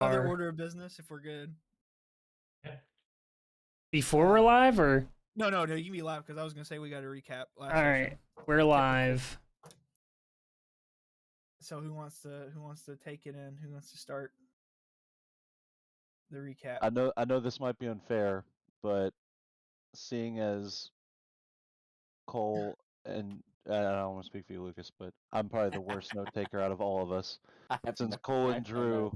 Other order of business, if we're good. Before we're live, or no, you can be live because I was gonna say we got to recap last. All right, we're live. So who wants to take it in? Who wants to start the recap? I know this might be unfair, but seeing as Cole and I don't want to speak for you, Lucas, but I'm probably the worst note taker out of all of us. Since Cole and Drew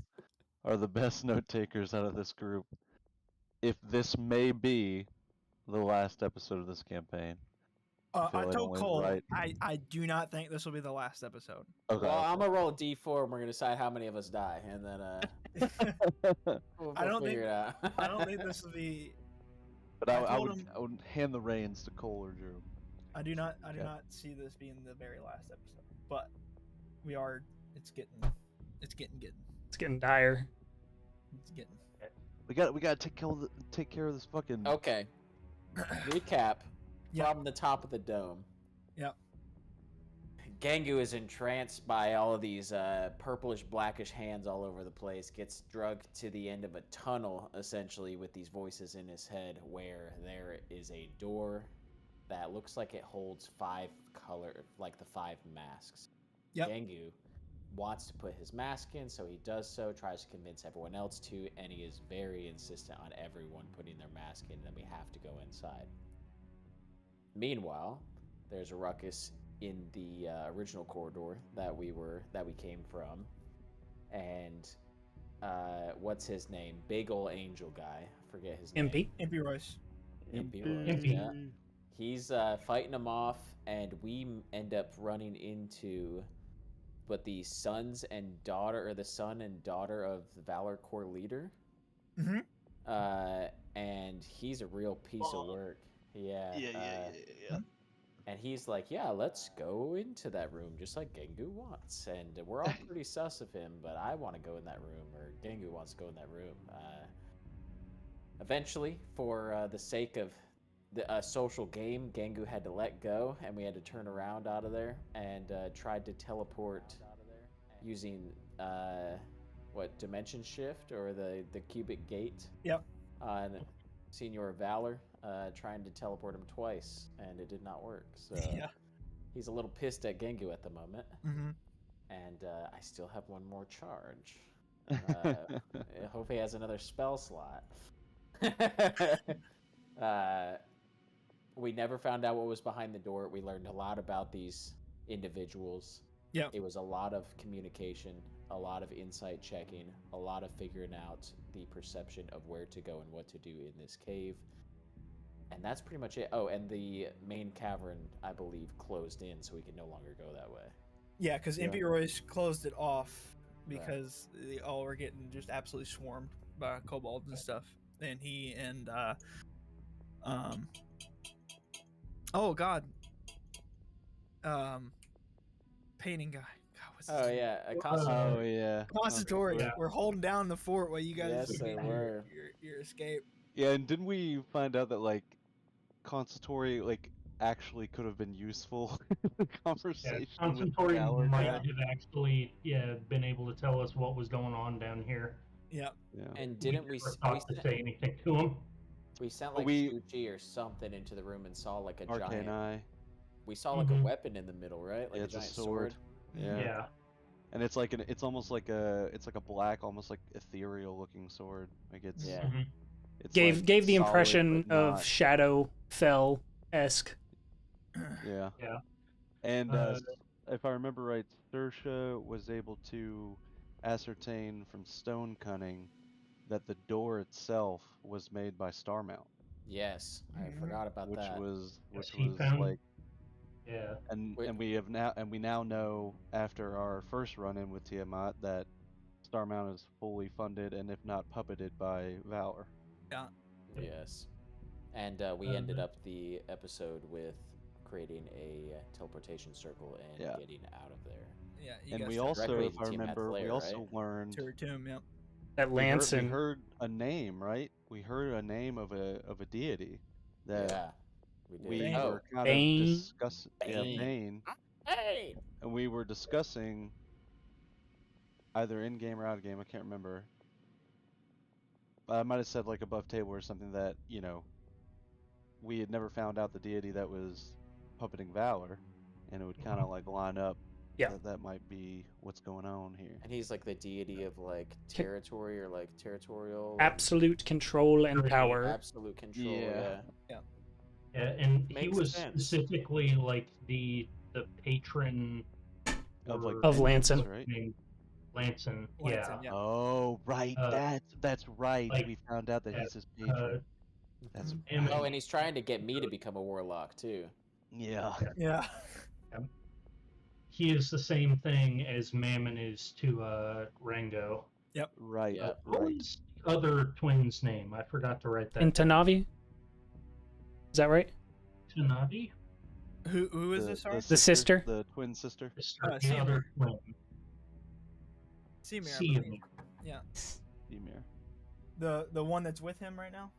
are the best note takers out of this group, if this may be the last episode of this campaign, I told Cole I do not think this will be the last episode. Okay. Well, I'm gonna roll a D4 and we're gonna decide how many of us die, and then we'll figure it out. I don't think this will be. But I would hand the reins to Cole or Drew. I do not see this being the very last episode, but we are. It's getting dire. It's getting. We got to take care of this fucking. Okay. Recap. From the top of the dome. Yep. Gangu is entranced by all of these purplish, blackish hands all over the place. Gets drugged to the end of a tunnel, essentially, with these voices in his head, where there is a door that looks like it holds 5 masks. Yep. Gangu wants to put his mask in, so he does so, tries to convince everyone else to, and he is very insistent on everyone putting their mask in, then we have to go inside. Meanwhile, there's a ruckus in the original corridor that we came from, and what's his name? Big ol' angel guy. Forget his name. Impy Royce. Yeah. He's fighting him off, and we end up running into, the son and daughter of the Valor Corps leader. Mm-hmm. And he's a real piece of work. Yeah. And he's like, yeah, let's go into that room, just like Gangu wants. And we're all pretty sus of him, but I want to go in that room, or Gangu wants to go in that room. Eventually, for the sake of the social game, Gangu had to let go, and we had to turn around out of there, and tried to teleport using, Dimension Shift, or the cubic gate? Yep. On Senior Valor. Trying to teleport him twice, and it did not work. So he's a little pissed at Gangu at the moment. Mm-hmm. And I still have one more charge. I hope he has another spell slot. We never found out what was behind the door. We learned a lot about these individuals. Yeah. It was a lot of communication, a lot of insight checking, a lot of figuring out the perception of where to go and what to do in this cave. And that's pretty much it. Oh, and the main cavern, I believe, closed in, so we can no longer go that way. Yeah, because Impy Royce closed it off because they all were getting just absolutely swarmed by kobolds and stuff. And he and painting guy. Oh yeah, Consistory. Yeah. We're holding down the fort while you guys your escape. Yeah, and didn't we find out that Consistory actually could have been useful in the conversation? Yeah, Consistory might have actually been able to tell us what was going on down here. Yeah. And didn't we say anything to him? We sent Shuji or something into the room and saw a Arcane giant. Eye. We saw a weapon in the middle, right? Like a giant sword. Yeah. And it's it's almost like a black, almost ethereal looking sword. It's Gave the impression of Shadowfell-esque. Yeah. Yeah. And if I remember right, Sersha was able to ascertain from stone cunning that the door itself was made by Starmount. Yes, I forgot about that. Which was yeah. And we now know after our first run-in with Tiamat that Starmount is fully funded and if not puppeted by Valor. Yeah. Yes. And we ended up the episode with creating a teleportation circle and getting out of there. Yeah. And we also, if I remember, learned that Lanson. We heard a name, right? We heard a name of a deity that we were kind of discussing. Bane. And we were discussing either in game or out of game. I can't remember. I might have said like above table or something that, we had never found out the deity that was puppeting Valor, and it would kind of like line up. Yeah. That might be what's going on here. And he's like the deity of like territory or like territorial. Absolute control and power. Absolute control. Yeah. Yeah, and he Makes was sense. specifically like the patron Of like Of Lanson. right? Lanson, Lanson, yeah. Oh, right. That's right. like, We found out that he's his patron. That's and- Oh, and he's trying to get me to become a warlock too. yeah. Yeah. He is the same thing as Mammon is to Rango. Right. Yep. What Right. was the other twin's name? I forgot to write that. And Tanavi? Is that right? Tanavi? Who is this? Sorry, The sister? The twin sister. The other twin. Semir. I Semir. believe. Yeah. Emir. The one that's with him right now.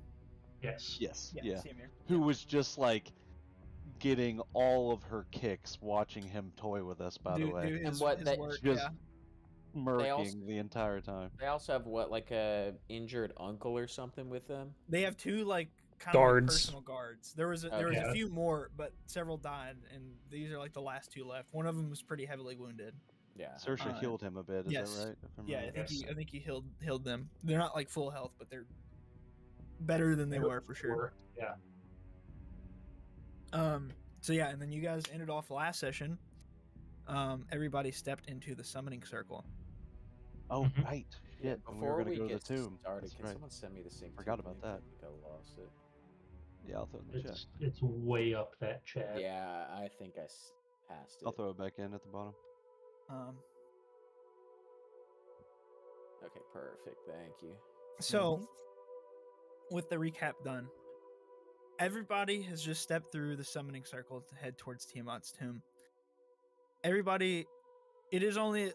Yes. Yes. Yeah. Yeah. Semir. Who was just like getting all of her kicks watching him toy with us, by the way. his, what his that- work, Just yeah. murking the entire time. They also have what, like a injured uncle or something with them? They have two like kind Guards. of like personal guards. There was a Okay. few more, but several died, and these are like the last two left. One of them was pretty heavily wounded. Yeah. Saoirse healed him a bit, is yes. that right? If I'm Yeah, I right? think he healed them. They're not like full health, but they're better than they were for sure. Yeah. So yeah, and then you guys ended off last session. Everybody stepped into the summoning circle. Oh, Mhm. right. Shit. and Before we were we gonna go get to the tomb. started, That's can right. someone send me the sync? Forgot too? about Maybe I that. think I lost it. Yeah, I'll throw it in the chat. It's way up that chat. Yeah, I think I passed it. I'll throw it back in at the bottom. Okay, perfect. Thank you. So, with the recap done, everybody has just stepped through the summoning circle to head towards Tiamat's tomb. Everybody, it is only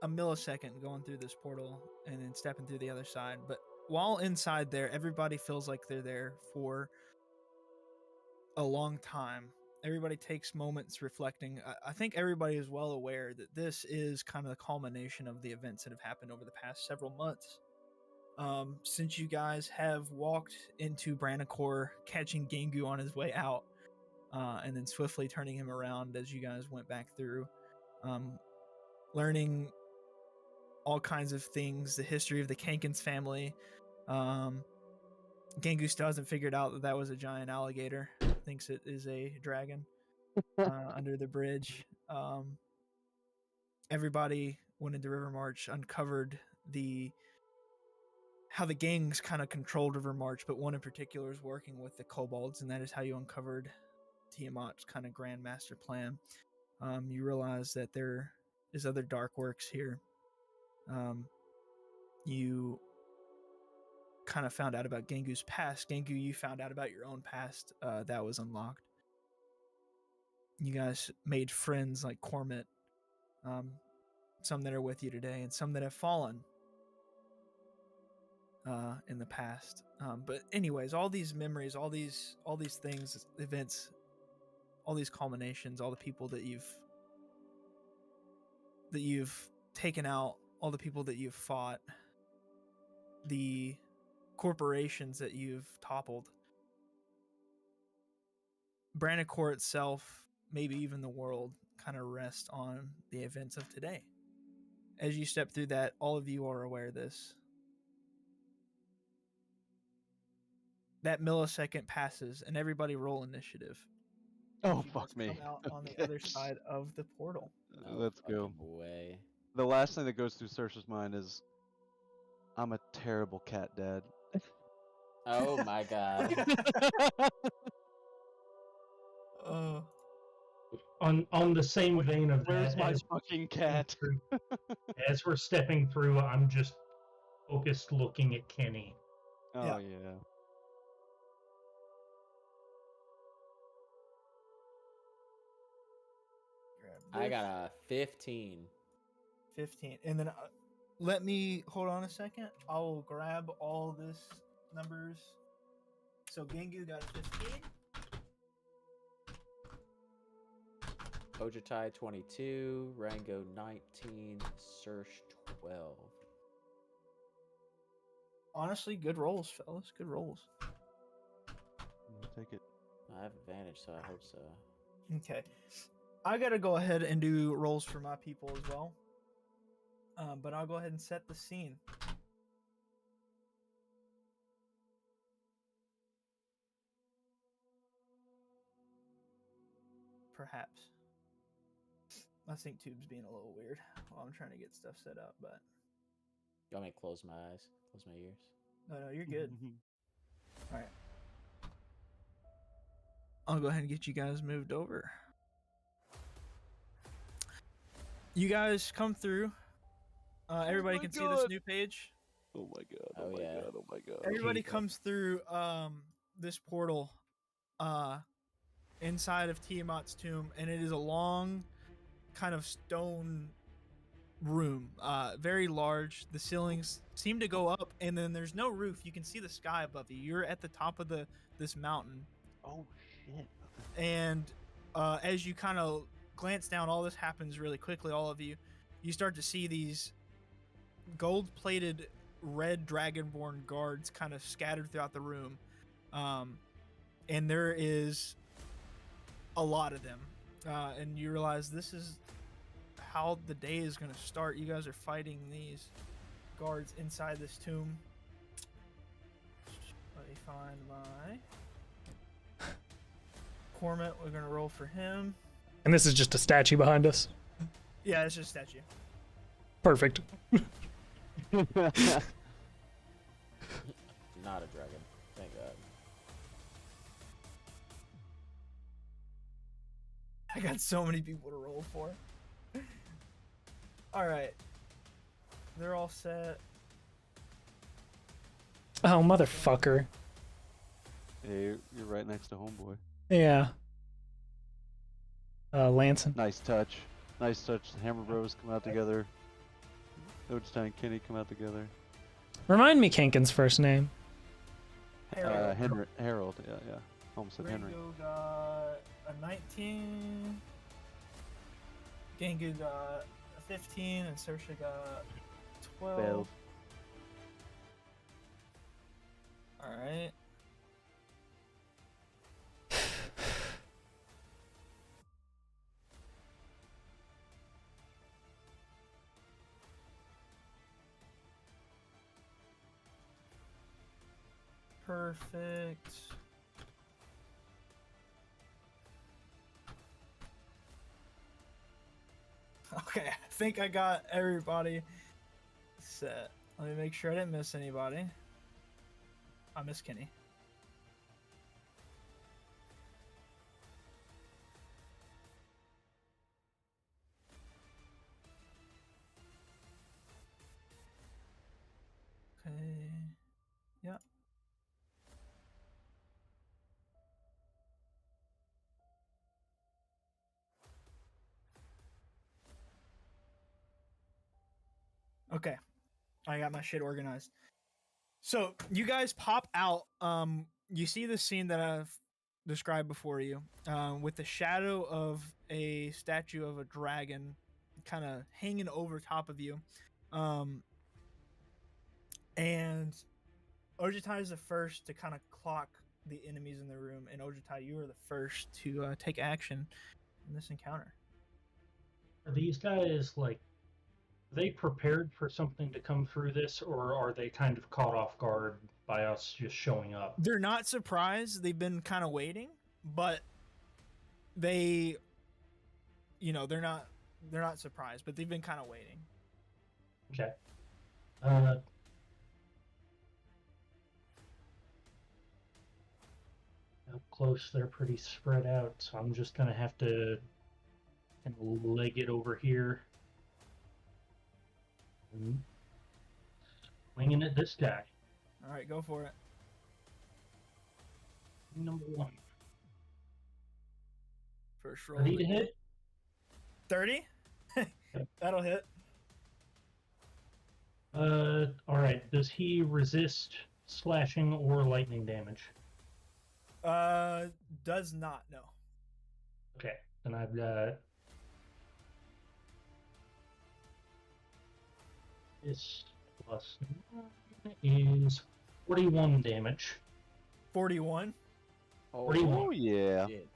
a millisecond going through this portal and then stepping through the other side. But while inside there, everybody feels like they're there for a long time. Everybody takes moments reflecting. I think everybody is well aware that this is kind of the culmination of the events that have happened over the past several months. Since you guys have walked into Branacor, catching Gengu on his way out, and then swiftly turning him around as you guys went back through, learning all kinds of things, the history of the Kankins family. Gengu still hasn't figured out that was a giant alligator. Thinks it is a dragon under the bridge. Everybody went into River March, uncovered how the gangs kind of controlled River March, but one in particular is working with the kobolds, and that is how you uncovered Tiamat's kind of grand master plan. You realize that there is other dark works here. You kind of found out about Gengu's past. Gengu, you found out about your own past. That was unlocked. You guys made friends like Cormit, some that are with you today, and some that have fallen in the past. But anyways, all these memories, all these things, events, all these culminations, all the people that you've taken out, all the people that you've fought, the corporations that you've toppled, Branacor itself, maybe even the world, kind of rest on the events of today. As you step through that, all of you are aware of this. That millisecond passes, and everybody roll initiative. Oh, You fuck guys me. Come out on the other side of the portal. No Let's go. fucking way. The last thing that goes through Saoirse's mind is, I'm a terrible cat dad. Oh my god. On the same vein of Where's that, my as fucking cat? as we're stepping through, I'm just focused looking at Kenny. Oh, Yeah. yeah. I got a 15. 15. And then let me hold on a second. I'll grab all this numbers. So Gengu got a 15. Ojitai 22, Rango 19, Sersh 12. Honestly, good rolls, fellas. Good rolls. Take it. I have advantage, so I hope so. Okay. I gotta go ahead and do rolls for my people as well. But I'll go ahead and set the scene. Perhaps. I think Tube's being a little weird while I'm trying to get stuff set up, but You want me to close my eyes? Close my ears? no, you're good. All right. I'll go ahead and get you guys moved over. You guys come through. Everybody my can see this God. new page. Oh my god. Oh, yeah. God. Oh my god. Everybody comes through this portal inside of Tiamat's tomb, and it is a long kind of stone room, very large. The ceilings seem to go up, and then there's no roof. You can see the sky above you. You're at the top of this mountain, Oh shit. and as you kind of glance down, all this happens really quickly. All of you start to see these gold-plated red dragonborn guards kind of scattered throughout the room, and there is a lot of them, and you realize this is how the day is going to start. You guys are fighting these guards inside this tomb. Let me find my Cormet. We're going to roll for him. And this is just a statue behind us. Yeah, it's just a statue. Perfect. Not a dragon. Thank God. I got so many people to roll for. All right, they're all set. Oh, motherfucker. Hey, you're right next to homeboy. Yeah. Lanson. Nice touch. Nice touch. The Hammer Bros come out together. Oldstein and Kenny come out together. Remind me Kenkin's first name. Harold. Yeah. Almost said Henry. Ringo got a 19. Gangu got a 15, and Saoirse got 12. Failed. All right. Perfect. Okay, I think I got everybody set. Let me make sure I didn't miss anybody. I missed Kenny. Okay. Yeah. Okay. I got my shit organized. So you guys pop out. You see the scene that I've described before you, with the shadow of a statue of a dragon kind of hanging over top of you. And Ojitai is the first to kind of clock the enemies in the room, and Ojitai, you are the first to take action in this encounter. Are these guys like, are they prepared for something to come through this, or are they kind of caught off guard by us just showing up? They're not surprised. They've been kind of waiting, but they, they're not surprised, but they've been kind of waiting. Okay. Up close, they're pretty spread out, so I'm just gonna have to kind of leg it over here. Swinging at this guy. All right, go for it. Number 1. First roll. 30 to hit. 30? That'll hit. Alright. Does he resist slashing or lightning damage? Does not, no. Okay. Then I've got this plus 9. is 41 damage. 41. Oh, 41. Oh yeah. shit.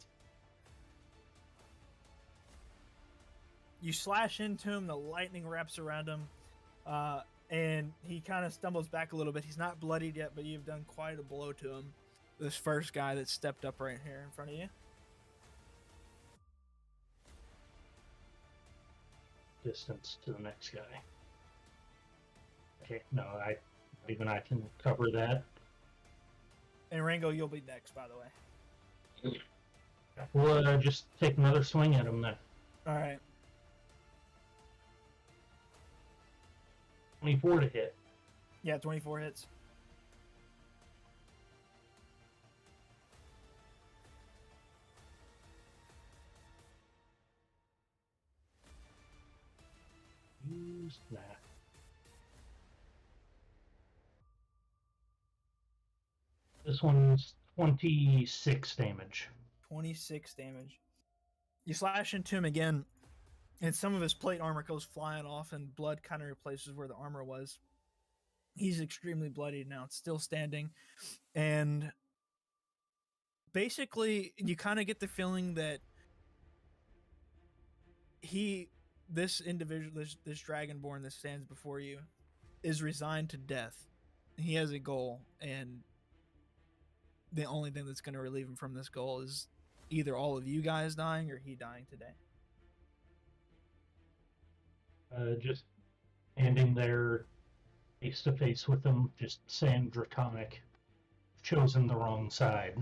You slash into him, the lightning wraps around him, and he kind of stumbles back a little bit. He's not bloodied yet, but you've done quite a blow to him. This first guy that stepped up right here in front of you. Distance to the next guy. Okay, no, even I can cover that. And Rango, you'll be next, by the way. We'll just take another swing at him then. All right. 24 to hit. Yeah, 24 hits. Use that. This one's 26 damage. 26 damage. You slash into him again, and some of his plate armor goes flying off, and blood kind of replaces where the armor was. He's extremely bloodied now. It's still standing. And basically, you kind of get the feeling that this individual, this dragonborn that stands before you, is resigned to death. He has a goal, and the only thing that's going to relieve him from this goal is either all of you guys dying or he dying today. Just standing there face to face with them, just saying draconic. Chosen the wrong side.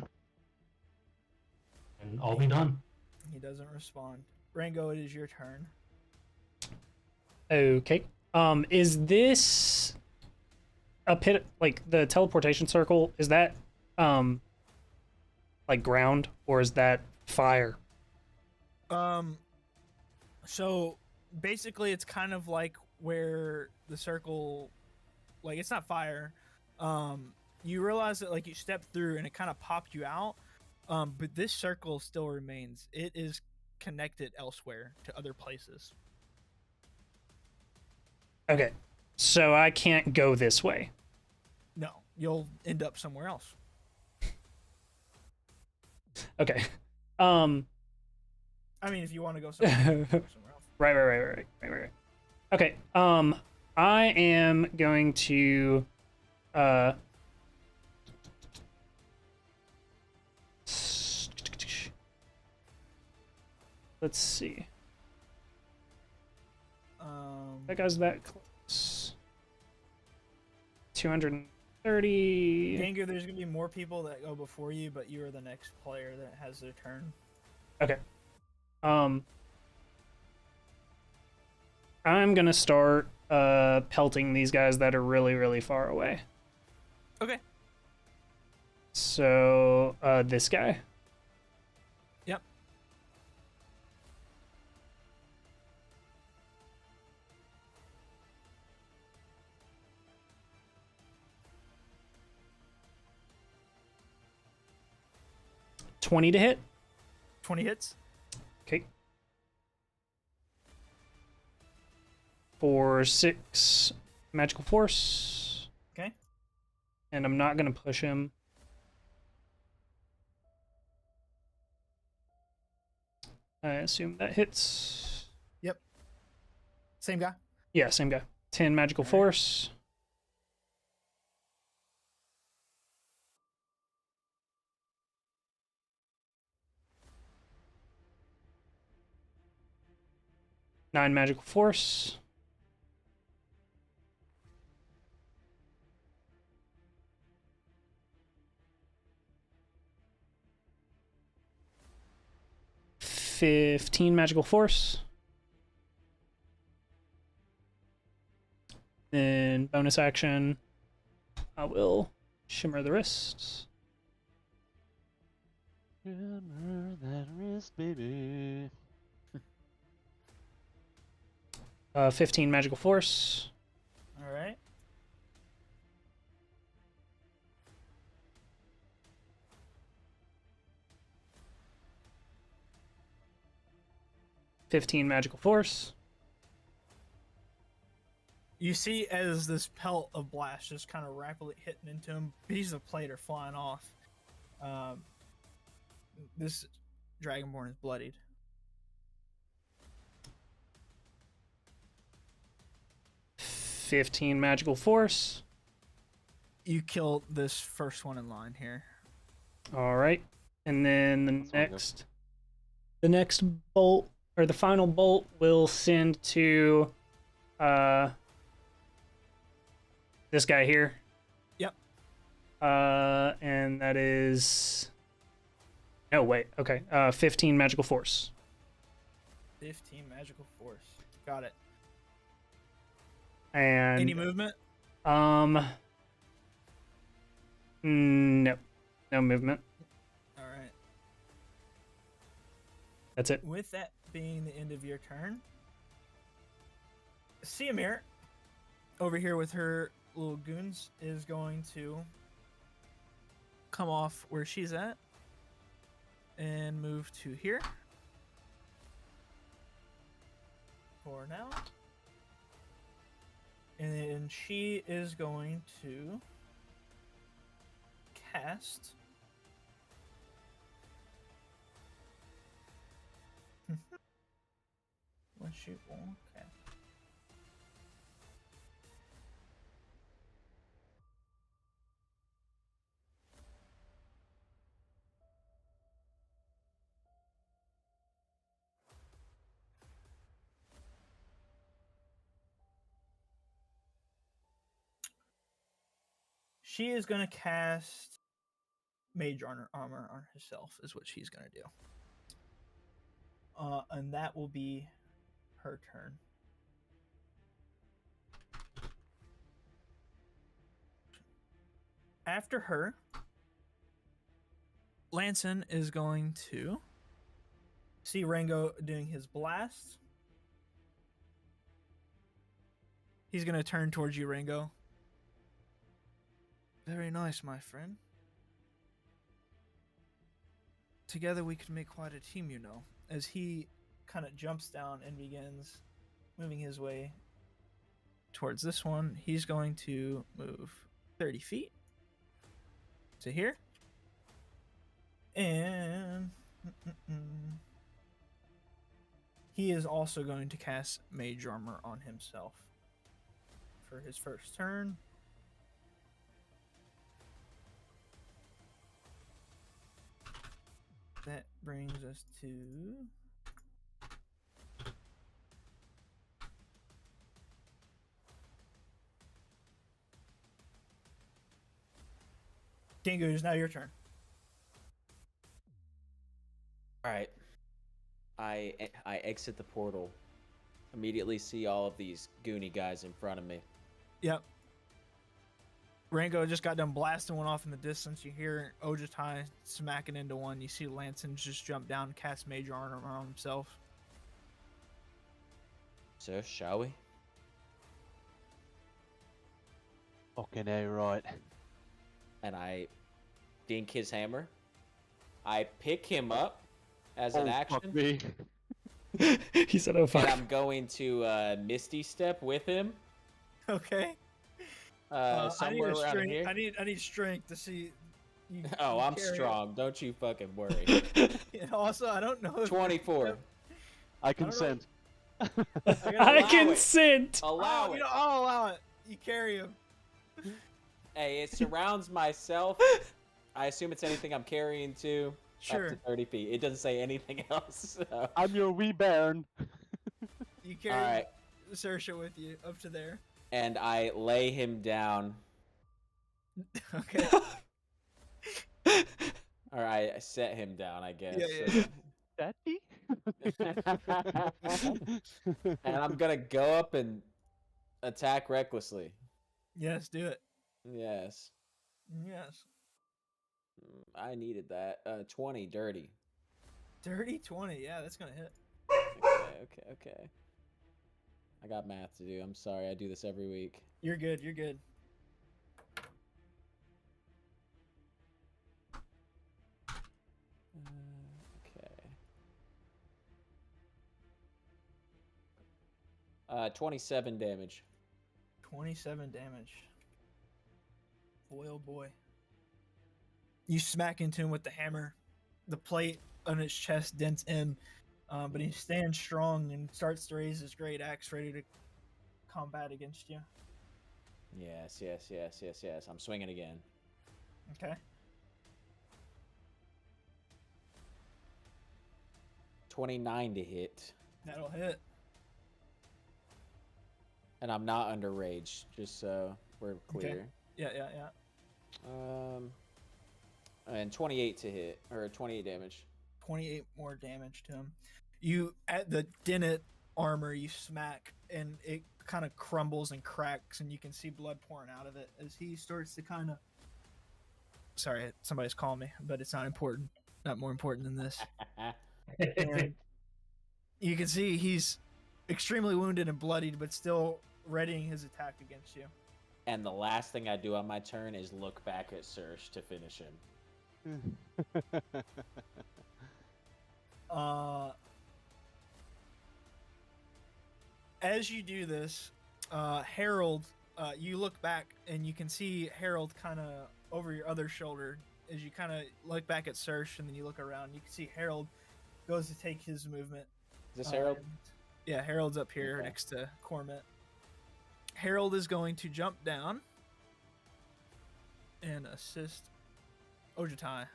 And I'll be done. He doesn't respond. Rango, it is your turn. Okay. Is this a pit, like the teleportation circle? Is that like ground, or is that fire? So basically it's kind of like where the circle, like, it's not fire. You realize that, like, you stepped through and it kind of popped you out. But this circle still remains. It is connected elsewhere to other places. Okay. So I can't go this way. No, you'll end up somewhere else. Okay. I mean, if you want to go somewhere, go somewhere else. Right. Okay. I am going to let's see. That guy's that close. 230. Ganger, there's gonna be more people that go before you, but you are the next player that has their turn. Okay. I'm gonna start pelting these guys that are really, really far away. Okay. So this guy. Yep. $20 to hit. 20 hits. Okay. For 6 magical force. Okay. And I'm not gonna push him. I assume that hits. Yep. Same guy. Yeah, same guy. 10 magical All right. force. Nine magical force. $15 magical force. Then bonus action, I will shimmer the wrists. Shimmer that wrist, baby. 15 magical force. All right. $15 magical force. You see as this pelt of blast just kind of rapidly hitting into him, pieces of plate are flying off. This Dragonborn is bloodied. $15 magical force. You kill this first one in line here. All right, and then That's the next bolt, or the final bolt, will send to this guy here. Yep. And that is, oh wait, okay, 15 magical force. 15 magical force. Got it. And Any movement? No movement. All right. That's it. With that being the end of your turn, Siamir, over here with her little goons, is going to come off where she's at and move to here for now. And then she is going to cast what she will cast. She is going to cast Mage Armor on herself, is what she's going to do. And that will be her turn. After her, Lanson is going to see Rango doing his blast. He's going to turn towards you, Rango. Very nice, my friend. Together we could make quite a team, you know. As he kind of jumps down and begins moving his way towards this one, he's going to move 30 feet to here. And he is also going to cast Mage Armor on himself for his first turn. That brings us to Dingo. It's now your turn. All right. I exit the portal. Immediately see all of these Goonie guys in front of me. Yep. Rango just got done blasting one off in the distance. You hear Ojitai smacking into one. You see Lanson just jump down and cast Mage Armor on himself. So, shall we? Fucking A, right. And I dink his hammer. I pick him up as an action. Fuck me. He said, "Oh fuck." And I'm going to Misty Step with him. Okay. Somewhere around here. I need strength to see. You, Oh, you I'm carry it. strong. Don't you fucking worry. And also, I don't know. If 24. I consent. I consent. Allow it. You know, I'll allow it. You carry him. Hey, it surrounds myself. I assume it's anything I'm carrying too. Sure. Up to 30 feet. It doesn't say anything else. So. I'm your wee bairn. You carry Alright. Saoirse with you up to there. And I lay him down. Okay. Or I set him down, I guess. Yeah. Daddy? And I'm gonna go up and attack recklessly. Yes, do it. Yes. Yes. I needed that. 20, dirty. Dirty 20. Yeah, that's gonna hit. Okay. I got math to do. I'm sorry. I do this every week. You're good. You're good. Okay. 27 damage. 27 damage. Boy, oh boy. You smack into him with the hammer. The plate on his chest dents in, but he stands strong and starts to raise his great axe, ready to combat against you. Yes, yes, yes, yes, yes. I'm swinging again. Okay. 29 to hit. That'll hit. And I'm not under rage, just so we're clear. Yeah. And 28 to hit, or 28 damage. 28 more damage to him. You, at the dented armor, you smack, and it kind of crumbles and cracks, and you can see blood pouring out of it as he starts to kind of... Sorry, somebody's calling me, but it's not important. Not more important than this. And you can see he's extremely wounded and bloodied, but still readying his attack against you. And the last thing I do on my turn is look back at Serge to finish him. As you do this, Harold, you look back and you can see Harold kind of over your other shoulder. As you kind of look back at Serge and then you look around, you can see Harold goes to take his movement. Is this Harold? Yeah, Harold's up here next to Cormit. Harold is going to jump down and assist Ojutai.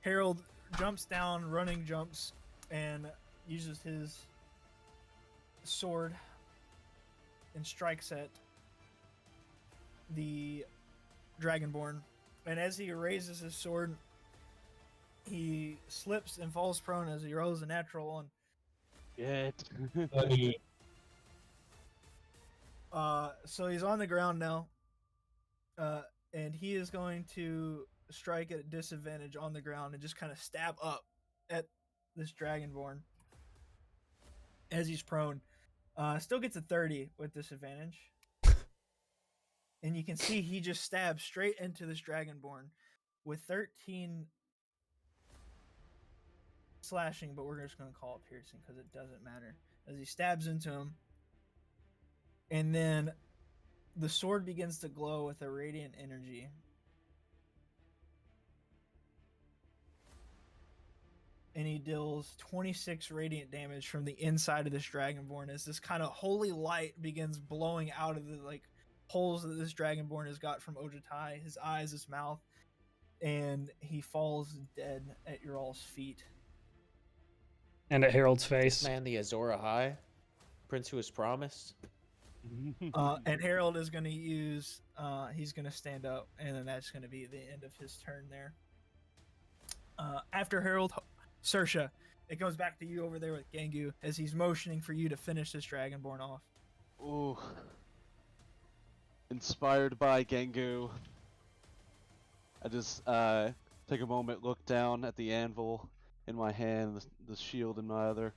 Harold jumps down, running jumps, and uses his sword and strikes at the Dragonborn. And as he raises his sword, he slips and falls prone as he rolls a natural one. Buddy. So he's on the ground now, and he is going to strike at a disadvantage on the ground and just kind of stab up at this Dragonborn as he's prone. Still gets a 30 with disadvantage. And you can see he just stabs straight into this Dragonborn with 13 slashing, but we're just going to call it piercing because it doesn't matter. As he stabs into him, and then the sword begins to glow with a radiant energy. And he deals 26 radiant damage from the inside of this Dragonborn as this kind of holy light begins blowing out of the holes that this Dragonborn has got from Ojutai, his eyes, his mouth, and he falls dead at your all's feet. And at Harold's face. Man, the Azora High, Prince who was promised. And Harold is going to use, he's going to stand up, and then that's going to be the end of his turn there. After Harold, Saoirse, it goes back to you over there with Gangu as he's motioning for you to finish this Dragonborn off. Ooh. Inspired by Gangu, I just take a moment, look down at the anvil in my hand, the shield in my other.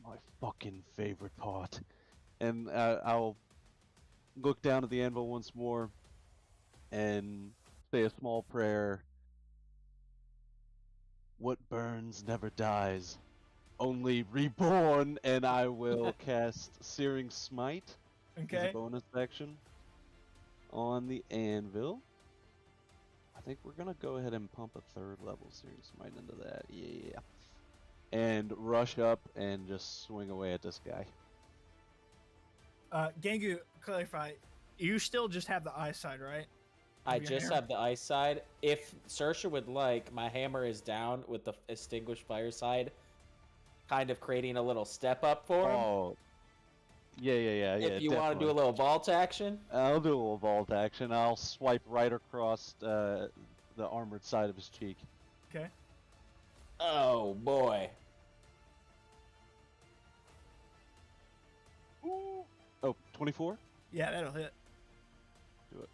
My fucking favorite part. And I'll look down at the anvil once more and say a small prayer. What burns never dies, only reborn, and I will cast Searing Smite as a bonus action on the anvil. I think we're gonna go ahead and pump a 3rd level Searing Smite into that, yeah. And rush up and just swing away at this guy. Gangu, clarify, you still just have the eyesight, right? I just have the ice side. If Saoirse would like, my hammer is down with the extinguished fire side, kind of creating a little step up for him. Oh, yeah. If you want to do a little vault action, I'll do a little vault action. I'll swipe right across the armored side of his cheek. Okay. Oh boy. Ooh. Oh, 24? Yeah, that'll hit. Do it.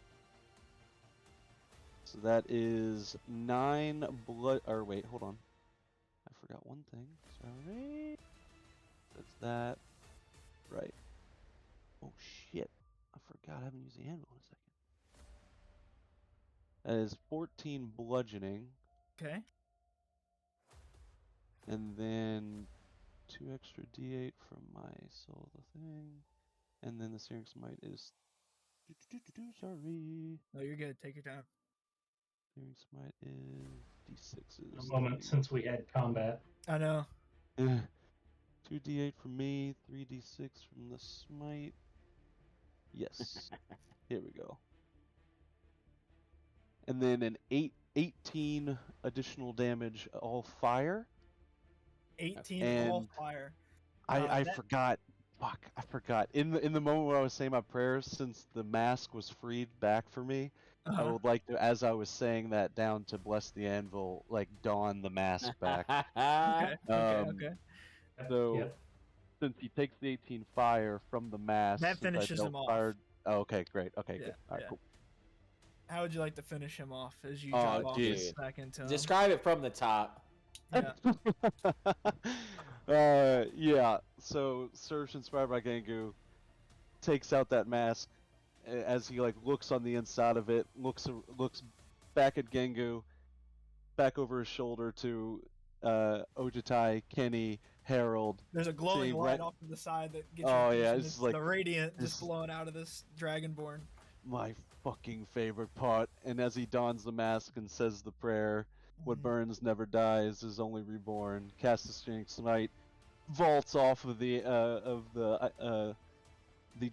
So that is 9 blood. Or wait, hold on. I forgot one thing. Sorry. That's that. Right. Oh shit. I forgot I haven't used the anvil in a second. That is 14 bludgeoning. Okay. And then 2 extra d8 from my soul of the thing. And then the Searing Smite is. Sorry. No, you're good. Take your time. Searing Smite is In d6s. a moment since we had combat. I know. 2d8 from me, 3d6 from the smite. Yes. Here we go. And then an 18 additional damage, all fire. 18 all And fire. I that- forgot. Fuck, I forgot. In the moment where I was saying my prayers, since the mask was freed back for me, I Uh-huh. would like to, as I was saying that down to bless the anvil, like don the mask back. Okay. Um, Okay. So Yep. since he takes the 18 fire from the mask, That since I finishes dealt him off. fire. Oh, okay, great. Okay, Yeah, good. All right, yeah. cool. How would you like to finish him off as you Oh, drop off jeez. back into him? Describe it from the top. Yeah. Yeah. So Surge, inspired by Gangu, takes out that mask as he like looks on the inside of it, looks back at Gangu, back over his shoulder to Ojitai, Kenny, Harold. There's a glowing seeing light right- off to the side that gets Oh, your yeah, attention. it's It's like- the radiant this- just blowing out of this dragonborn. My fucking favorite part. And as he dons the mask and says the prayer, what Mhm. burns never dies is only reborn. Casts a Searing Smite, vaults off of the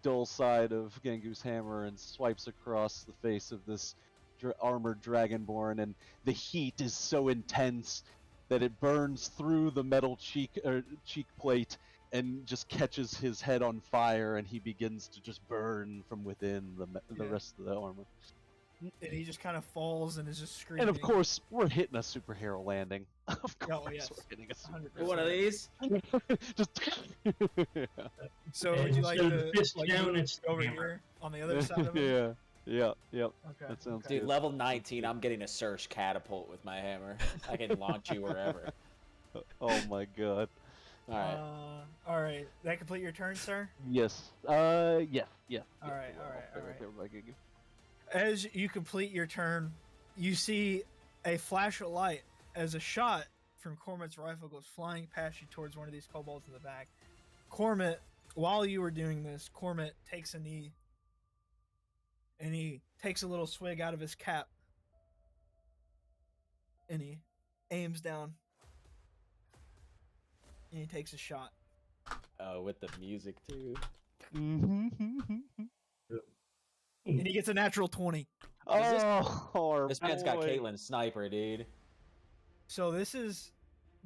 dull side of Gengu's hammer and swipes across the face of this armored dragonborn. And the heat is so intense that it burns through the metal cheek plate and just catches his head on fire, and he begins to just burn from within the Yeah. rest of the armor. And he just kind of falls and is just screaming. And of course, we're hitting a superhero landing. Of course, Oh, yes. we're hitting a 100%. One of these. just. So And would you like instead of to fist like, down, move it's over hammer. here on the other side of him? Yep. Okay. That sounds okay. Dude, good. level 19, I'm getting a Surge catapult with my hammer. I can launch you wherever. Oh my god. Alright. All right. That complete your turn, sir? Yes. Yes. All yes, right, well, all right, there all right. there by Gengu. As you complete your turn, you see a flash of light as a shot from Cormac's rifle goes flying past you towards one of these kobolds in the back. Cormac, while you were doing this, Cormac takes a knee and he takes a little swig out of his cap and he aims down and he takes a shot. Oh, with the music too. And he gets a natural 20. Oh, This man's got boy. Caitlyn's sniper, dude. So this is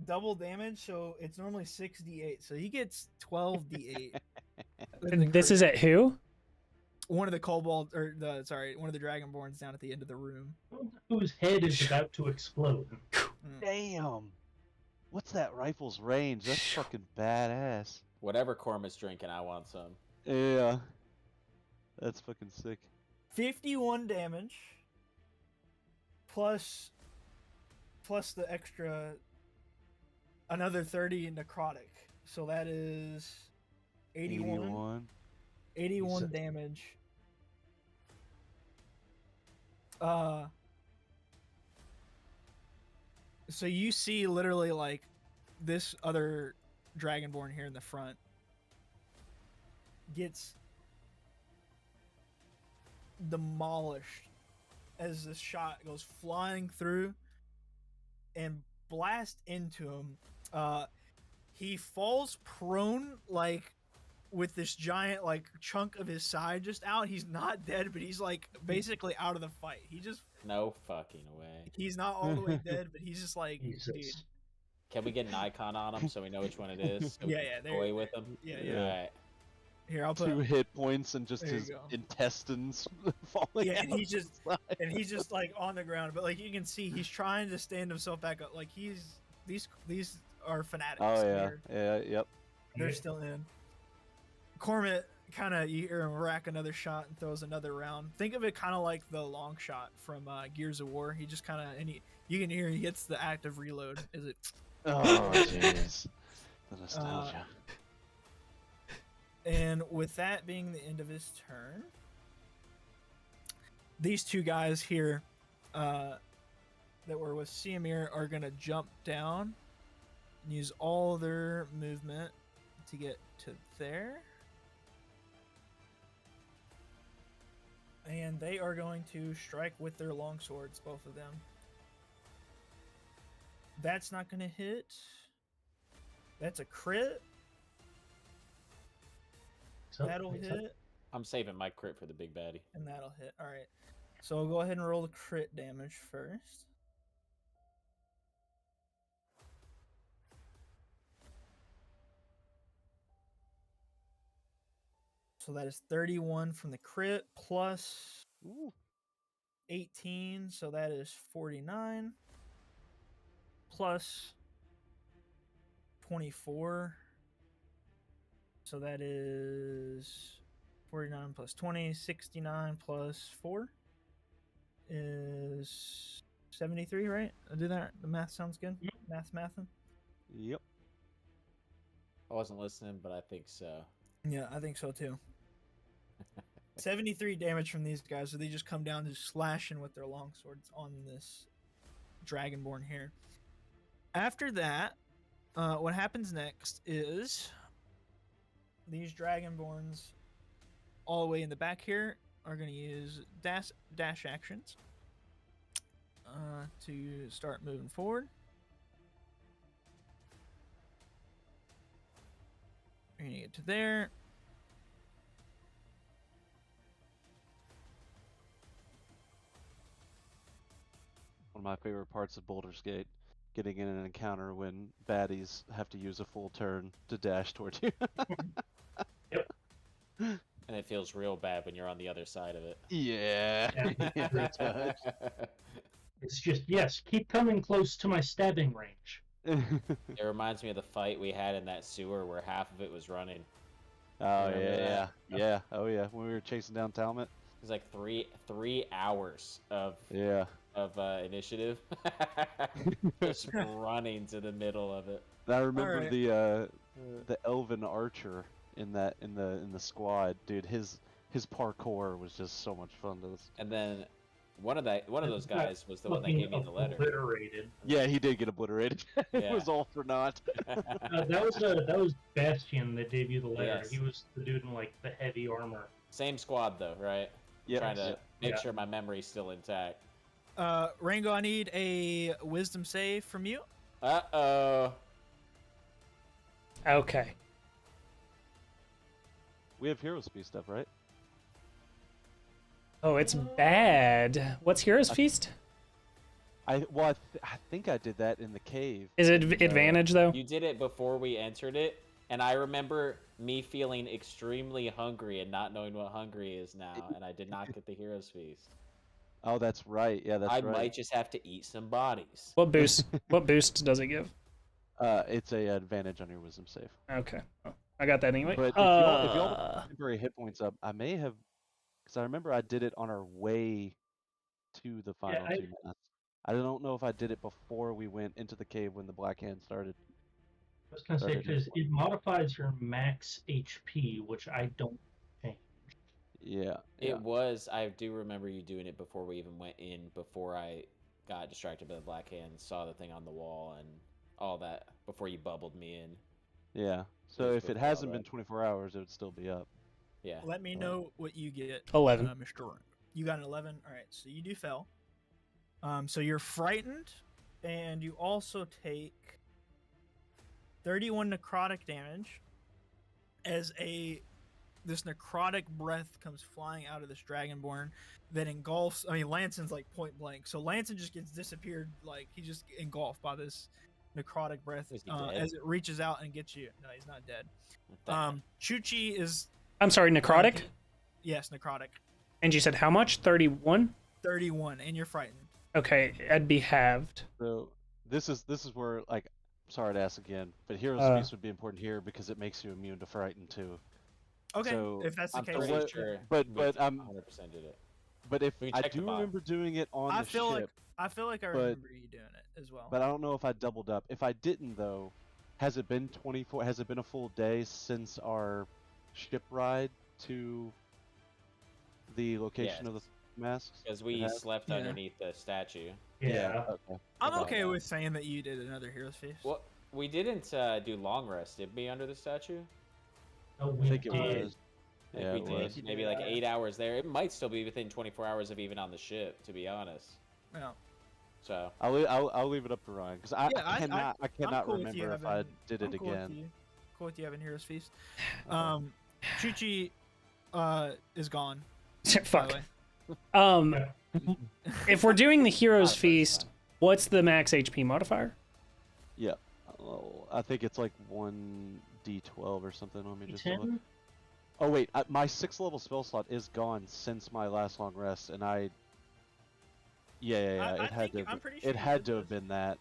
double damage, so it's normally 6d8. So he gets 12d8. And this is at who? one of the kobolds, or one of the dragonborns down at the end of the room. Whose head is about to explode. Damn. What's that rifle's range? That's fucking badass. Whatever Cormac's drinking, I want some. Yeah. That's fucking sick. 51 damage plus the extra another 30 necrotic. So that is 81 81. damage. So you see literally like this other dragonborn here in the front gets demolished as this shot goes flying through and blast into him. He falls prone like with this giant like chunk of his side just out. He's not dead, but he's like basically out of the fight. No fucking way. He's not all the way dead, but he's just like, dude. Jesus. Can we get an icon on him so we know which one it is? So we Yeah, can yeah, there- toy with him. yeah, yeah. Alright. Here, I'll put 2 hit points and just There you his go. intestines falling Yeah, out. and he's just like on the ground, but like you can see he's trying to stand himself back up. Like these are fanatics. Oh yeah. Yep. They're still in. Cormac's kind of, you hear him rack another shot and throws another round. Think of it kind of like the long shot from Gears of War. He just kind of, and you can hear he hits the active reload. Is it? Oh jeez. The nostalgia. And with that being the end of his turn, these two guys here that were with Siamir are going to jump down use all their movement to get to there. And they are going to strike with their longswords, both of them. That's not going to hit. That's a crit. So, That'll hit. I'm saving my crit for the big baddie. And that'll hit. All right. So I'll go ahead and roll the crit damage first. So that is 31 from the crit plus 18. So that is 49 plus 24. So that is 49 plus 20, 69 plus 4 is 73, right? I do that. The math sounds good. Mathin'. Yep. I wasn't listening, but I think so. Yeah, I think so too. 73 damage from these guys, so they just come down just slashing with their longswords on this dragonborn here. After that, what happens next is these dragonborns all the way in the back here are going to use dash actions to start moving forward. We're going to get to there. One of my favorite parts of Baldur's Gate, getting in an encounter when baddies have to use a full turn to dash towards you. Yep. And it feels real bad when you're on the other side of it. Yeah. Yeah. It does. It's just, yes, keep coming close to my stabbing range. It reminds me of the fight we had in that sewer where half of it was running. Oh Remember yeah, that? yeah. Oh yeah, when we were chasing down Talmud. It was like three hours of Yeah. Initiative, just running to the middle of it. And I remember Alright. the elven archer in the squad, dude. His parkour was just so much fun to us. And then one of those guys was the one that Fucking gave me the letter. Obliterated. Yeah, he did get obliterated. It Yeah. was all for naught. That was Bastion that gave you the letter. Yes. He was the dude in like the heavy armor. Same squad though, right? Yeah. Trying to make Yeah. sure my memory's still intact. Rango, I need a wisdom save from you. Uh-oh. Okay. We have Heroes Feast stuff, right? Oh, it's bad. What's Heroes Feast? I think I did that in the cave. Is it advantage though? You did it before we entered it, and I remember me feeling extremely hungry and not knowing what hungry is now, and I did not get the Heroes Feast. Oh, that's right. Yeah, that's I right. might just have to eat some bodies. What boost? What boost does it give? It's a advantage on your wisdom save. Okay, well, I got that anyway. But if y'all have temporary hit points up, I may have, because I remember I did it on our way to the final I- two maths. I don't know if I did it before we went into the cave when the Black Hand started. I was gonna say Started because it modifies your max HP, which I don't change. Yeah. It was. I do remember you doing it before we even went in. Before I got distracted by the black hand, saw the thing on the wall and all that. Before you bubbled me in. Yeah. So Just if it before all hasn't been that. 24 hours, it would still be up. Yeah. Let me know what you get. 11. Mr. Rango. You got an 11. All right, so you do fail. So you're frightened, and you also take 31 necrotic damage as this necrotic breath comes flying out of this dragonborn that engulfs. I mean, Lanson's like point blank, so Lanson just gets disappeared. Like he just engulfed by this necrotic breath Is he dead? as it reaches out and gets you. No, he's not dead. Thank Chuchi is I'm sorry, necrotic. yes, necrotic. And you said how much? 31. 31, and you're frightened. Okay, I'd be halved. So this is where, like, sorry to ask again, but Heroes Feast would be important here because it makes you immune to frighten too. Okay, So, if that's the I'm case. pretty what- sure. but we 100% did it. But if We can I check the do bot. remember doing it on I the feel ship, I feel like I but- remember you doing it as well. but I don't know if I doubled up. If I didn't though, has it been 24? Has it been a full day since our ship ride to the location of the masks? Because we has? slept Yeah. underneath the statue. Yeah. Okay. I'm about okay that. with saying that you did another Heroes Feast. We didn't do long rest, did we, under the statue? Oh, I we think it did. was. I think Yeah, we it did. was. Maybe like 8 hours there. It might still be within 24 hours of even on the ship, to be honest. Yeah. So I'll leave it up to Ryan because I Yeah, cannot I'm remember with you if I having- did I'm it cool with again. you. Cool with you having Heroes Feast. Okay. Chuchi is gone. By Fuck. the way. If we're doing the Heroes Not the first Feast, time. what's the max HP modifier? Yeah. Well, I think it's like 1d12 or something. Let me just look. D10? Oh wait, my 6th level spell slot is gone since my last long rest, and I. Yeah. I It had think- to. I'm pretty sure It you had did to have this. been that.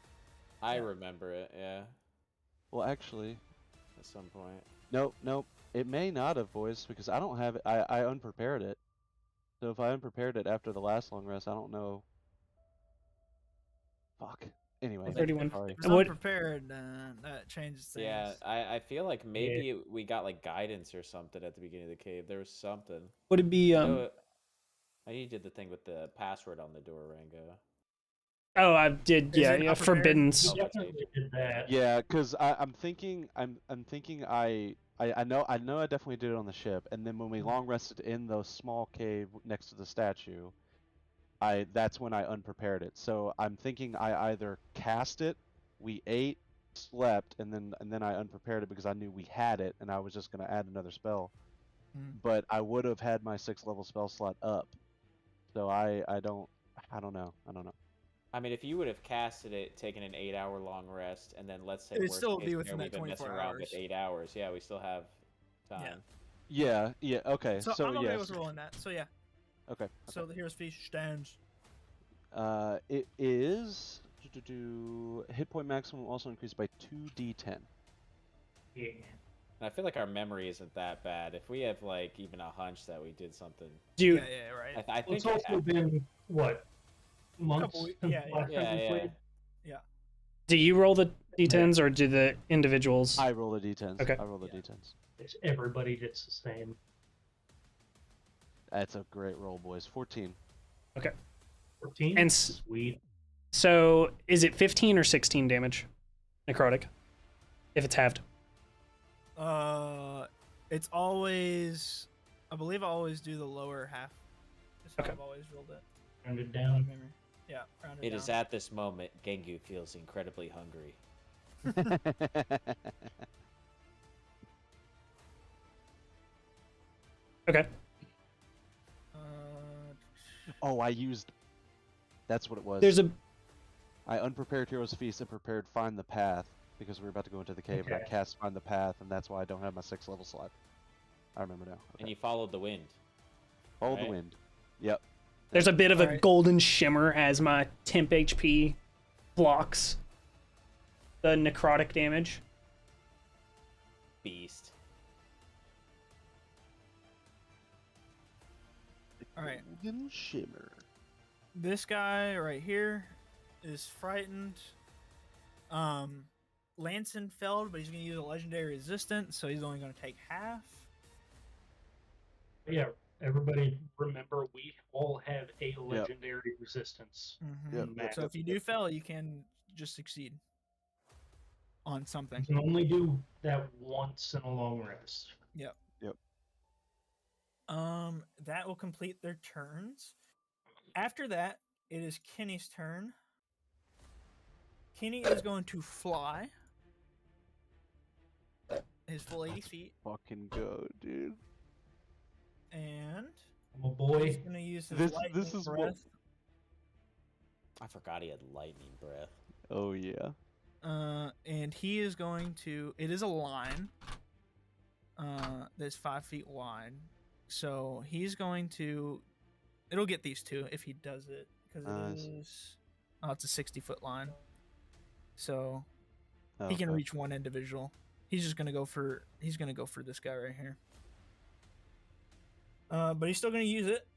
I Yeah. remember it, yeah, Well, actually, at some point. nope. It may not have, boys, because I don't have it. I unprepared it. So if I unprepared it after the last long rest, I don't know. Fuck. Anyway, 31. sorry. If it's What- unprepared, that changes things. Yeah, I feel like maybe we got like guidance or something at the beginning of the cave. There was something. Would it be I know you did the thing with the password on the door, Rango. Oh, I did. Is Yeah, it yeah. unprepared? Forbiddens. We definitely did that. Yeah, because I'm thinking I know I definitely did it on the ship, and then when we long rested in the small cave next to the statue, that's when I unprepared it. So I'm thinking I either cast it, we ate, slept, and then I unprepared it because I knew we had it, and I was just gonna add another spell. But I would have had my 6th level spell slot up, so I don't know. I mean, if you would have casted it, taken an 8-hour long rest, and then let's say It'd worst still case be within scenario, that we've been messing 24 around with hours. 8 hours. Yeah, we still have time. Yeah. Okay. So, So I'm okay yes. with rolling that. So yeah. Okay. So the Heroes Feast stands. It is hit point maximum also increased by 2d10. Yeah. And I feel like our memory isn't that bad. If we have like even a hunch that we did something, Do you, Yeah, right. I think It's also been, what, months Couple weeks- since yeah, the last yeah, time we yeah. played? do you roll the d10s or do the individuals? I roll the d10s. Okay. I roll the Yeah. d10s. It's everybody gets the same. That's a great roll, boys. 14. 14? And Sweet. So is it 15 or 16 damage? Necrotic. If it's halved. It's always, I believe I always do the lower half. That's how Okay. I've always rolled it. Rounded Out down. of memory. Yeah, rounded it down. is at this moment Gengu feels incredibly hungry. Okay. Uh, Oh, I used. That's what it was. There's a I unprepared Hero's Feast and prepared Find the Path because we were about to go into the cave, and I Okay. cast Find the Path, and that's why I don't have my 6th level slot. I remember now. And you followed the wind. Follow the right? wind. Yep. there's a bit of a Alright. golden shimmer as my temp HP blocks the necrotic damage. Beast. all right. Golden shimmer. This guy right here is frightened. Lanson failed, but he's gonna use a legendary resistance, so he's only gonna take half. Yeah, everybody remember we all have a legendary resistance. Yep. Max. So if you do fail, you can just succeed on something. You can only do that once in a long rest. That will complete their turns. After that, it is Kenny's turn. Kenny is going to fly his full 80 feet, Fucking go, dude. and I'm a boy. he's going to use his This lightning is what. breath. I forgot he had lightning breath. Oh yeah. And he is going to. It is a line. That's 5 feet wide. So he's going to. It'll get these two if he does it because Nice. it is. Oh, it's a 60-foot line. So Oh, he can okay. reach one individual. He's just gonna go for. He's gonna go for this guy right here. But he's still gonna use it.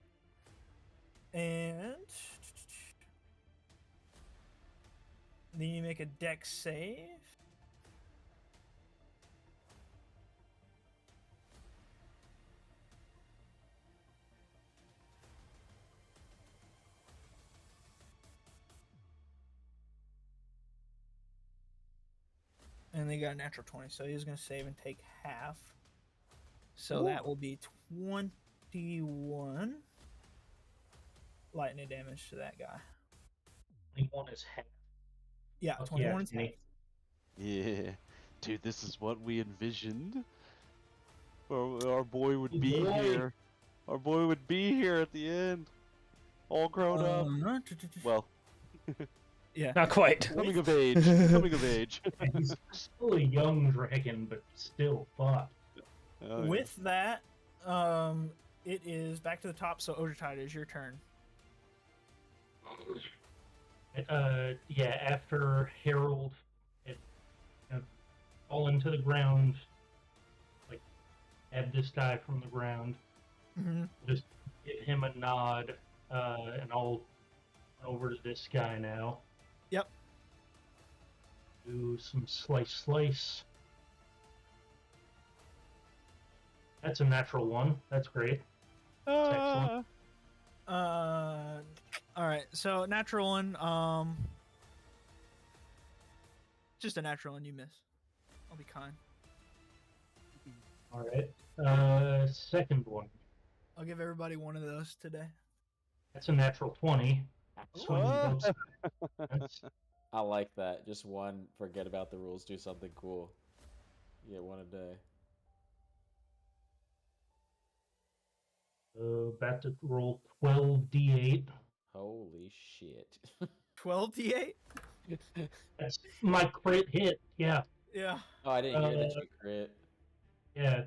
And then you make a dex save. then they got a natural 20, so he's going to save and take half. So that will be 21 lightning damage to that guy. 21 is half. Yeah, Fuck 21 is yeah, half. Yeah, dude, this is what we envisioned. Our boy would be Boy. here. Our boy would be here at the end, all grown up. Well, yeah. Not quite. coming of age. Coming of age. He's still a young dragon, but still, fuck. Oh, yeah. With that, it is back to the top. So Ojertide, it is your turn. Yeah, after Harold had fallen to the ground, like, had this guy from the ground, just give him a nod, and I'll run over to this guy now. Yep. Do some slice. That's a natural one. That's great. Ah. All right. So natural one. Just a natural one. You miss. I'll be kind. All right. Second one. I'll give everybody one of those today. That's a natural 20. Swing Whoa. both sides. That's- I like that. Just one, forget about the rules, do something cool. You get one a day. About to roll 12d8. Holy shit. 12d8. That's my crit hit. Yeah, Yeah. Oh, I didn't hear that you crit. yeah.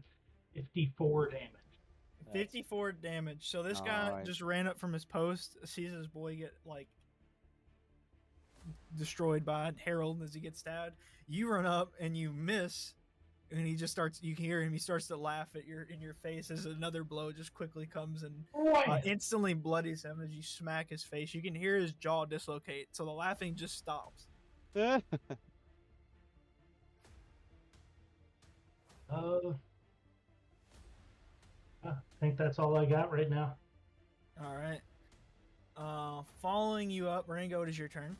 54 damage. That's- 54 damage. So this guy Nice. just ran up from his post, sees his boy get like destroyed by Harold as he gets stabbed. You run up and you miss, and he just starts. You can hear him. He starts to laugh at in your face as another blow just quickly comes and instantly bloodies him as you smack his face. You can hear his jaw dislocate, so the laughing just stops. I think that's all I got right now. All right. Following you up, Rango, it is your turn.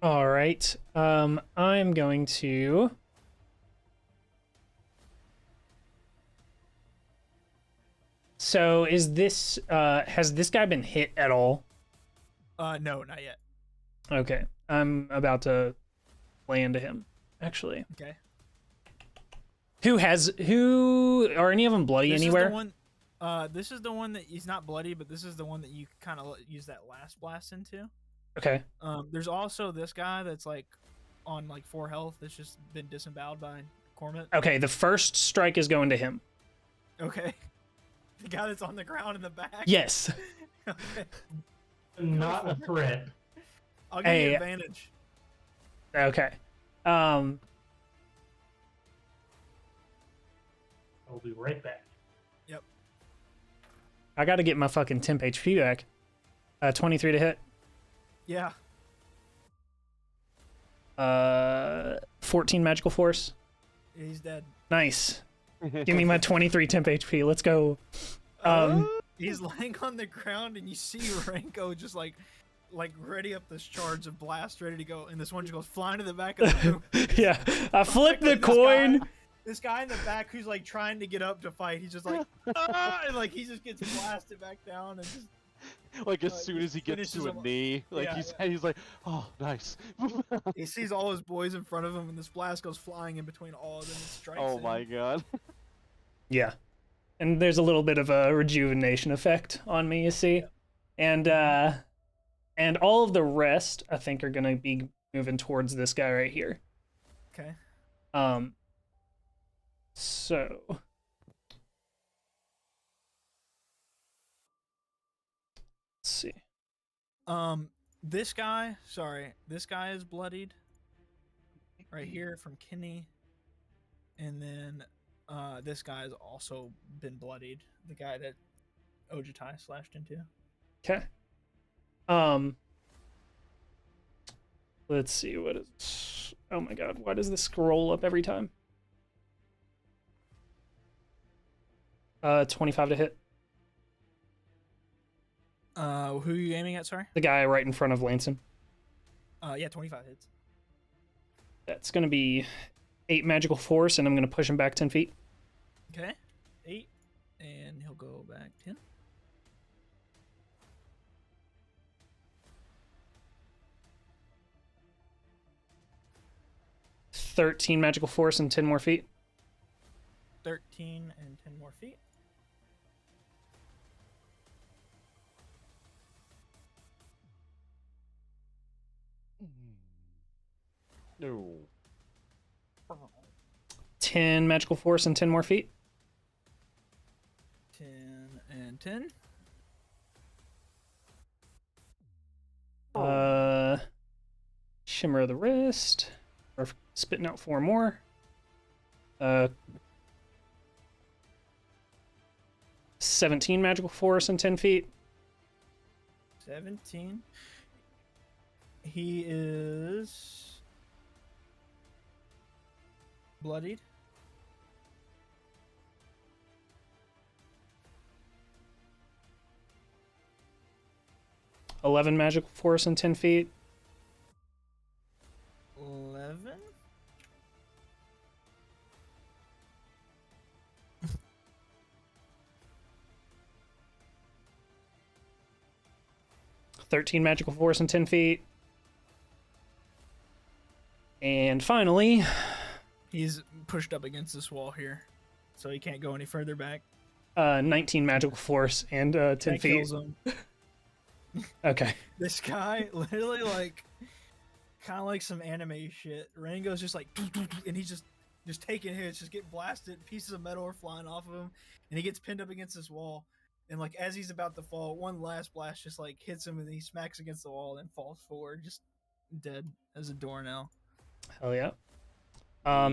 All right. I'm going to. So is this has this guy been hit at all? No, not yet. Okay. I'm about to play into him, actually. Okay. Who are any of them bloody This anywhere? is the one. This is the one that he's not bloody, but this is the one that you kind of use that last blast into. Okay. There's also this guy that's like on like 4 health that's just been disemboweled by Cormit. Okay, the first strike is going to him. Okay. The guy that's on the ground in the back. Yes. Okay. Not a threat. I'll give Hey. you advantage. Okay. I'll be right back. I got to get my fucking temp HP back. 23 to hit. Yeah. 14 magical force. He's dead. Nice. Give me my 23 temp HP. Let's go. He's laying on the ground, and you see Ranko just like ready up this charge of blast, ready to go, and this one just goes flying to the back of the room. Yeah. I flipped the This coin. This guy in the back who's like trying to get up to fight, he's just like, ah! And like he just gets blasted back down and just Like as soon as he gets finishes to a him- knee, like yeah, he's like, oh, nice. he sees all his boys in front of him, and this blast goes flying in between all of them and strikes Oh him. my god. Yeah. And there's a little bit of a rejuvenation effect on me, you see. And all of the rest, I think, are gonna be moving towards this guy right here. Okay. So let's see. This guy is bloodied right here from Kinney, and then this guy has also been bloodied. The guy that Ojitai slashed into. Okay. Let's see, what is... Oh my god, why does this scroll up every time? 25 to hit. Who are you aiming at? Sorry. The guy right in front of Lanson. Yeah, 25 hits. That's going to be 8 magical force, and I'm going to push him back 10 feet. Okay. 8. And he'll go back 10. $13 magical force and 10 more feet. 13 and 10 more feet. No. 10 magical force and 10 more feet. 10 and 10. Shimmer of the wrist. Or spitting out 4 more. 17 magical force and 10 feet. 17. He is bloodied. $11 magical force and 10 feet. 11. $13 magical force and 10 feet. And finally, He's pushed up against this wall here, so he can't go any further back. 19 magical force and 10 That feet. kills him. Okay. This guy literally like kind of like some anime shit. Rango's just like and he's just taking hits, just getting blasted, pieces of metal are flying off of him, and he gets pinned up against this wall. And like as he's about to fall, one last blast just like hits him and he smacks against the wall and falls forward, just dead as a doornail. Hell yeah.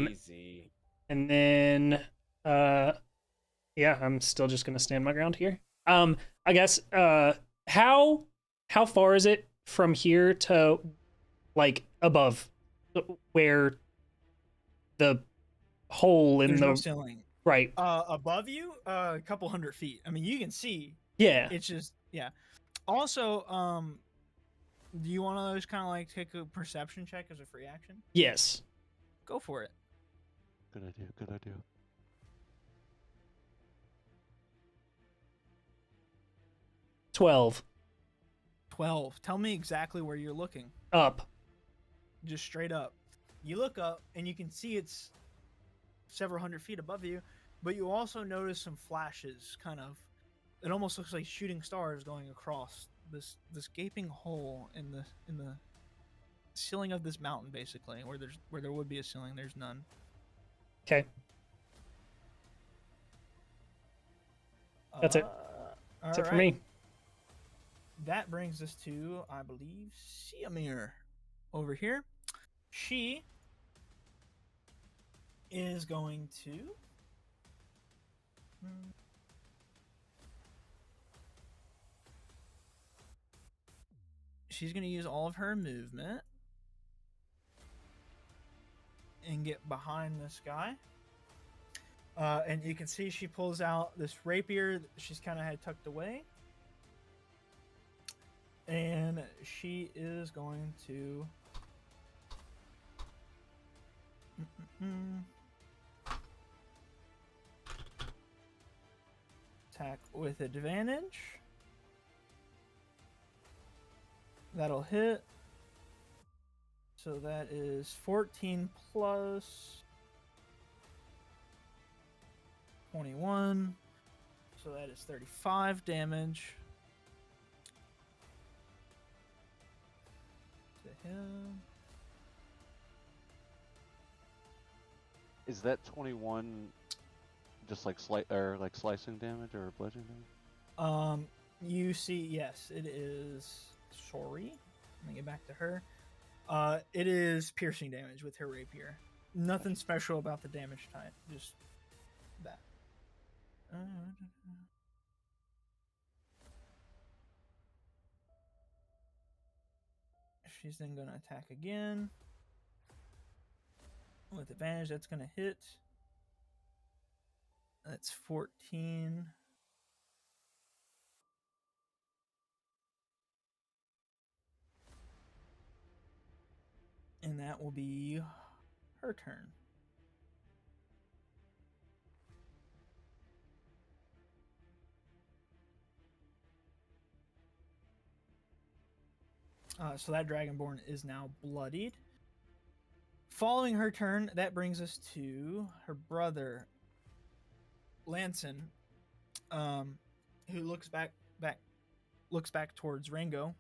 Easy. And then yeah, I'm still just gonna stand my ground here. I guess how far is it from here to like above where the hole in There's the no ceiling. right? Above you, a couple 100 feet. I mean, you can see. Yeah. It's just yeah. Also, do you want to just kind of like take a perception check as a free action? Yes. Go for it. Good idea. Good idea. 12. 12. Tell me exactly where you're looking. Up. Just straight up. You look up and you can see it's several 100 feet above you, but you also notice some flashes, kind of. It almost looks like shooting stars going across this gaping hole in the ceiling of this mountain, basically, where there would be a ceiling. There's none. Okay. That's it. That's it for me. That brings us to, I believe, Siamir over here. She is going to. She's going to use all of her movement and get behind this guy. And you can see she pulls out this rapier that she's kind of had tucked away. And she is going to attack with advantage. That'll hit. So that is 14 plus 21. So that is 35 damage. To him. Is that 21 just like slicing damage or bludgeoning damage? You see, yes, it is. Sorry, let me get back to her. It is piercing damage with her rapier. Nothing special about the damage type, just that. She's then going to attack again. With advantage, that's going to hit. That's 14. And that will be her turn. So that Dragonborn is now bloodied. Following her turn, that brings us to her brother, Lanson, who looks back towards Rango.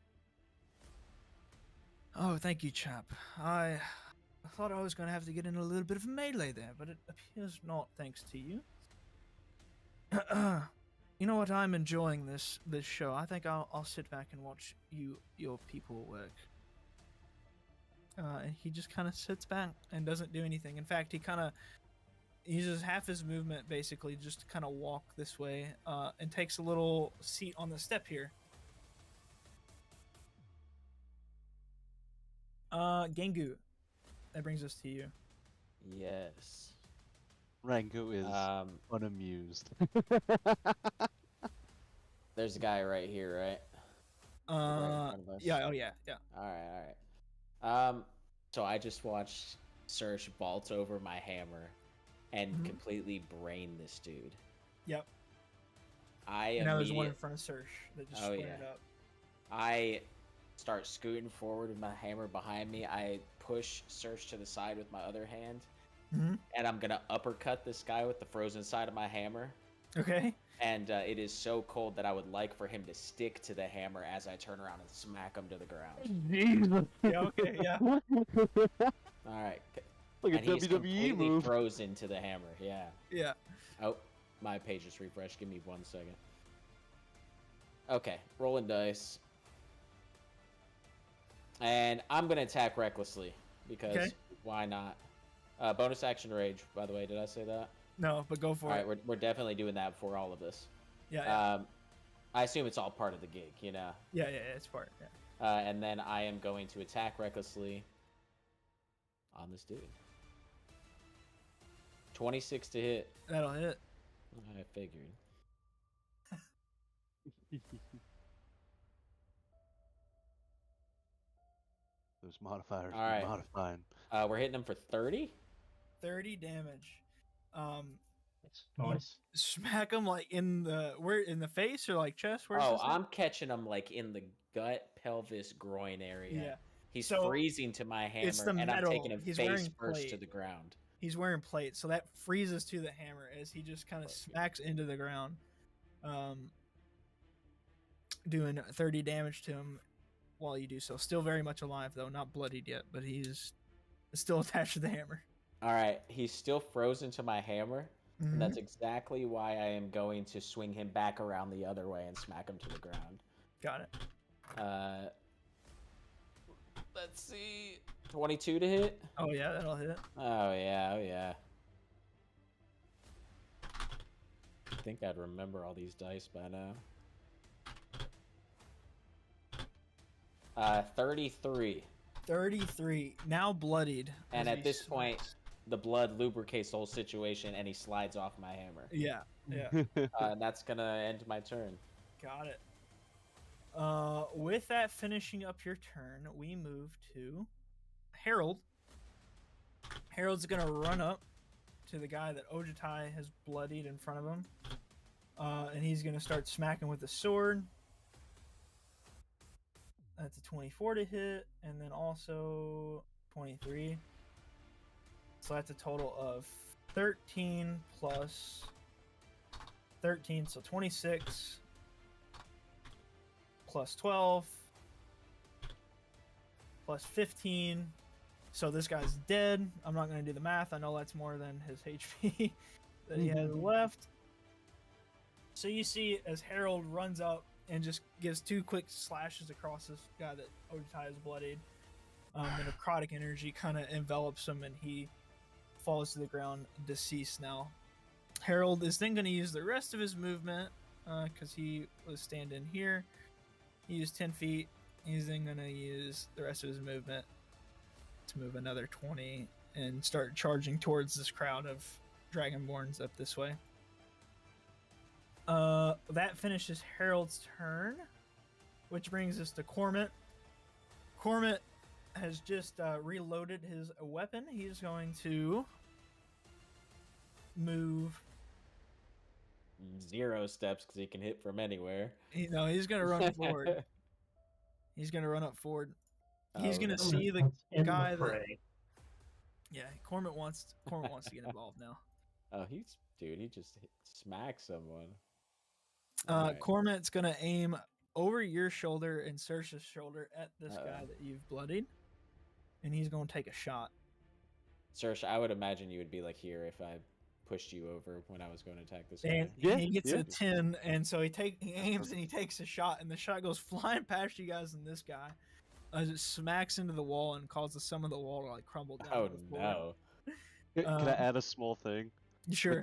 Oh, thank you, chap. I thought I was going to have to get in a little bit of a melee there, but it appears not, thanks to you. You know what? I'm enjoying this show. I think I'll sit back and watch your people work. And he just kind of sits back and doesn't do anything. In fact, he kind of uses half his movement basically just to kind of walk this way, and takes a little seat on the step here. Gengu, that brings us to you. Yes. Rango is unamused. There's a guy right here, right? Right in front of us. Yeah, oh yeah. All right. So I just watched Serge vault over my hammer and completely brain this dude. Yep. And now there's one in front of Serge that just squared up. I start scooting forward with my hammer behind me. I push Serge to the side with my other hand, and I'm gonna uppercut this guy with the frozen side of my hammer. Okay. And it is so cold that I would like for him to stick to the hammer as I turn around and smack him to the ground. Jesus. Yeah. Okay. Yeah. All right. Like a And he's WWE completely move. frozen to the hammer. Yeah. Yeah. Oh, my page just refreshed. Give me 1 second. Okay, rolling dice. And I'm going to attack recklessly because why not? Bonus action rage, by the way. Did I say that? No, but go for it. All right, we're definitely doing that for all of this. Yeah. I assume it's all part of the gig, you know? Yeah, it's part. Yeah. And then I am going to attack recklessly on this dude. 26 to hit. That'll hit. I figured. Those modifiers All right. modifying. We're hitting him for 30? 30 damage. It's nice. Smack him like in the face or like chest? I'm catching him like in the gut, pelvis, groin area. Yeah. He's So, freezing to my hammer, it's the and metal. I'm taking him He's face wearing first plate. to the ground. He's wearing plate, so that freezes to the hammer as he just kind of smacks into the ground, doing 30 damage to him while you do so. Still very much alive though, not bloodied yet, but he's still attached to the hammer. All right, he's still frozen to my hammer, and that's exactly why I am going to swing him back around the other way and smack him to the ground. Got it. Let's see. 22 to hit? Oh yeah, that'll hit. Oh yeah. I think I'd remember all these dice by now. 33. 33. Now bloodied. And as at he this point, smacks. the blood lubricates the whole situation, and he slides off my hammer. Yeah. And that's gonna end my turn. Got it. With that finishing up your turn, we move to Harold. Harold's gonna run up to the guy that Ojitai has bloodied in front of him, and he's gonna start smacking with the sword. That's a 24 to hit, and then also 23. So that's a total of 13 plus 13, so 26 plus 12 plus 15. So this guy's dead. I'm not going to do the math. I know that's more than his HP that he has left. So you see as Harold runs up and just gives 2 quick slashes across this guy that Ojitai is bloodied. The necrotic energy kind of envelops him and he falls to the ground, deceased now. Harold is then going to use the rest of his movement because he was standing here. He used 10 feet. He's then going to use the rest of his movement to move another 20 and start charging towards this crowd of Dragonborns up this way. That finishes Harold's turn, which brings us to Cormit. Cormit has just reloaded his weapon. He's going to move. 0 steps because he can hit from anywhere. He's going to run forward. He's going to run up forward. He's Oh, going to no. see the Cormorant in guy the that. fray. Yeah, Cormorant wants to get involved now. Oh, he just smacked someone. Alright. Cormorant's going to aim over your shoulder and Saoirse's shoulder at this guy that you've bloodied, and he's going to take a shot. Saoirse, I would imagine you would be like here if I pushed you over when I was going to attack this guy. And Yeah, he gets yeah. a 10, and so he aims and he takes a shot, and the shot goes flying past you guys and this guy as it smacks into the wall and causes some of the wall to like crumble down. Oh to the floor. no! Can I add a small thing? Sure.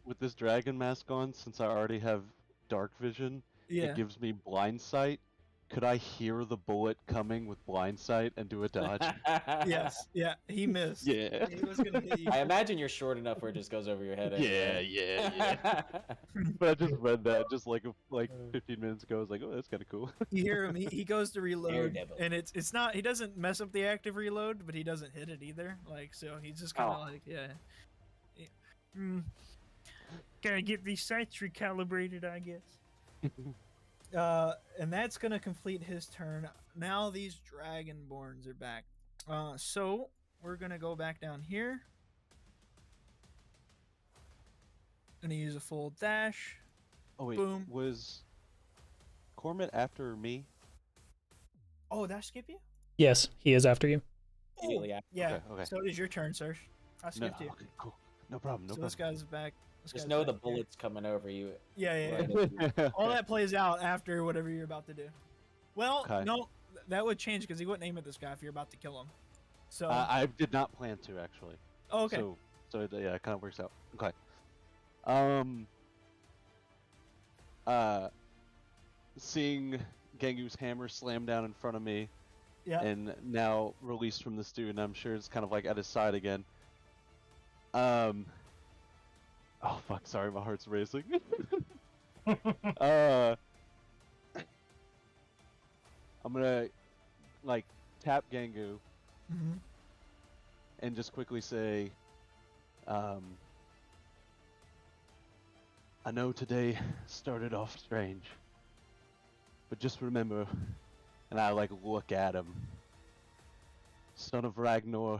With this dragon mask on, since I already have dark vision, Yeah. it gives me blind sight. Could I hear the bullet coming with blind sight and do a dodge? Yes. Yeah. He missed. Yeah. He was gonna hit you. I imagine you're short enough where it just goes over your head. Yeah, Anyway. yeah. But I just read that just like 15 minutes ago. I was like, oh, that's kind of cool. You hear him. He goes to reload, Daredevil. and it's not. He doesn't mess up the active reload, but he doesn't hit it either. Like so, he's just kind of like Gotta get these sights recalibrated, I guess. And that's gonna complete his turn. Now these dragonborns are back. So we're gonna go back down here. Gonna use a full dash. Oh wait, Boom. was Cormorant after me? Oh, did I skip you? Yes, he is after you. Immediately after. Yeah. Okay. So it is your turn, Serge. I No, skipped you. okay, cool. No problem. No So this problem. guy's back. This Just guy's know the back here. bullet's coming over you. Yeah. Right. All that plays out after whatever you're about to do. Well, Okay. no, that would change because he wouldn't aim at this guy if you're about to kill him. So, I did not plan to actually. oh, okay. So yeah, it kind of works out. Okay. Seeing Gengu's hammer slam down in front of me, Yeah. and now released from this dude, and I'm sure it's kind of like at his side again. Oh fuck! Sorry, my heart's racing. I'm gonna like tap Gengu hmm and just quickly say, I know today started off strange, but just remember, and I like look at him, son of Ragnar,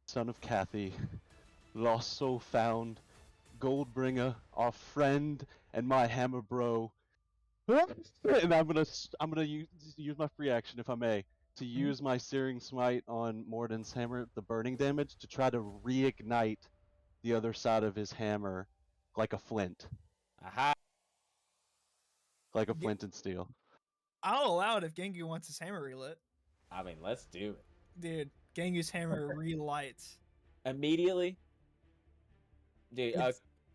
son of Kathy, lost soul found, Goldbringer, our friend, and my hammer bro. And I'm gonna use my free action if I may to use my searing smite on Morden's hammer, the burning damage, to try to reignite the other side of his hammer like a flint, Aha! like a flint and steel. I'll allow it if Gengu wants his hammer relit. I mean, let's do it Dude, Gengu's hammer relights. immediately. Dude,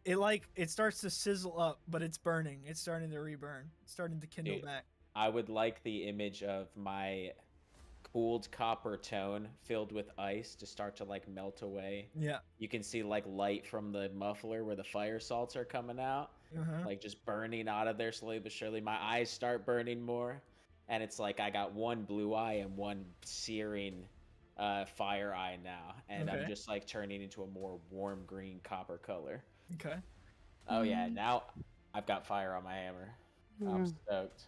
It starts to sizzle up, but it's burning. It's starting to reburn. It's starting to kindle Dude. back. I would like the image of my cooled copper tone filled with ice to start to like melt away. Yeah. You can see like light from the muffler where the fire salts are coming out, Uh-huh. like just burning out of there slowly but surely. My eyes start burning more, and it's like I got one blue eye and one searing fire eye now, and I'm Okay. just like turning into a more warm green copper color. Okay. Oh yeah, now I've got fire on my hammer. I'm stoked.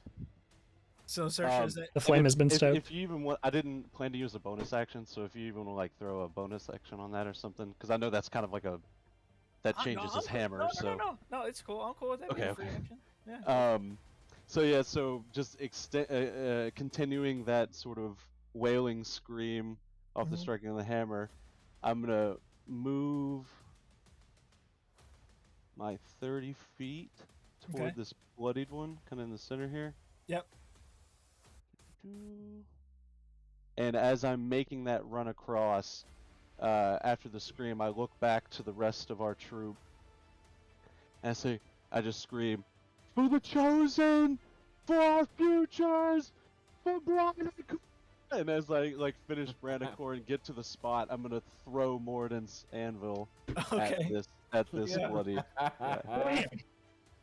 So, Saoirse, is that The flame has been If stoked. if you even want, I didn't plan to use a bonus action, so if you even want to like throw a bonus action on that or something, because I know that's kind of like that changes his hammer. No, it's cool. I'm cool with that. Okay, being free okay. action. Yeah. So yeah, so just continuing that sort of wailing scream off the Mhm. striking of the hammer, I'm gonna move my 30 feet toward Okay. this bloodied one, kind of in the center here. Yep. And as I'm making that run across, after the scream, I look back to the rest of our troop, and I just scream, "For the chosen, for our futures, for Brannicore!" And as I like finish Brannicore and get to the spot, I'm gonna throw Morden's anvil Okay. at this Yeah. bloody.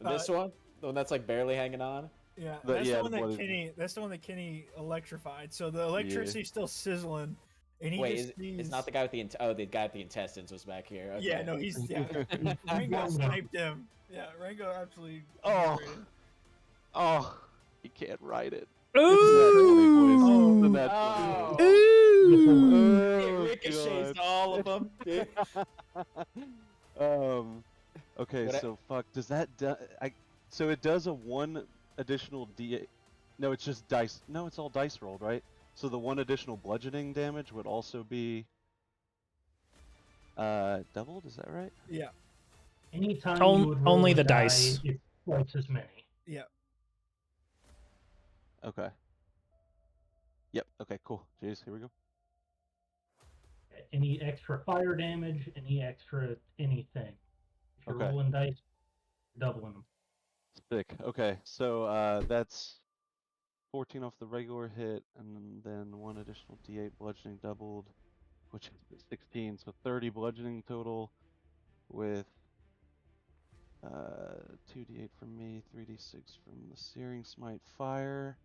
This one, the one that's like barely hanging on. Yeah, The- that's yeah, the one the that bloody- Kenny. That's the one that Kenny electrified. So the electricity's still sizzling, And he Wait, just it's not the guy with the the guy with the intestines was back here. Okay. Yeah, no, he's Rango sniped him. Yeah, Rango absolutely. Oh. obliterated. Oh, he can't write it. Ooh. The net 20 Oh. voice. Ooh. It Oh, ricochets God. to all of them. Okay, What I- so fuck. Does that so it does a 1 additional d8. No, it's just dice. No, it's all dice rolled, right? So the 1 additional bludgeoning damage would also be doubled. Is that right? Yeah, Anytime you would roll Only a the die, dice. it's twice as many. yeah. Okay. Yep. Okay. Cool. Jeez. Here we go. Any extra fire damage, any extra anything. If you're Okay. rolling dice, you're doubling them. Sick. Okay. So that's 14 off the regular hit, and then 1 additional d8 bludgeoning doubled, which is 16. So 30 bludgeoning total, with 2d8 from me, 3d6 from the searing smite fire.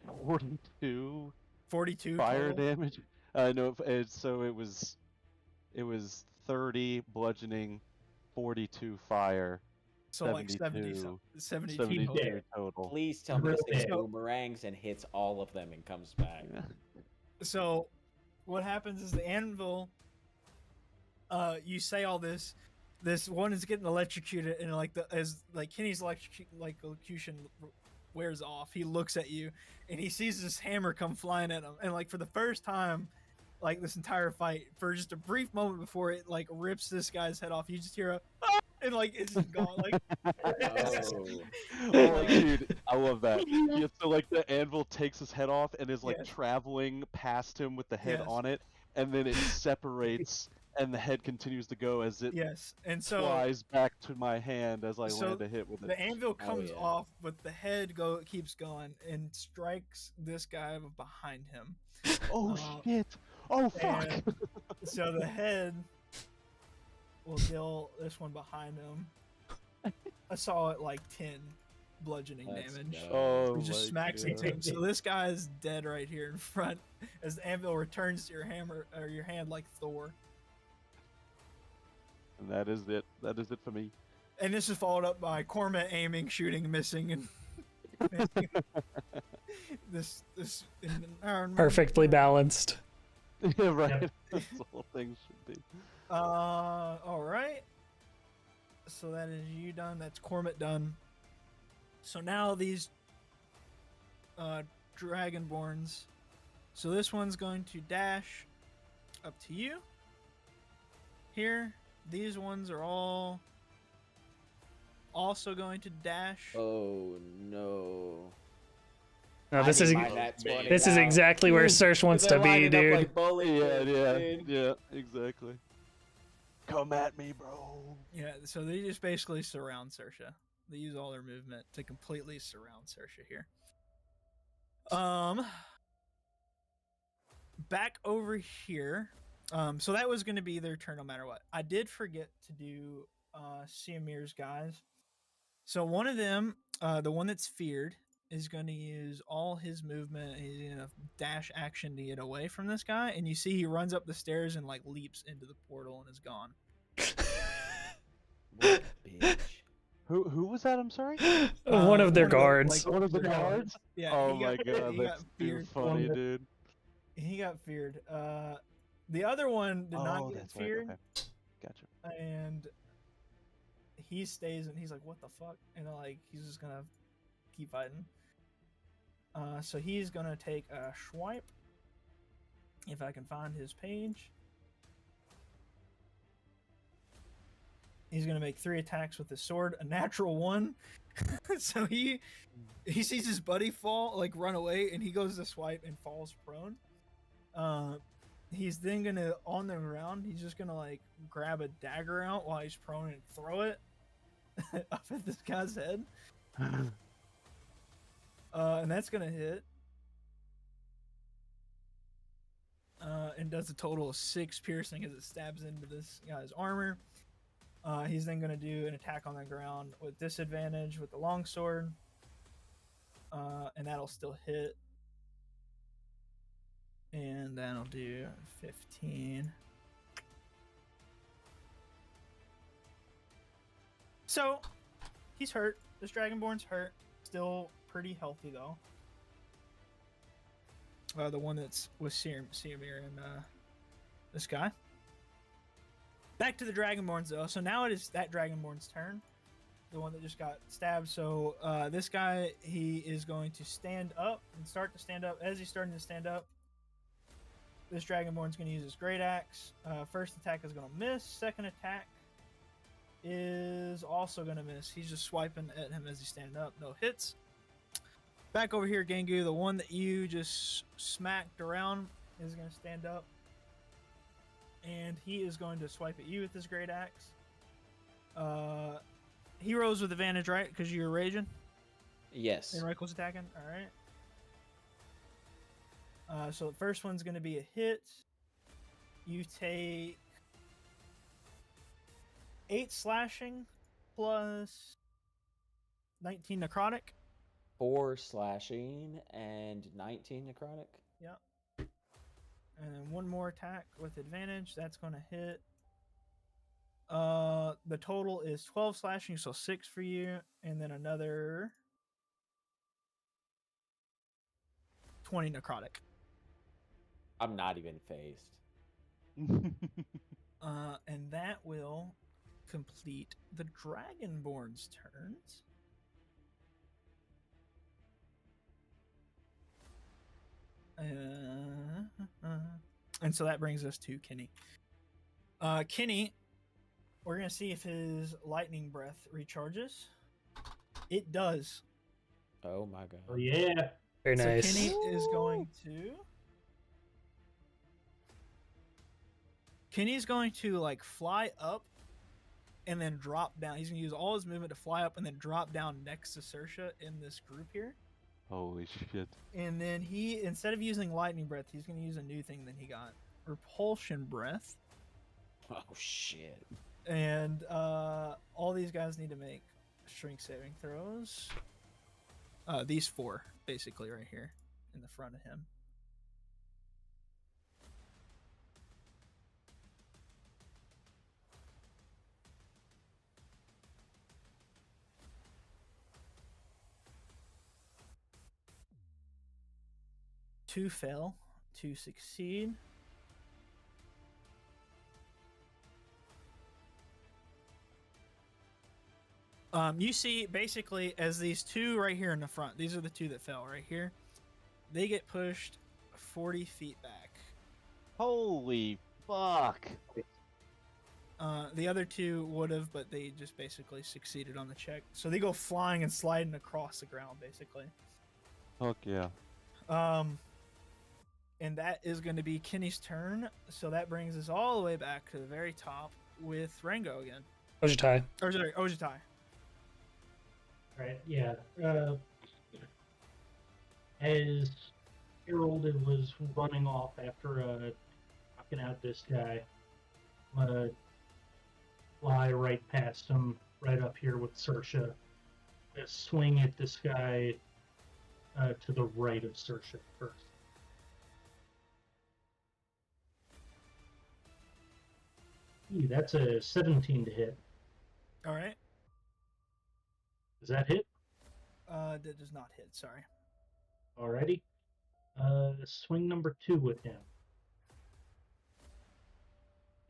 42 42 fire total. damage. No, so it was 30 bludgeoning, 42 fire, So like 72, 72 He's total. 72 dead. total. Please tell me this thing Real boomerangs and hits all of them and comes back. Yeah. So what happens is the anvil, you say all this one is getting electrocuted, and as Kenny's electrocution wears off, he looks at you and he sees this hammer come flying at him, and like for the first time this entire fight, for just a brief moment before it rips this guy's head off, you just hear a and it's just gone Oh. Oh, dude, I love that. Yeah, so the anvil takes his head off and is Yes. traveling past him with the head Yes. on it, and then it separates, and the head continues to go as it yes, and so flies back to my hand as I So land a hit with it. the anvil comes yeah. off, but the head keeps going and strikes this guy behind him. Oh shit! Oh fuck! And so the head will deal this one behind him. I saw it 10 bludgeoning Let's damage. go. Oh It just my smacks into God. him. So this guy is dead right here in front as the anvil returns to your hammer or your hand like Thor. And that is it. That is it for me. And this is followed up by Cormet aiming, shooting, missing, and this Perfectly balanced. Yeah, right. Yep. That's the whole thing should be. All right. So that is you done. That's Cormet done. So now these Dragonborns. So this one's going to dash up to you. Here, these ones are all also going to dash. Oh no. No, I this need is my nat 20 this is now. exactly where Serge wants to They're be, lining up dude. like bowling Yeah, pins, yeah, dude. yeah, exactly. Come at me, bro. Yeah, so they just basically surround Saoirse. They use all their movement to completely surround Saoirse here. Back over here. So that was going to be their turn no matter what. I did forget to do Siamir's guys. So one of them, the one that's feared, is going to use all his movement. He's going to dash action to get away from this guy. And you see he runs up the stairs and leaps into the portal and is gone. What a bitch. Who was that? I'm sorry. One of their one of the, guards. One of the guards. Yeah. Oh he my got- god, he got that's too feared. funny, dude. He got feared. The other one did not Oh, get that's right. feared, Okay, gotcha. and he stays and he's like, "What the fuck?" And he's just gonna keep fighting. So he's gonna take a swipe. If I can find his page, he's gonna make 3 attacks with his sword, a natural 1. So he sees his buddy fall, run away, and he goes to swipe and falls prone. He's then gonna, on the ground, he's just gonna grab a dagger out while he's prone and throw it up at this guy's head. And that's gonna hit. And does a total of 6 piercing as it stabs into this guy's armor. He's then gonna do an attack on the ground with disadvantage with the longsword. And that'll still hit. And that'll do 15. So, he's hurt. This Dragonborn's hurt. Still pretty healthy, though. The one that's with Seamir and this guy. Back to the Dragonborns, though. So now it is that Dragonborn's turn. The one that just got stabbed. So this guy, he is going to stand up and start to stand up. As he's starting to stand up, this Dragonborn's going to use his Great Axe. First attack is going to miss. Second attack is also going to miss. He's just swiping at him as he's standing up. No hits. Back over here, Gangu, the one that you just smacked around is going to stand up. And he is going to swipe at you with his Great Axe. He rolls with advantage, right? Because you're raging? Yes. And Reichel's attacking? Alright. So the first one's going to be a hit. You take 8 slashing plus 19 necrotic. 4 slashing and 19 necrotic. Yep. And then one more attack with advantage. That's going to hit. The total is 12 slashing, so 6 for you, and then another 20 necrotic. I'm not even phased. And that will complete the Dragonborn's turns. And so that brings us to Kenny. Kenny, we're going to see if his lightning breath recharges. It does. Oh my god. Oh yeah. Very nice. So Kenny is going to... Kenny's going to like fly up and then drop down. He's going to use all his movement to fly up and then drop down next to Saoirse in this group here. Holy shit. And then he, instead of using lightning breath, he's going to use a new thing that he got. Repulsion breath. Oh shit. And all these guys need to make strength saving throws. These 4, basically, right here in the front of him. Two fail, 2 succeed. You see, basically, as these 2 right here in the front, these are the 2 that fell right here. They get pushed 40 feet back. Holy fuck. The other 2 would have, but they just basically succeeded on the check. So they go flying and sliding across the ground, basically. Fuck yeah. And that is going to be Kenny's turn. So that brings us all the way back to the very top with Rango again. Ojitai. Or sorry, Ojitai. Right, yeah. As Harold was running off after knocking out this guy, I'm gonna fly right past him, right up here with Saoirse. Just swing at this guy to the right of Saoirse first. That's a 17 to hit. All right. Does that hit? That does not hit, sorry. Alrighty. Swing number 2 with him.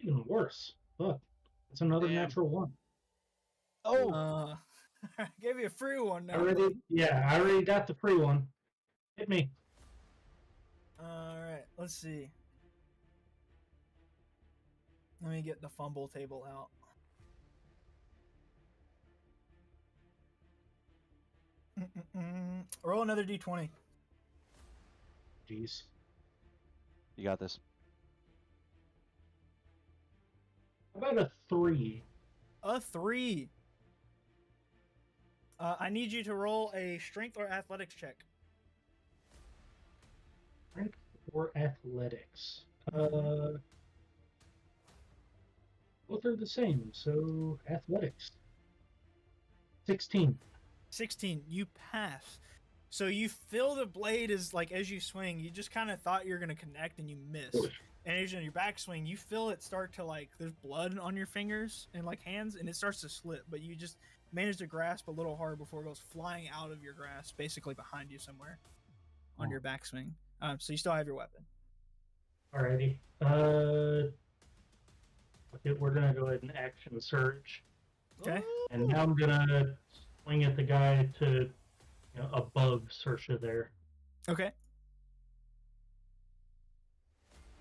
Even worse. Fuck. That's another Damn. natural 1. Oh! I gave you a free one now. I already got the free one. Hit me. Alright, let's see. Let me get the fumble table out. Roll another d20. Jeez. You got this. How about a 3? A 3. I need you to roll a strength or athletics check. Strength or athletics? Both are the same, so athletics. 16. 16. You pass. So you feel the blade is like as you swing, you just kind of thought you're gonna connect and you miss. And as you're in your backswing, you feel it start to like there's blood on your fingers and like hands, and it starts to slip. But you just manage to grasp a little hard before it goes flying out of your grasp, basically behind you somewhere on your backswing. So you still have your weapon. Alrighty. Okay, we're gonna go ahead and action surge. Okay. And now I'm gonna swing at the guy to above Saoirse there. Okay.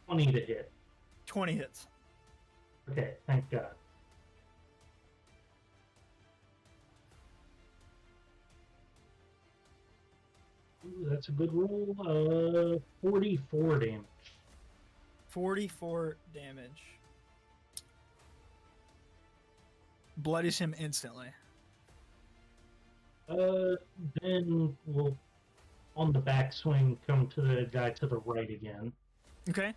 20 to hit. 20 hits. Okay, thank God. Ooh, that's a good roll. 44 damage. 44 damage. Bloodies him instantly. Then we'll, on the backswing, come to the guy to the right again. Okay.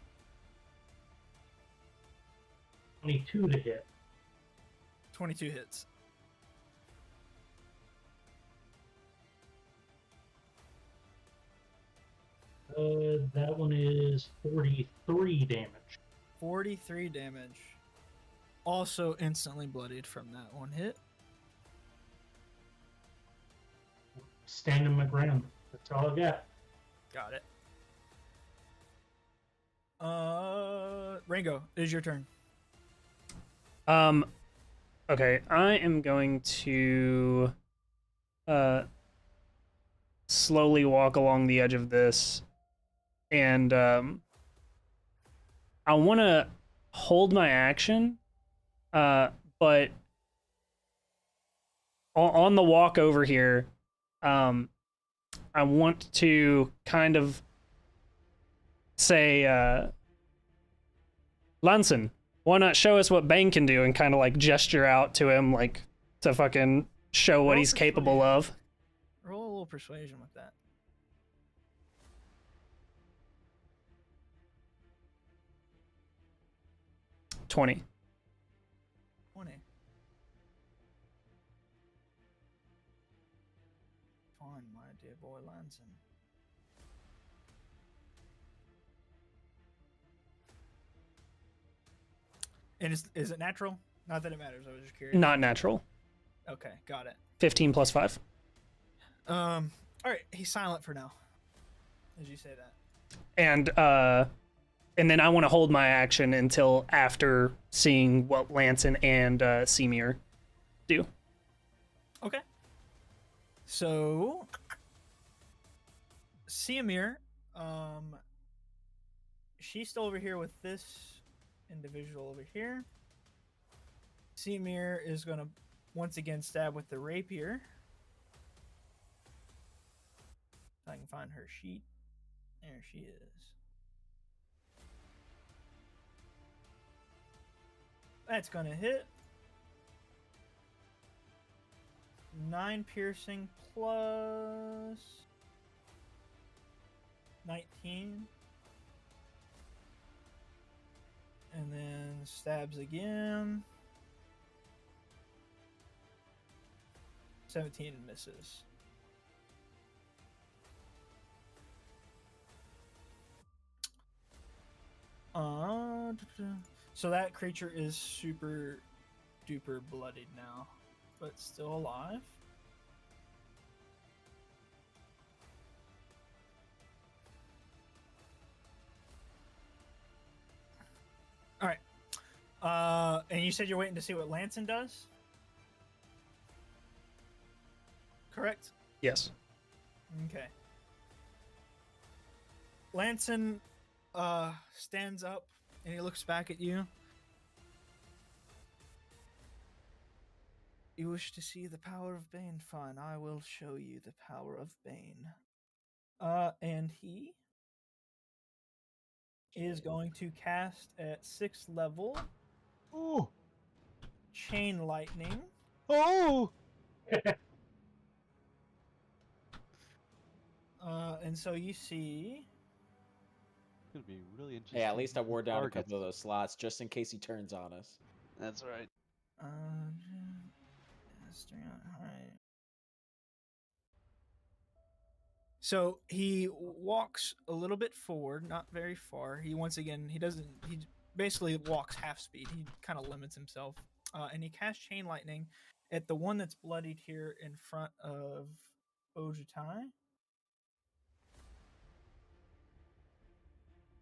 22 to hit. 22 hits. That one is 43 damage. 43 damage. Also instantly bloodied from that one hit. Standing my ground. That's all I got. Got it. Rango, it is your turn. Okay, I am going to slowly walk along the edge of this, and I want to hold my action, but on the walk over here, I want to kind of say, Lanson, why not show us what Bane can do, and kind of like gesture out to him, like to fucking show what he's capable of. Roll a little persuasion with that. $20. 20. Fine, my dear boy Lanson. And is it natural? Not that it matters. I was just curious. Not natural. Okay, got it. 15 plus 5. All right, he's silent for now. As you say that. And then I want to hold my action until after seeing what Lanson and Semir do. Okay. So Semir, she's still over here with this individual over here. Semir is gonna once again stab with the rapier. If I can find her sheet. There she is. That's gonna hit. 9 piercing plus 19. And then stabs again. 17 misses. So that creature is super duper bloodied now, but still alive. All right. And you said you're waiting to see what Lanson does? Correct? Yes. Okay. Lanson stands up and he looks back at you. You wish to see the power of Bane? Fine, I will show you the power of Bane. And he is going to cast at 6th level. Ooh. Chain Lightning. Oh. And so you see. It's gonna be really interesting. Yeah, at least I wore down a targets. couple of those slots just in case he turns on us. That's right. Alright. So he walks a little bit forward, not very far. He basically walks half speed. He kind of limits himself. And he casts Chain Lightning at the one that's bloodied here in front of Ojutai.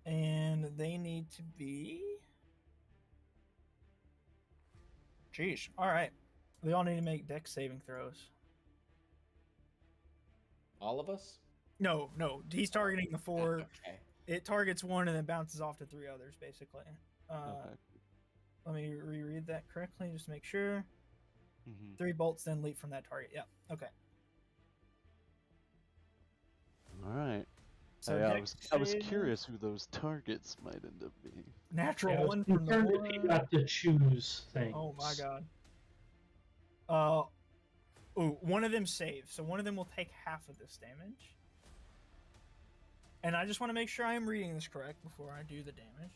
And they need to be... Jeez. All right. They all need to make dex saving throws. All of us? No. He's targeting the 4. Okay. It targets 1 and then bounces off to 3 others, basically. Okay. Let me reread that correctly, just to make sure. Mm-hmm. 3 bolts then leap from that target. Yeah. Okay. All right. So Yeah, dex I was save, curious who those targets might end up being. Natural Yeah, I was 1 from the concerned if you 1. got to choose things. Oh my god. One of them saves, so one of them will take half of this damage. And I just want to make sure I am reading this correct before I do the damage.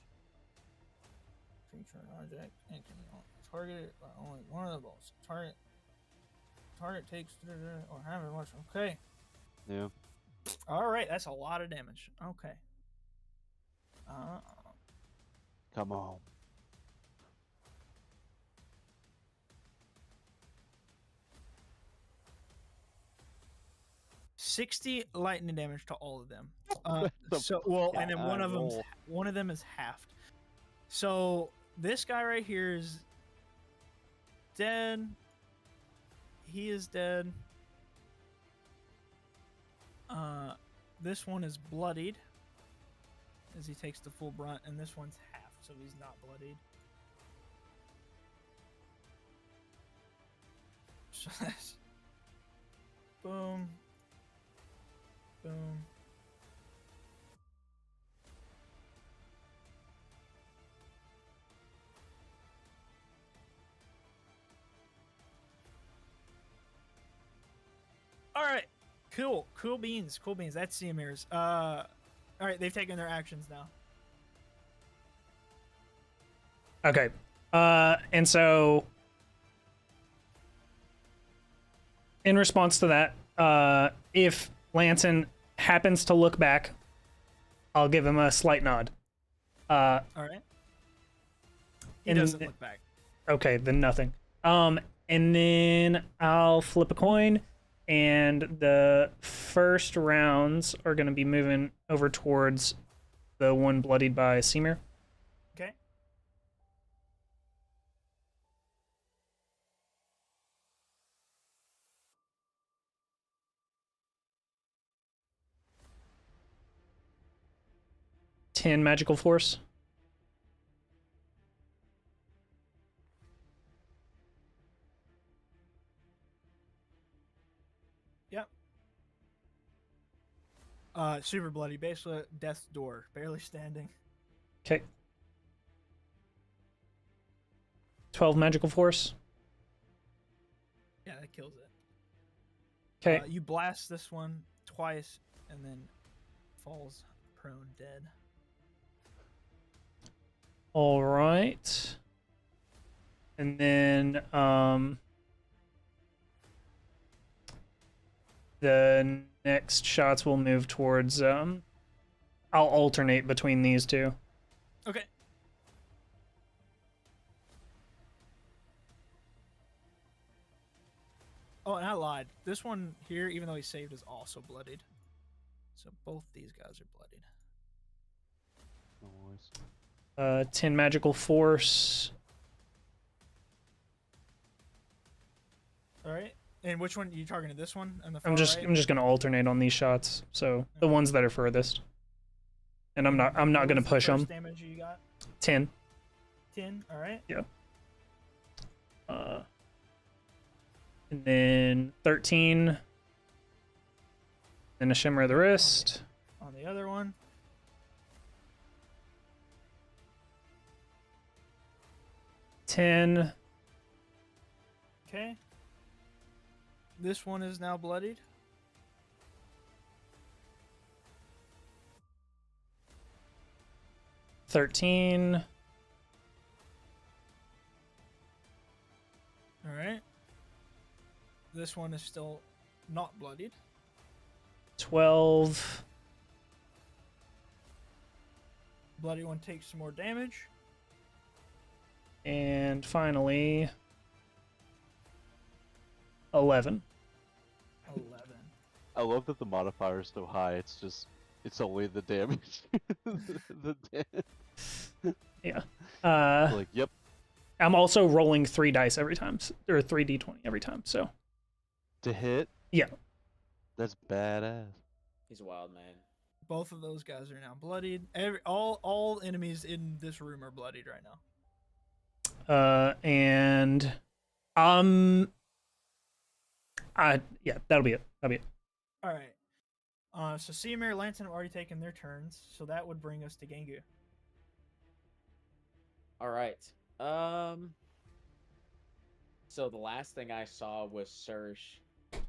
Creature and object and can target it by only one of the bolts. Target takes or however much. Okay. Yeah. All right, that's a lot of damage. Okay. Come on. $60 lightning damage to all of them. That's And then high roll. one of them is halved. So this guy right here is dead. He is dead. This one is bloodied as he takes the full brunt, and this one's half, so he's not bloodied. So that's boom, boom. All right, cool beans. That's Siamir's. All right, they've taken their actions now. Okay. And so in response to that, if Lanson happens to look back, I'll give him a slight nod. All right. He and doesn't look back. Okay, then nothing. And then I'll flip a coin, and the first rounds are going to be moving over towards the one bloodied by Semir. Okay. Ten magical force. Yep. Super bloody. Basically, death's door. Barely standing. Okay. 12 magical force. Yeah, that kills it. Okay. You blast this one twice, and then falls prone dead. All right. And then the next shots will move towards I'll alternate between these two. Okay. Oh, and I lied. This one here, even though he saved, is also bloodied. So both these guys are bloodied. Nice. 10 magical force. All right. And which one you targeting? This one and the far I'm just right? gonna alternate on these shots. So the ones that are furthest. And I'm not What gonna was the push them. first damage you got? 10. 10. All right. Yeah. And then 13. And a shimmer of the wrist. On the other one. $10. Okay. This one is now bloodied. $13. All right. This one is still not bloodied. 12. Bloody one takes some more damage. And finally, 11. 11. I love that the modifier is so high. It's only the damage. Yeah. Like, yep. I'm also rolling 3 dice every time, or 3d20 every time, so. To hit? Yeah. That's badass. He's a wild man. Both of those guys are now bloodied. All enemies in this room are bloodied right now. Yeah, that'll be it. All right. So Seamir and Lanton have already taken their turns, so that would bring us to Gengu. All right. So the last thing I saw was Serge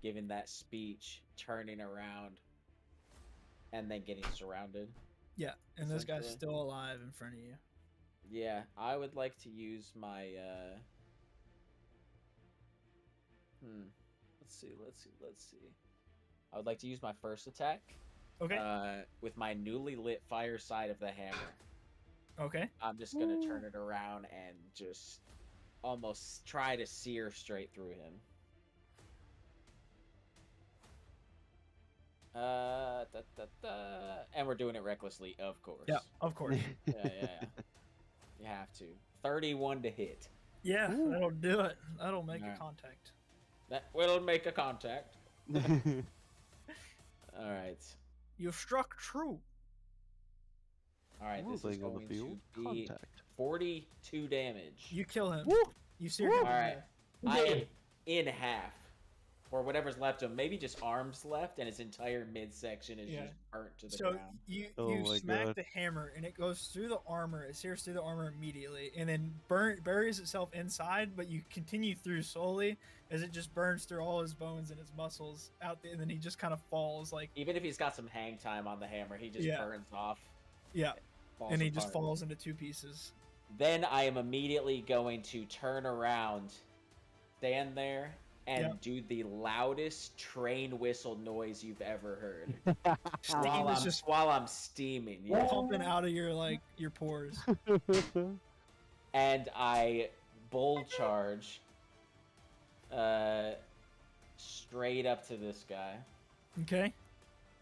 giving that speech, turning around, and then getting surrounded. Yeah, and this guy's Essentially. still alive in front of you. Yeah, I would like to use my Let's see. I would like to use my first attack. Okay. With my newly lit fire side of the hammer. Okay. I'm just gonna turn it around and just almost try to sear straight through him. And we're doing it recklessly, of course. Yeah, of course. Yeah. You have to. 31 to hit. Yeah, that'll do it. That'll make a Alright. contact. That will make a contact. All right. You struck true. All right. This is Moving on the going field. to be Contact. 42 damage. You kill him. Woo! You sear him. All right. Who I am did? in half, or whatever's left of him. Maybe just arms left, and his entire midsection is Yeah. just burnt to the So ground. you Oh my smack God. the hammer and it goes through the armor. It sears through the armor immediately, and then buries itself inside. But you continue through slowly as it just burns through all his bones and his muscles out there, and then he just kind of falls like Even if he's got some hang time on the hammer, he just Yeah. burns off. yeah, falls and he just apart. falls into 2 pieces. Then I am immediately going to turn around, stand there, and Yep. do the loudest train whistle noise you've ever heard. Steam is just while I'm steaming. Yeah. pumping out of your pores. And I bull charge straight up to this guy Okay.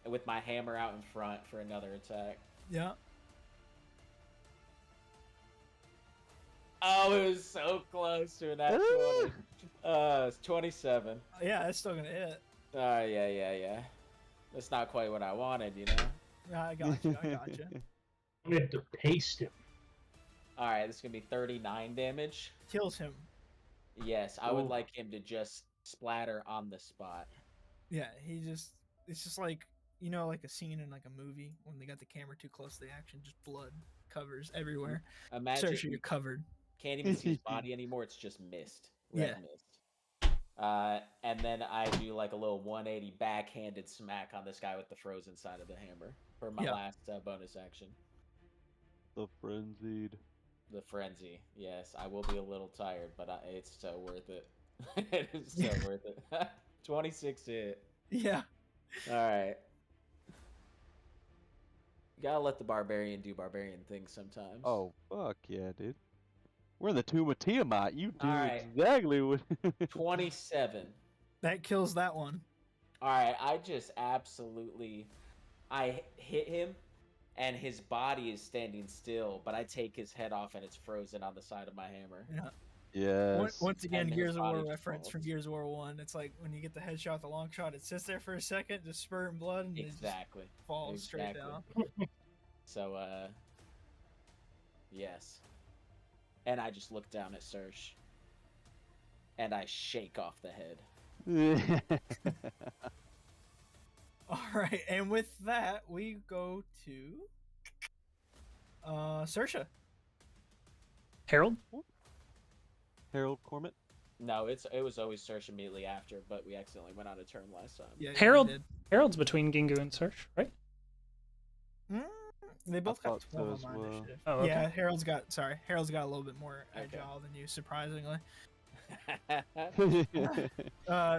with my hammer out in front for another attack. Yeah. Oh, it was so close to that 20. It's 27. Yeah, it's still gonna hit. Yeah. That's not quite what I wanted, you know? I got you. I'm going to paste him. Alright, this is gonna be 39 damage. Kills him. Yes, I would Ooh. like him to just splatter on the spot. Yeah, it's just like, like a scene in like a movie when they got the camera too close to the action, just blood covers everywhere. Imagine Search, you're covered. can't even see his body anymore, it's just mist. Red Yeah. mist. And then I do like a little 180 backhanded smack on this guy with the frozen side of the hammer for my Yeah. last bonus action. The frenzied. The frenzy. Yes, I will be a little tired, but it's so worth it. It is so worth it. 26 hit. Yeah. All right. You gotta let the barbarian do barbarian things sometimes. Oh, fuck yeah, dude. We're in the Tomb of Tiamat. You do Alright. exactly what... 27. That kills that one. All right, I just absolutely, I hit him, and his body is standing still, but I take his head off, and it's frozen on the side of my hammer. Yeah. Yes. Once again, And his Gears of War body just reference from falls. Gears of War 1. It's like when you get the headshot, the long shot, it sits there for a second, just spurting blood, and Exactly. it just falls straight down. So, yes. And I just look down at Serge, and I shake off the head. All right, and with that, we go to Saoirse. Harold? Harold Cormit. No, it was always Serge immediately after, but we accidentally went on a turn last time. Yeah, Harold? you did. Harold's between Gingu and Search, right? They both got thought 12 so on as my well. initiative. Oh, okay. Yeah, Harold's got a little bit more Okay. agile than you, surprisingly.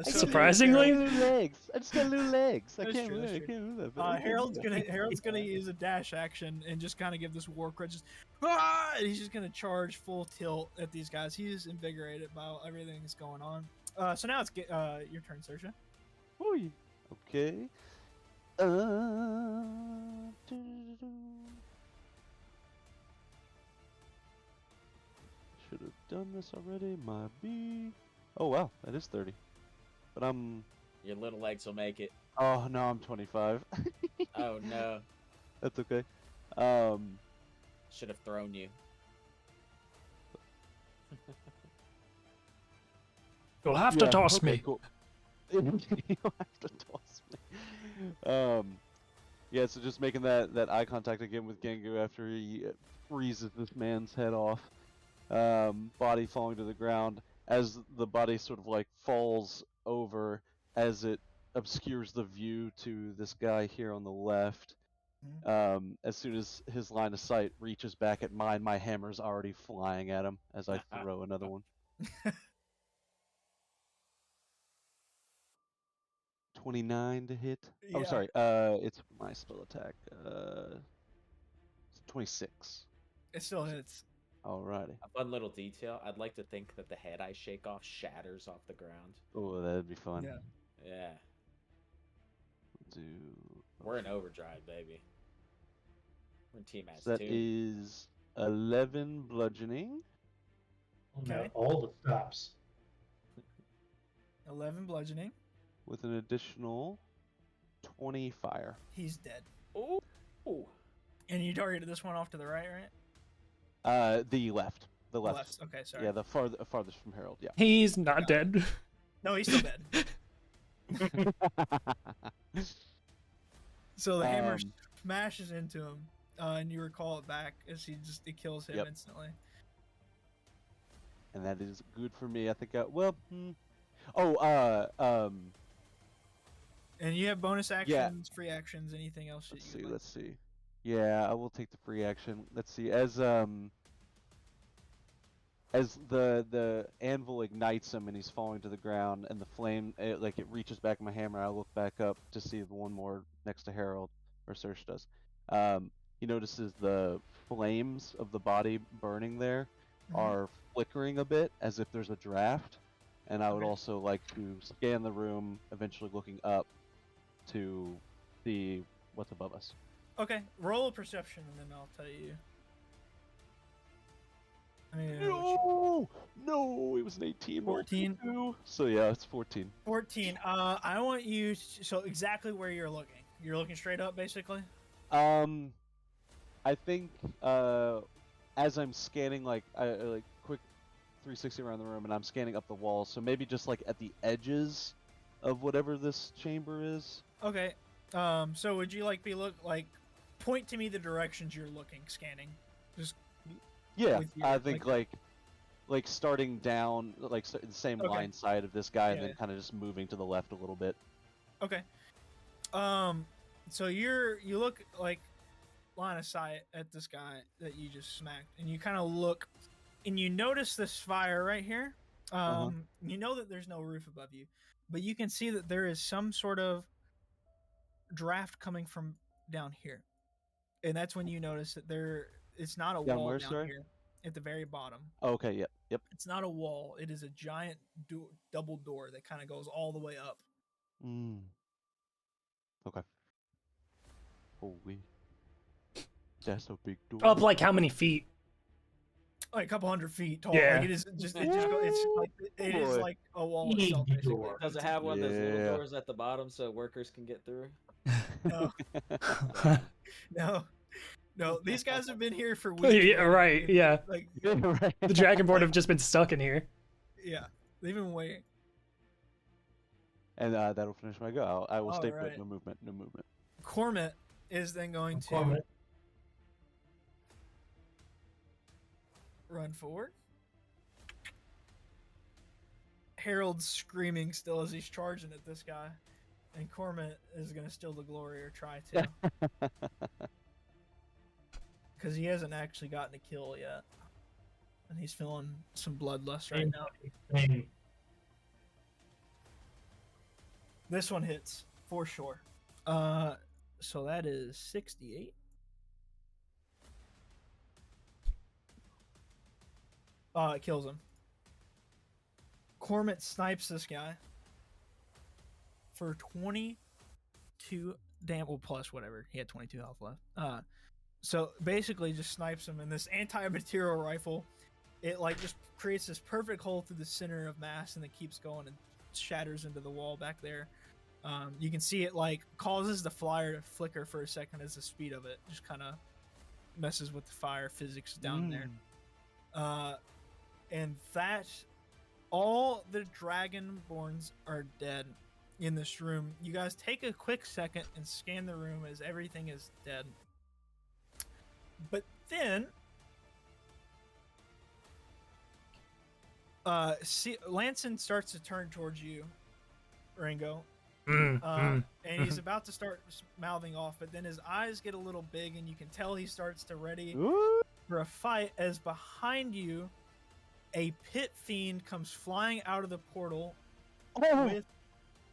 Surprisingly? I got new legs. I just got new legs. I That's can't true, move. that's I true. can't move that. but I can Harold's do that. gonna use a dash action and just kind of give this war cry. Just and he's just gonna charge full tilt at these guys. He's invigorated by everything that's going on. So now it's your turn, Saoirse. Oy. Okay. Should have done this already. My B. Oh wow, that is 30. But I'm. Your little legs will make it. Oh no, I'm 25. Oh no. That's okay. Should have thrown you. You'll have to toss okay, me. Cool. You'll have to toss me. Yeah, so just making that eye contact again with Gengu after he freezes this man's head off. Body falling to the ground as the body sort of like falls over as it obscures the view to this guy here on the left. As soon as his line of sight reaches back at mine, my hammer's already flying at him as I throw another one. 29 to hit. Oh, Yeah. sorry. It's my spell attack. 26. It still hits. Alrighty. A fun little detail. I'd like to think that the head I shake off shatters off the ground. Oh, that'd be fun. Yeah. Yeah. Do. We're in overdrive, baby. We're in team So that 2. is 11 bludgeoning. No, Okay. all the stops. 11 bludgeoning. With an additional 20 fire. He's dead. Ooh. Ooh. And you targeted this one off to the right, right? The left. The left. Okay, sorry. Yeah, the farthest from Harold. Yeah. He's not dead. No, he's still dead. So the hammer smashes into him, and you recall it back as it kills him instantly. And that is good for me. I think. And you have bonus actions, free actions, anything else that you like. Let's see. Yeah, I will take the free action. Let's see. As the anvil ignites him and he's falling to the ground, and the flame it reaches back in my hammer, I look back up to see the one more next to Harold, or Saoirse does. He notices the flames of the body burning there are flickering a bit, as if there's a draft. And I would also like to scan the room, eventually looking up to see what's above us. Okay, roll a perception, and then I'll tell you. No, it was an 18. 14. So yeah, it's 14. 14. I want you so exactly where you're looking. You're looking straight up, basically. I think as I'm scanning, quick 360 around the room, and I'm scanning up the walls. So maybe just at the edges of whatever this chamber is. Okay. So would you point to me the directions you're looking, scanning? Just yeah. your, I think like starting down the same line side of this guy, and then kind of just moving to the left a little bit. Okay. So you look line of sight at this guy that you just smacked, and you kind of look, and you notice this fire right here. You know that there's no roof above you, but you can see that there is some sort of draft coming from down here, and that's when you notice that it's not a wall down here at the very bottom. Okay. Yep. It's not a wall. It is a giant double door that kind of goes all the way up. Okay. Holy. That's a big door. Up like how many feet? Like a couple hundred feet tall. Yeah. Like it is like a wall itself, basically. Does it have one of those little doors at the bottom so workers can get through? No. These guys have been here for weeks. Yeah, right. Yeah. Like Right. The Dragonborn have just been stuck in here. yeah, they've been waiting. And that'll finish my go. I will stay put. Alright. No movement. No movement. Cormit is then going to Cormit. run forward. Harold's screaming still as he's charging at this guy, and Cormit is going to steal the glory, or try to, because he hasn't actually gotten a kill yet. and he's feeling some bloodlust right now. Same. This one hits for sure. So that is 68. It kills him. Cormit snipes this guy for 22 damage, well, plus whatever. He had 22 health left. So basically just snipes him, and this anti-material rifle, it like just creates this perfect hole through the center of mass, and it keeps going and shatters into the wall back there. You can see it like causes the flyer to flicker for a second as the speed of it just kind of messes with the fire physics down there. And that, all the Dragonborns are dead in this room. You guys take a quick second and scan the room as everything is dead. But then, Lanson starts to turn towards you, Ringo. And he's about to start mouthing off, but then his eyes get a little big, and you can tell he starts to ready for a fight as behind you, a pit fiend comes flying out of the portal with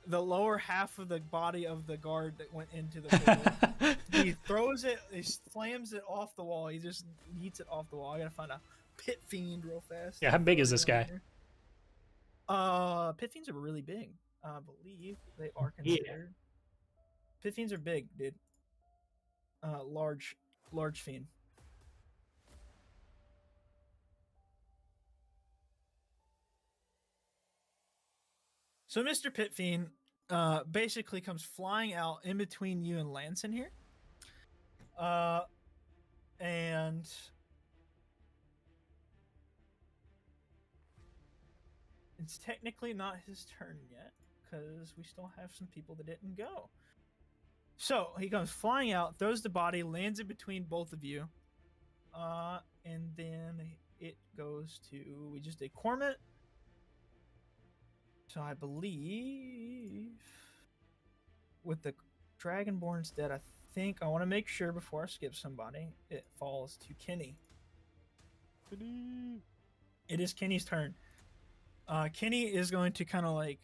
the lower half of the body of the guard that went into the portal. He throws it, he slams it off the wall. He just yeets it off the wall. I gotta find a pit fiend real fast. Yeah, how big is this guy? Pit fiends are really big. I believe they are considered. Pit fiends are big, dude. Large fiend. So Mr. Pit Fiend basically comes flying out in between you and Lanson here. And it's technically not his turn yet, because we still have some people that didn't go. So he comes flying out, throws the body, lands in between both of you. And then it goes to, we just did Cormit. So I believe with the Dragonborn's dead, I want to make sure before I skip somebody, it falls to Kenny. It is Kenny's turn. Kenny is going to kind of like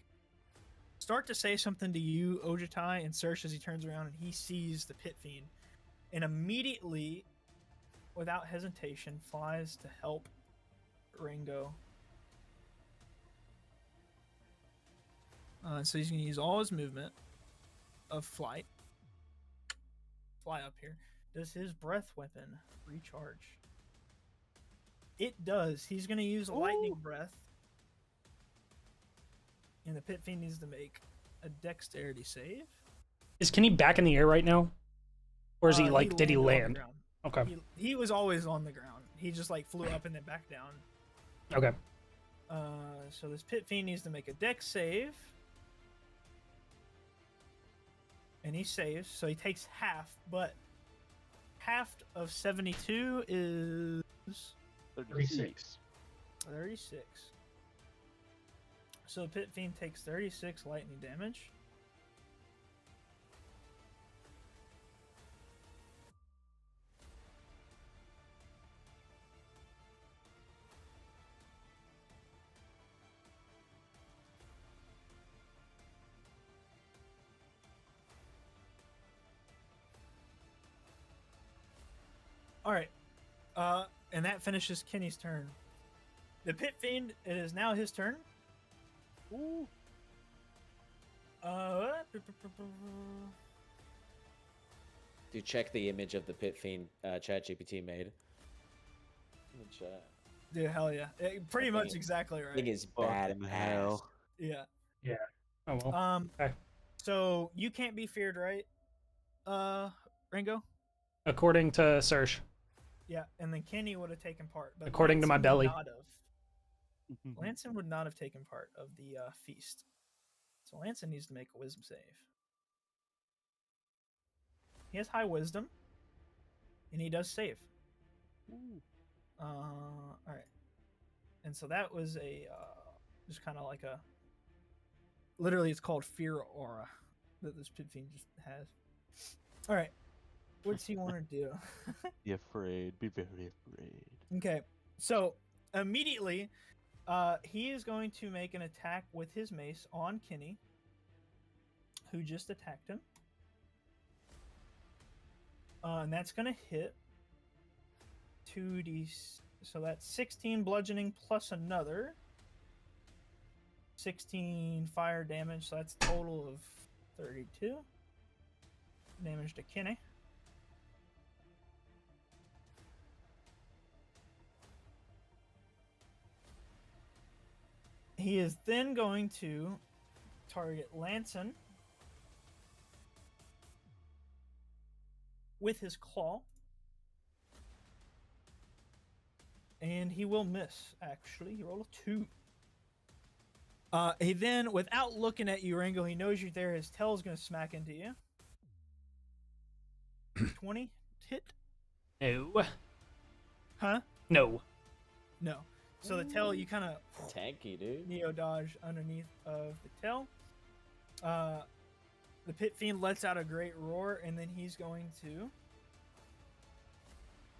start to say something to you, Ojitai, and Search as he turns around and he sees the Pit Fiend, and immediately, without hesitation, flies to help Ringo. So he's going to use all his movement of flight. Fly up here. Does his breath weapon recharge? It does. He's going to use lightning breath. And the Pit Fiend needs to make a dexterity save. Is Kenny back in the air right now? Or is he like, did he land? Okay. He was always on the ground. He just like flew up and then back down. Okay. So this Pit Fiend needs to make a dex save. And he saves, so he takes half, but half of 72 is 36. 36. So the Pit Fiend takes 36 lightning damage. All right, and that finishes Kenny's turn. The Pit Fiend, it is now his turn. Ooh. Do check the image of the Pit Fiend ChatGPT made. Dude, hell yeah. Pretty much exactly right. Thing is bad hell. Yeah. Yeah. Oh well. Okay. So you can't be feared, right? Ringo? According to Serge. Yeah, and then Kenny would have taken part. But According to my belly. Lanson would not have taken part of the feast. So Lanson needs to make a wisdom save. He has high wisdom, and he does save. All right. And so that was a just kind of like a, literally it's called fear aura that this Pit Fiend just has. All right. What's he want to do? Be afraid. Be very afraid. Okay. So immediately, he is going to make an attack with his mace on Kenny, who just attacked him. And that's going to hit 2d. So that's 16 bludgeoning plus another 16 fire damage. So that's a total of 32 damage to Kenny. He is then going to target Lanson with his claw. And he will miss, actually. He rolled a 2. He then, without looking at you, Rango, he knows you're there. His tail is going to smack into you. 20 hit? No. Huh? No. No. So the tail, you kind of Tanky, dude. neo dodge underneath of the tail. The pit fiend lets out a great roar, and then he's going to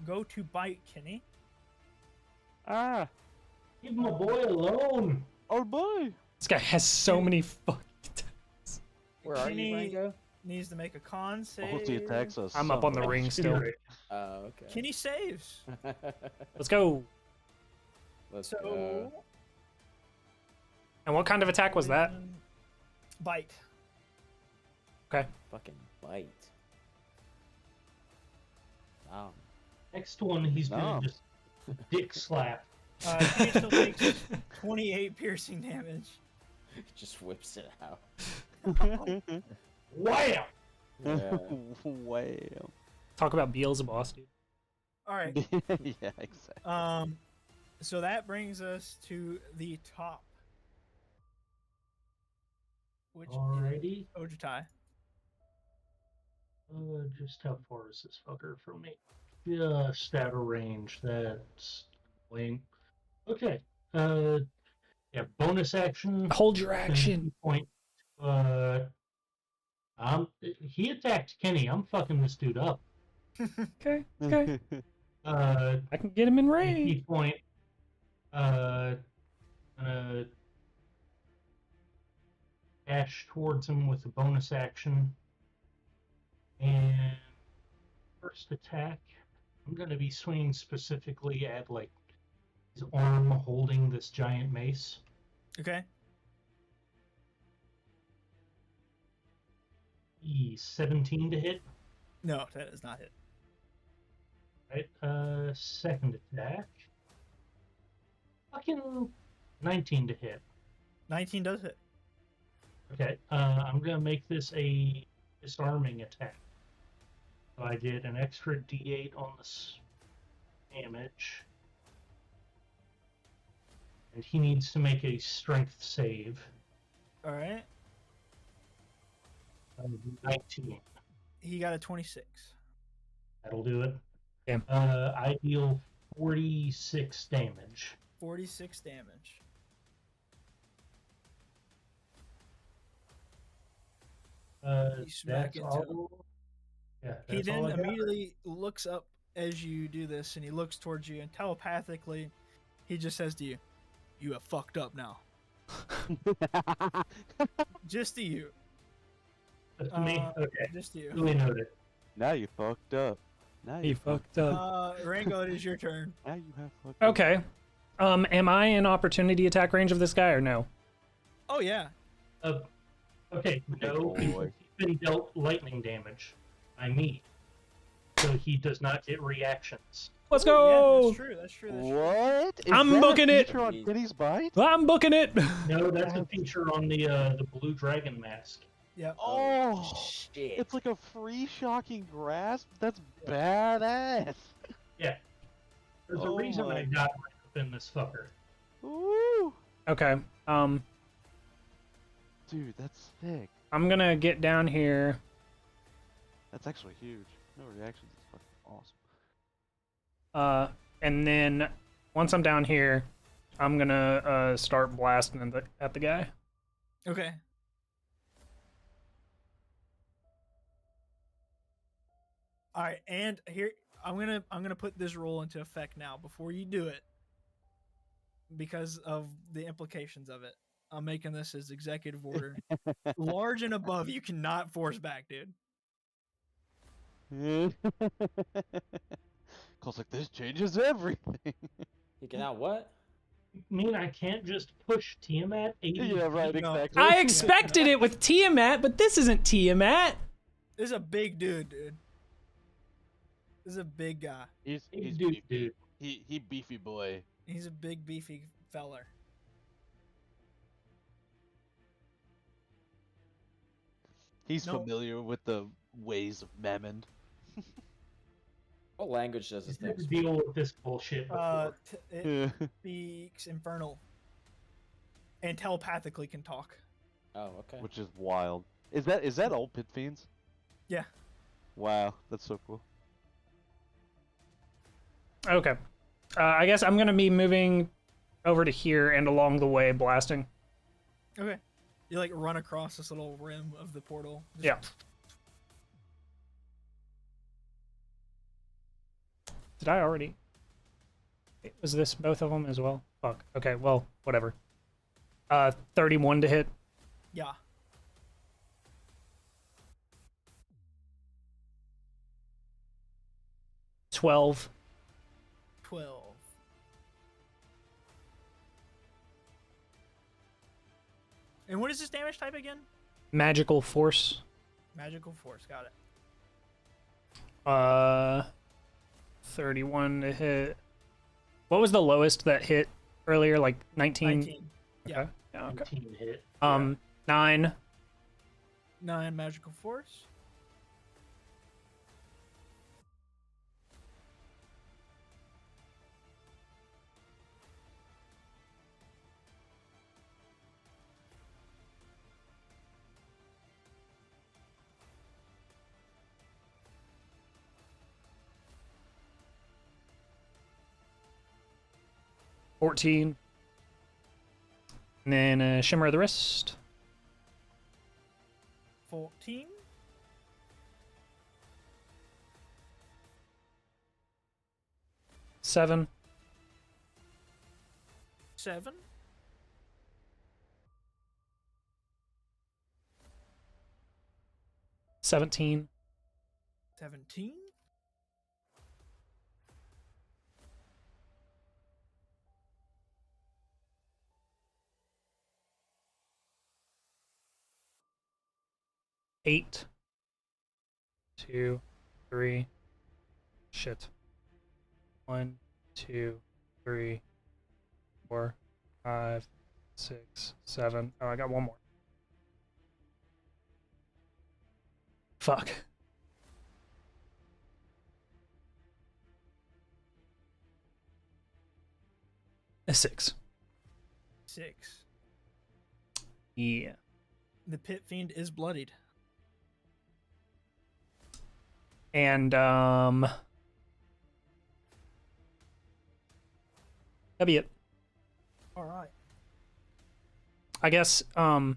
go to bite Kenny. Ah, Leave my boy alone. oh boy. This guy has so many fucking attacks. Where are Kenny you, Rango? needs to make a con save. Multi attacks us. I'm up on the ring still. Oh, okay. Kenny saves. Let's go. Let's So go. And what kind of attack was that? Bite. Okay. Fucking bite. Wow. Next one, he's No. gonna just dick slap. Kenny still takes 28 piercing damage. Just whips it out. Wham! Yeah. Wow. Talk about Beelzebub, dude. All right. Yeah, exactly. So that brings us to the top, which Alrighty. is Ojutai. Just how far is this fucker from me? Just out of range. That's lame. Okay. Yeah. Bonus action. Hold your action. Point. He attacked Kenny. I'm fucking this dude up. Okay. Okay. I I can get him in range. key point. Gonna dash towards him with a bonus action. And first attack, I'm gonna be swinging specifically at like his arm holding this giant mace. Okay. E 17 to hit. No, that does not hit. Right. Second attack. Fucking 19 to hit. 19 does hit. Okay. I'm gonna make this a disarming attack. So I get an extra D8 on this damage. And he needs to make a strength save. All right. 19. He got a 26. That'll do it. Damn. I deal 46 damage. 46 damage. You smack That's into him. all. Yeah. He that's then all I got. immediately looks up as you do this, and he looks towards you, and telepathically, he just says to you, "You have fucked up now." Just to you. That's me. Okay. Just to you. Duly noted. Now you fucked up. Now He you fucked up. Rango, it is your turn. Now you have fucked up. Okay. Am I in opportunity attack range of this guy or no? Oh yeah. Okay. No, Big boy. he's been dealt lightning damage by me. So he does not get reactions. Let's Yeah, go. that's true. That's true. That's true. What? Is I'm that a booking it. feature on Kenny's bite? I'm booking it. No, that's a feature on the blue dragon mask. Yep. Oh, Shit. it's like a free shocking grasp. That's badass. Yeah. There's a Oh reason my- I got right up in this fucker. Ooh, Okay. dude, that's thick. I'm gonna get down here. That's actually huge. No reactions. It's fucking awesome. And then once I'm down here, I'm gonna start blasting at the guy. Okay. All right, and here I'm gonna put this roll into effect now. Before you do it, because of the implications of it. I'm making this as executive order. Large and above, you cannot force back, dude. Cole's like, this changes everything. You can now what? mean I can't just push Tiamat 80 Yeah, right, feet? No. exactly. I expected it with Tiamat, but this isn't Tiamat. This is a big dude. This is a big guy. He's Dude, beefy. dude. He beefy boy. He's a big, beefy feller. He's No. familiar with the ways of Mammon. What language does this He's had thing to speak? deal with this bullshit before. It speaks Infernal. And telepathically can talk. Oh, okay. Which is wild. Is that all Pit Fiends? Yeah. Wow, that's so cool. Okay. I guess I'm gonna be moving over to here and along the way blasting. Okay. You like run across this little rim of the portal. Just- Yeah. Did I already? Wait, was this both of them as well? Fuck. Okay, well, whatever. 31 to hit. Yeah. $12. 12. And what is this damage type again? Magical force. Magical force. Got it. 31 to hit. What was the lowest that hit earlier? Like 19? 19. Yeah. Okay. Yeah, okay. 19 hit. 9. 9 magical force. $14. And then Shimmer of the Wrist. 14. 7. 7. 17. 17. 8. 2, 3. Shit. 1, 2, 3, 4, 5, 6, 7. Oh, I got one more. Fuck. A 6. 6. Yeah. The pit fiend is bloodied. And that'd be it. All right. I guess can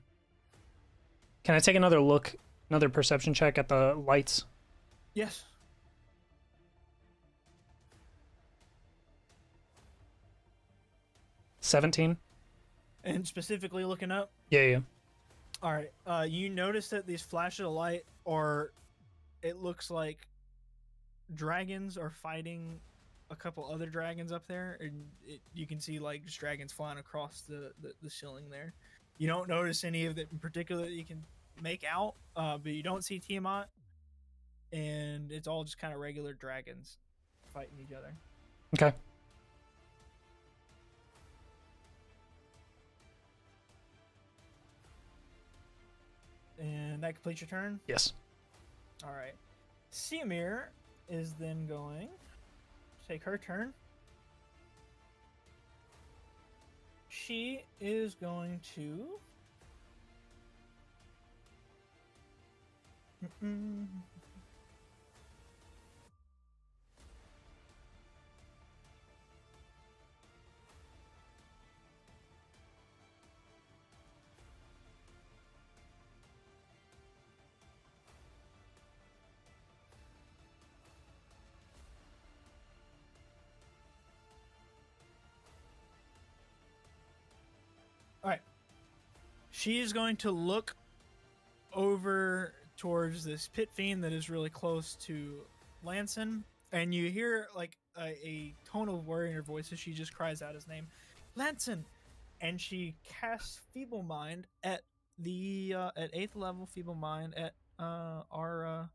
I take another look, another perception check at the lights? Yes. $17. And specifically looking up. Yeah, yeah. All right. You notice that these flashes of light are, it looks like dragons are fighting a couple other dragons up there, and you can see like just dragons flying across the ceiling there. You don't notice any of it in particular that you can make out, but you don't see Tiamat, and it's all just kind of regular dragons fighting each other. Okay. And that completes your turn. Yes. All right. Siamir is then going to take her turn. She is going to. She's going to look over towards this pit fiend that is really close to Lanson, and you hear like a tone of worry in her voice as she just cries out his name, Lanson, and she casts Feeble Mind at the at 8th level Feeble Mind at our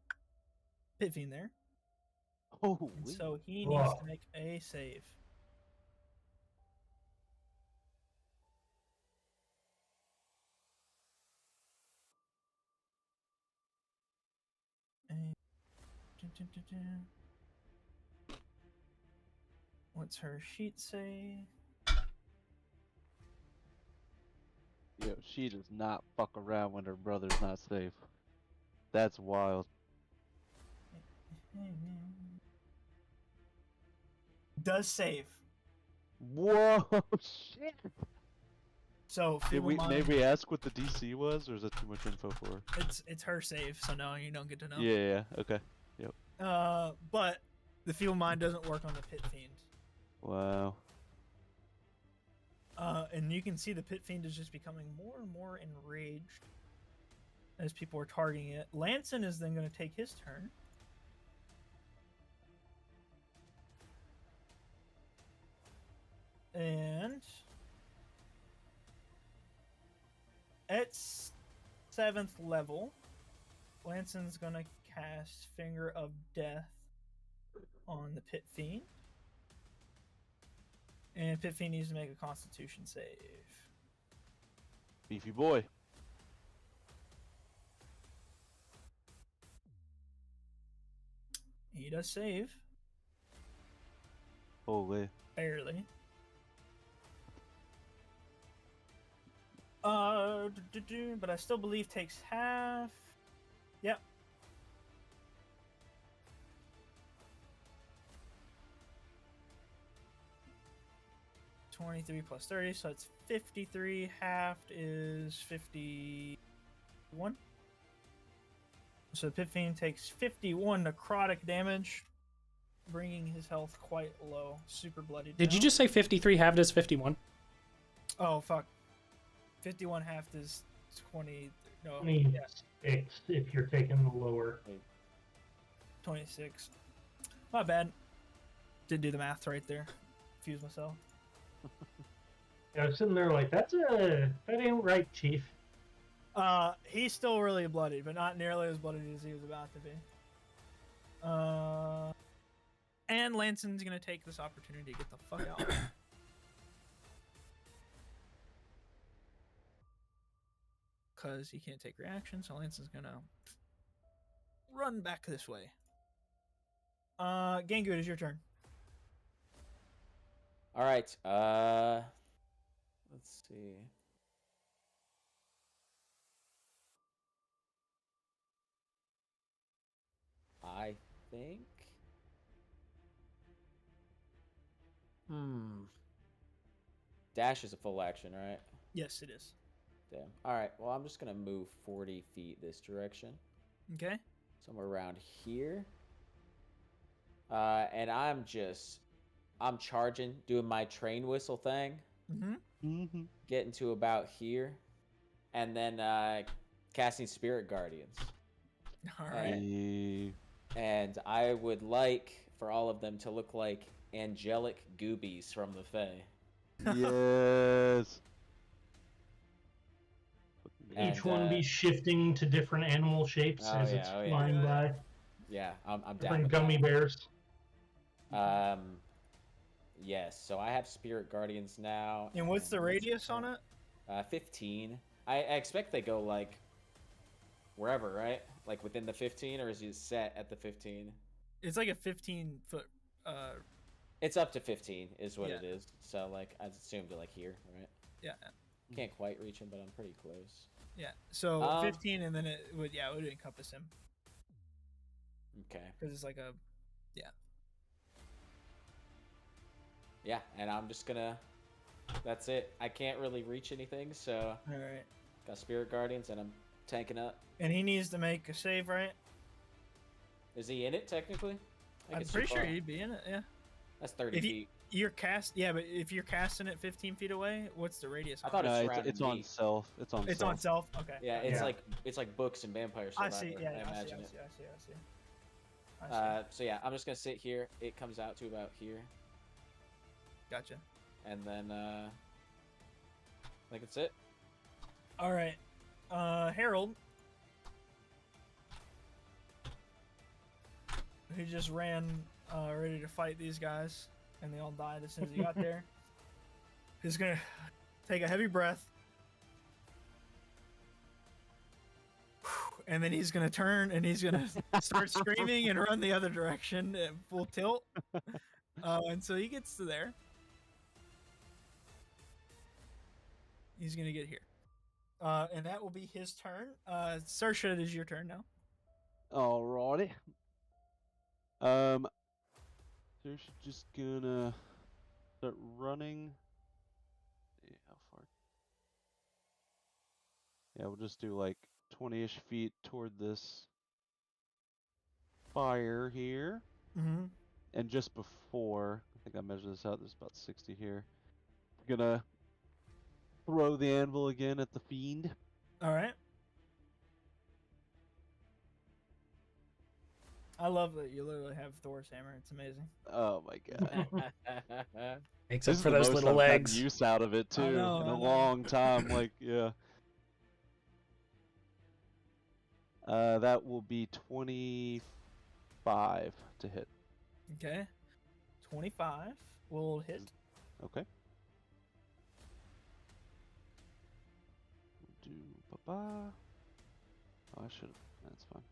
pit fiend there. Holy. And so he needs to make a save. What's her sheet say? Yo, she does not fuck around when her brother's not safe. That's wild. Does save. Whoa, shit. So Did Feeble we Mind, maybe ask what the DC was, or is that too much info for her? it's her save, so no, you don't get to know. Yeah, okay. But the Feeble Mind doesn't work on the pit fiend. Wow. And you can see the pit fiend is just becoming more and more enraged as people are targeting it. Lanson is then going to take his turn. And at 7th level, Lanson's going to cast Finger of Death on the pit fiend. And pit fiend needs to make a Constitution save. Beefy boy. He does save. Holy. Barely. But I still believe takes half. Yep. $23 plus 30, so it's 53. Halved is 51. So Pit Fiend takes 51 necrotic damage, bringing his health quite low. Super bloodied. Did you just say 53 halved is 51? Oh, fuck. 51 halved is 20. No, 26 if you're taking the lower. 26. Not bad. Didn't do the math right there. Confused myself. Yeah, I was sitting there like, that ain't right, Chief. He's still really bloodied, but not nearly as bloodied as he was about to be. And Lanson's gonna take this opportunity to get the fuck out. Because he can't take reaction, so Lanson's gonna run back this way. Gangu, it is your turn. All right. Let's see. I think. Dash is a full action, right? Yes, it is. Damn. All right. Well, I'm just gonna move 40 feet this direction, Okay. somewhere around here. And I'm charging, doing my train whistle thing, Mm-hmm. getting to about here, and then casting Spirit Guardians. All right. And I would like for all of them to look like angelic goobies from the Fae. Yes. Each And, one be shifting to different animal shapes as it's flying by. Yeah, I'm down Different with gummy that. bears. Yes. So I have Spirit Guardians now. And what's the radius on it? 15. I expect they go like wherever, right? Like within the 15, or is it set at the 15? It's like a 15-foot. It's up to 15 is what Yeah. it is. So like I assumed to like here, right? Yeah. Can't quite reach him, but I'm pretty close. Yeah. So 15, and then it would encompass him Okay. because it's like a. Yeah, and I'm just gonna. That's it. I can't really reach anything, so All right. got Spirit Guardians, and I'm tanking up. And he needs to make a save, right? Is he in it technically? I think I'm it's pretty too sure far. he'd be in it. Yeah. That's 30 feet. You're yeah, but if you're casting it 15 feet away, what's the radius? I thought No, it's it's surrounding on me. self. It's on It's self. on self. Okay. Yeah, okay. it's Yeah. like books and Vampire I Survivor. see. Yeah, I imagine it. I see. So yeah, I'm just gonna sit here. It comes out to about here, Gotcha. and then I think that's it. All right, Harold, who just ran ready to fight these guys, and they all died as soon as he got there. He's gonna take a heavy breath, and then he's gonna turn and he's gonna start screaming and run the other direction at full tilt. And so he gets to there. He's gonna get here, and that will be his turn. Saoirse, it is your turn now. Alrighty. There's just gonna start running. See how far. Yeah, we'll just do like 20-ish feet toward this fire here. Mm-hmm. And just before, I think I measured this out, there's about 60 here. Gonna throw the anvil again at the fiend. All right. I love that you literally have Thor's hammer. It's amazing. Oh my god. Makes This up is for the those most little I've gotten legs. use out of it too I know, in I a know. long time. Like, yeah. That will be 25 to hit. Okay. 25 will hit. Okay. Do ba-ba. Oh, I should have. That's fine.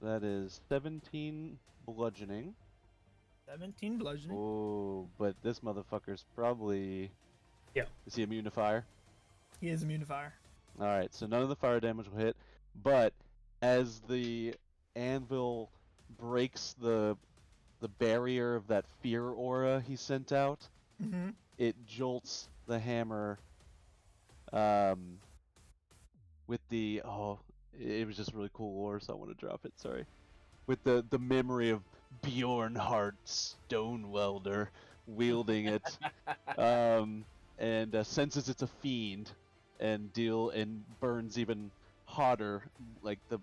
That is 17 bludgeoning. 17 bludgeoning. Oh, but this motherfucker's probably. Yeah. Is he immune to fire? He is immune to fire. Alright, so none of the fire damage will hit, but as the anvil breaks the barrier of that fear aura he sent out, Mm-hmm. it jolts the hammer with the it was just really cool lore, so I want to drop it, sorry. With the memory of Bjornhart Stone Welder wielding it. And senses it's a fiend and burns even hotter, like the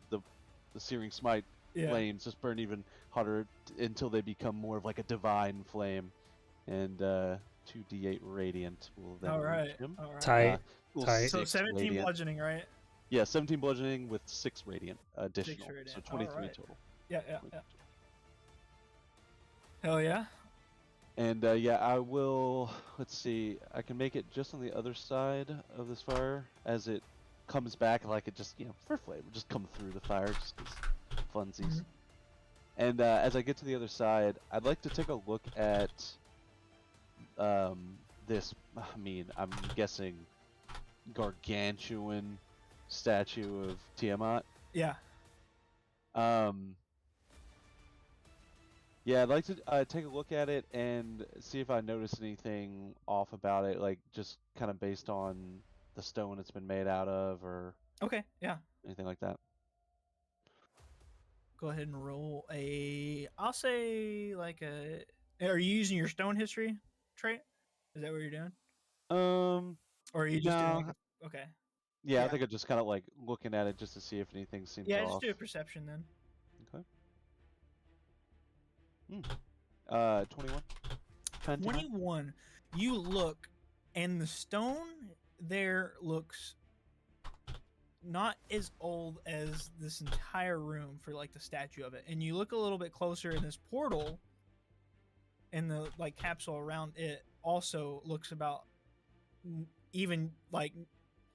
searing smite Yeah. flames just burn even hotter until they become more of like a divine flame, and 2d8 radiant will then All reach right. him. All right. Tight. Well, Tight. So 6 17 radiant. bludgeoning, right? Yeah, 17 bludgeoning with 6 radiant additional, radiant. so 23 Alright. total. Yeah. Hell yeah. And yeah, I will. Let's see. I can make it just on the other side of this fire as it comes back, like it just, for flavor, just come through the fire, just 'cause funsies. Mhm. And as I get to the other side, I'd like to take a look at this. I mean, I'm guessing gargantuan statue of Tiamat. Yeah. Yeah, I'd like to take a look at it and see if I notice anything off about it, like just kind of based on the stone it's been made out of or Okay. Yeah. anything like that. Go ahead and roll a. I'll say like a. Are you using your stone history trait? Is that what you're doing? Or are you just doing? Like okay. Yeah, I Yeah. think I'm just kind of like looking at it just to see if anything seems Yeah. off. Just do a perception then. Okay. 21. 21. You look, and the stone there looks not as old as this entire room for like the statue of it. And you look a little bit closer, and this portal and the like capsule around it also looks about even like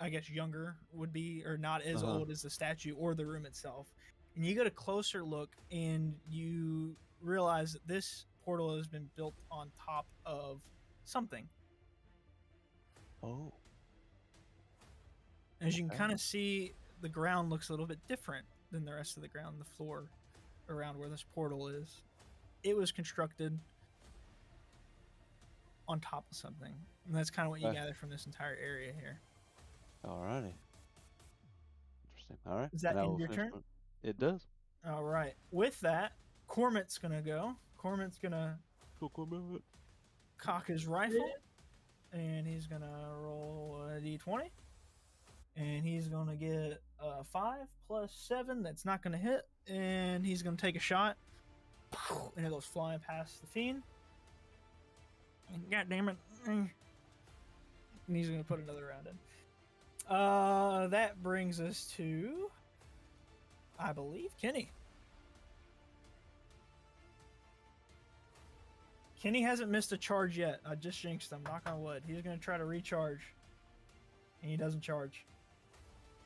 I guess younger would be, or not as old as the statue or the room itself. And you get a closer look, and you realize that this portal has been built on top of something. Oh. As you can Okay. kind of see, the ground looks a little bit different than the rest of the ground, the floor around where this portal is. It was constructed on top of something. And that's kind of what you Okay. gather from this entire area here. Alrighty. Interesting. Alright. Is that and I end will your finish turn? It does. All right. With that, Cormat's gonna go. Cormat's gonna cock his rifle, and he's gonna roll a d20, and he's gonna get a 5 plus 7. That's not gonna hit, and he's gonna take a shot, and it goes flying past the fiend. God damn it! And he's gonna put another round in. That brings us to, I believe, Kenny. Kenny hasn't missed a charge yet. I just jinxed him. Knock on wood. He's gonna try to recharge, and he doesn't charge.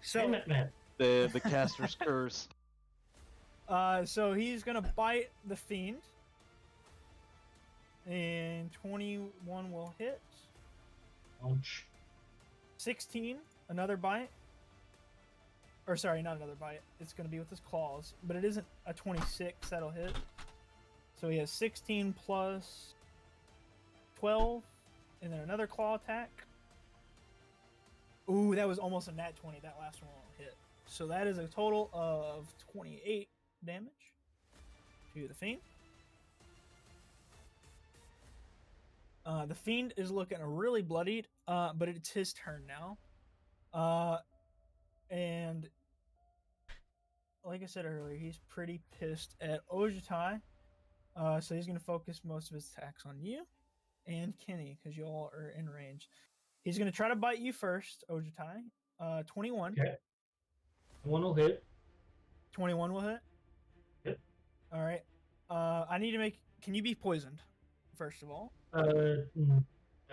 So, Damn it, man. The caster's curse. So he's gonna bite the fiend, and 21 will hit. Ouch. 16, another bite. Or sorry, not another bite. It's gonna be with his claws, but it isn't a 26 that'll hit. So he has 16 plus 12, and then another claw attack. Ooh, that was almost a nat 20. That last one won't hit. So that is a total of 28 damage to the fiend. The fiend is looking really bloodied, but it's his turn now. And like I said earlier, he's pretty pissed at Ojutai. So he's going to focus most of his attacks on you and Kenny, because you all are in range. He's going to try to bite you first, Ojutai. 21. Okay. One will hit. 21 will hit? Yep. All right. I need to make... Can you be poisoned, first of all? No,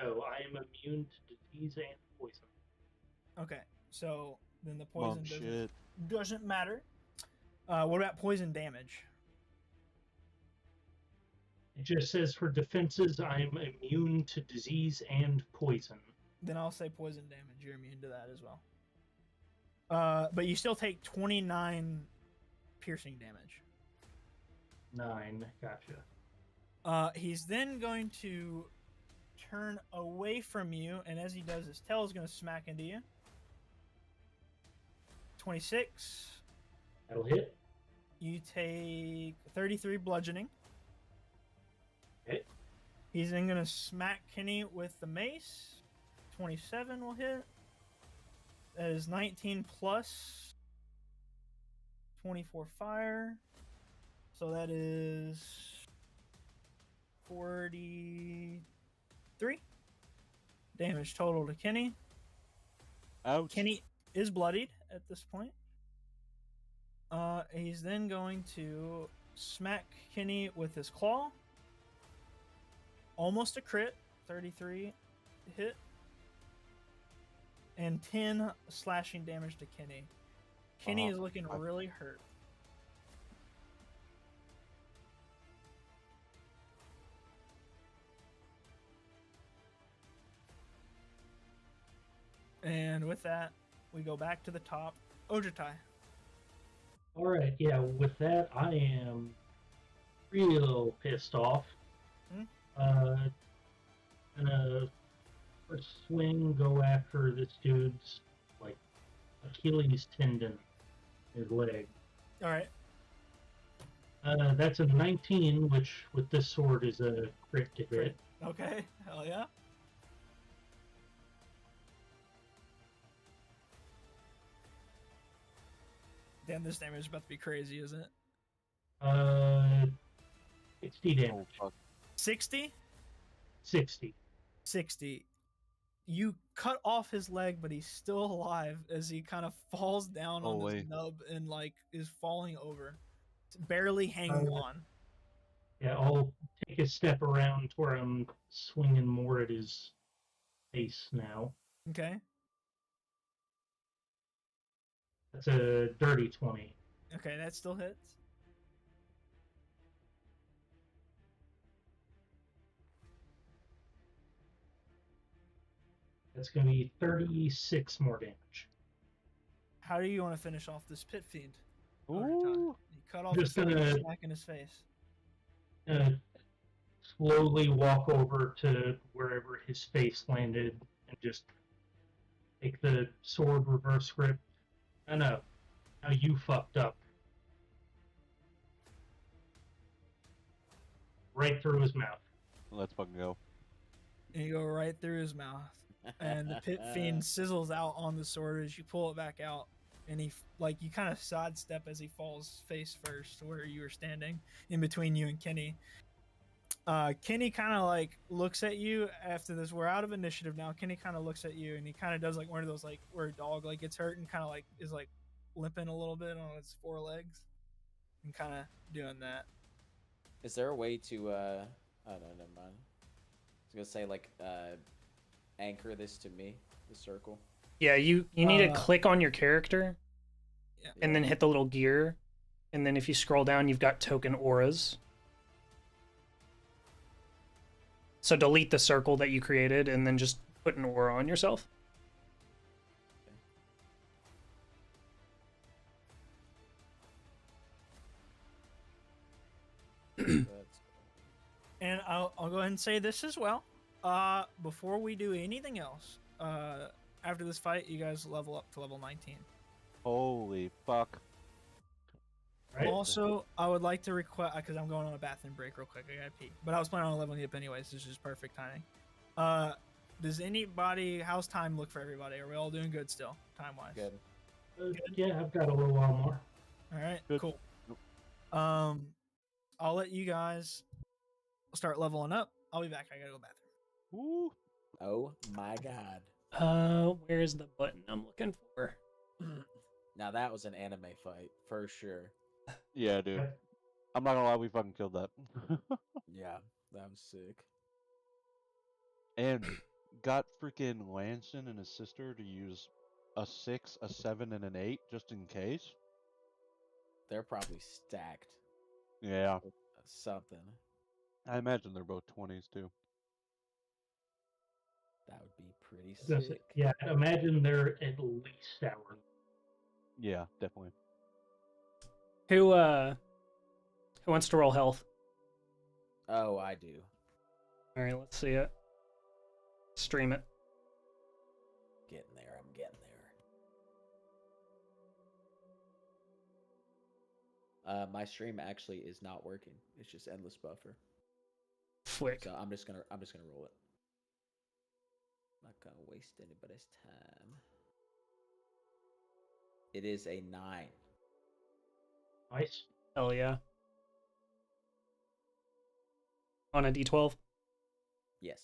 I am immune to disease and poison. Okay, so then the poison Shit. doesn't matter. What about poison damage? It just says for defenses, I am immune to disease and poison. Then I'll say poison damage. You're immune to that as well. But you still take 29 piercing damage. 9, gotcha. He's then going to turn away from you, and as he does, his tail is going to smack into you. 26. That'll hit. You take 33 bludgeoning. Okay. He's then going to smack Kenny with the mace. 27 will hit. That is 19 plus 24 fire. So that is 43 damage total to Kenny. Ouch. Kenny is bloodied at this point. He's then going to smack Kenny with his claw. Almost a crit. 33 hit. And 10 slashing damage to Kenny. Kenny is looking really hurt. And with that, we go back to the top. Ojutai. Alright, yeah, with that, I am real pissed off. Gonna first swing, go after this dude's, like, Achilles tendon, his leg. Alright. That's a 19, which with this sword is a crit to hit. Okay. Hell yeah. Damn, this damage is about to be crazy, isn't it? 60 damage. Oh, fuck. 60? 60. 60. You cut off his leg, but he's still alive as he kind of falls down on this nub and like is falling over, barely hanging on. Yeah, I'll take a step around to where I'm swinging more at his face now. Okay. That's a dirty 20. Okay, that still hits. That's going to be 36 more damage. How do you want to finish off this pit fiend? Ooh. You cut off Just his head and gonna- smack in his face. Slowly walk over to wherever his face landed and just take the sword reverse grip. I know. Now you fucked up. right through his mouth. Let's fucking go. And you go right through his mouth. And the pit fiend sizzles out on the sword as you pull it back out. And he, like, you kind of sidestep as he falls face first where you were standing in between you and Kenny. Kenny kind of like looks at you after this. We're out of initiative now. Kenny kind of looks at you and he kind of does like one of those like where a dog like gets hurt and kind of like is like limping a little bit on its forelegs and kind of doing that. Is there a way to oh no, never mind. I was gonna say like anchor this to me, the circle. Yeah, you need to click on your character, Yeah. and then hit the little gear, and then if you scroll down, you've got token auras. So delete the circle that you created, and then just put an aura on yourself. And I'll go ahead and say this as well. Before we do anything else, after this fight, you guys level up to level 19. Holy fuck. Right? Also, I would like to request, because I'm going on a bathroom break real quick. I gotta pee. But I was planning on leveling up anyways. This is perfect timing. Does anybody, how's time look for everybody? Are we all doing good still, time-wise? Good. Yeah, I've got a little while more. All right, Good. cool. I'll let you guys start leveling up. I'll be back. I gotta go bathroom. Woo. Oh my god. Where's the button I'm looking for? Now that was an anime fight for sure. Yeah, dude. I'm not gonna lie, we fucking killed that. Yeah, that was sick. And got freaking Lanston and his sister to use a 6, a 7, and an 8 just in case. They're probably stacked. Yeah. With something. I imagine they're both 20s too. That would be pretty That's sick. it. Yeah, imagine they're at least our. Yeah, definitely. Who wants to roll health? Oh, I do. All right, let's see it. Stream it. Getting there. I'm getting there. My stream actually is not working. It's just endless buffer. Flick. So I'm just gonna roll it. Not gonna waste anybody's time. It is a 9. Nice. Hell yeah. On a D12. Yes.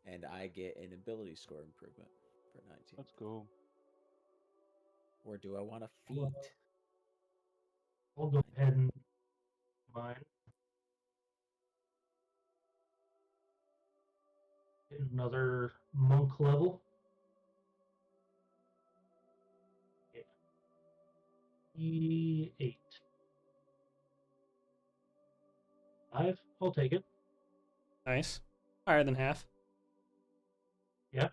And I get an ability score improvement for 19. Let's go. Or do I want a feat? I'll go ahead and mine. Get another monk level. Yeah. E8. 5. I'll take it. Nice. Higher than half. Yeah.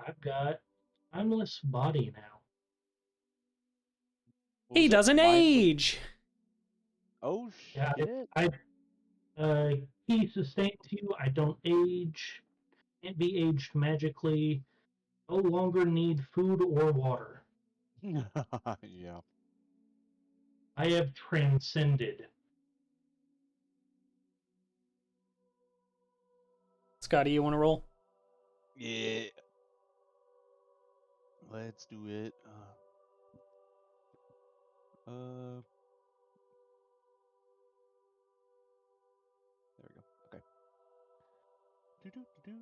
I've got timeless body now. What He was it? doesn't Mindless- age. Oh Yeah, shit. He sustains you. I don't age. Can't be aged magically. No longer need food or water. Yeah. I have transcended. Scotty, you want to roll? Yeah. Let's do it. There we go. Okay. Do.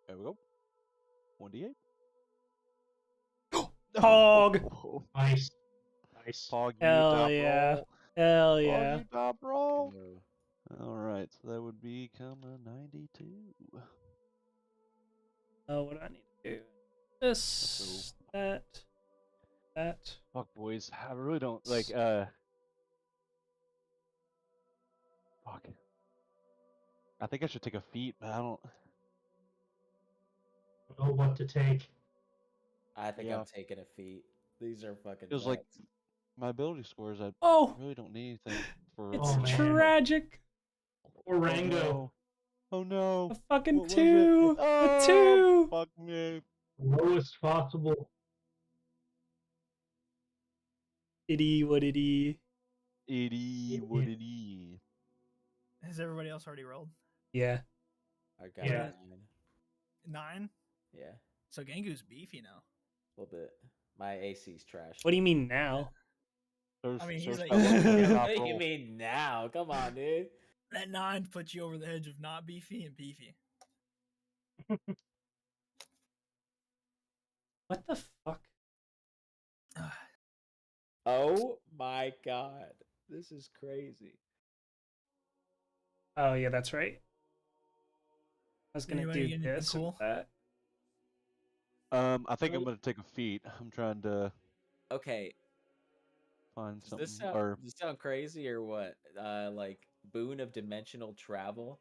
There we go. 1d8. Hog. Oh, Nice. Nice. Pog, you Hell top yeah. roll. Hell Pog, yeah. you top roll. Go. All right, so that would become a 92. Oh, what do I need to do? This, that. Fuck, boys, I really don't like. Fuck. I think I should take a feat, but I don't. Know what to take. I think Yeah. I'm taking a feat. These are fucking Feels like nuts. my ability scores. I Oh, really don't need anything for. it's Oh, man. tragic. Or Rango. no. Oh no. A fucking What was it? 2! Oh, A 2! fuck me. Lowest possible. Itty, what itty? Itty, what itty. Has everybody else already rolled? Yeah. I got Yeah. 9. Yeah, So Gangu's beefy now. a little bit. My AC's trash. What do you mean now? I mean, he's like- got one of the top What do you rolls. mean now? Come on, dude. That 9 puts you over the edge of not beefy and beefy. What the fuck? Oh my god, this is crazy. Oh yeah, that's right. I was gonna Anybody do get anything this cool? and that. I think I'm gonna take a feat. I'm trying to Okay, find does something. does this sound crazy or what? Like boon of dimensional travel.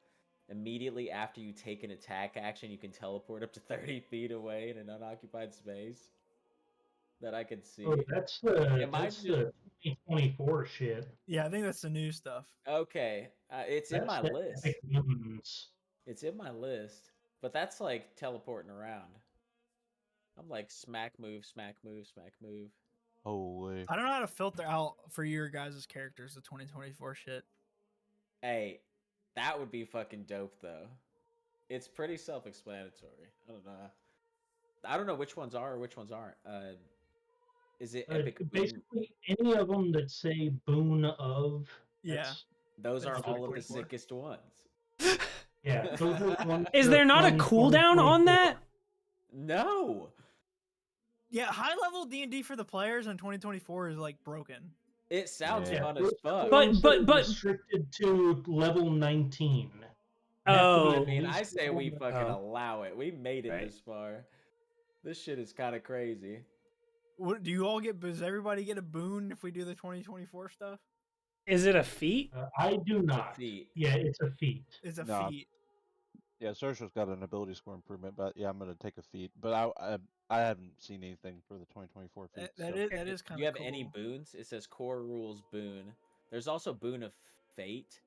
Immediately after you take an attack action, you can teleport up to 30 feet away in an unoccupied space. That I could see. Oh, that's the Am I that's the 2024 shit. Yeah, I think that's the new stuff. Okay, it's in That's my the list. epic moons. It's in my list, but that's like teleporting around. I'm like smack move, smack move, smack move. Holy. I don't know how to filter out for your guys' characters the 2024 shit. Hey, that would be fucking dope though. It's pretty self-explanatory. I don't know which ones are or which ones aren't. Is it epic boon? Basically, any of them that say boon of. Yeah. that's- Those are That's all of the 2024. sickest ones. Yeah. Those are the ones Is that there not a from cooldown on 2024. that? No, Yeah, high level D&D for the players in 2024 is like broken. it sounds Yeah. fun as those are fuck. the But- ones that are but- restricted to level 19. Oh. I mean, I say we fucking. fucking Oh. allow it. We made it Right. this far. This shit is kind of crazy. What do you all get? Does everybody get a boon if we do the 2024 stuff? Is it a feat? I do It's a not. feat. Yeah, it's a feat. It's a No. feat. Yeah, Sersha's got an ability score improvement, but yeah, I'm gonna take a feat. But I haven't seen anything for the 2024 feat. That so. is kind Do you of have cool. any boons? It says core rules boon. There's also boon of fate,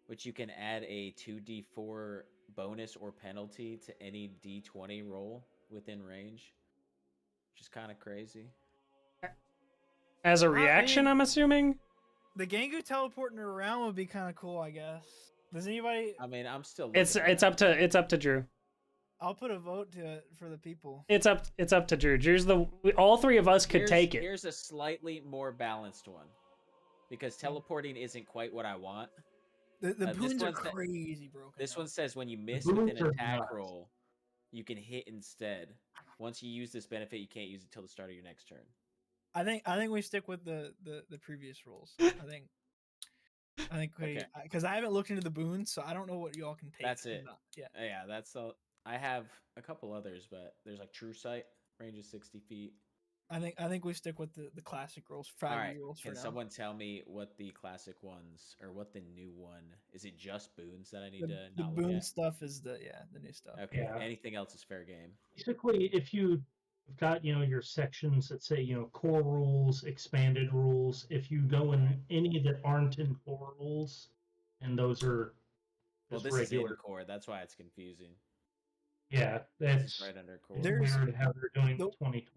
which you can add a 2d4 bonus or penalty to any d20 roll within range, which is kind of crazy. As a I reaction, mean- I'm assuming? The Gangu teleporting around would be kind of cool, I guess. Does anybody? I mean, I'm still. It's looking at it's up to Drew. I'll put a vote to it for the people. It's up to Drew. Drew's all three of us could take it. Here's a slightly more balanced one, because teleporting isn't quite what I want. The this boons are one's that- crazy broken. This though. one says when you miss with boons an are attack nuts. roll, you can hit instead. Once you use this benefit, you can't use it till the start of your next turn. I think we stick with the previous rules. I think we Okay. because I haven't looked into the boons, so I don't know what y'all can take. That's and it. not. Yeah. Yeah, that's all. I have a couple others, but there's like True Sight, range is 60 feet. I think we stick with the classic rules, All 5e right, rules for can now. someone tell me what the classic ones or what the new one is? It just boons that I need to The not look boon at? stuff is the new stuff. Okay, Yeah. anything else is fair game. Basically, if you've got your sections that say core rules, expanded rules, if you go in any that aren't in core rules, and those are Well, just this regular. is in core. That's why it's confusing. Yeah, This that's is right under core. There's- weird how they're doing the- 2020.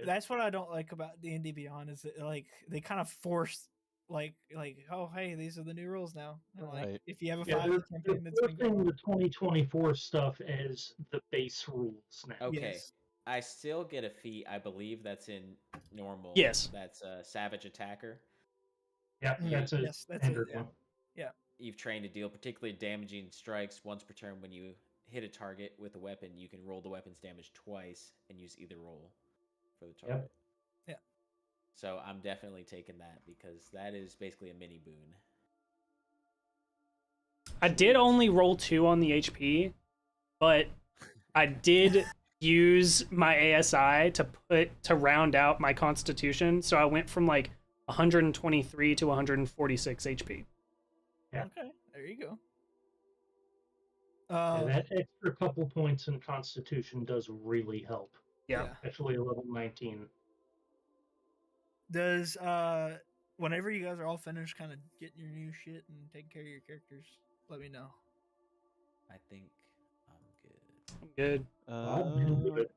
That's what I don't like about D&D Beyond is that like they kind of force like oh hey, these are the new rules now. And like Right. if you have a Yeah, 5e they're campaign that's been forcing going the 2024 stuff as the base rules now. Okay. Yes. I still get a feat. I believe that's in normal. Yes. That's a Savage Attacker. Yeah, that's a Yes, that's it, standard yeah. one. You've trained to deal particularly damaging strikes once per turn. When you hit a target with a weapon, you can roll the weapon's damage twice and use either roll for the target. Yeah. So I'm definitely taking that because that is basically a mini boon. I did only roll 2 on the HP, but I did use my ASI to round out my constitution, so I went from like 123 to 146 HP. Yeah. Okay, there you go. Yeah, that extra couple points in Constitution does really help, Yeah. especially at level 19. Does whenever you guys are all finished, kind of getting your new shit and taking care of your characters, let me know. I think I'm good. I'm good. I've been good.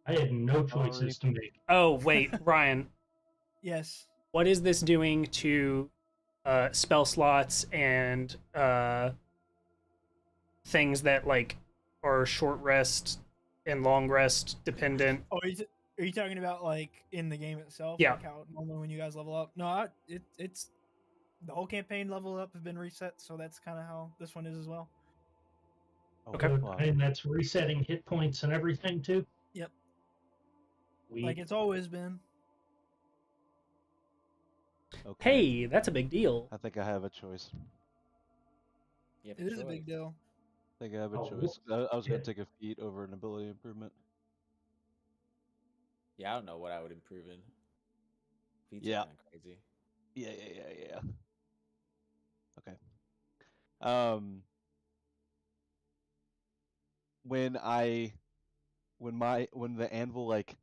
I had no choices to make. Oh, wait, Ryan. Yes. What is this doing to spell slots and things that like are short rest and long rest dependent? Oh, are you talking about like in the game itself? Yeah. Like how normally when you guys level up? No, it's the whole campaign level up have been reset, so that's kind of how this one is as well. Oh, Okay. wow. And that's resetting hit points and everything too. Yep. We Like it's always been. Okay. Hey, that's a big deal. I think I have a choice. You have It is a big choice. deal. I think I have a Oh, choice. I was gonna yeah. take a feat over an ability improvement. Yeah, I don't know what I would improve in. Feats Yeah. are kind of crazy. Yeah. Okay. Um, when the anvil like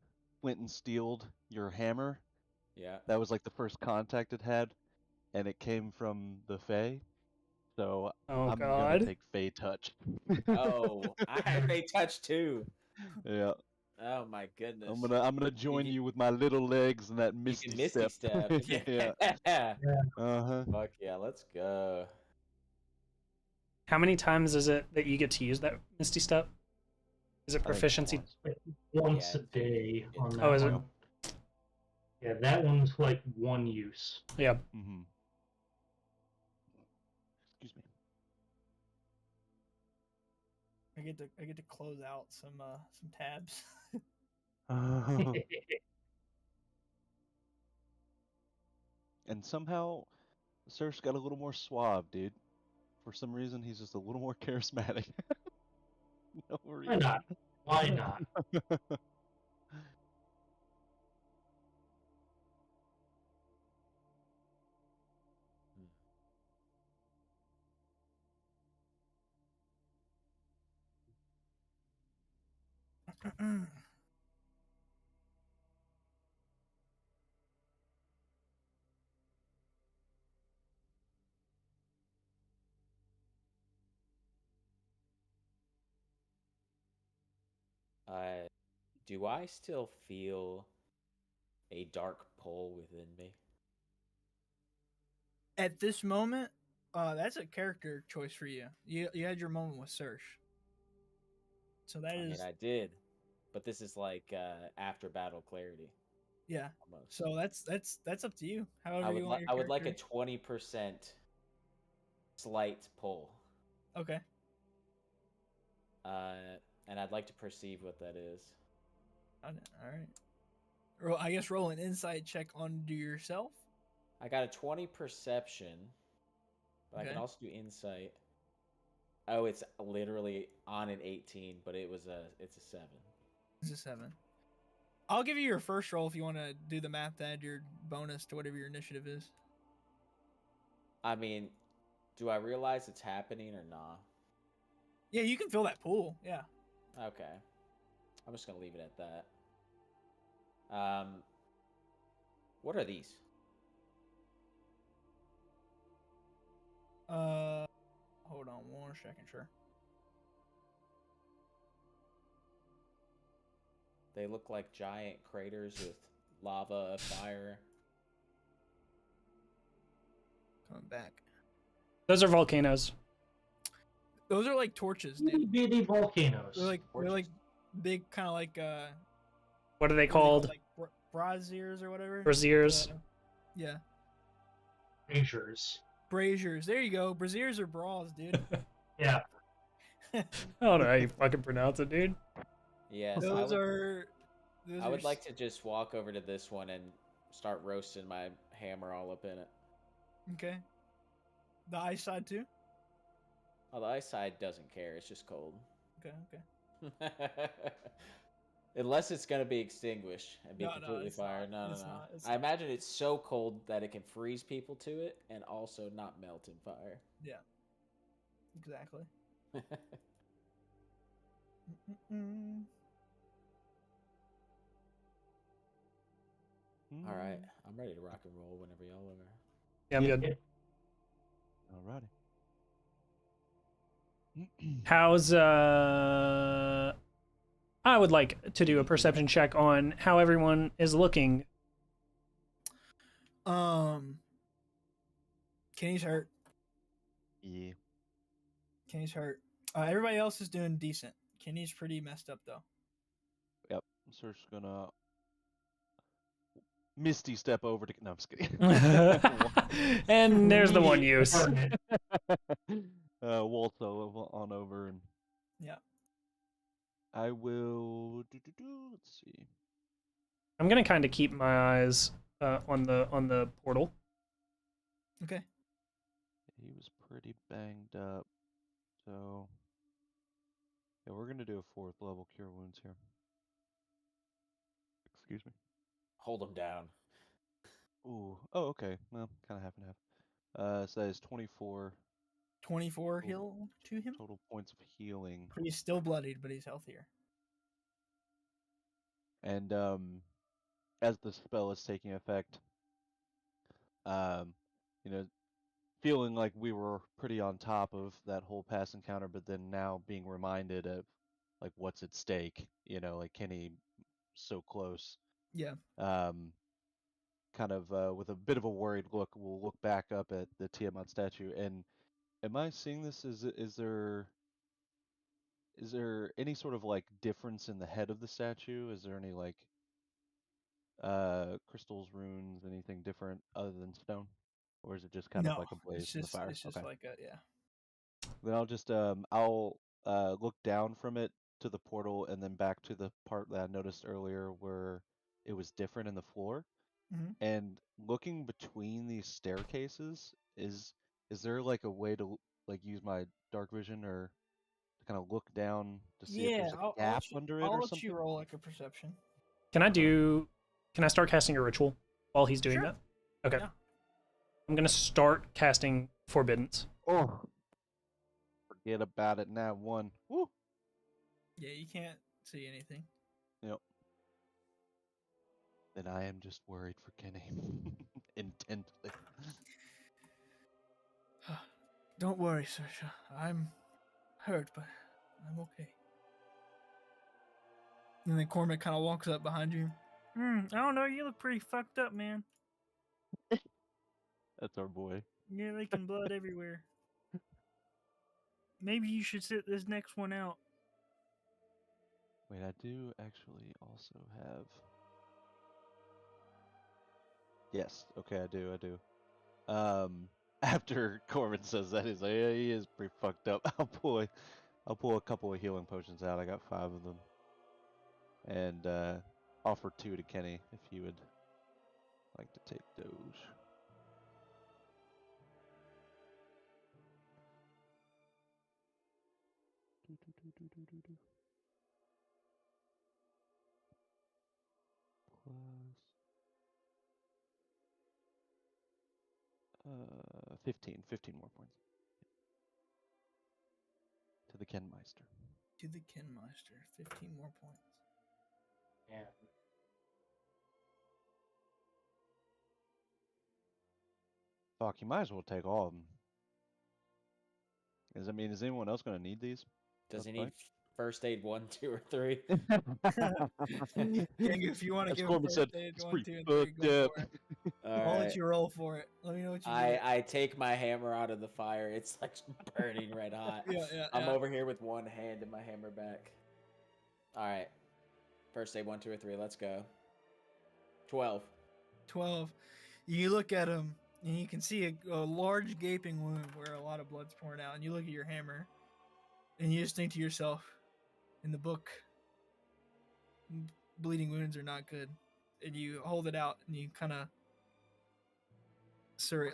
went and stealed your hammer, Yeah. that was like the first contact it had, and it came from the Fae. So Oh I'm gonna God. take Fae touch. Oh, I have a touch too. Yeah. Oh my goodness. I'm gonna join you with my little legs and that You misty can misty step. step. Yeah. Yeah. Uh-huh. Fuck yeah, let's go. How many times is it that you get to use that Misty Step? Is it I think it's proficiency? once. once Yeah, a day it- on that Oh, is it? one. Yeah, that one's like one use. Yeah. Mm-hmm. Excuse me. I get to close out some tabs. And somehow Surf's got a little more suave, dude. For some reason, he's just a little more charismatic. No Why reason. not? Why not? Uh, do I still feel a dark pull within me? At this moment, that's a character choice for you. You had your moment with Serge. So that I mean, is I did, but this is like after battle clarity yeah. almost. So that's up to you. However you want your I would like a character. 20% slight pull. Okay. And I'd like to perceive what that is. All right. I guess roll an insight check onto yourself. I got a 20 perception, but I Okay. can also do insight. Oh, it's literally on an 18, but it's a 7. It's a 7. I'll give you your first roll if you want to do the math to add your bonus to whatever your initiative is. I mean, do I realize it's happening or not? Yeah, you can feel that pull. Yeah. Okay. I'm just going to leave it at that. What are these? Hold on 1 second, sure. They look like giant craters with lava, fire. Coming back. Those are volcanoes. Those are like torches, Itty dude. bitty volcanoes. They're like big, kind of like What are they what called? like braziers or whatever. Braziers. Yeah. Braziers. Braziers. There you go. Braziers are bras, dude. Yeah. I don't know how you fucking pronounce it, dude. Yes, Those I are would like to just walk over to this one and start roasting my hammer all up in it. Okay. The ice side too? Oh, the ice side doesn't care. It's just cold. Okay. Unless it's going to be extinguished and be No, completely it's fired. not. No, It's no, no. not. It's I not. imagine it's so cold that it can freeze people to it and also not melt in fire. Yeah. Exactly. Mm-mm-mm. All right. I'm ready to rock and roll whenever y'all are. Yeah, I'm good. Alrighty. How's I would like to do a perception check on how everyone is looking. Kenny's hurt. Yeah. Kenny's hurt. Everybody else is doing decent. Kenny's pretty messed up though. Yep. So we're just gonna Misty step over to. No, I'm just kidding. And there's the one use. Apartment. Waltz on over and. Yeah. I will. Let's see. I'm gonna kind of keep my eyes on the portal. Okay. He was pretty banged up, so yeah, we're gonna do a 4th level cure wounds here. Excuse me. Hold him down. Ooh. Oh, okay. Well, kind of half and half. So that is 24 24 Cool. heal to him. total points of healing, He's still bloodied, but he's healthier. and as the spell is taking effect, you know, feeling like we were pretty on top of that whole past encounter, but then now being reminded of like what's at stake. You know, like Kenny so close. Yeah. Kind of with a bit of a worried look, we'll look back up at the Tiamat statue. And am I seeing this? Is there any sort of like difference in the head of the statue? Is there any like crystals, runes, anything different other than stone, or is it just kind of like a blaze in the fire? It's just Okay. like a yeah. Then I'll just I'll look down from it to the portal and then back to the part that I noticed earlier where it was different in the floor. Mhm. And looking between these staircases, is there like a way to like use my dark vision or to kind of look down to see if Yeah, there's a gap under it I'll or let something? you roll like a perception. Can I start casting a ritual while he's doing Sure. that? Okay. Yeah. I'm gonna start casting Forbiddance. Oh, forget about it now. One. Woo. Yeah, you can't see anything. Yep. Then I am just worried for Kenny. Intently. Don't worry, Saoirse. I'm hurt, but I'm okay. And then Cormac kind of walks up behind you. I don't know. You look pretty fucked up, man. That's our boy. You're leaking blood everywhere. Maybe you should sit this next one out. Wait, I do actually also have. Yes. Okay, I do. After Corbin says that, he's like, yeah, he is pretty fucked up. I'll pull a couple of healing potions out. I got 5 of them, and offer 2 to Kenny if he would like to take those. Plus 15 more points to the Kenmeister. To the Kenmeister. 15 more points. Yeah. Fuck, you might as well take all of them. Is anyone else going to need these? Does he That's need first aid 1, 2, or 3? Gang, if you want to As give Corbin him said, first aid, it's 1, pretty 2, and 3, fucked go up. for it. All I'll right. let you roll for it. Let me know what you do. I take my hammer out of the fire. It's like burning red hot. Yeah. I'm over here with one hand and my hammer back. All right. First aid 1, 2, or 3. Let's go. 12. 12. You look at him, and you can see a large gaping wound where a lot of blood's pouring out. And you look at your hammer, and you just think to yourself, in the book, bleeding wounds are not good. And you hold it out, and you kind of,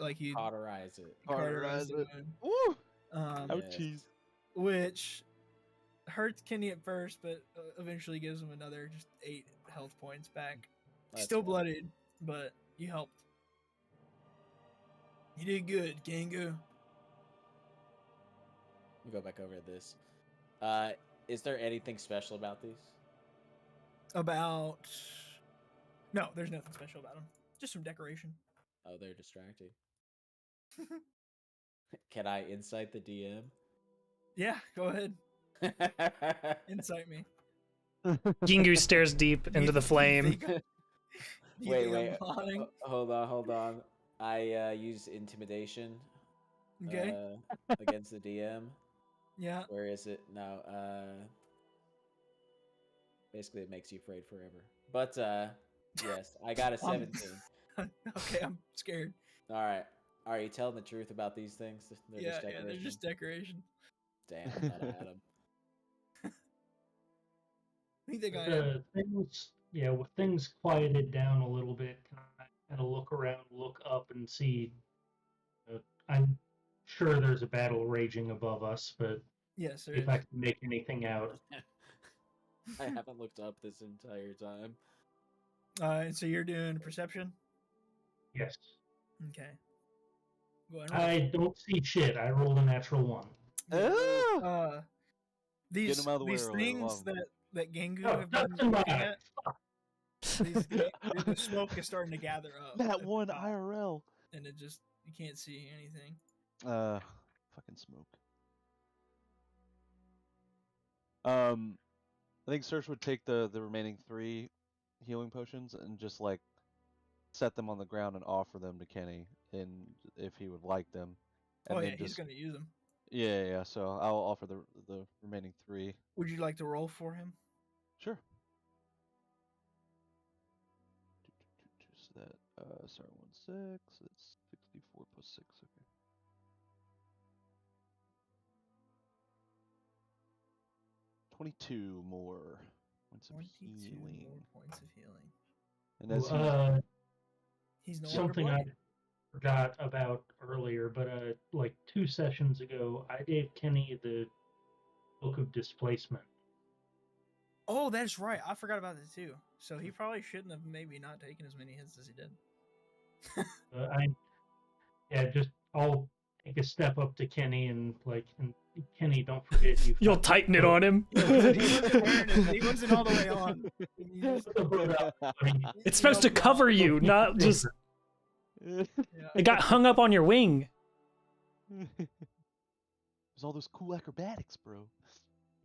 like you Cauterize it. cauterize the it. wound. Woo! Um, Ouchies. which hurts Kenny at first, but eventually gives him another just 8 health points back. That's Still fine. blooded, but you helped. You did good, Gangu. Let me go back over this. Is there anything special about these? No, there's nothing special about them. Just some decoration. Oh, they're distracting. Can I insight the DM? Yeah, go ahead. Insight me. Gingu stares deep Do you- into the do you flame. think- do you Wait, think I'm wait. lying? Hold on. I use intimidation Okay. against the DM. Yeah. Where is it now? Basically, it makes you afraid forever. But yes, I got a 17. Okay, I'm scared. All right. Are you telling the truth about these things? They're just Yeah, they're decoration. just decoration. Damn, I thought I had them. What do you think I am? With things quieted down a little bit, kind of look around, look up, and see. I'm sure there's a battle raging above us, but Yes, there if is. I can make anything out. I haven't looked up this entire time. And so you're doing perception? Yes. Okay. Go ahead and roll. I don't see shit. I rolled a natural 1. Uh, Get him out of the way these early, things love. that Gengu Oh, have that's been in my looking eye. at, the smoke is starting to gather up. That at the one top, IRL. and you can't see anything. Fucking smoke. I think Serge would take the remaining 3 healing potions and just like set them on the ground and offer them to Kenny, and if he would like them, and Oh then yeah, he's just gonna use them. yeah. So I'll offer the remaining 3. Would you like to roll for him? Sure. So that sorry 1 6. It's 64 plus 6. Okay. 22 more points of 22 healing. more points of healing. And as He's no longer Something I bloodied. forgot about earlier, but like 2 sessions ago, I gave Kenny the Book of Displacement. Oh, that's right. I forgot about that too. So he probably shouldn't have maybe not taken as many hits as he did. I'll take a step up to Kenny and Kenny, don't forget you. You'll tighten it on him. He wasn't wearing it. He wasn't all the way on. He just- It's supposed to cover you, not just. Yeah. It got hung up on your wing. There's all those cool acrobatics, bro.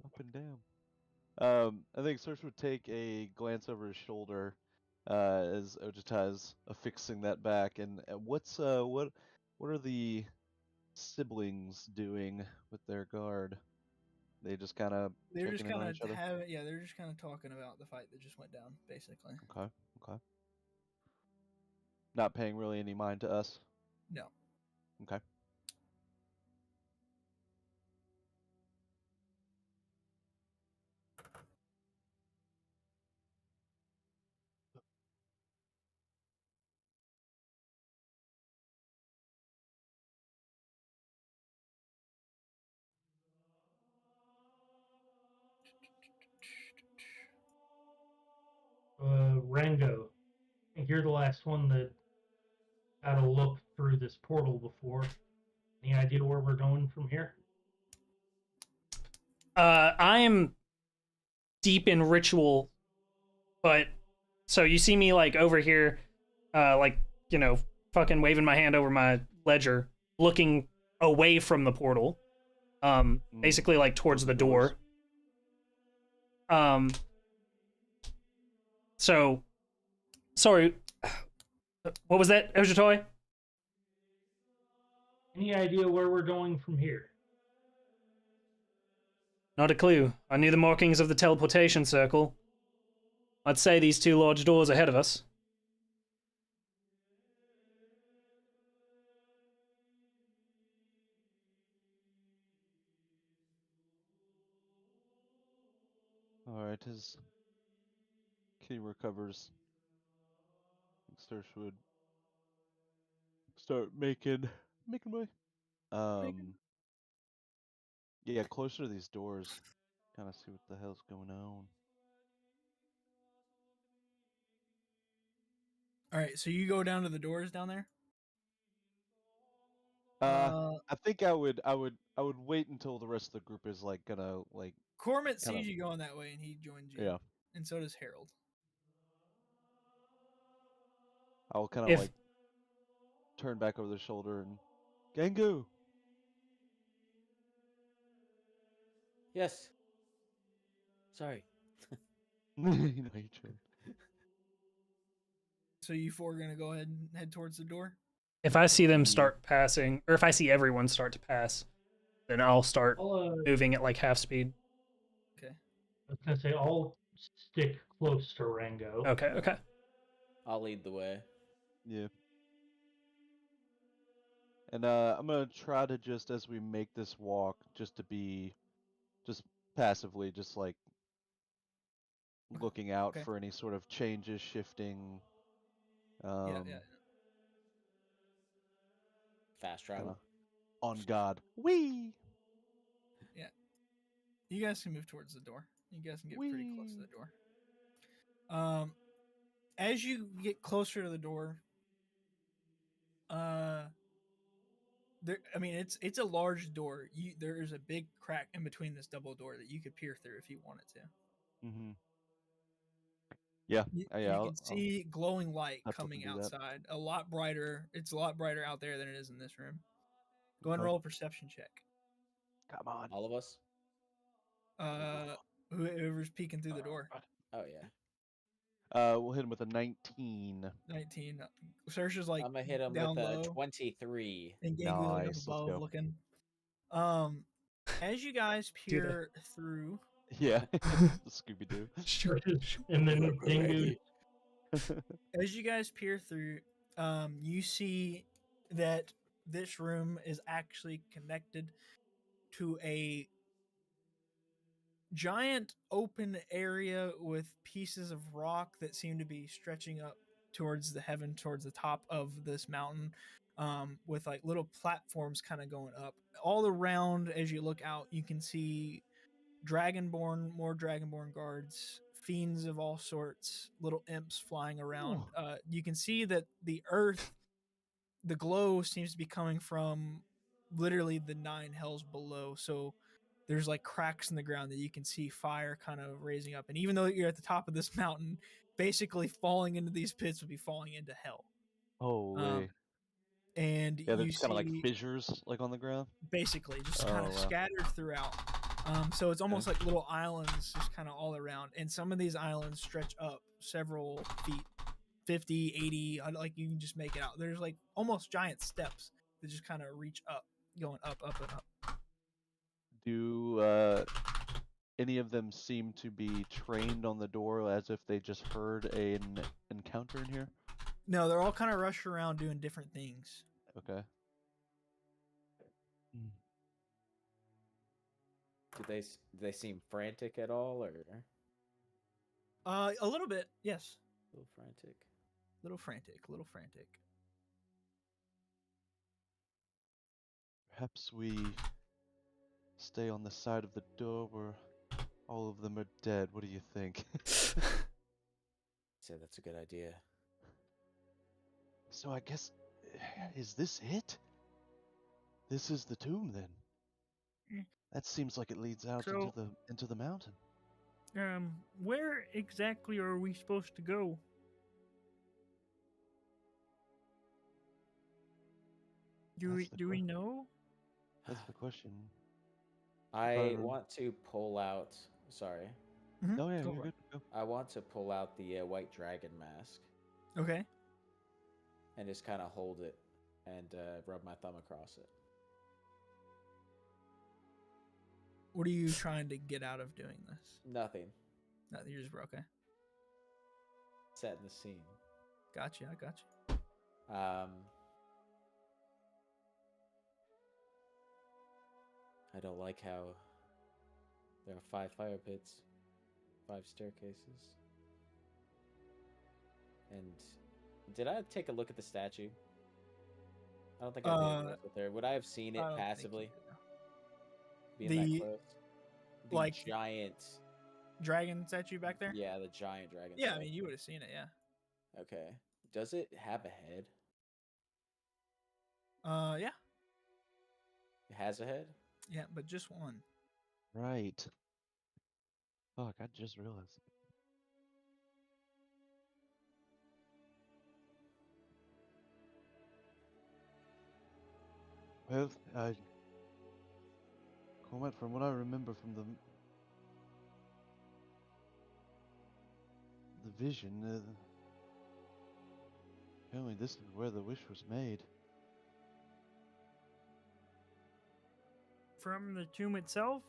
Up and down. I think Serge would take a glance over his shoulder, as Ojita's affixing that back. And what are the siblings doing with their guard? They just kind of They're just checking in kind on of each other. they're just kind of talking about the fight that just went down, basically. Okay. Not paying really any mind to us. No. Okay. Rango, I think you're the last one that got a look through this portal before. Any idea where we're going from here? I am deep in ritual, but so you see me like over here, fucking waving my hand over my ledger, looking away from the portal, basically like towards the door. So, sorry, what was that, Ojitoy? Any idea where we're going from here? Not a clue. I knew the markings of the teleportation circle. I'd say these 2 large doors ahead of us. Alright, as Kitty recovers, Serge would start making way. Yeah, closer to these doors. Kind of see what the hell's going on. All right, so you go down to the doors down there. I think I would wait until the rest of the group is like gonna like. Cormit kinda- sees you going that way, and he joins you. Yeah, And so does Harold. I'll kind of If like turn back over the shoulder and Gangu. Yes. Sorry. No, you should. So you four are gonna go ahead and head towards the door. If I see them Yeah. start passing, or if I see everyone start to pass, then I'll start I'll, moving at like half speed. Okay. I was gonna say I'll stick close to Rango. Okay, okay. I'll lead the way. Yeah. And I'm gonna try to just as we make this walk, just to be, just passively, just like looking out Okay. for any sort of changes, shifting. Yeah. Fast Kinda travel. on guard. Wee. You guys can move towards the door. You guys can get pretty close to Wee. the door. As you get closer to the door, there. I mean, it's a large door. There is a big crack in between this double door that you could peer through if you wanted to. Mm-hmm. Yeah. You, Yeah. you can see glowing light I'll coming do that. outside. A lot brighter. It's a lot brighter out there than it is in this room. Go ahead and Okay. roll a perception check. Come on. All of us? Whoever's peeking through the door. Oh yeah. We'll hit him with a 19. 19. Saoirse's like I'm gonna hit him down with a low, 23. and Gangu's like up Nice. Let's above go. looking. As you guys peer through, Yeah. Scooby Doo. And then Dingo. as you guys peer through, you see that this room is actually connected to a giant open area with pieces of rock that seem to be stretching up towards the heaven, towards the top of this mountain, with like little platforms kind of going up. All around, as you look out, you can see more dragonborn guards, fiends of all sorts, little imps flying around. You can see that the earth, the glow seems to be coming from literally the nine hells below. So there's like cracks in the ground that you can see fire kind of raising up. And even though you're at the top of this mountain, basically falling into these pits would be falling into hell. Holy. And Yeah, you there's kind of like see fissures like on the ground. basically just kind of wow. scattered throughout. So it's almost like little islands just kind of all around. And some of these islands stretch up several feet, 50, 80, like you can just make it out. There's like almost giant steps that just kind of reach up, going up, up, and up. Do any of them seem to be trained on the door as if they just heard an encounter in here? No, they're all kind of rushing around doing different things. Okay. Do they seem frantic at all, or A little bit, yes. a little frantic? Little frantic. Perhaps we stay on the side of the door where all of them are dead. What do you think? Say that's a good idea. So I guess, is this it? This is the tomb then. Mm. That seems like it leads out So- into the mountain. Where exactly are we supposed to go? That's the Do we que- know? That's the question. I Um, want to pull out. Sorry, Mhm, Oh yeah, go you're for it. good. Go. I want to pull out the white dragon mask Okay. and just kind of hold it and rub my thumb across it. What are you trying to get out of doing this? Nothing. No, you're just okay. Setting the scene. Gotcha. I got you. I don't like how there are 5 fire pits, 5 staircases. And did I take a look at the statue? I don't think I did. Was there? Would I have seen it I don't think you passively? did. Being The- that close? The like- giant. Dragon statue back there? Yeah, the giant dragon. Yeah, I statue. mean, you would have seen it, yeah. Okay. Does it have a head? Yeah. It has a head? Yeah, but just one. Right. Fuck, I just realized. Well, Comet, from what I remember from the vision, apparently this is where the wish was made. From the tomb itself?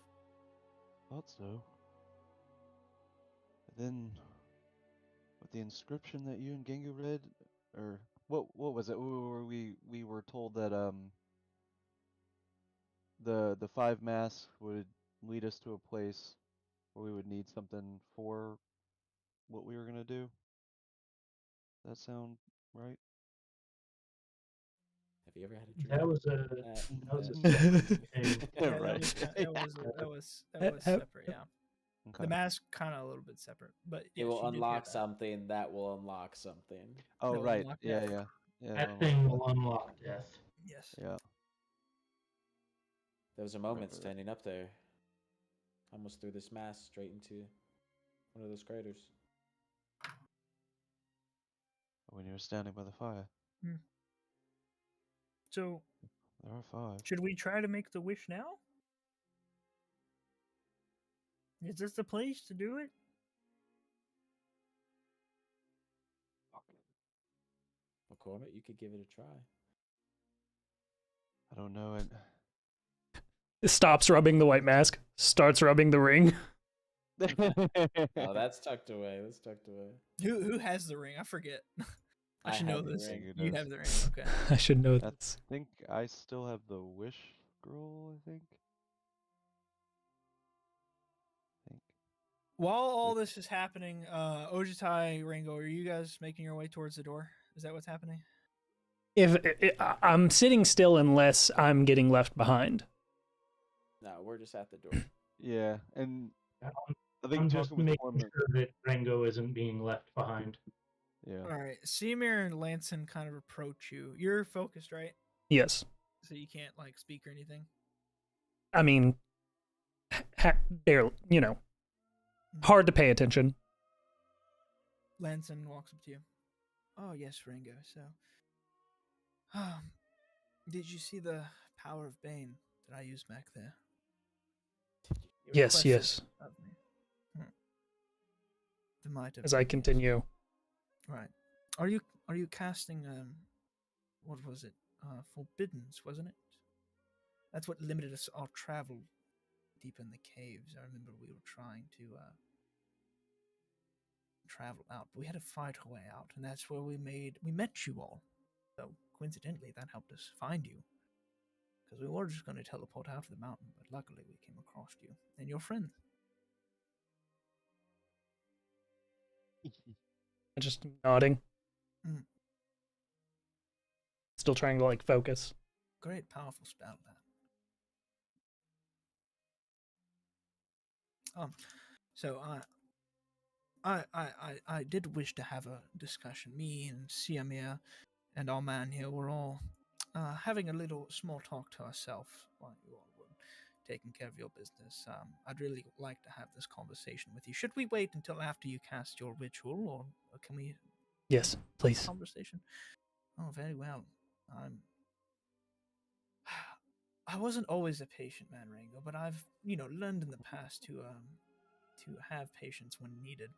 Thought so. And then, with the inscription that you and Gengu read, or what was it? We were told that the 5 masks would lead us to a place where we would need something for what we were gonna do. That sound right? Have you ever had a dream? That was a Uh, separate thing. Yeah, Right. that was separate. Yeah, Okay. the mask kind of a little bit separate, but It yes, will you did hear unlock that. something that will unlock something. Oh, That will right. unlock Yeah, death. yeah. Yeah, That well, thing will unlock death. Yes. yeah. There was a moment right. standing up there. Almost threw this mask straight into one of those craters. When you were standing by the fire. So, There are 5. should we try to make the wish now? Is this the place to do it? McCormick, you could give it a try. I don't know it. Stops rubbing the white mask, starts rubbing the ring. Oh, that's tucked away. That's tucked away. Who has the ring? I forget. I should know have the this. ring. Gengu You does. have the ring. Okay. I should know I this. think I still have the wish scroll, I think. While all this is happening, Ojitai, Rango, are you guys making your way towards the door? Is that what's happening? If I'm sitting still unless I'm getting left behind. No, we're just at the door. Yeah, and I'm, I think I'm just talking with making Cormac. sure that Rango isn't being left behind. Yeah. All right. Semir and Lanson kind of approach you. You're focused, right? Yes. So you can't like speak or anything. I mean, barely, hard to pay attention. Lanson walks up to you. Oh yes, Rango. So, did you see the power of Bane that I used back there? You Yes, requested yes. of me. The might of As I Bane, yes. continue. Right. Are you casting what was it? Forbiddens, wasn't it? That's what limited us our travel deep in the caves. I remember we were trying to travel out, but we had to fight our way out, and that's where we met you all. So coincidentally, that helped us find you, because we were just going to teleport out of the mountain, but luckily we came across you and your friend. I'm just nodding. Mm. Still trying to focus. Great, powerful spell that. So I did wish to have a discussion. Me and Siamir and our man here were all having a little small talk to ourselves while you all were taking care of your business. I'd really like to have this conversation with you. Should we wait until after you cast your ritual, or can we Yes, have a please. conversation? Oh, very well. I wasn't always a patient man, Rango, but I've learned in the past to have patience when needed.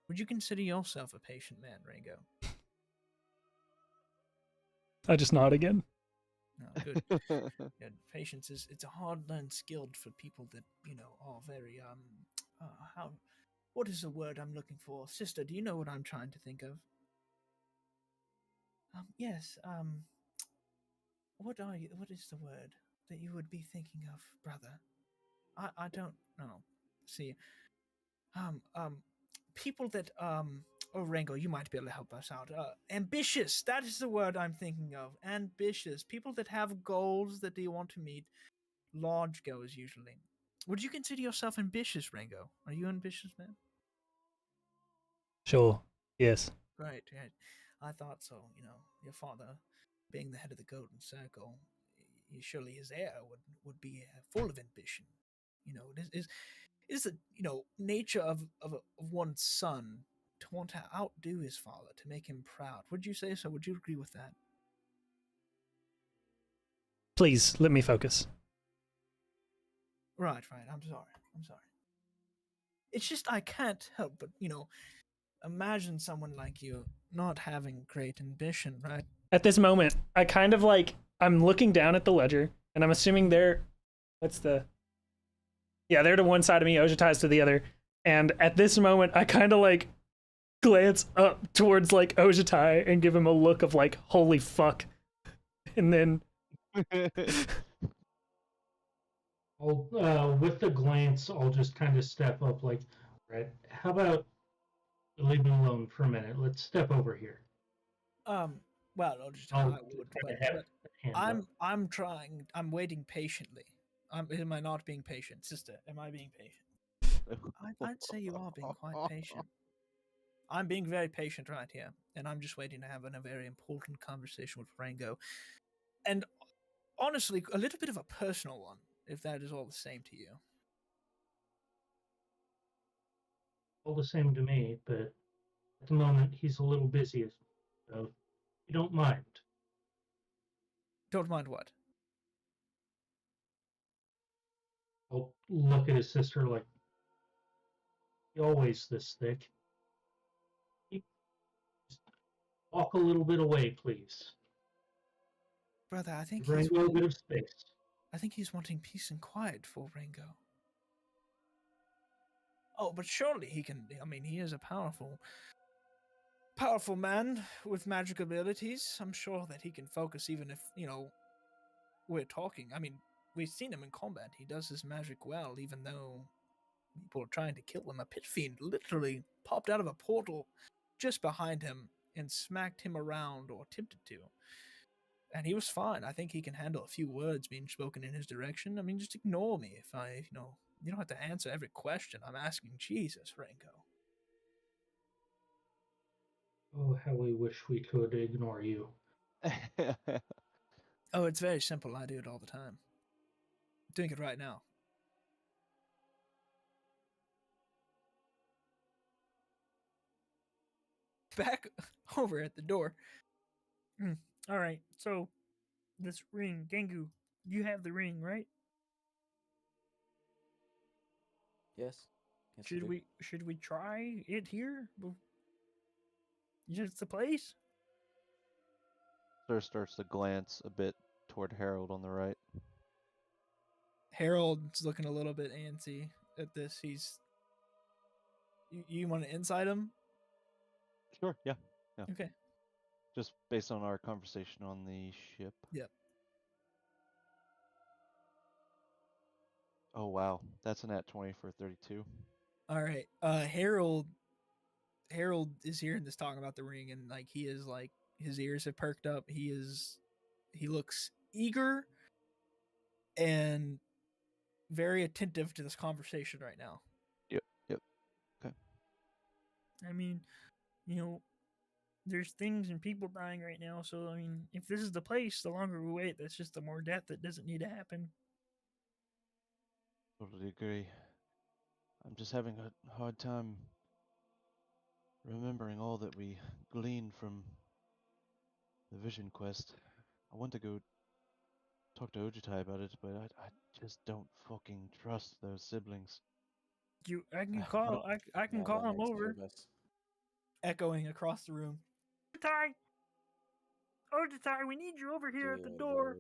Would you consider yourself a patient man, Rango? I just nod again. No, good. Good. Patience it's a hard-learned skill for people that are very what is the word I'm looking for? Sister, do you know what I'm trying to think of? Yes. What is the word that you would be thinking of, brother? I don't know. See, people that oh, Rango, you might be able to help us out. Ambitious, that is the word I'm thinking of. Ambitious, people that have goals that they want to meet, large goals usually. Would you consider yourself ambitious, Rango? Are you ambitious, man? Sure. Yes. Right. I thought so. Your father, being the head of the Golden Circle, surely his heir would be full of ambition. It is the nature of one's son to want to outdo his father, to make him proud. Would you say so? Would you agree with that? Please, let me focus. Right. I'm sorry. It's just I can't help but, imagine someone like you not having great ambition, right? At this moment, I kind of like, I'm looking down at the ledger, and I'm assuming they're, they're to one side of me, Ojutai's to the other. And at this moment, I kind of like glance up towards like Ojutai and give him a look of like, holy fuck. And then with the glance, I'll just kind of step up, like, right. How about leave me alone for a minute? Let's step over here. Well, I'll just I'll I would, kinda but, have but a hand up. I'm trying. I'm waiting patiently. Am I not being patient, sister? Am I being patient? I'd say you are being quite patient. I'm being very patient right here, and I'm just waiting to have a very important conversation with Rango, and honestly, a little bit of a personal one, if that is all the same to you. All the same to me, but at the moment he's a little busy, so if you don't mind. Don't mind what? I'll look at his sister like, "You're always this thick. Just walk a little bit away, please. Brother, I think Give Rango a bit of space." I think he's wanting peace and quiet for Rango. Oh, but surely he can. I mean, he is a powerful man with magic abilities. I'm sure that he can focus even if, we're talking. I mean, we've seen him in combat. He does his magic well, even though people are trying to kill him. A pit fiend literally popped out of a portal just behind him and smacked him around, or attempted to. And he was fine. I think he can handle a few words being spoken in his direction. I mean, just ignore me if you don't have to answer every question I'm asking. Jesus, Rango. Oh, how we wish we could ignore you. Oh, it's very simple. I do it all the time. I'm doing it right now. Back over at the door. All right, so this ring, Gengu, you have the ring, right? Yes. Yes, I do. Should we try it here? Just the place? Sir starts to glance a bit toward Harold on the right. Harold's looking a little bit antsy at this. You want to inside him? Sure, yeah. Okay. Just based on our conversation on the ship. Yep. Oh wow, that's an at 20 for 32. All right. Harold is hearing this talking about the ring, and like he is like his ears have perked up. He looks eager and very attentive to this conversation right now. Yep. Okay. I mean, there's things and people dying right now, so I mean, if this is the place, the longer we wait, that's just the more death that doesn't need to happen. Totally agree. I'm just having a hard time remembering all that we gleaned from the Vision Quest. I want to go talk to Ojutai about it, but I just don't fucking trust those siblings. I can call That him makes two over. of us. Echoing across the room. Ojutai, we need you over here at the Dear door.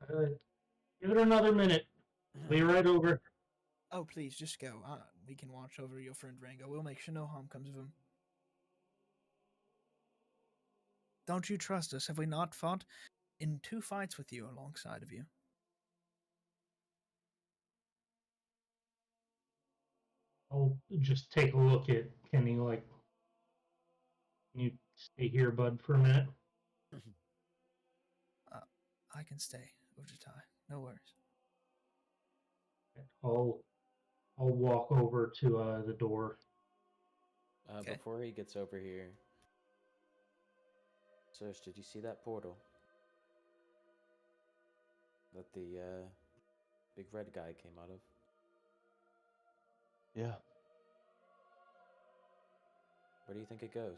Lord. Give it another minute. Be right over. Oh, please, just go. We can watch over your friend Rango. We'll make sure no harm comes of him. Don't you trust us? Have we not fought in 2 fights with you alongside of you? I'll just take a look at Kenny like, "Can you stay here, bud, for a minute?" I can stay, Ojutai. No worries. I'll walk over to the door. Okay. Before he gets over here, Serge, did you see that portal that the big red guy came out of? Yeah. Where do you think it goes?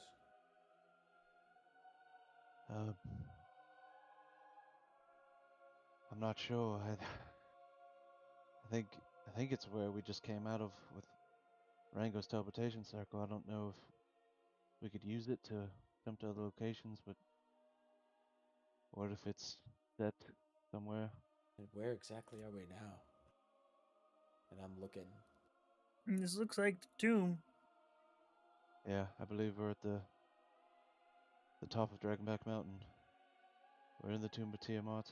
I'm not sure. I think it's where we just came out of with Rango's teleportation circle. I don't know if we could use it to jump to other locations, but what if it's set somewhere? And where exactly are we now? And I'm looking. And this looks like the tomb. Yeah, I believe we're at the top of Dragonback Mountain. We're in the tomb of Tiamat.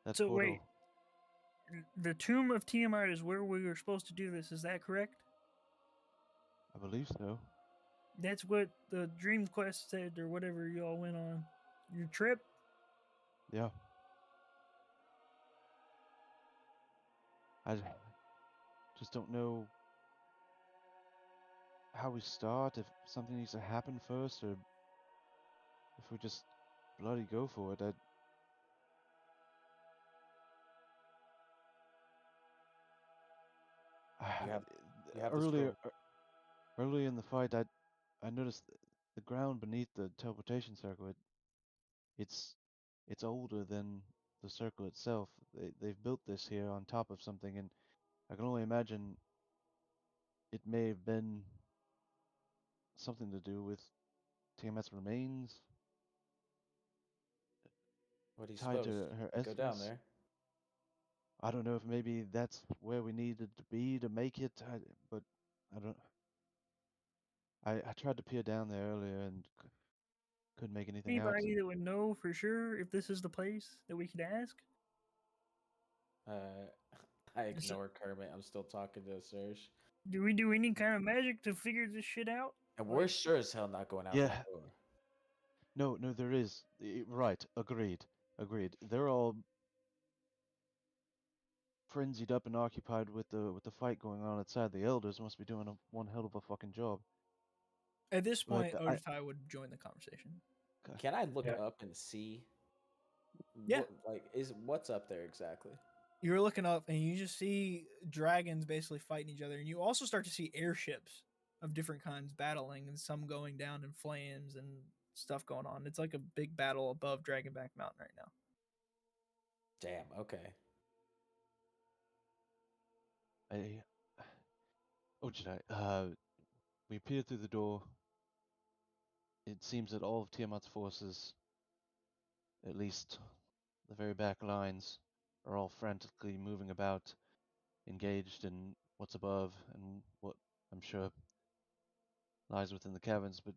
That So portal. wait, the tomb of Tiamat is where we were supposed to do this. Is that correct? I believe so. That's what the Dream Quest said, or whatever y'all went on your trip. Yeah. I just don't know how we start, if something needs to happen first, or if we just bloody go for it. You have the earlier scroll. early in the fight, I noticed the ground beneath the teleportation circle. It's older than the circle itself. They've built this here on top of something, and I can only imagine it may have been something to do with Tiamat's remains, What do you tied to suppose? her I go down essence. there. I don't know if maybe that's where we needed to be to make it, but I don't. I tried to peer down there earlier and couldn't make anything out. Anybody that would know for sure if this is the place that we could ask? I ignore Kermit. I'm still talking to Serge. Do we do any kind of magic to figure this shit out? And we're sure as hell not going out Yeah. that door. No, there is. Right, agreed. They're all frenzied up and occupied with the fight going on outside. The elders must be doing one hell of a fucking job. At this But point, Ojitai would join the conversation. Can I look Yeah. up and see? Yeah. What's up there exactly? You're looking up and you just see dragons basically fighting each other, and you also start to see airships of different kinds battling, and some going down in flames and stuff going on. It's like a big battle above Dragonback Mountain right now. Damn. Okay. We peered through the door. It seems that all of Tiamat's forces, at least the very back lines, are all frantically moving about, engaged in what's above and what I'm sure lies within the caverns, but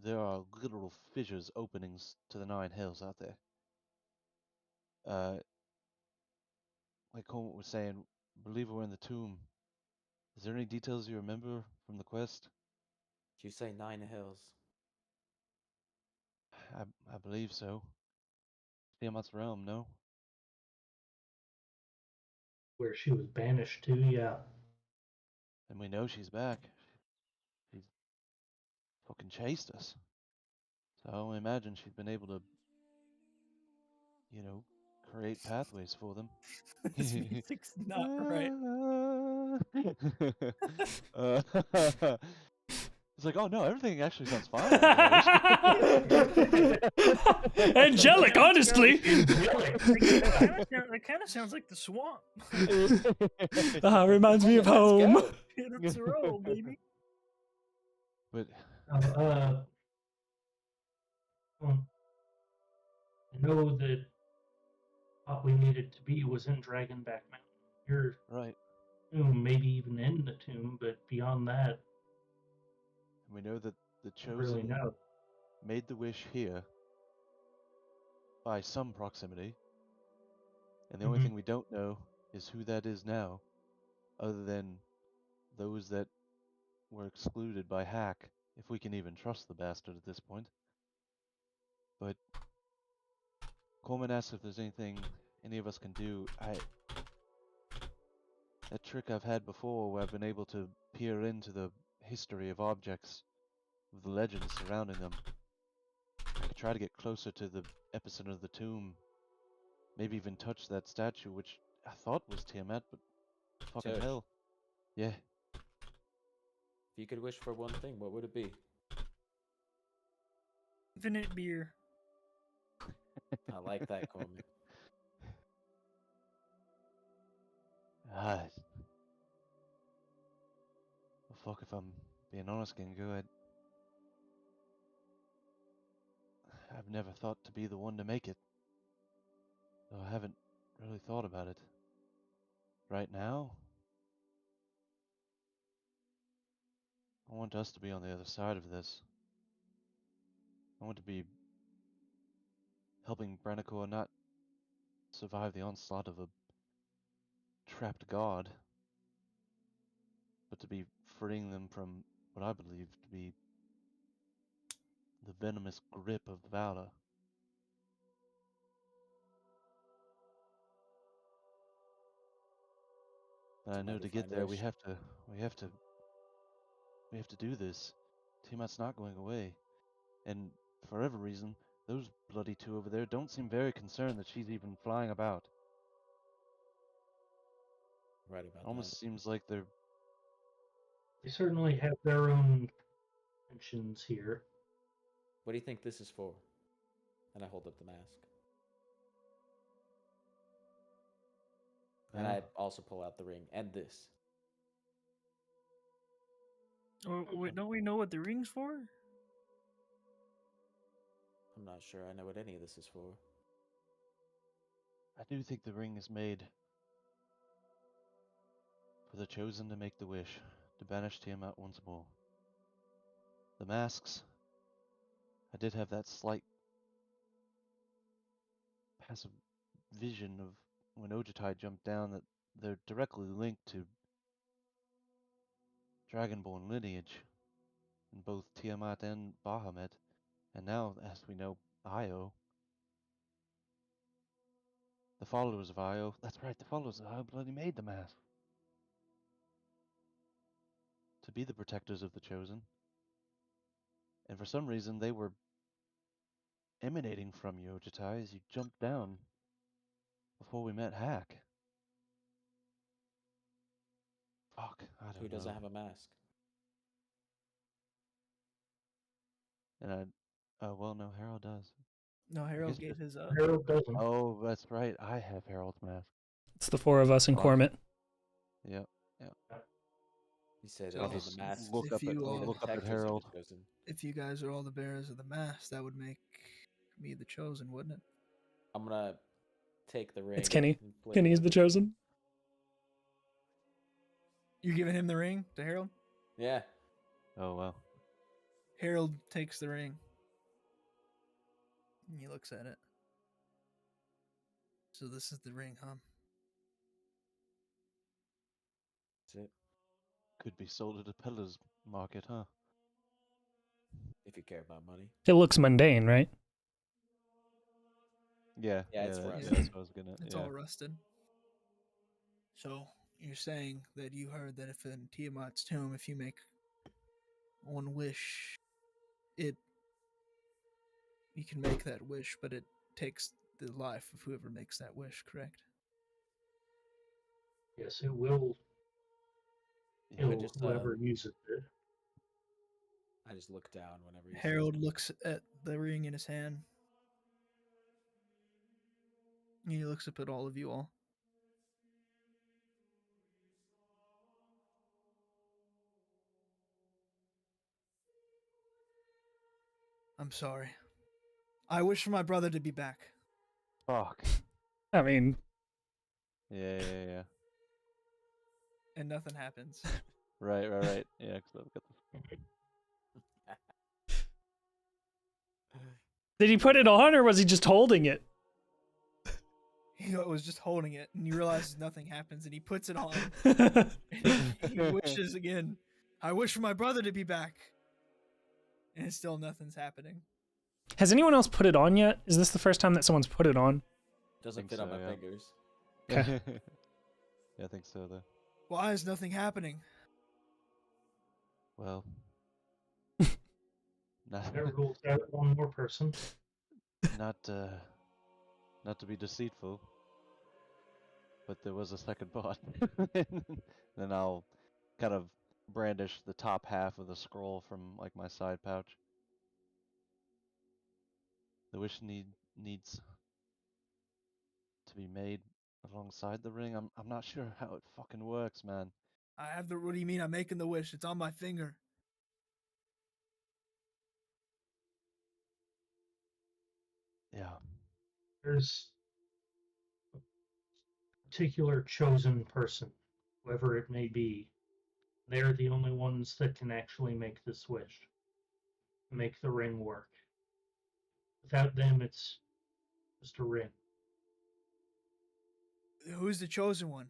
there are literal fissures, openings to the Nine Hills out there. Like Coleman was saying, I believe we're in the tomb. Is there any details you remember from the quest? Did you say 9 Hills? I believe so. Tiamat's realm, no? Where she was banished to, yeah. And we know she's back. She's fucking chased us. So I only imagine she's been able to, create pathways for them. This music's not right. It's like, oh no, everything actually sounds fine. Angelic, honestly. That kind of sounds like the swamp. Reminds me of home. It's a roll, baby. But I know that what we needed to be was in Dragonback Mountain. You're right, maybe even in the tomb, but beyond that, and we know that the I don't really chosen know. made the wish here by some proximity, and the only thing we don't know is who that is now, other than those that were excluded by Hack, if we can even trust the bastard at this point. But Coleman asked if there's anything any of us can do. That trick I've had before where I've been able to peer into the history of objects, of the legends surrounding them. I could try to get closer to the epicenter of the tomb. Maybe even touch that statue, which I thought was Tiamat, but fucking Serge. hell. Yeah. If you could wish for one thing, what would it be? Infinite beer. I like that, Coleman. Ah, well, fuck, if I'm being honest, Gengu, I've never thought to be the one to make it. Though I haven't really thought about it. Right now, I want us to be on the other side of this. I want to be helping Brennico not survive the onslaught of a trapped god, but to be freeing them from what I believe to be the venomous grip of Vala. And I It's a know mighty to get fine there wish. we have to do this. Tiamat's not going away. And for whatever reason, those bloody two over there don't seem very concerned that she's even flying about. Right about Almost that. seems like they're They certainly have their own tensions here. What do you think this is for? And I hold up the mask. And well, I also pull out the ring and this. Oh, wait, don't we know what the ring's for? I'm not sure I know what any of this is for. I do think the ring is made for the chosen to make the wish, to banish Tiamat once more. The masks, I did have that slight passive vision of when Ojutai jumped down that they're directly linked to Dragonborn lineage in both Tiamat and Bahamut, and now, as we know, Io. The followers of Io, that's right, the followers of Io bloody made the mask. To be the protectors of the chosen. And for some reason they were emanating from you, Ojutai, as you jumped down before we met Hack. Fuck, I don't Who know. doesn't have a mask? And well, no, Harold does. No, guess Harold gave his Harold doesn't. Oh, that's right, I have Harold's mask. It's the four of us in Fuck. Cormit. Yep. You say So that I'll the just masks look if up at you only the all- look up at protectors are the Harold. chosen. if you guys are all the bearers of the mask, that would make me the chosen, wouldn't it? I'm gonna take the ring. It's Kenny. and flip Kenny's it. the chosen. You're giving him the ring to Harold? Yeah. Oh well. Harold takes the ring. And he looks at it. So this is the ring, huh? That's it. Could be sold at a Peddler's market, huh? If you care about money. It looks mundane, right? Yeah, Yeah, it's that- for us. yeah, that's what I was gonna. It's yeah. all rusted. So you're saying that you heard that if in Tiamat's tomb, if you make one wish, you can make that wish, but it takes the life of whoever makes that wish, correct? Yes, it will Yeah. kill just, whoever uses it. I just look down whenever he Harold says looks at the ring in his hand. He looks up at all of you all. I'm sorry. I wish for my brother to be back. Fuck. I mean, Yeah. And nothing happens. Right. Yeah, because I've got this. did he put it on or was he just holding it? He was just holding it, and he realizes nothing happens, and he puts it on. And he wishes again. I wish for my brother to be back. And still nothing's happening. Has anyone else put it on yet? Is this the first time that someone's put it on? doesn't Think fit on so, my yeah. fingers. Okay. Yeah, I think so though. Why is nothing happening? Well, not Harold's got one more person. not not to be deceitful, but there was a second bot. Then I'll kind of brandish the top half of the scroll from like my side pouch. The wish needs to be made alongside the ring. I'm not sure how it fucking works, man. I have the. What do you mean? I'm making the wish. It's on my finger. Yeah. There's a particular chosen person, whoever it may be. They're the only ones that can actually make this wish, make the ring work. Without them, it's just a ring. Who's the chosen one?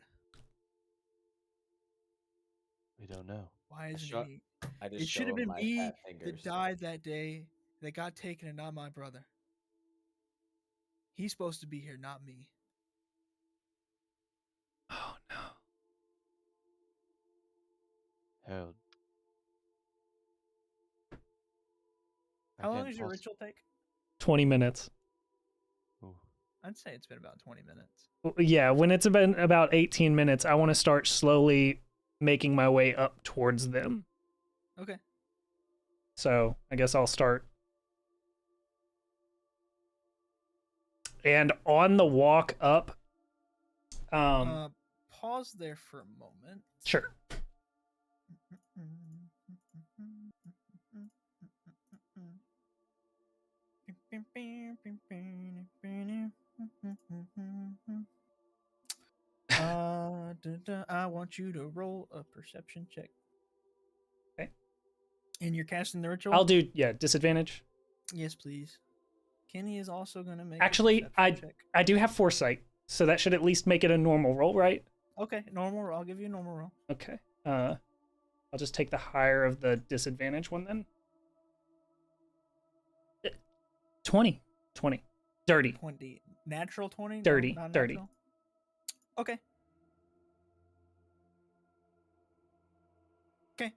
We don't know. Why isn't shot- he? I just It should show have him been my me fat that fingers. died that day, that got taken, and not my brother. He's supposed to be here, not me. Oh no. Harold. I How long can't does your poss- ritual take? 20 minutes. Ooh. I'd say it's been about 20 minutes. Yeah, when it's been about 18 minutes, I want to start slowly making my way up towards them. Okay. So I guess I'll start. And on the walk up, Pause there for a moment. sure. I want you to roll a perception check. Okay. And you're casting the ritual? I'll do, yeah, disadvantage. Yes, please. Kenny is also going to make Actually, a perception check. I do have foresight, so that should at least make it a normal roll, right? Okay, normal roll. I'll give you a normal roll. Okay. I'll just take the higher of the disadvantage one then. 20. Dirty. 20. Natural 20? Dirty, No, not dirty. natural? Okay. Okay.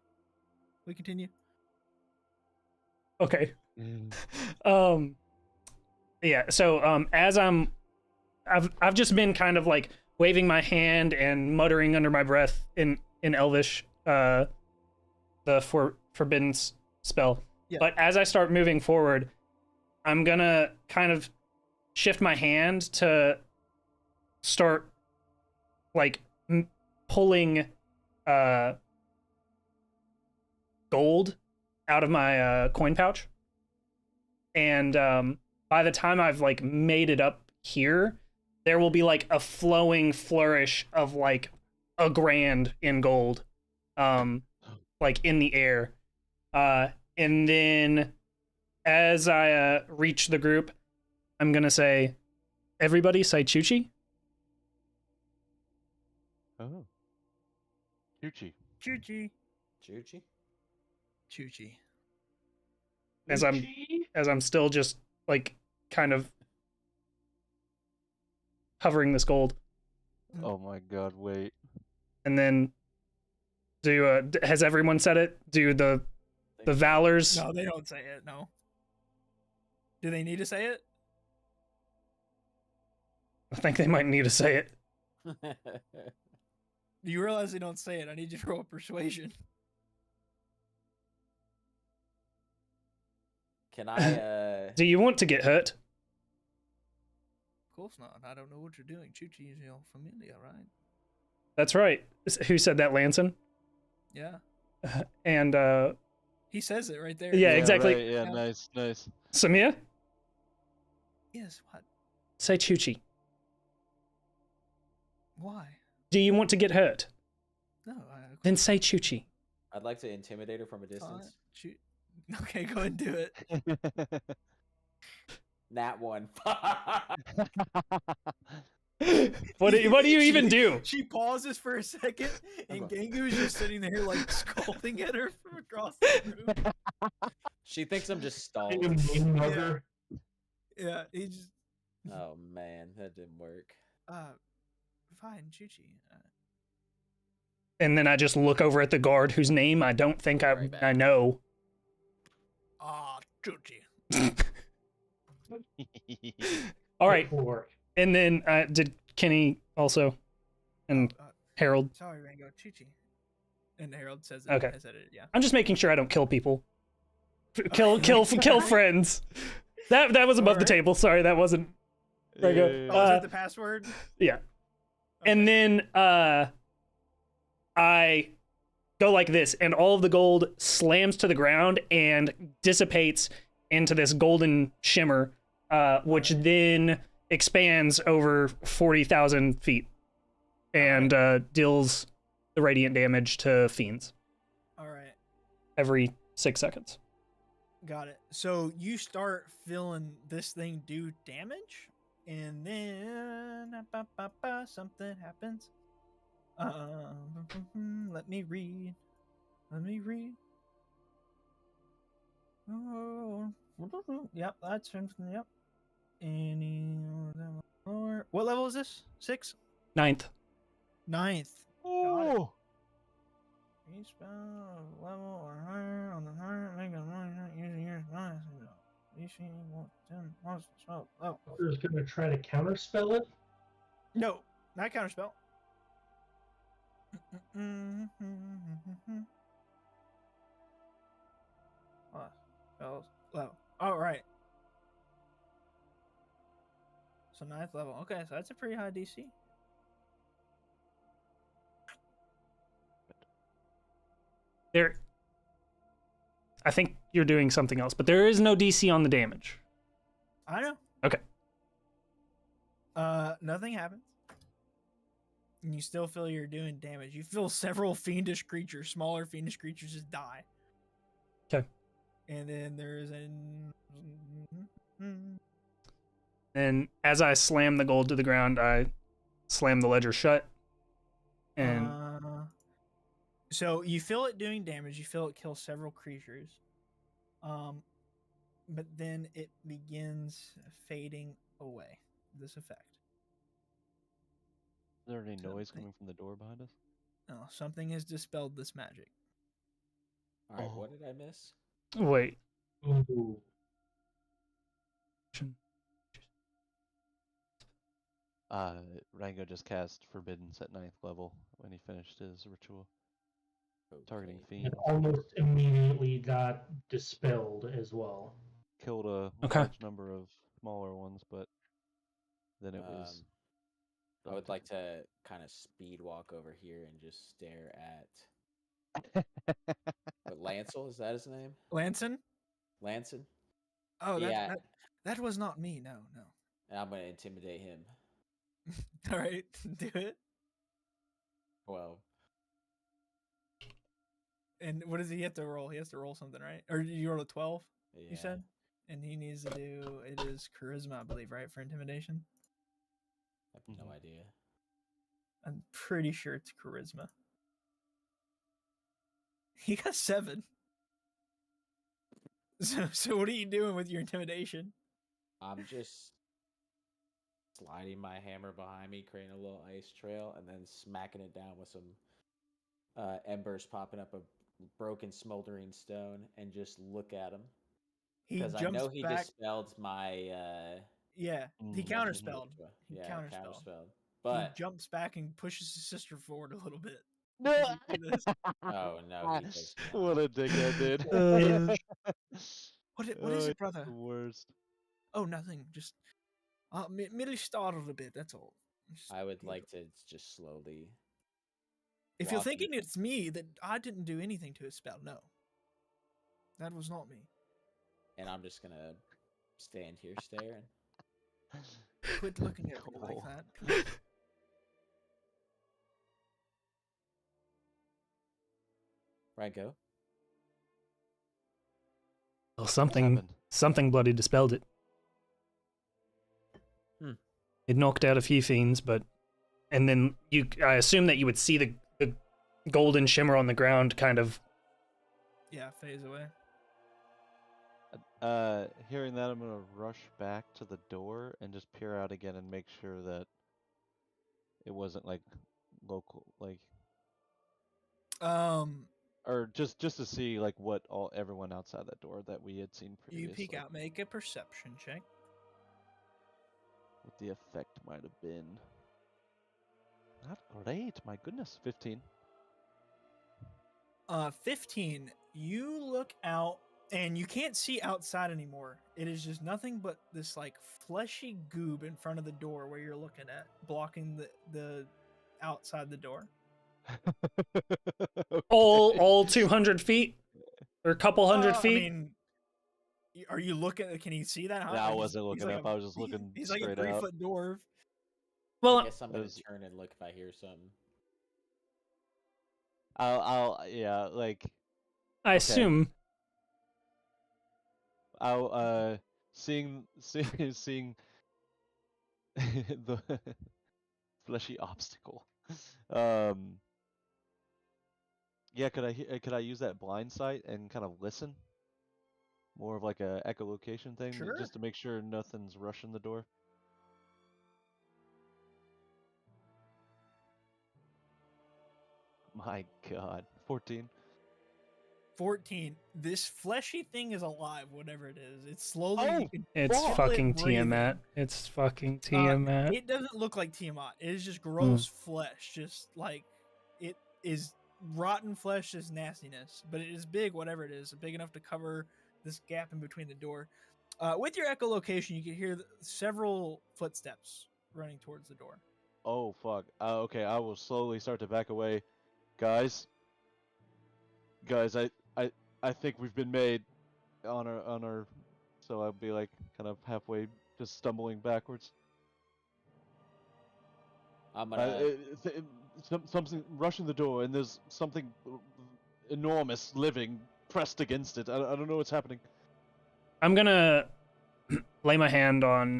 We continue. Okay. Yeah, so as I've just been kind of like waving my hand and muttering under my breath in Elvish, the forbidden spell. Yeah. But as I start moving forward, I'm gonna kind of shift my hand to start like pulling gold out of my coin pouch. And by the time I've like made it up here, there will be like a flowing flourish of like $1,000 in gold, like in the air. And then as I reach the group, I'm gonna say, everybody say Chuchi. Oh. Chuchi. Choo-choo. Chuchi? Choo-choo. As I'm still just like kind of hovering this gold. Oh my god, wait. And then has everyone said it? Do the Valors? No, they don't say it. No. Do they need to say it? I think they might need to say it. Do you realize they don't say it? I need you to roll persuasion. Can I Do you want to get hurt? Of course not. I don't know what you're doing. Choo-choo is your familia, right? That's right. Who said that, Lanson? Yeah. And He says it right there. Yeah, exactly. Right. Yeah, Yeah. nice. Samia, Yes, what? say Chuchi. Why? Do you want to get hurt? No, Then say Chuchi. I'd like to intimidate her from a distance. Okay, go ahead and do it. Nat one. What do you even do? She pauses for a second, and Gangu's just sitting there, like, scolding at her from across the room. She thinks I'm just stalling. Yeah, he just, Oh man, that didn't work. fine, Chuchi. And then I just look over at the guard whose name I don't think Right back. I know. Chuchi. All right. Or And then did Kenny also and Harold? Sorry, Rango. Chuchi. And Harold says it. Okay. I said it, yeah. I'm just making sure I don't kill people. Kill friends. That was above the Alright. table. Sorry, that wasn't. Rango. Yeah. Oh, is that the password? Yeah. And then I go like this, and all of the gold slams to the ground and dissipates into this golden shimmer, which then expands over 40,000 feet and deals the radiant damage to fiends. All right. Every 6 seconds. Got it. So you start feeling this thing do damage, and then something happens. Let me read. Oh, yep, that's yep. What level is this? 6? 9th. 9th. Got it. Oh, Each spell level or higher on the higher make a money not using your spell. DC won't most spell. Oh. Fucker's gonna try to counterspell it. No, not counterspell. Spells level. All right. So 9th level. Okay, so that's a pretty high DC. There, I think you're doing something else, but there is no DC on the damage. I know. Okay. Nothing happens. And you still feel you're doing damage. You feel several fiendish creatures, smaller fiendish creatures, just die. Okay. And then there's And as I slam the gold to the ground, I slam the ledger shut. And so you feel it doing damage. You feel it kill several creatures. But then it begins fading away. This effect. is there any noise coming from the door behind us? No, something has dispelled this magic. All right, Oh. what did I miss? wait. Ooh. Rango just cast Forbiddance at 9th level when he finished his ritual, targeting Okay. fiends. It almost immediately got dispelled as well. Killed a Okay. large number of smaller ones, but then it was. I would like to kind of speed walk over here and just stare at what Lancel, is that his name? Lanson? Lanson? Oh, Yeah. that was not me. No. And I'm gonna intimidate him. All right, do it. Well, And what does he have to roll? He has to roll something, right? Or you roll a 12, yeah. you said? And he needs to do, it is charisma, I believe, right? For intimidation? I have no idea. I'm pretty sure it's charisma. He got 7. So what are you doing with your intimidation? I'm just sliding my hammer behind me, creating a little ice trail, and then smacking it down with some embers popping up a broken smoldering stone, and just look at him. He Because I jumps know he back. dispelled my Yeah, he Mm. counterspelled. He yeah, counterspelled. counterspelled. He But jumps back and pushes his sister forward a little bit. No! He did this. oh no, he does not. What a dickhead, dude. What is Oh, it, it's brother? the worst. Oh, nothing. Just merely startled a bit. That's all. I would like to just slowly. If you're walk thinking in- it's me, that I didn't do anything to his spell. No, that was not me. and I'm just gonna stand here staring. Quit looking at me like Cole. that. please. Right, go. Well, What something happened? bloody dispelled it. Hmm. It knocked out a few fiends, and then I assume that you would see the golden shimmer on the ground kind of. Yeah, phase away. Hearing that, I'm gonna rush back to the door and just peer out again and make sure that it wasn't like local, like, or just to see like what everyone outside that door that we had seen You previously. peek out. Make a perception check. What the effect might have been. Not great, my goodness. 15. 15. You look out and you can't see outside anymore. It is just nothing but this like fleshy goob in front of the door where you're looking at, blocking the outside the door. All 200 feet or a couple hundred I feet. mean, are you looking? Can you see that? Huh? Yeah, I Like, wasn't looking like up. I was just looking He's like a straight out. 3-foot dwarf. I Well, guess I'm gonna Those- turn and look if I hear something. yeah, like I okay. assume. I'll seeing the fleshy obstacle. Yeah, could I use that blind sight and kind of listen? More of like a echolocation thing, Sure. just to make sure nothing's rushing the door. My God, 14. 14. This fleshy thing is alive, whatever it is. It's slowly. Oh, You can It's feel it fucking breathing. Tiamat. It's fucking Tiamat. It doesn't look like Tiamat. It is just gross flesh. Just like it is rotten flesh, is nastiness. But it is big, whatever it is, big enough to cover this gap in between the door. With your echolocation, you can hear several footsteps running towards the door. Oh fuck. Okay, I will slowly start to back away. Guys, I think we've been made on our. So I'll be like kind of halfway, just stumbling backwards. I'm gonna. Something rushing the door, and there's something enormous living pressed against it. I don't know what's happening. I'm gonna lay my hand on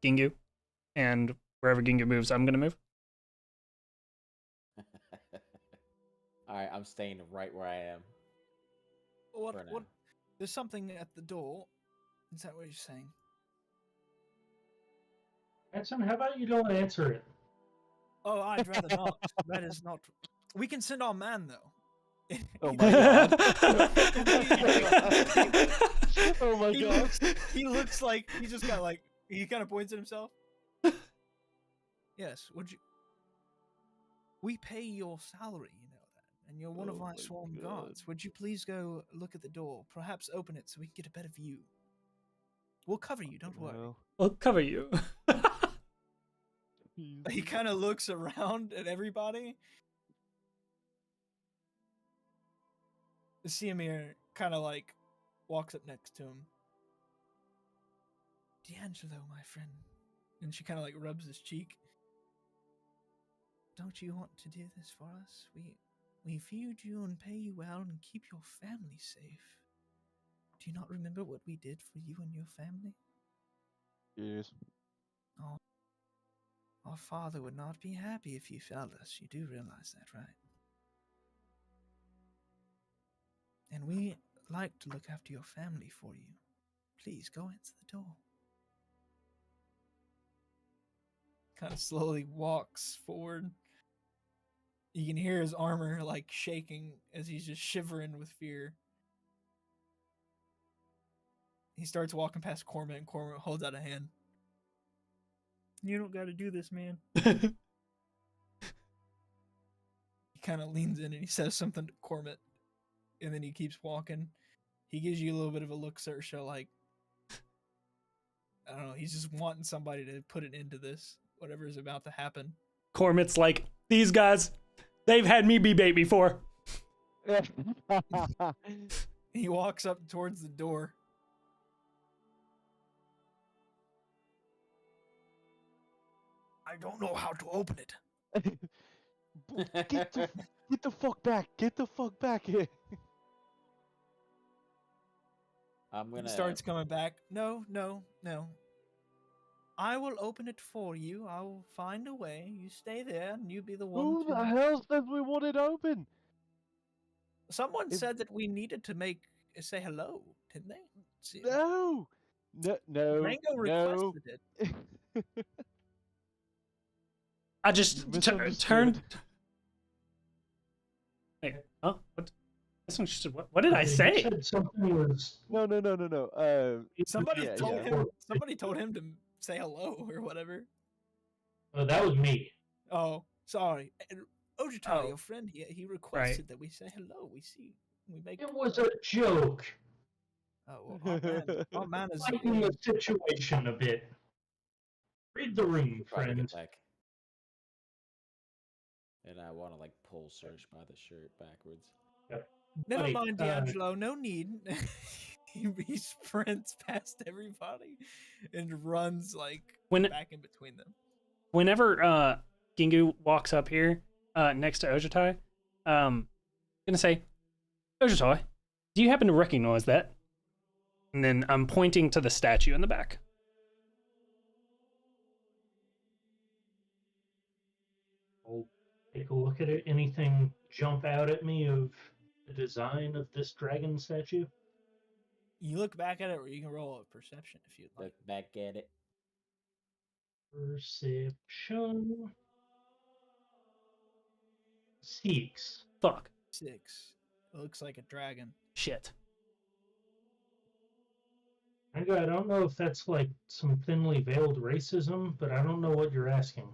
Gingu, and wherever Gingu moves, I'm gonna move. All right, I'm staying right where I am. What? For now. What? There's something at the door. Is that what you're saying? Edson, how about you don't answer it? Oh, I'd rather not. That is not. We can send our man though. Oh my God. Oh my He God. he looks like he just got like he kind of points at himself. Yes, would you? We pay your salary, you know that, and you're one of Oh our my swarm God. guards. Would you please go look at the door? Perhaps open it so we can get a better view. We'll cover you. Don't worry. Well, I'll cover you. He kind of looks around at everybody. Siamir kind of like walks up next to him. D'Angelo, my friend. And she kind of like rubs his cheek. Don't you want to do this for us? We feed you and pay you well and keep your family safe. Do you not remember what we did for you and your family? yes. Oh, our father would not be happy if you failed us. You do realize that, right? And we like to look after your family for you. Please go into the door. Kind of slowly walks forward. You can hear his armor like shaking as he's just shivering with fear. He starts walking past Cormit, and Cormit holds out a hand. You don't got to do this, man. He kind of leans in and he says something to Cormit, and then he keeps walking. He gives you a little bit of a look, Saoirse, like, I don't know, he's just wanting somebody to put an end to this, whatever is about to happen. Cormit's like, these guys, they've had me be bait before. He walks up towards the door. I don't know how to open it. Get the fuck back! Get the fuck back here! I'm gonna. He starts coming back. No. I will open it for you. I will find a way. You stay there, and you be the one Who to... the hell says we want it open? Someone If- said that we needed to say hello, didn't they? See, No! Rango No! requested it. I just Misunderstood. turned. Wait, huh? What? Misunderstood. What did I You say? said something was. No. Somebody Yeah, told yeah. him. Somebody told him to say hello or whatever. Oh, that was me. Oh, sorry. Ojutari, Oh. your friend, he requested that we say hello. We make. It was a joke. Oh, well, our man is. Lighten the situation a bit. Read the room, Try to get friend. back. And I want to like pull Search by the shirt backwards. Never Buddy, mind, D'Angelo. No need. He sprints past everybody and runs like When back in between them. whenever Gingu walks up here next to Ojitai, gonna say, Ojitai, do you happen to recognize that? And then I'm pointing to the statue in the back. I'll take a look at it. Anything jump out at me of the design of this dragon statue? You look back at it, or you can roll a perception if you'd like. Look back at it. Perception. 6. Fuck. 6. It looks like a dragon. Shit. I don't know if that's like some thinly veiled racism, but I don't know what you're asking.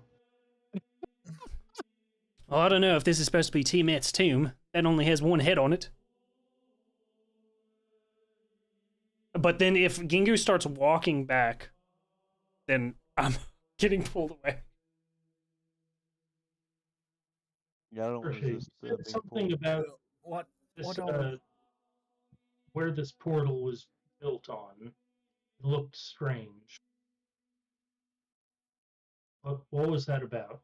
Well, I don't know if this is supposed to be Tiamat's tomb. That only has one head on it. But then if Gingu starts walking back, then I'm getting pulled away. Yeah, I don't Appreciate resist it. being Something pulled. about What? this, What all? where this portal was built on looked strange. What was that about?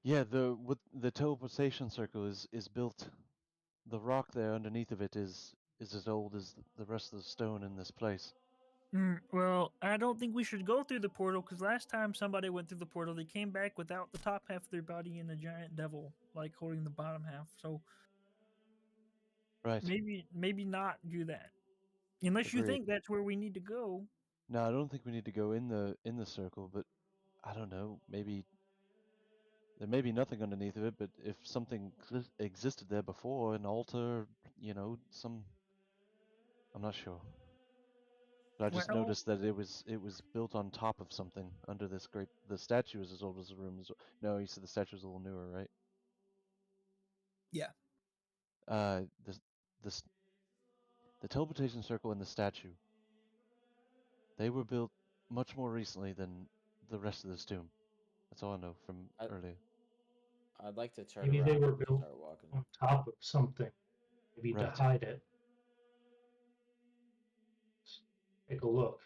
Yeah, the teleportation circle is built. The rock there underneath of it is as old as the rest of the stone in this place. Well, I don't think we should go through the portal because last time somebody went through the portal, they came back without the top half of their body and a giant devil, like holding the bottom half. So Right. maybe not do that, unless you Agreed. think that's where we need to go. No, I don't think we need to go in the circle, but I don't know. Maybe there may be nothing underneath of it, but if something existed there before, an altar, some, I'm not sure. But I just Well, noticed that it was built on top of something under this great. The statue is as old as the room. No, you said the statue is a little newer, right? yeah. The the the teleportation circle and the statue. They were built much more recently than the rest of this tomb. That's all I know from I- earlier. I'd like to turn Maybe around they were and built start walking. on top of something, maybe to Right. hide it. Take a look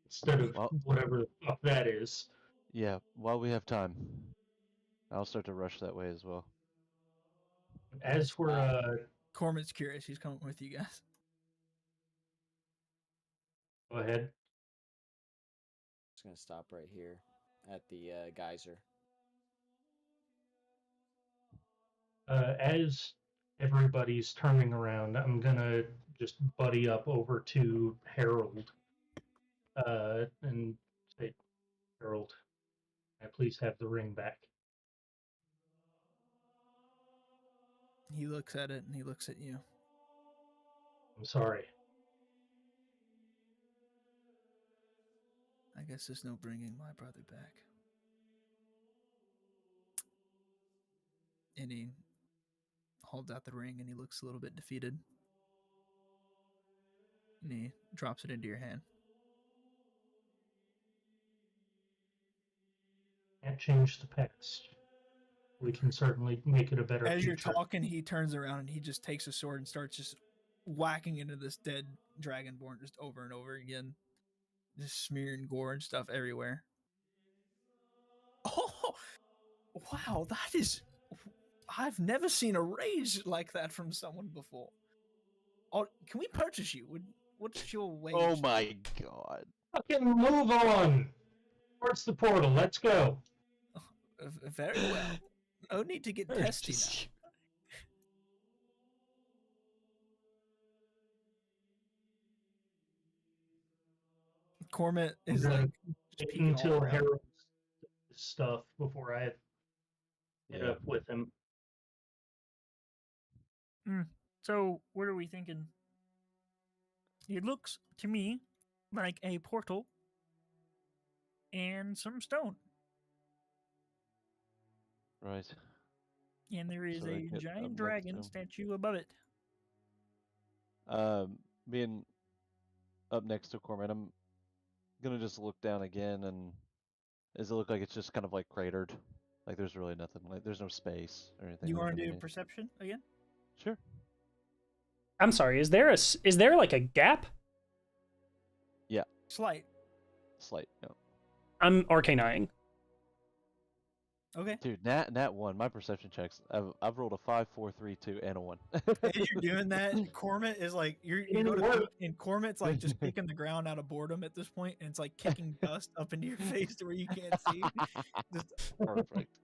instead of Well, whatever the fuck that is. yeah. While we have time, I'll start to rush that way as well. As for Corman's curious. He's coming with you guys. go ahead. Just gonna stop right here at the geyser. As everybody's turning around, I'm gonna just buddy up over to Harold and say, Harold, can I please have the ring back? He looks at it and he looks at you. I'm sorry. I guess there's no bringing my brother back. And he holds out the ring and he looks a little bit defeated. And he drops it into your hand. Can't change the past. We can certainly make it a better As future. you're talking, he turns around and he just takes a sword and starts just whacking into this dead dragonborn just over and over again. Just smearing gore and stuff everywhere. Oh, wow, that is... I've never seen a rage like that from someone before. Oh, can we purchase you? What's your wage? Oh my god. Fucking move on! Towards the portal, let's go. Very well. No need to get testy now. Cormant is I'm gonna like wait peeking all until around. Harold's stuff before I get up with him. So, what are we thinking? It looks to me like a portal and some stone. Right. And there is So they a get up giant next dragon to him. statue above it. Being up next to Corman, I'm gonna just look down again and Does it look like it's just kind of like cratered? Like there's really nothing. Like there's no space or anything. You want to do underneath? perception again? Sure. I'm sorry. Is there like a gap? Slight. Slight. No. I'm arcaneing. Okay. Dude, nat 1. My perception checks. I've rolled a 5, 4, 3, 2, and a 1. As you're doing that, Cormit is like you go to peek, and Cormit's like just kicking the ground out of boredom at this point, and it's like kicking dust up into your face to where you can't see. Just Perfect.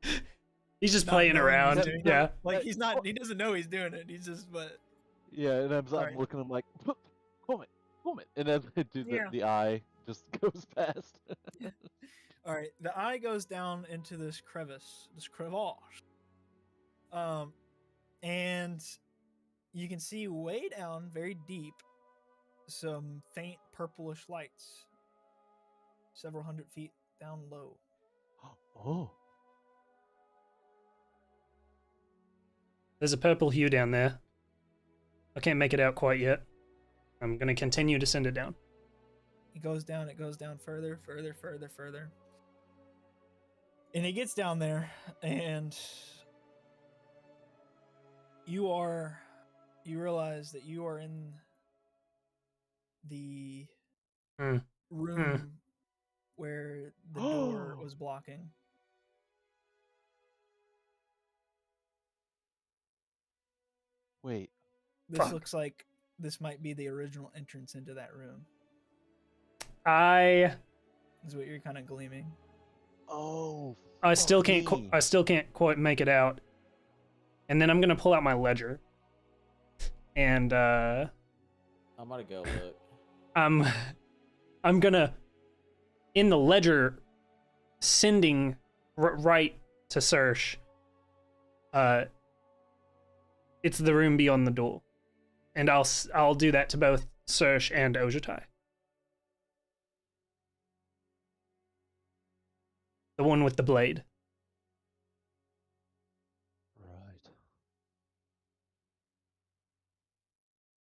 He's just not playing knowing he's around. doing it. Yeah. Like he doesn't know he's doing it. He's just but Yeah, and I'm Alright. looking. I'm like, comment, and then dude, Yeah. the eye just goes past. all right. The eye goes down into this crevasse, and you can see way down, very deep, some faint purplish lights, several hundred feet down low. Oh. There's a purple hue down there. I can't make it out quite yet. I'm gonna continue to send it down. It goes down further. And it gets down there, and you realize that you are in the Hmm. room where the door was blocking. Wait. This Fuck. looks like this might be the original entrance into that room. I Is what you're kind of gleaming. Oh. still fuck can't me. I still can't quite make it out. And then I'm gonna pull out my ledger. And I'm gonna go look. I'm gonna in the ledger sending right to search. It's the room beyond the door, and I'll do that to both Sersh and Ojutai. The one with the blade. Right.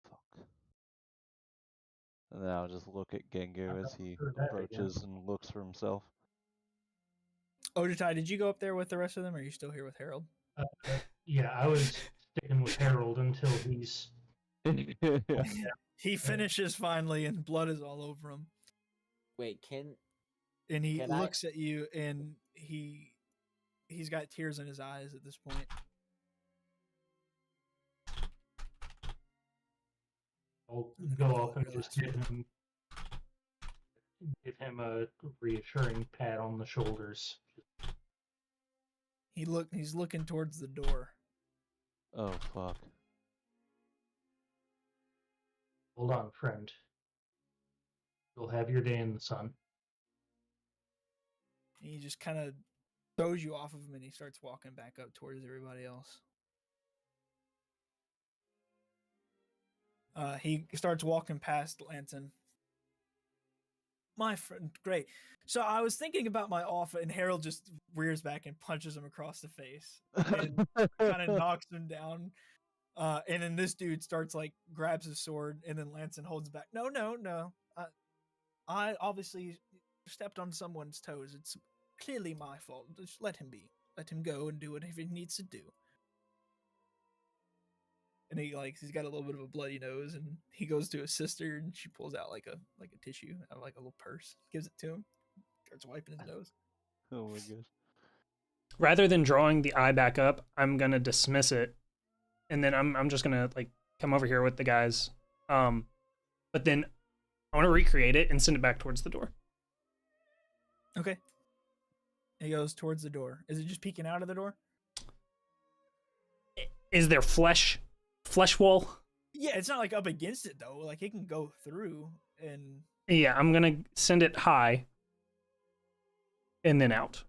Fuck. And then I'll just look at Gengu as he heard that again. approaches and looks for himself. Ojutai, did you go up there with the rest of them, or are you still here with Harold? Yeah, I was sticking with Harold until he's. He finishes finally, and blood is all over him. Wait, can And he Can I- looks at you, and he's got tears in his eyes at this point. I'll go up and just give him a reassuring pat on the shoulders. He's looking towards the door. Oh fuck. Hold on, friend. You'll have your day in the sun. And he just kind of throws you off of him, and he starts walking back up towards everybody else. He starts walking past Lanson. My friend, great. So I was thinking about my offer, and Harold just rears back and punches him across the face, and kind of knocks him down. And then this dude starts grabs his sword, and then Lanson holds back. No. I obviously stepped on someone's toes. It's clearly my fault. Just let him be. Let him go and do whatever he needs to do. And he's got a little bit of a bloody nose, and he goes to his sister, and she pulls out like a tissue out of a little purse, gives it to him, starts wiping his nose. Oh my gosh. Rather than drawing the eye back up, I'm gonna dismiss it, and then I'm just gonna come over here with the guys. But then I want to recreate it and send it back towards the door. Okay. He goes towards the door. Is it just peeking out of the door? Is there flesh wall? Yeah, it's not up against it though. It can go through and. Yeah, I'm gonna send it high, and then out.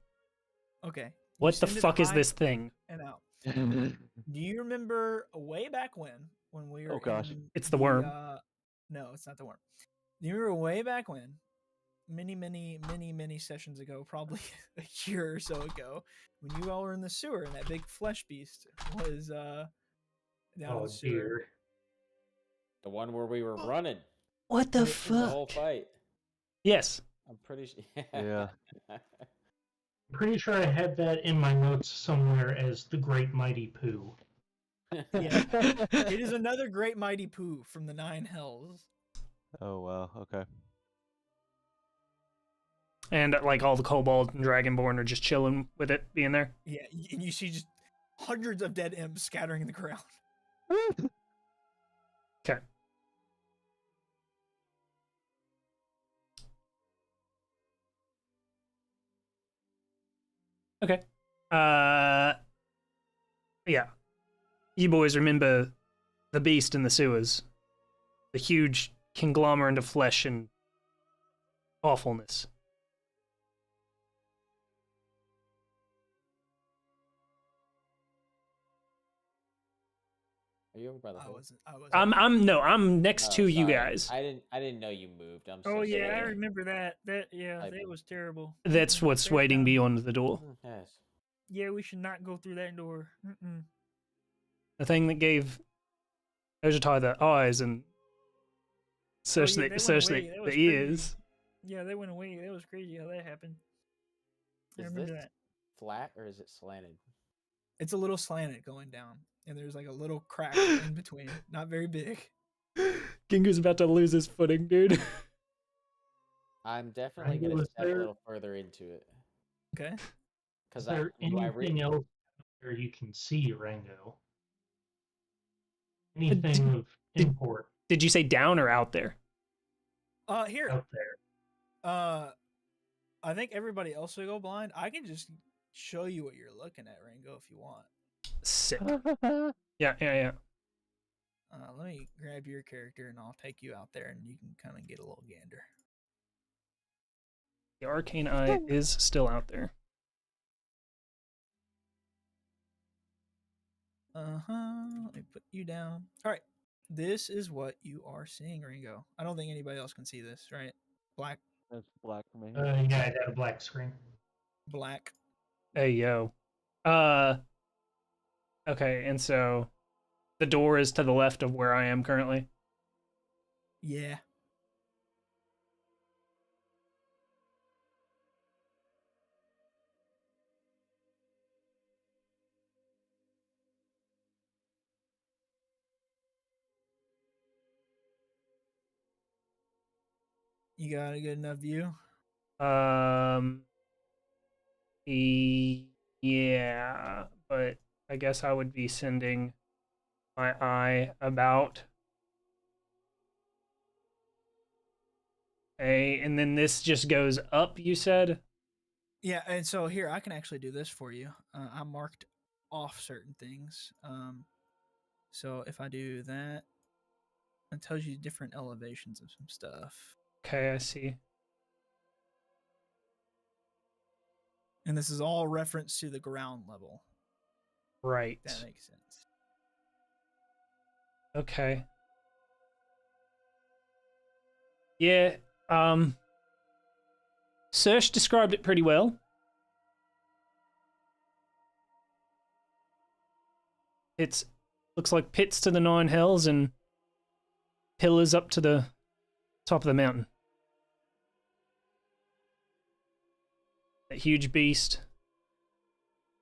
Okay. What the send it fuck is high this thing? And out. Do you remember way back when we were? Oh, gosh. in It's the worm. No, it's not the worm. Do you remember way back when? Many sessions ago, probably a year or so ago, when you all were in the sewer and that big flesh beast was down in Oh the sewer. dear. the one where we were running What the The the fuck? whole fight? Yes. I'm pretty sure. Yeah. Pretty sure I had that in my notes somewhere as the Great Mighty Pooh. Yeah. It is another great mighty poo from the Nine Hells. Oh wow. Okay. And like all the kobold and dragonborn are just chilling with it being there. Yeah, and you see just hundreds of dead imps scattering in the ground. Okay. Okay. Yeah. You boys remember the beast in the sewers? The huge conglomerate of flesh and awfulness. Are you over by the I hole? wasn't. I'm next Oh, to you sorry. guys. I didn't know you moved. I'm so Oh yeah, I sorry. remember that. That Typing. was terrible. That's what's Bad waiting time. beyond the door. Yes. Yeah, we should not go through that door. The thing that gave Ojatai the eyes and searched yeah, the they went searched away. the, That the was crazy. ears. Yeah, they went away. That was crazy how that happened. I Is remember this that. flat or is it slanted? It's a little slanted going down, and there's like a little crack in between. Not very big. Gingu's about to lose his footing, dude. I'm definitely Rango, gonna is step a there- little further into it. Okay. Because Is there do I anything re- else where you can see, Rango? Anything of did- import Did you say down or out there? Here. out there? I think everybody else will go blind. I can just show you what you're looking at, Rango, if you want. Sick. Yeah. Let me grab your character and I'll take you out there and you can kind of get a little gander. The arcane eye is still out there. Let me put you down. All right. This is what you are seeing, Ringo. I don't think anybody else can see this, right? Black. That's black for me. Yeah, I got a black screen. Black. Hey yo. Okay, and so the door is to the left of where I am currently. Yeah. You got a good enough view? Yeah, but I guess I would be sending my eye about. Okay, and then this just goes up, you said? Yeah, and so here I can actually do this for you. I marked off certain things. So if I do that, it tells you different elevations of some stuff. Okay, I see. And this is all reference to the ground level. Right. If that makes sense. Okay. Yeah, Serge described it pretty well. It's looks like pits to the nine hells and pillars up to the top of the mountain. That huge beast.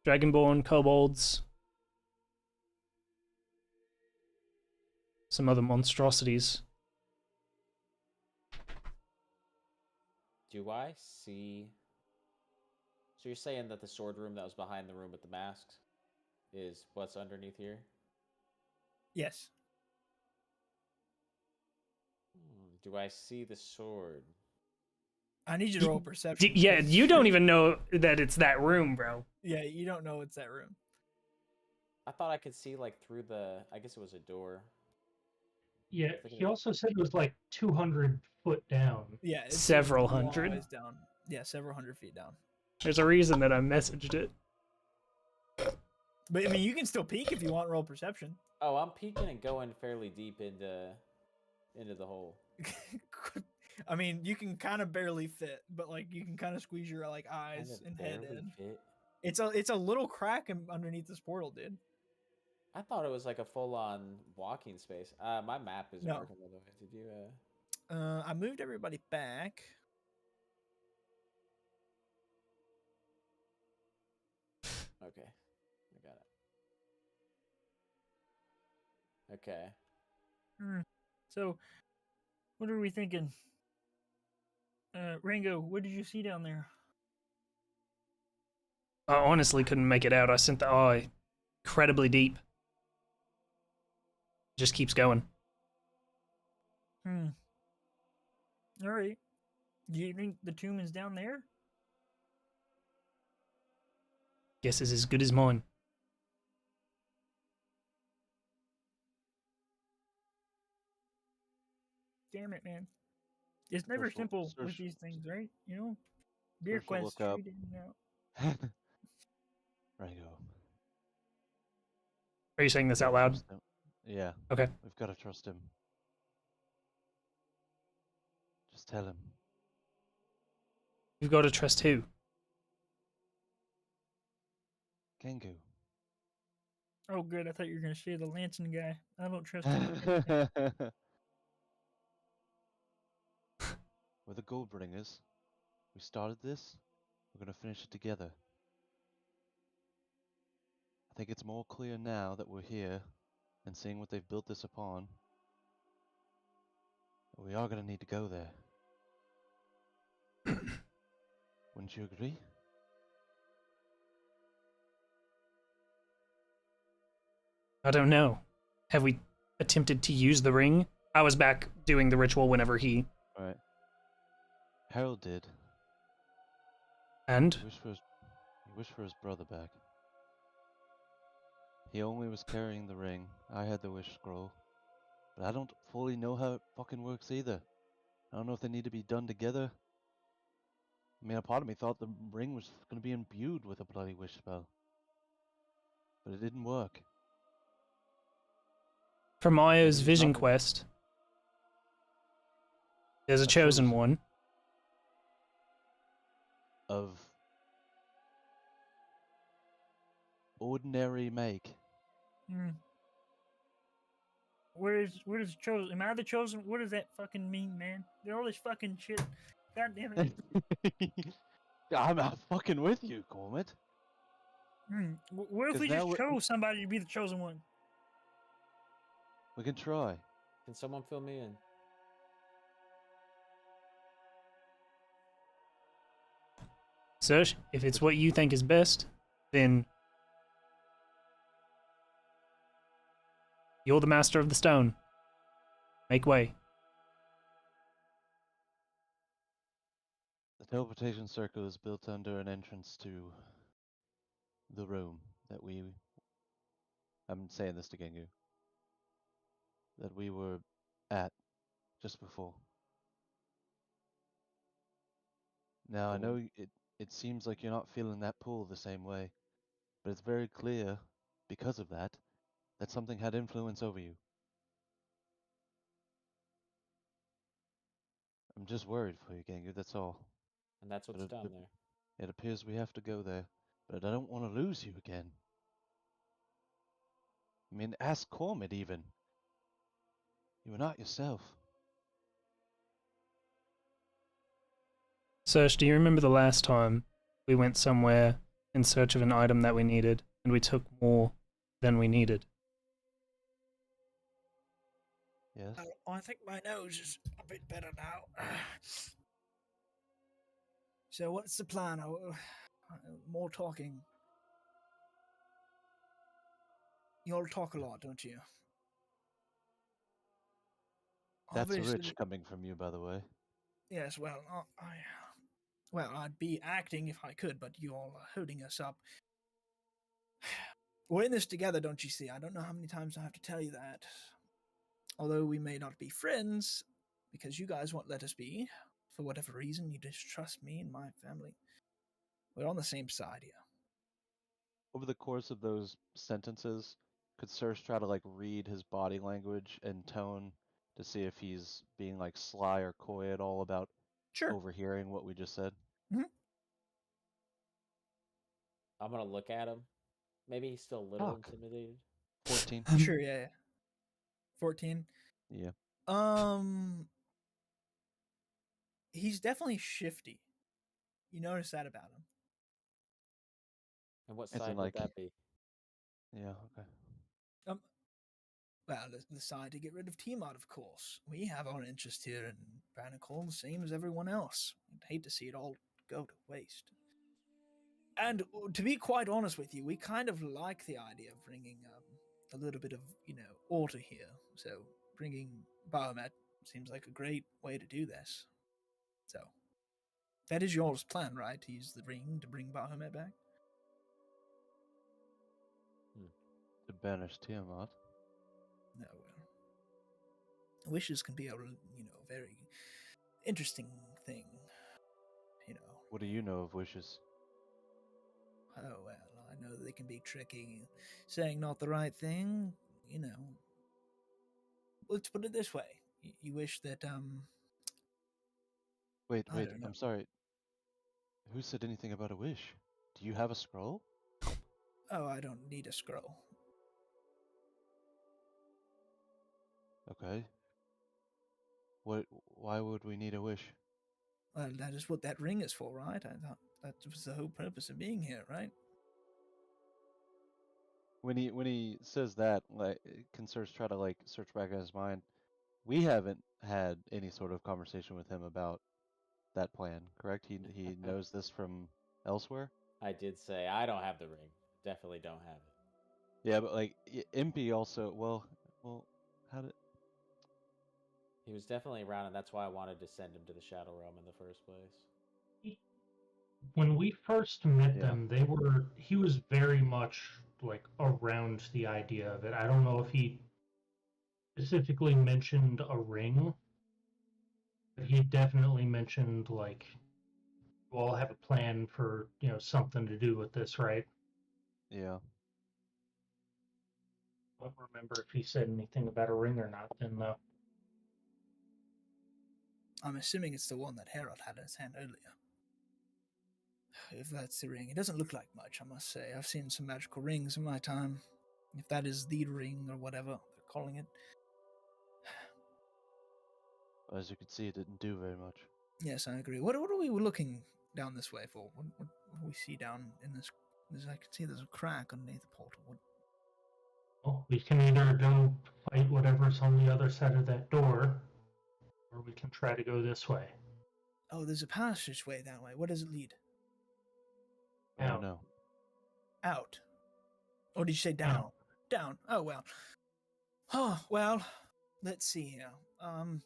Dragonborn, kobolds. Some other monstrosities. Do I see? So you're saying that the sword room that was behind the room with the masks is what's underneath here? Yes. Do I see the sword? I need you to roll perception. Yeah, because- you don't even know that it's that room, bro. Yeah, you don't know it's that room. I thought I could see like through the. I guess it was a door. Yeah, he also said it was like 200 foot down. Yeah, it's Several a long hundred. ways down. Yeah, several hundred feet down. There's a reason that I messaged it. But I mean, you can still peek if you want. Roll perception. Oh, I'm peeking and going fairly deep into the hole. I mean, you can kind of barely fit, but like you can kind of squeeze your like eyes Kinda and head barely in. fit. It's a little crack underneath this portal, dude. I thought it was like a full-on walking space. My map isn't No. working by the way. Did you? I moved everybody back. Okay, I got it. Okay. So, what are we thinking? Rango, what did you see down there? I honestly couldn't make it out. I sent the eye incredibly deep. Just keeps going. All right. Do you think the tomb is down there? Guess is as good as mine. Damn it, man. It's never Search will- simple with search- these things, right? You know? Beer Search will quest look up. straight in and out. Rango. Are you saying this Gotta out loud? trust him. Yeah. Okay. We've got to trust him. Just tell him. You've got to trust who? Gengu. Oh, good. I thought you were going to say the Lansing guy. I don't trust him. with anything. We're the Goldbringers. We started this. We're going to finish it together. I think it's more clear now that we're here and seeing what they've built this upon. We are going to need to go there. Wouldn't you agree? I don't know. Have we attempted to use the ring? I was back doing the ritual whenever he... Right. Harold did. And? He wished for his brother back. He only was carrying the ring. I had the wish scroll. But I don't fully know how it fucking works either. I don't know if they need to be done together. I mean, a part of me thought the ring was going to be imbued with a bloody wish spell. But it didn't work. For Maya's Maybe vision nothing. quest, there's a A chosen chosen. one. Of ordinary make. Hmm. Where is chosen? Am I the chosen? What does that fucking mean, man? They're all this fucking shit. God damn it. I'm not fucking with you, Cormit. What if 'Cause we now just we're- chose somebody to be the chosen one? We can try. Can someone fill me in? So, if it's what you think is best, then you're the master of the stone. Make way. The teleportation circle is built under an entrance to the room that we... I'm saying this to Gengu. That we were at just before. Now, I know it seems like you're not feeling that pull the same way, but it's very clear, because of that, that something had influence over you. I'm just worried for you, Gengu, that's all. And that's what's But down there. it appears we have to go there, but I don't want to lose you again. I mean, ask Cormid even. You were not yourself. Serge, do you remember the last time we went somewhere in search of an item that we needed, and we took more than we needed? Yes? I think my nose is a bit better now. So what's the plan? More talking. You all talk a lot, don't you? That's Obviously, rich coming from you, by the way. yes. Well, I'd be acting if I could, but you all are holding us up. We're in this together, don't you see? I don't know how many times I have to tell you that. Although we may not be friends, because you guys won't let us be, for whatever reason, you distrust me and my family. We're on the same side here. Over the course of those sentences, could Serge try to like read his body language and tone to see if he's being like sly or coy at all about Sure. overhearing what we just said? I'm gonna look at him. Maybe he's still a little Talk. intimidated. 14. Sure, yeah. 14. Yeah. He's definitely shifty. You notice that about him. And what As in, side would like- that be? Yeah, okay. Well, the side to get rid of Tiamat, of course. We have our interest here in Barnacle, the same as everyone else. I'd hate to see it all go to waste. And to be quite honest with you, we kind of like the idea of bringing a little bit of, order here. So bringing Biomet seems like a great way to do this. So that is yours plan, right? To use the ring to bring Biomet back? To banish Tiamat. No, well. Wishes can be a, very interesting thing. What do you know of wishes? Oh, well, I know they can be tricky, saying not the right thing, Let's put it this way. You wish that, Wait, I don't know. I'm sorry. Who said anything about a wish? Do you have a scroll? Oh, I don't need a scroll. Okay. Why would we need a wish? Well, that is what that ring is for, right? I thought that was the whole purpose of being here, right? When he says that, like, Conser's try to like search back in his mind. We haven't had any sort of conversation with him about that plan, correct? He knows this from elsewhere. I did say I don't have the ring. Definitely don't have it. Yeah, but like Impy also. Well, how did? He was definitely around, and that's why I wanted to send him to the Shadow Realm in the first place. When we first met Yeah. them, he was very much like around the idea of it. I don't know if he specifically mentioned a ring, but he definitely mentioned like you all have a plan for, something to do with this, right? Yeah. I don't remember if he said anything about a ring or not then though. I'm assuming it's the one that Harold had in his hand earlier. If that's the ring, it doesn't look like much, I must say. I've seen some magical rings in my time. If that is the ring or whatever they're calling it. As you can see, it didn't do very much. Yes, I agree. What are we looking down this way for? What do we see down in this? I can see there's a crack underneath the portal. Well, we can either go fight whatever's on the other side of that door, or we can try to go this way. Oh, there's a passageway that way. Where does it lead? I Out. don't know. Out. Or did you say down? Down. Oh, well. Oh, well, let's see here. Are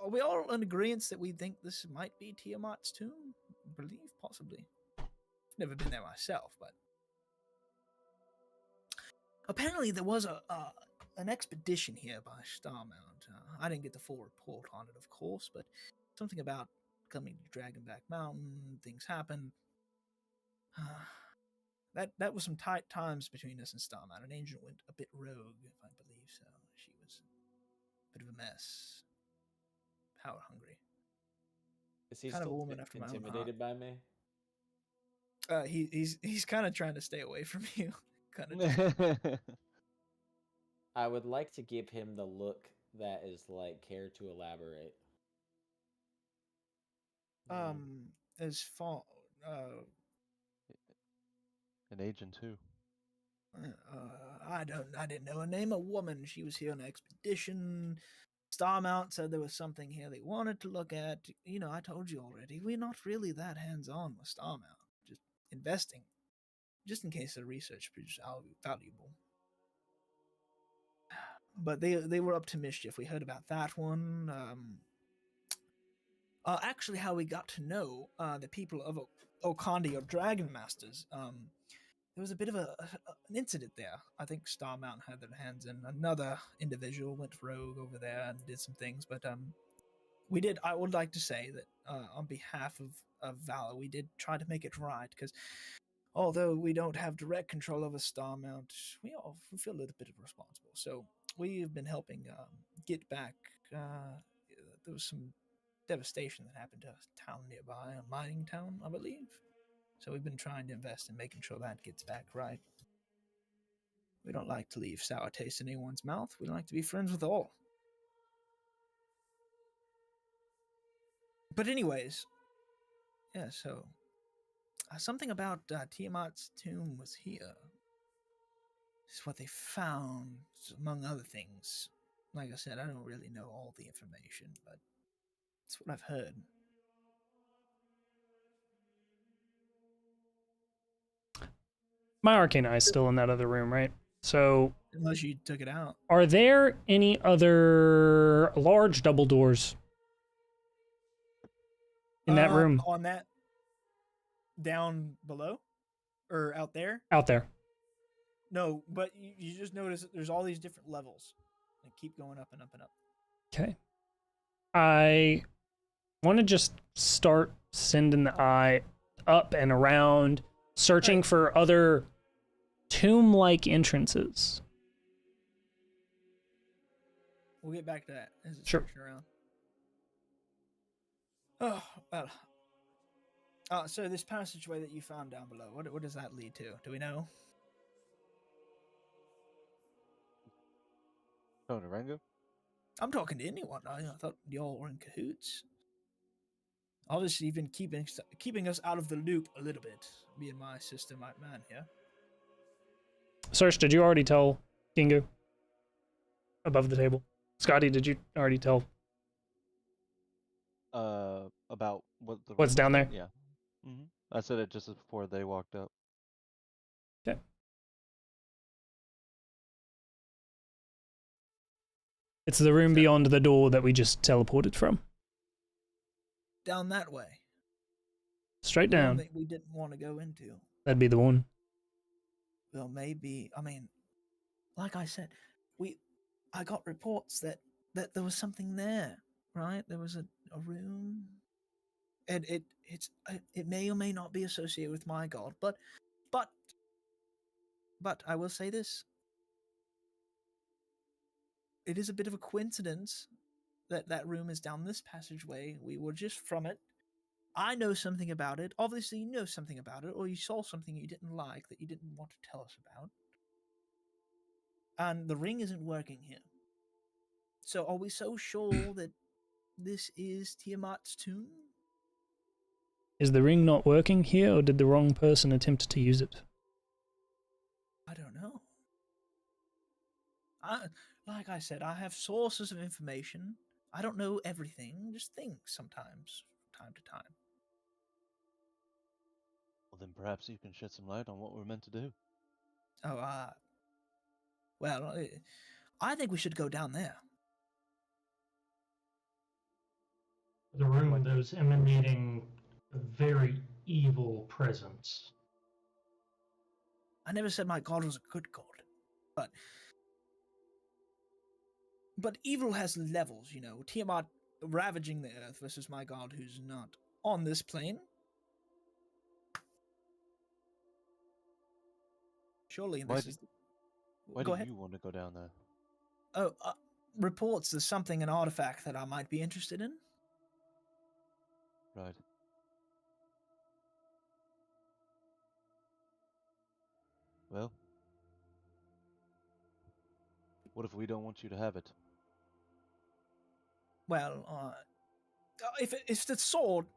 we all in agreement that we think this might be Tiamat's tomb? I believe, possibly. I've never been there myself, but apparently there was an expedition here by Starmount. I didn't get the full report on it, of course, but something about coming to Dragonback Mountain, things happened. That was some tight times between us and Starmount. An agent went a bit rogue, if I believe so. She was a bit of a mess. Power hungry. Is he Kind of a still woman after my own intimidated by me? He's kind of trying to stay away from you. Kind of. I would like to give him the look that is like, care to elaborate. As far An agent too. I didn't know her name. A woman. She was here on an expedition. Starmount said there was something here they wanted to look at. I told you already. We're not really that hands-on with Starmount. Just investing, just in case the research proves valuable. But they were up to mischief. We heard about that one. Actually, how we got to know the people of Okandi or Dragon Masters. There was a bit of an incident there. I think Star Mountain had their hands in. Another individual went rogue over there and did some things. But we did. I would like to say that on behalf of Valor, we did try to make it right. Because although we don't have direct control over Star Mount, we feel a little bit responsible. So we've been helping get back. There was some devastation that happened to a town nearby, a mining town, I believe. So we've been trying to invest in making sure that gets back right. We don't like to leave sour taste in anyone's mouth. We like to be friends with all. But anyways, yeah, so Something about Tiamat's tomb was here. This is what they found, among other things. Like I said, I don't really know all the information, but that's what I've heard. My arcane eye is still in that other room, right? So, Unless you took it out. are there any other large double doors in that room? On that, down below? Or out there? Out there. No, but you just notice that there's all these different levels. They keep going up and up and up. Okay. I want to just start sending the eye up and around, searching for other tomb-like entrances. We'll get back to that as it's Sure. searching around. Oh, well. So this passageway that you found down below, what does that lead to? Do we know? Oh, Narango? I'm talking to anyone. I thought y'all were in cahoots. Obviously, you've been keeping us out of the loop a little bit. Me and my system man here. Search, did you already tell Kingu? Above the table. Scotty, did you already tell? About what the What's down there? Yeah. I said it just before they walked up. Okay. It's the room beyond the door that we just teleported from. Down that way. Straight The one down. that we didn't want to go into. That'd be the one. Well, maybe. I mean, like I said, I got reports that there was something there, right? There was a room, and it may or may not be associated with my god, but I will say this: it is a bit of a coincidence that that room is down this passageway. We were just from it. I know something about it. Obviously, you know something about it, or you saw something you didn't like that you didn't want to tell us about. And the ring isn't working here. So are we so sure that this is Tiamat's tomb? Is the ring not working here, or did the wrong person attempt to use it? I don't know. Like I said, I have sources of information. I don't know everything, just think sometimes, time to time. Well, then perhaps you can shed some light on what we're meant to do. Oh, well, I think we should go down there. The room that was emanating a very evil presence. I never said my god was a good god, but evil has levels, you know. Tiamat ravaging the earth versus my god who's not on this plane. Surely Why this do, is. why Go do ahead. you want to go down there? Oh, reports there's something, an artifact that I might be interested in. Right. Well, what if we don't want you to have it? Well, if it's the sword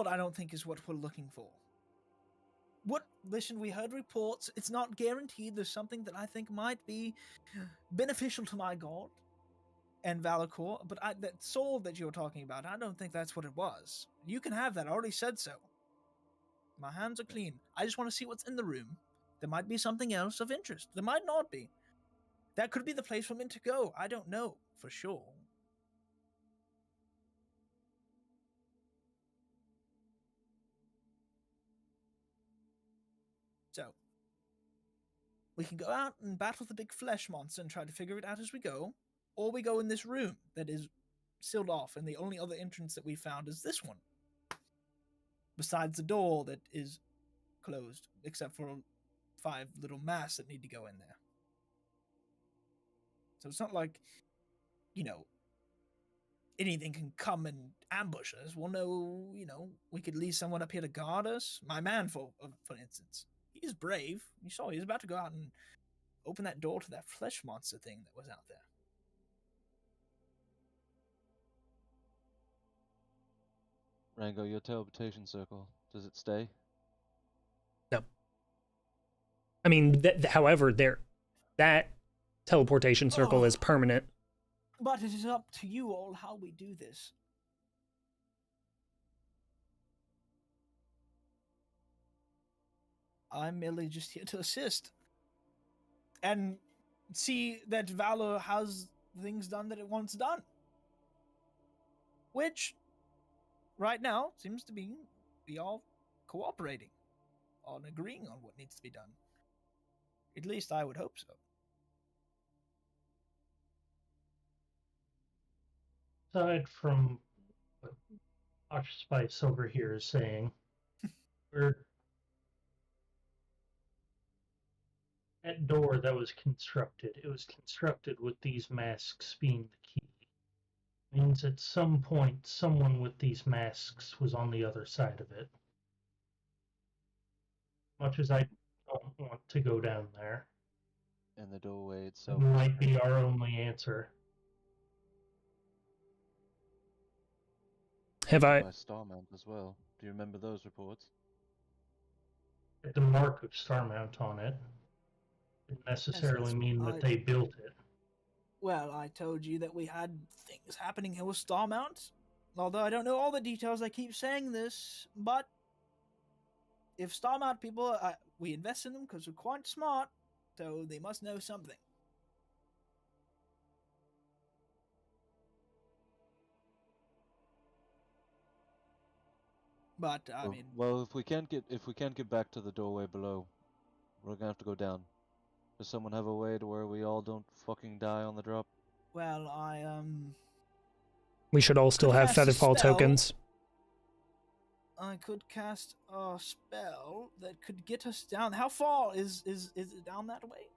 I don't think is what we're looking for. Listen, we heard reports. It's not guaranteed. There's something that I think might be beneficial to my god and Valakor, but that sword that you were talking about, I don't think that's what it was. You can have that. I already said so. My hands are clean. I just want to see what's in the room. There might be something else of interest. There might not be. That could be the place we're meant to go. I don't know for sure. So, we can go out and battle the big flesh monster and try to figure it out as we go, or we go in this room that is sealed off, and the only other entrance that we found is this one. Besides the door that is closed, except for 5 little masks that need to go in there. So it's not like, you know, anything can come and ambush us. We'll know, you know, we could leave someone up here to guard us. My man, for instance, he's brave. You saw he's about to go out and open that door to that flesh monster thing that was out there. Rango, your teleportation circle, does it stay? I mean, however, that teleportation circle is permanent. But it is up to you all how we do this. I'm merely just here to assist. And see that Valor has things done that it wants done. Which, right now, seems to be all cooperating on agreeing on what needs to be done. At least I would hope so. Aside from what Spice over here is saying, we're that door that was constructed, it was constructed with these masks being the key. Means at some point someone with these masks was on the other side of it. Much as I don't want to go down there, And the doorway it itself. might be our only answer. Have I? By Starmount as well. Do you remember those reports? The mark of Starmount on it didn't necessarily mean that they built it. Well, I told you that we had things happening here with Starmount. Although I don't know all the details, I keep saying this, but if Starmount people, we invest in them because we're quite smart, so they must know something. But I mean, well, if we can't get back to the doorway below, we're gonna have to go down. Does someone have a way to where we all don't fucking die on the drop? well, We should all still could have cast a Featherfall spell. tokens. I could cast a spell that could get us down. How far is it down that way?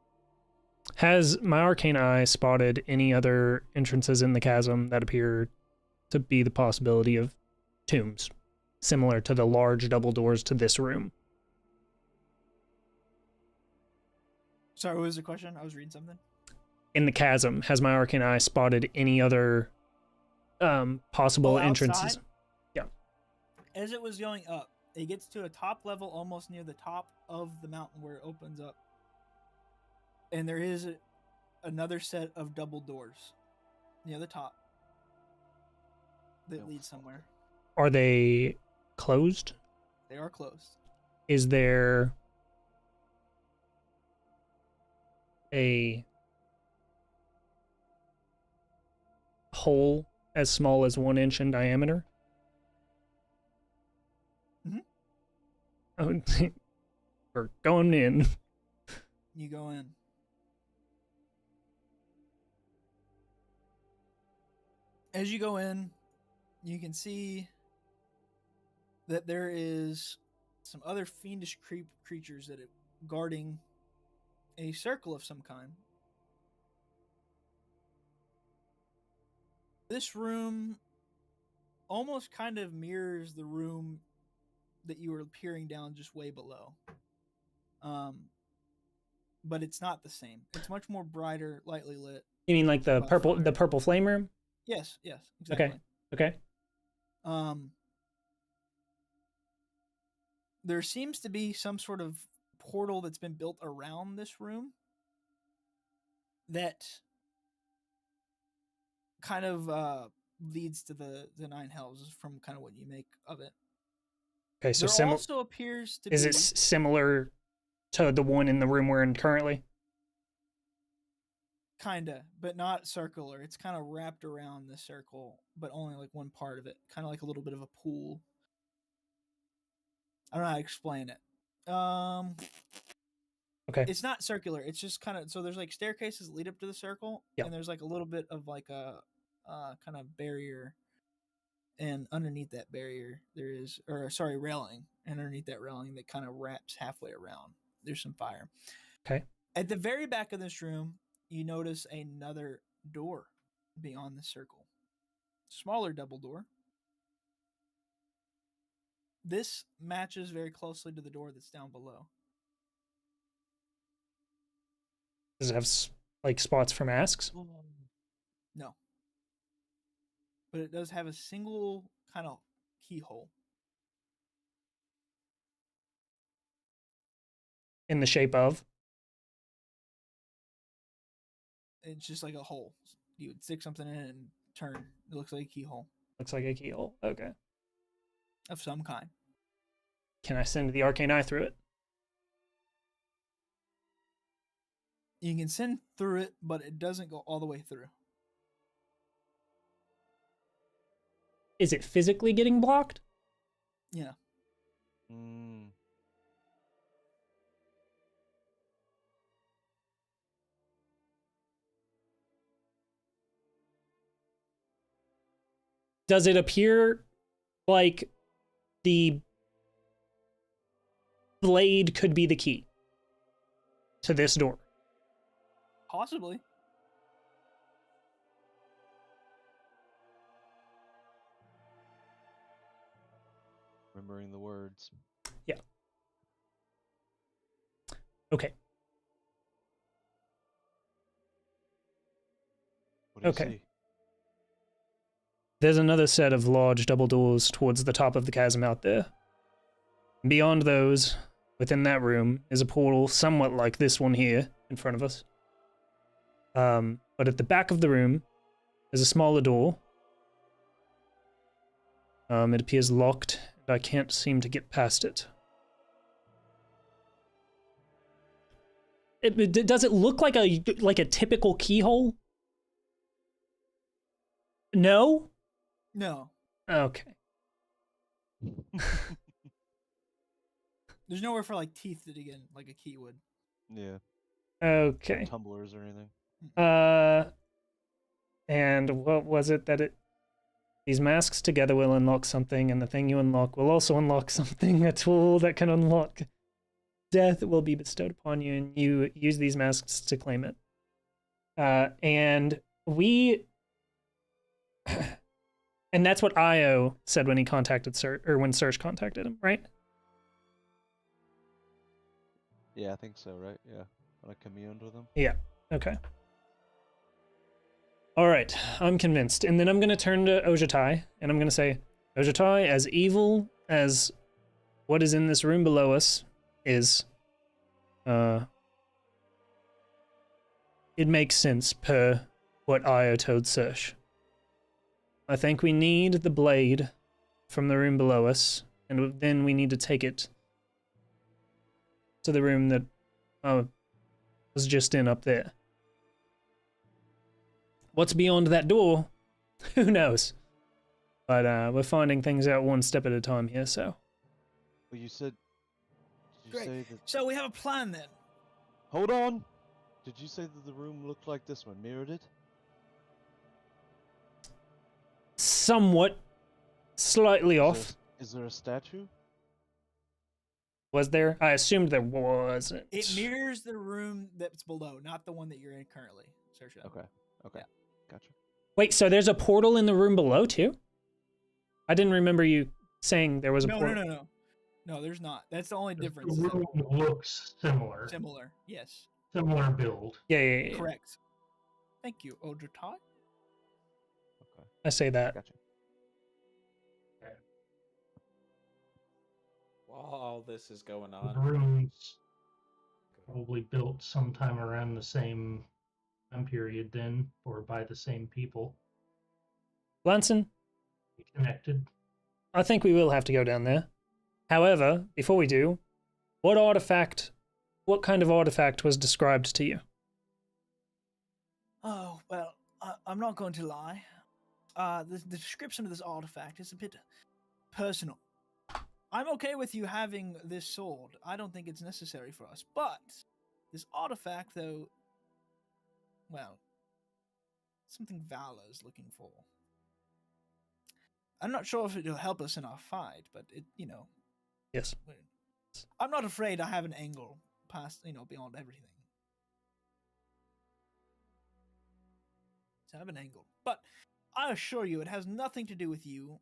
Has my arcane eye spotted any other entrances in the chasm that appear to be the possibility of tombs, similar to the large double doors to this room? Sorry, what was the question? I was reading something. In the chasm, has my arcane eye spotted any other possible entrances? Outside? As it was going up, it gets to a top level almost near the top of the mountain where it opens up. And there is another set of double doors near the top that lead somewhere. Are they closed? They are closed. Is there a hole as small as 1 inch in diameter? Oh, we're going in. You go in. As you go in, you can see that there is some other fiendish creatures that are guarding a circle of some kind. This room almost kind of mirrors the room that you were peering down just way below. But it's not the same. It's much more brighter, lightly lit. You mean like the purple flame room? Yes, exactly. Okay. There seems to be some sort of portal that's been built around this room that kind of leads to the nine hells from kind of what you make of it. Okay, so there also appears to be... Is it similar to the one in the room we're in currently? Kinda, but not circular. It's kind of wrapped around the circle, but only like one part of it. Kind of like a little bit of a pool. I don't know how to explain it. Okay. It's not circular. It's just kind of... So there's like staircases that lead up to the circle, yep. And there's like a little bit of like a kind of barrier. And underneath that barrier, there is... railing. And underneath that railing that kind of wraps halfway around. There's some fire. Okay. At the very back of this room, you notice another door beyond the circle. Smaller double door. This matches very closely to the door that's down below. Does it have like spots for masks? No. But it does have a single kind of keyhole. In the shape of? It's just like a hole. You would stick something in it and turn. It looks like a keyhole Looks like a keyhole. Okay. of some kind. Can I send the arcane eye through it? You can send through it, but it doesn't go all the way through. Is it physically getting blocked? Yeah. Mm. Does it appear like the blade could be the key to this door? Possibly. Remembering the words. Yeah. Okay. What do you Okay. see? There's another set of large double doors towards the top of the chasm out there. Beyond those, within that room, is a portal somewhat like this one here in front of us. But at the back of the room is a smaller door. It appears locked, and I can't seem to get past it. Does it look like a typical keyhole? No? No. Okay. There's nowhere for like teeth to dig in like a key would. Yeah. Okay. Tumblers or anything. And what was it that it... These masks together will unlock something, and the thing you unlock will also unlock something, a tool that can unlock death will be bestowed upon you, and you use these masks to claim it. And we... And that's what Io said when he contacted Serge, or when Serge contacted him, right? Yeah, I think so, right? Yeah. When I communed with him. Yeah. Okay. All right, I'm convinced. And then I'm going to turn to Ojatai, and I'm going to say, Ojatai, as evil as what is in this room below us is, it makes sense per what Io told Serge. I think we need the blade from the room below us, and then we need to take it to the room that was just in up there. What's beyond that door? Who knows? But we're finding things out one step at a time here, so. Well, you said... Did you Great. say that... So we have a plan then. Hold on! Did you say that the room looked like this one? Mirrored it? Somewhat. Slightly off. Is there a statue? Was there? I assumed there wasn't. It mirrors the room that's below, not the one that you're in currently. Search it. Okay. Okay. Yeah. Gotcha. Wait, so there's a portal in the room below too? I didn't remember you saying there was a portal. No. No, there's not. That's the only The difference. room looks similar. Similar, yes. Similar build. Yeah. Correct. Thank you, Ojatai. Okay. I say that. Gotcha. While all this is going The on, room's probably built sometime around the same time period then, or by the same people. Lanson, Connected. I think we will have to go down there. However, before we do, what kind of artifact was described to you? Oh, well, I'm not going to lie. The description of this artifact is a bit personal. I'm okay with you having this sword. I don't think it's necessary for us. But this artifact, though, well, something Valor is looking for. I'm not sure if it'll help us in our fight, but it, Yes. I'm not afraid I have an angle past, beyond everything. So I have an angle. But I assure you, it has nothing to do with you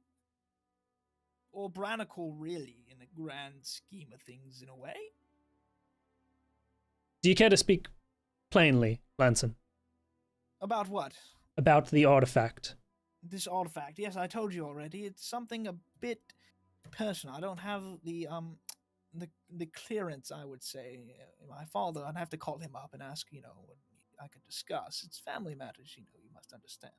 or Branicle, really, in the grand scheme of things, in a way. Do you care to speak plainly, Lanson? About what? About the artifact. This artifact. Yes, I told you already. It's something a bit personal. I don't have the clearance, I would say. My father, I'd have to call him up and ask, I could discuss. It's family matters, you must understand.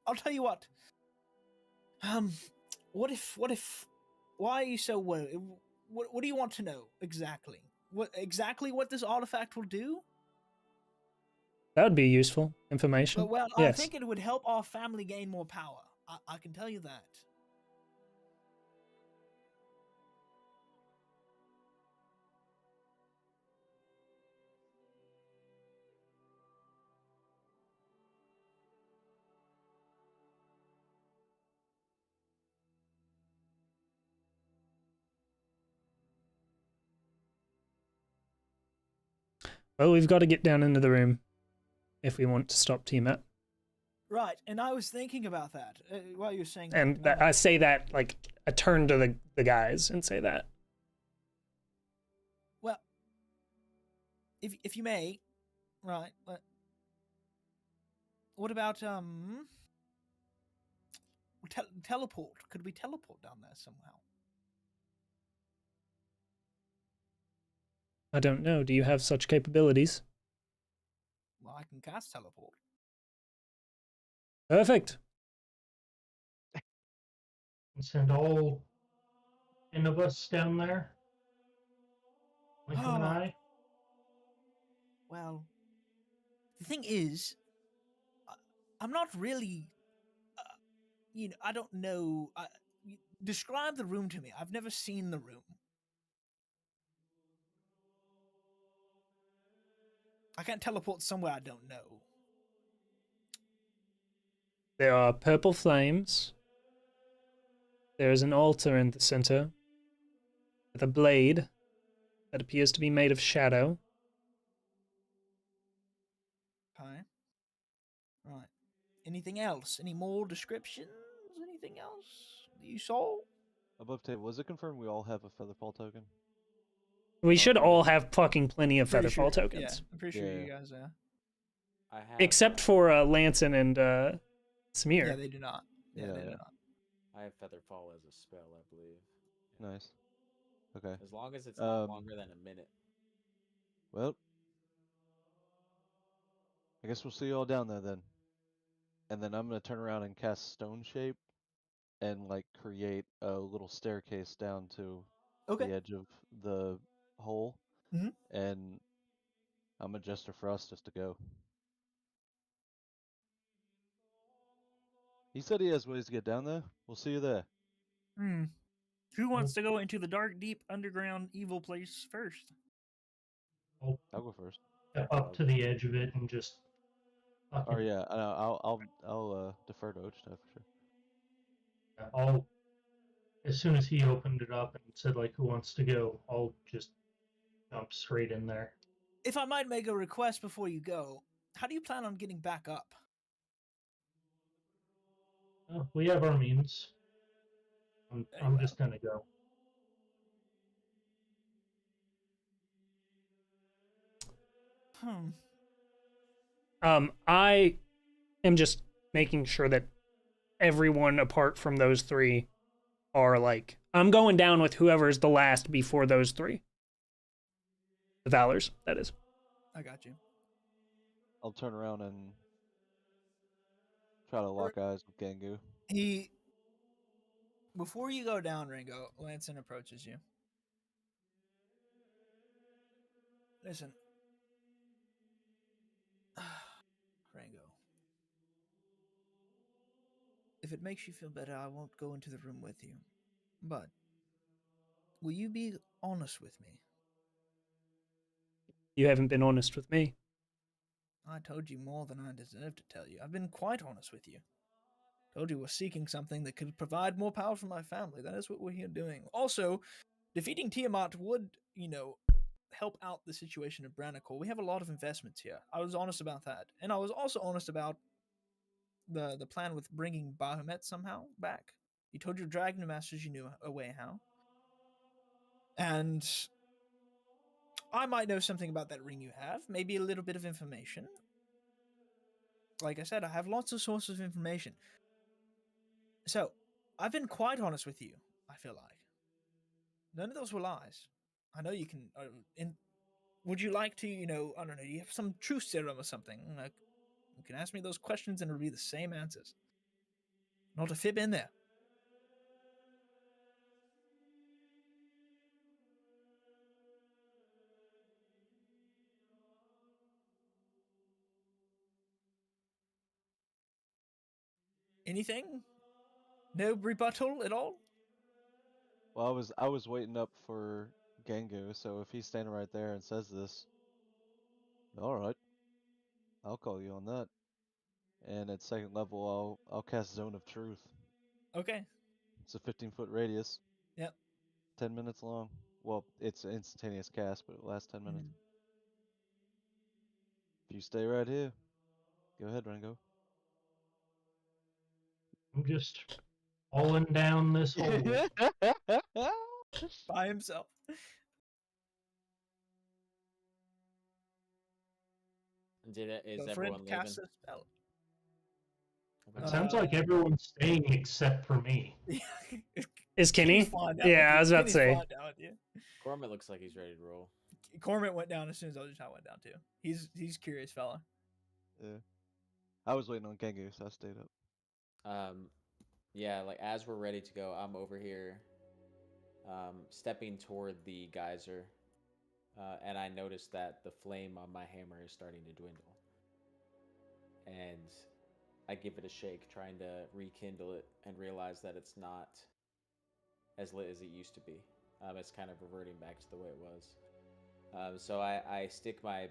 I'll tell you what. What if? Why are you so worried? What do you want to know exactly? What this artifact will do? That would be useful information. Well, I Yes. think it would help our family gain more power. I can tell you that. Well, we've got to get down into the room if we want to stop Tiamat. Right, and I was thinking about that while you were saying that. And I say that, like, I turn to the guys and say that. Well, if you may, right? What about teleport? Could we teleport down there somehow? I don't know. Do you have such capabilities? Well, I can cast teleport. Perfect. And send all 10 of us down there. Lincoln and I. Well, the thing is, I'm not really, I don't know. Describe the room to me. I've never seen the room. I can't teleport somewhere I don't know. There are purple flames. There is an altar in the center with a blade that appears to be made of shadow. Okay. Right. Anything else? Any more descriptions? Anything else that you saw? Above table, was it confirmed we all have a Featherfall token? We Oh, should okay. all have fucking plenty of Pretty Featherfall sure- tokens. Yeah, I'm pretty sure Yeah. you guys I have, Except for Lanson and Samir. Yeah, they do not. Yeah, they do Yeah. not. I have Featherfall as a spell, I believe. Nice. Okay. As long as it's not Um, longer than a minute. Well, I guess we'll see you all down there then. And then I'm gonna turn around and cast Stone Shape and like create a little staircase down to Okay. the edge of the hole. Mhm. And I'm a gesture for us just to go. He said he has ways to get down there. We'll see you there. Who wants to go into the dark, deep, underground, evil place first? I'll I'll go first. step up to the edge of it and just Or fucking, yeah, I'll defer to Ochta for sure. I'll, as soon as he opened it up and said, like, who wants to go, I'll just jump straight in there. If I might make a request before you go, how do you plan on getting back up? We have our means. Very I'm well. just gonna go. I am just making sure that everyone apart from those three are like, I'm going down with whoever's the last before those three. The Valors, that is. I got you. I'll turn around and try to lock eyes with Gangu. Before you go down, Ringo, Lanson approaches you. Listen. Rango. If it makes you feel better, I won't go into the room with you. But will you be honest with me? You haven't been honest with me. I told you more than I deserve to tell you. I've been quite honest with you. Told you we're seeking something that could provide more power for my family. That is what we're here doing. Also, defeating Tiamat would, help out the situation of Brannicle. We have a lot of investments here. I was honest about that. And I was also honest about the plan with bringing Bahamut somehow back. You told your Dragon Masters you knew a way how. And I might know something about that ring you have. Maybe a little bit of information. Like I said, I have lots of sources of information. So, I've been quite honest with you, I feel like. None of those were lies. I know you can. Would you like to, I don't know, you have some truth serum or something? Like, you can ask me those questions and it'll be the same answers. Not a fib in there. Anything? No rebuttal at all? Well, I was waiting up for Gengu, so if he's standing right there and says this, all right, I'll call you on that. And at second level, I'll cast Zone of Truth. Okay. It's a 15-foot radius. Yep. 10 minutes long. Well, it's an instantaneous cast, but it lasts 10 minutes. If you stay right here, go ahead, Rango. I'm just falling down this hole. By himself. Is Go for it, everyone leaving? cast a spell. It sounds like everyone's staying except for me. Is Kenny? flying down Yeah, with I was you. about to Kenny's say. flying down with you. Cormit looks like he's ready to roll. Cormit went down as soon as Ojita went down too. He's curious fella. Yeah. I was waiting on Gengu, so I stayed up. Yeah, like as we're ready to go, I'm over here, stepping toward the geyser, and I notice that the flame on my hammer is starting to dwindle. And I give it a shake, trying to rekindle it, and realize that it's not as lit as it used to be. It's kind of reverting back to the way it was. So I stick my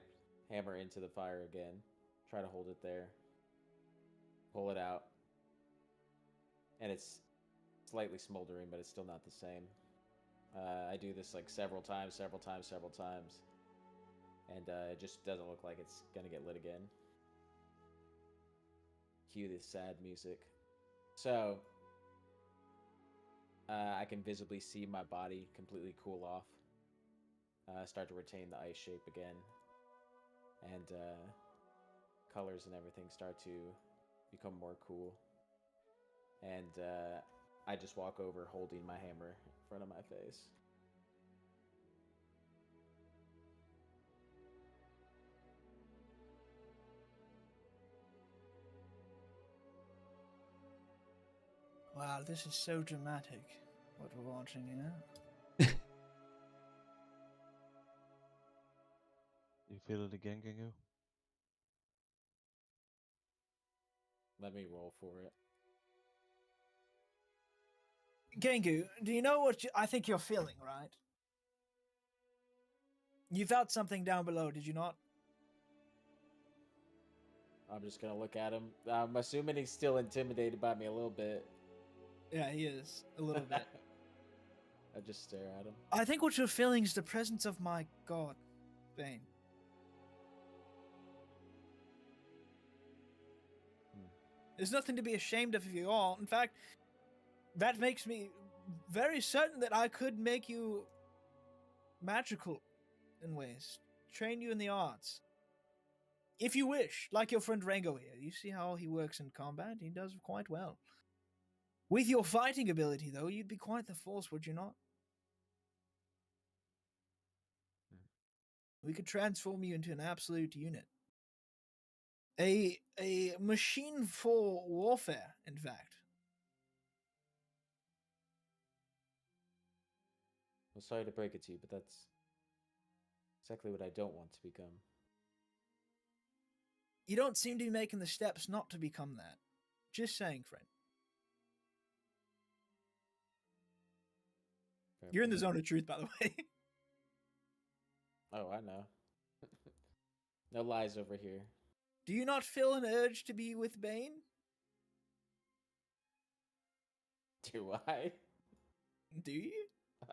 hammer into the fire again, try to hold it there, pull it out, and it's slightly smoldering, but it's still not the same. I do this like several times, and it just doesn't look like it's gonna get lit again. Cue this sad music. So I can visibly see my body completely cool off, start to retain the ice shape again, and colors and everything start to become more cool. And I just walk over holding my hammer in front of my face. Wow, this is so dramatic. What we're watching here. You feel it again, Gengu? Let me roll for it. Gengu, do you know what I think you're feeling, right? You felt something down below, did you not? I'm just gonna look at him. I'm assuming he's still intimidated by me a little bit. Yeah, he is. A little bit. I just stare at him. I think what you're feeling is the presence of my god, Bane. There's nothing to be ashamed of if you are. In fact, that makes me very certain that I could make you magical in ways. Train you in the arts. If you wish, like your friend Rango here. You see how he works in combat? He does quite well. With your fighting ability, though, you'd be quite the force, would you not? We could transform you into an absolute unit. A machine for warfare, in fact. I'm sorry to break it to you, but that's exactly what I don't want to become. You don't seem to be making the steps not to become that. Just saying, friend. Fair You're in the point. zone of truth, by the way. Oh, I know. No lies over here. Do you not feel an urge to be with Bane? Do I? Do you?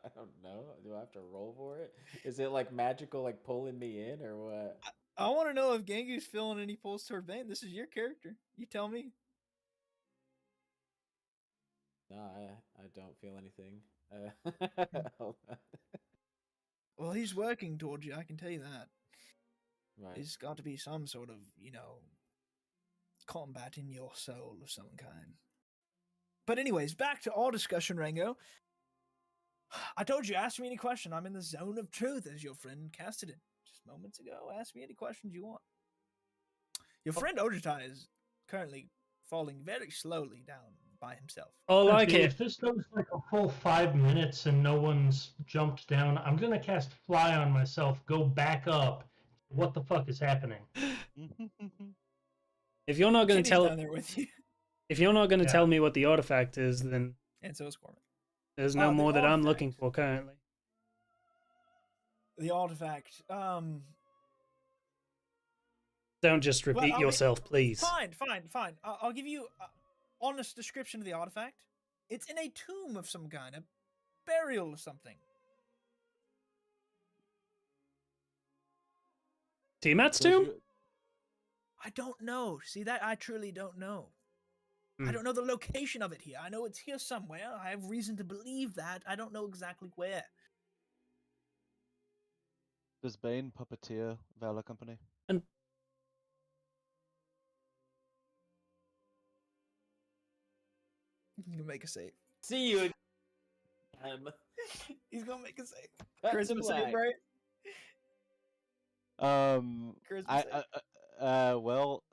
I don't know. Do I have to roll for it? Is it like magical, like pulling me in, or what? I want to know if Gengu's feeling any pulls toward Bane. This is your character. You tell me. No, I don't feel anything. Hold on. Well, he's working towards you, I can tell you that. Right. There's got to be some sort of, combat in your soul of some kind. But anyways, back to our discussion, Rango. I told you, ask me any question. I'm in the zone of truth, as your friend casted it just moments ago. Ask me any questions you want. Your friend Ojitai is currently falling very slowly down by himself. Oh, like Okay, it. if this goes like a full 5 minutes and no one's jumped down, I'm gonna cast Fly on myself, go back up. What the fuck is happening? If you're not going to Kitty's tell, down there with you, if you're not going to Yeah. tell me what the artifact is, then and so is Cormac. there's no The more that I'm artifact. looking for currently. The artifact. Don't just repeat I mean, yourself, please. Fine. I'll give you an honest description of the artifact. It's in a tomb of some kind, a burial or something. Tiamat's tomb? I don't know. See, that I truly don't know. I Hmm. don't know the location of it here. I know it's here somewhere. I have reason to believe that. I don't know exactly where. Does Bane puppeteer Valor Company? He's gonna make a save. See you again. He's gonna make a save. Cut to Charisma save, black. right? Charisma save. Well,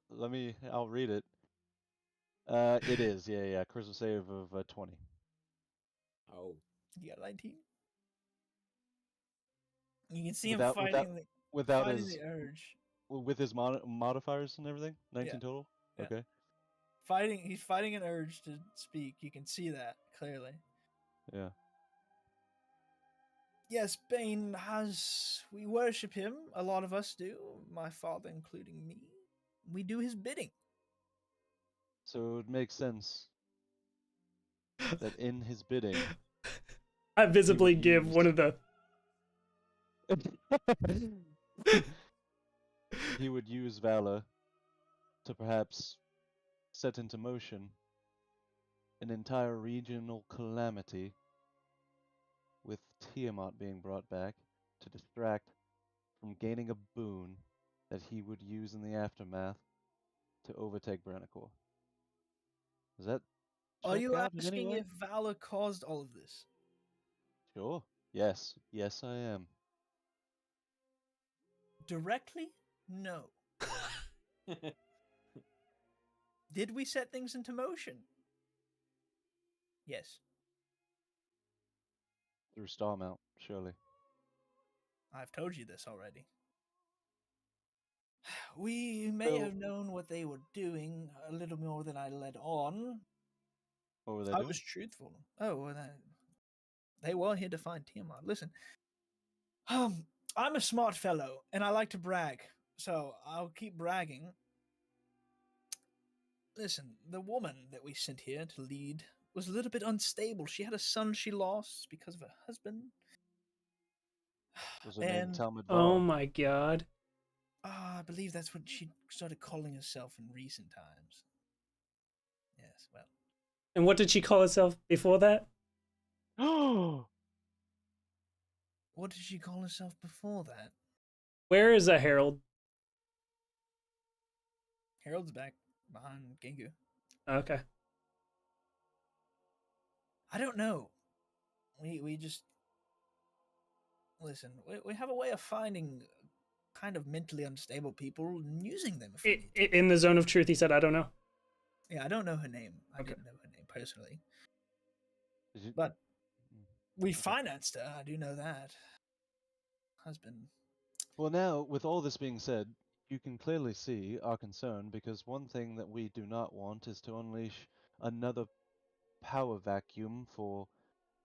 I'll read it. It is, yeah. Charisma save of 20. Oh. You got 19. You can see him Without- fighting Without fighting his, the urge. with his modifiers and everything? 19 total? Yeah. Okay. He's fighting an urge to speak. You can see that clearly. Yeah. Yes, Bane we worship him. A lot of us do. My father, including me. We do his bidding. So it makes sense that in his bidding, I visibly would give use- one of the. he would use Valor to perhaps set into motion an entire regional calamity, with Tiamat being brought back to distract from gaining a boon that he would use in the aftermath to overtake Brannicore. Does that Are check you out in any asking way? if Valor caused all of this? Sure. Yes, I am. Directly? No. Did we set things into motion? Yes. Through Starmount, surely. I've told you this already. We may So- have known what they were doing a little more than I let on. What were they I doing? was truthful. Oh, well, they were here to find Tiamat. Listen, I'm a smart fellow, and I like to brag, so I'll keep bragging. Listen, the woman that we sent here to lead was a little bit unstable. She had a son she lost because of her husband. Was her name and Talmud Oh Vaughn? my god. I believe that's what she started calling herself in recent times. Yes, well. And what did she call herself before that? What did she call herself before that? Where is a Herald? Harold's back behind Gengu. Okay. I don't know. We just listen. We have a way of finding kind of mentally unstable people and using them. If we need to. In the zone of truth, he said, I don't know. Yeah, I don't know her name. I Okay. didn't know her name personally, Did you- but we Okay. financed her. I do know that. Husband. Well, now, with all this being said, you can clearly see our concern, because one thing that we do not want is to unleash another power vacuum for,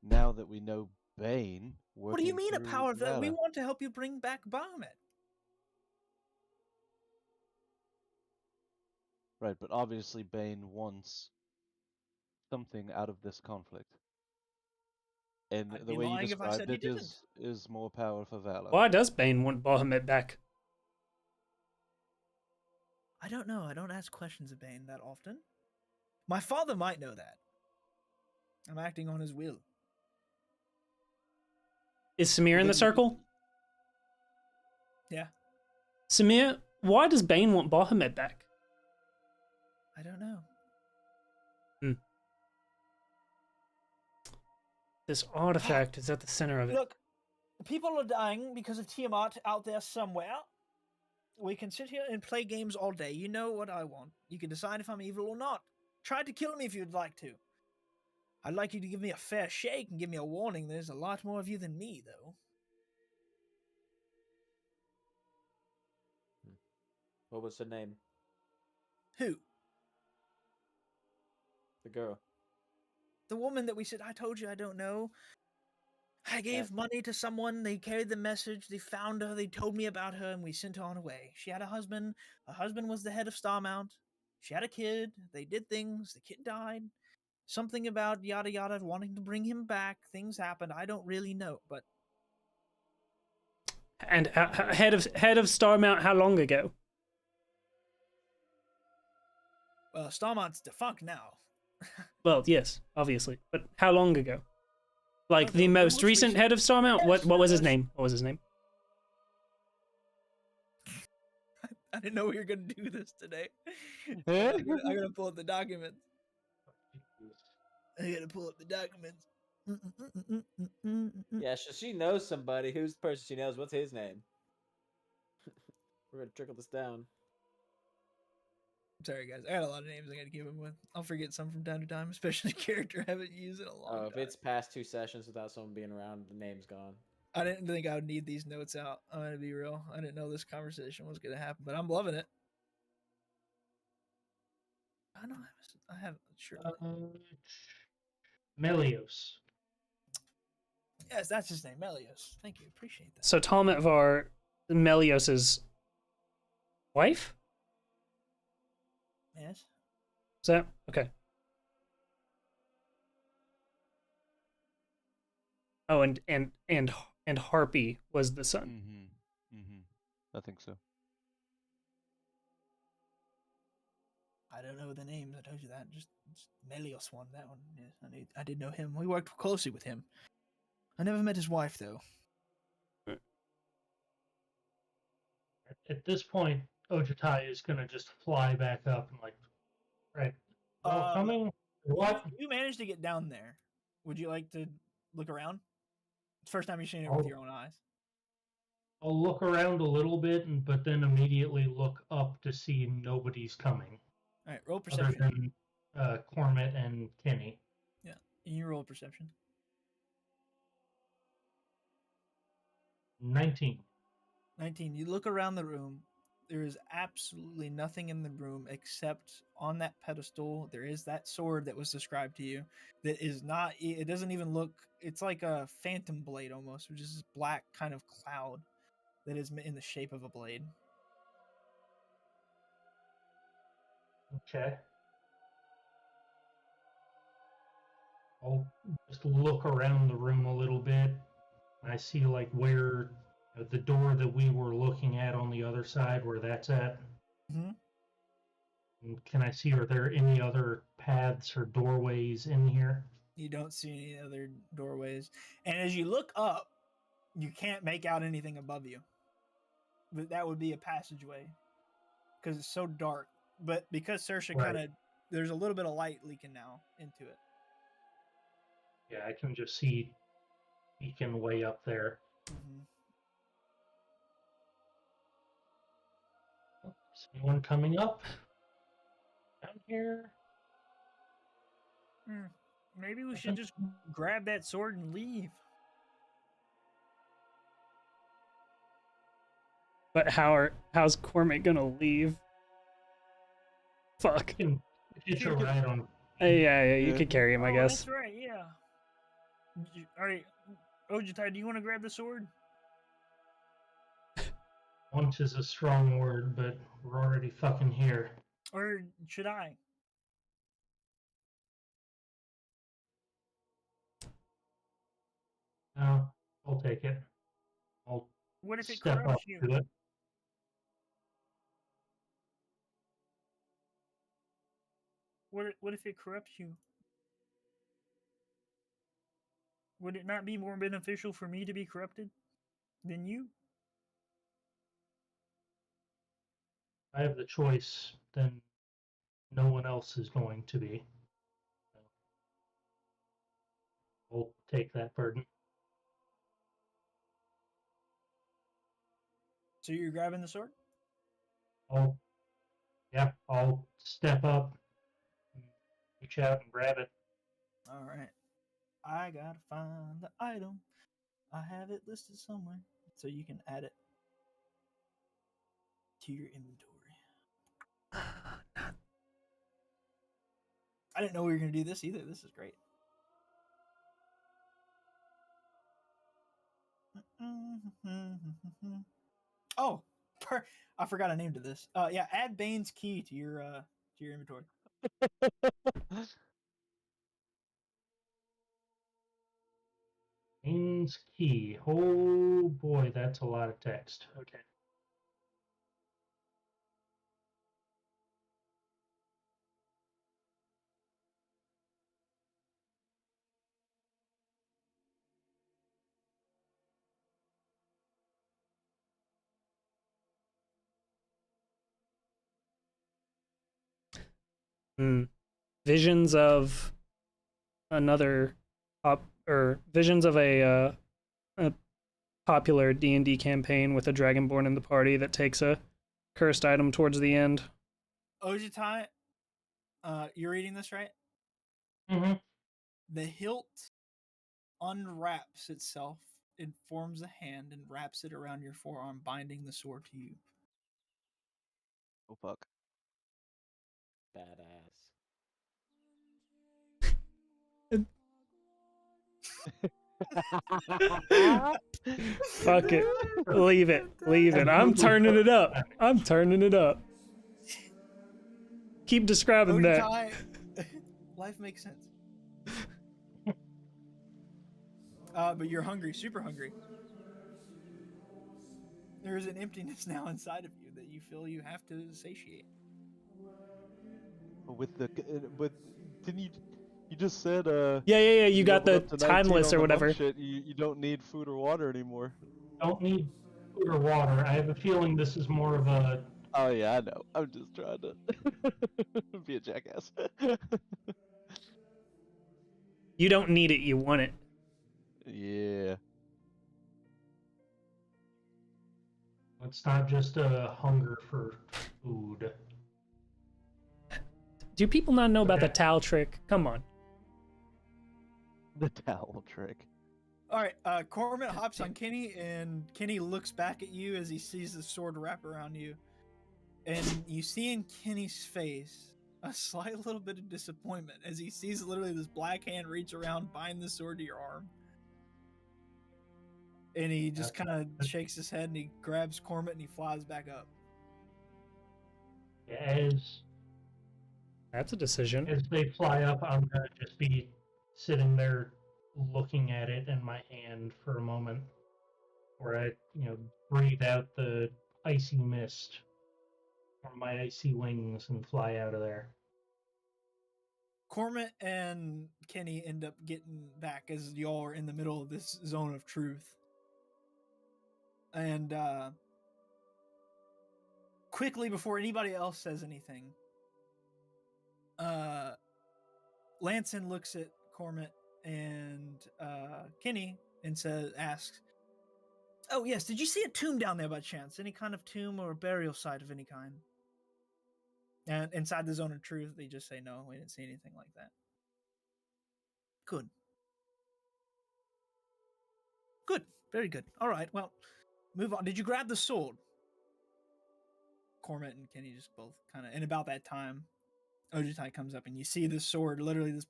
now that we know Bane working What do you mean a through power that we Valor. want to help you bring back Bahamut? Right, but obviously Bane wants something out of this conflict. And I'd the be way you lying if I described said he it is more power for Valor. Why does Bane want Bahamut back? I don't know. I don't ask questions of Bane that often. My father might know that. I'm acting on his will. Is Samir Well, in the then- circle? Yeah, Samir, why does Bane want Bahamut back? I don't know. This artifact is at the center of it. Look, people are dying because of Tiamat out there somewhere. We can sit here and play games all day. You know what I want. You can decide if I'm evil or not. Try to kill me if you'd like to. I'd like you to give me a fair shake and give me a warning. There's a lot more of you than me, though. What was her name? Who? The girl. The woman that we said, I told you I don't know. I gave money to someone. They carried the message. They found her. They told me about her, and we sent her on her way. She had a husband. Her husband was the head of Starmount. She had a kid. They did things. The kid died. Something about yada yada wanting to bring him back. Things happened. I don't really know, but And head of Starmount, how long ago? Starmount's defunct now. Well, yes, obviously, but how long ago? Like the the most most recent recent- head of Starmount? Yes, What was his yes. name? What was his name? I didn't know we were gonna do this today. Huh? I gotta pull up the documents. I gotta pull up the documents. Yeah, so she knows somebody. Who's the person she knows? What's his name? We're gonna trickle this down. Sorry, guys. I got a lot of names I gotta keep them with. I'll forget some from time to time, especially character I haven't used in a long Oh, if time. it's past 2 sessions without someone being around, the name's gone. I didn't think I would need these notes out. I'm gonna be real. I didn't know this conversation was gonna happen, but I'm loving it. I know I have sure. Melios. Yes, that's his name, Melios. Thank you, appreciate that. So Talmetvar, Melios's wife? Yes. Is that okay? Oh, and Harpy was the son. I think so. I don't know the names. I told you that. Just Melios one. That one. Yes, I did know him. We worked closely with him. I never met his wife though. At this point, Ojitai is gonna just fly back up and like, right, all coming. What? You managed to get down there. Would you like to look around? It's the first time you've seen it with your own eyes. I'll look around a little bit, but then immediately look up to see nobody's coming. All right, roll Other perception. than Cormit and Kenny. Yeah, and you roll perception. 19. 19. You look around the room. There is absolutely nothing in the room except on that pedestal. There is that sword that was described to you. That is not. It doesn't even look. It's like a phantom blade almost, which is this black kind of cloud that is in the shape of a blade. Okay. I'll just look around the room a little bit. I see like where the door that we were looking at on the other side, where that's at. Mm-hmm. And can I see, are there any other paths or doorways in here? You don't see any other doorways, and as you look up, you can't make out anything above you. But that would be a passageway because it's so dark. But because Saoirse Right. kind of, there's a little bit of light leaking now into it. Yeah, I can just see beacon way up there. Mm-hmm. Is anyone coming up down here? Maybe we should just grab that sword and leave. But how's Cormit gonna leave? Fuck. You can hitch a ride on. Yeah, you could carry him, I Oh, guess. that's right. Yeah. All right, Ojitai, do you want to grab the sword? Want is a strong word, but we're already fucking here. Or should I? No, I'll take it. I'll What if it step up corrupts you? to it. What if it corrupts you? Would it not be more beneficial for me to be corrupted than you? I have the choice, then no one else is going to be. I'll take that burden. So you're grabbing the sword? I'll step up, and reach out and grab it. All right. I gotta find the item. I have it listed somewhere, so you can add it to your inventory. I didn't know we were gonna do this either. This is great. Oh, I forgot a name to this. Yeah, add Bane's key to your inventory. Bane's key. Oh boy, that's a lot of text. Okay. Visions of another visions of a popular D&D campaign with a dragonborn in the party that takes a cursed item towards the end. Ojitai, you're reading this, right? Mm-hmm. The hilt unwraps itself. It forms a hand and wraps it around your forearm, binding the sword to you. Oh fuck. Badass. Fuck it. Leave it. Leave it. I'm turning it up. I'm turning it up. Keep describing that. Life makes sense. But you're hungry, super hungry. There is an emptiness now inside of you that you feel you have to satiate. But didn't you just said Yeah. You got leveled the up to 19 timeless on or the monk whatever. shit, you don't need food or water anymore. Don't need food or water. I have a feeling this is more of a. Oh yeah, I know. I'm just trying to be a jackass. You don't need it, you want it. Yeah. It's not just a hunger for food. Do people not know about the Okay. towel trick? Come on. The towel trick. All right, Cormant hops on Kenny, and Kenny looks back at you as he sees the sword wrap around you. And you see in Kenny's face a slight little bit of disappointment as he sees literally this black hand reach around, bind the sword to your arm. And he just kind of shakes his head and he grabs Cormant and he flies back up. That's a decision. As they fly up, I'm gonna just be sitting there looking at it in my hand for a moment, where I, breathe out the icy mist from my icy wings and fly out of there. Cormant and Kenny end up getting back as y'all are in the middle of this zone of truth. And quickly, before anybody else says anything, Lanson looks at Cormant and Kenny and asks, "Oh yes, did you see a tomb down there by chance? Any kind of tomb or burial site of any kind?" And inside the zone of truth, they just say, "No, we didn't see anything like that." Good. Good. Very good. All right. Well, move on. Did you grab the sword? Cormant and Kenny just both kind of. And about that time, Ojitai comes up, and you see this sword. Literally, this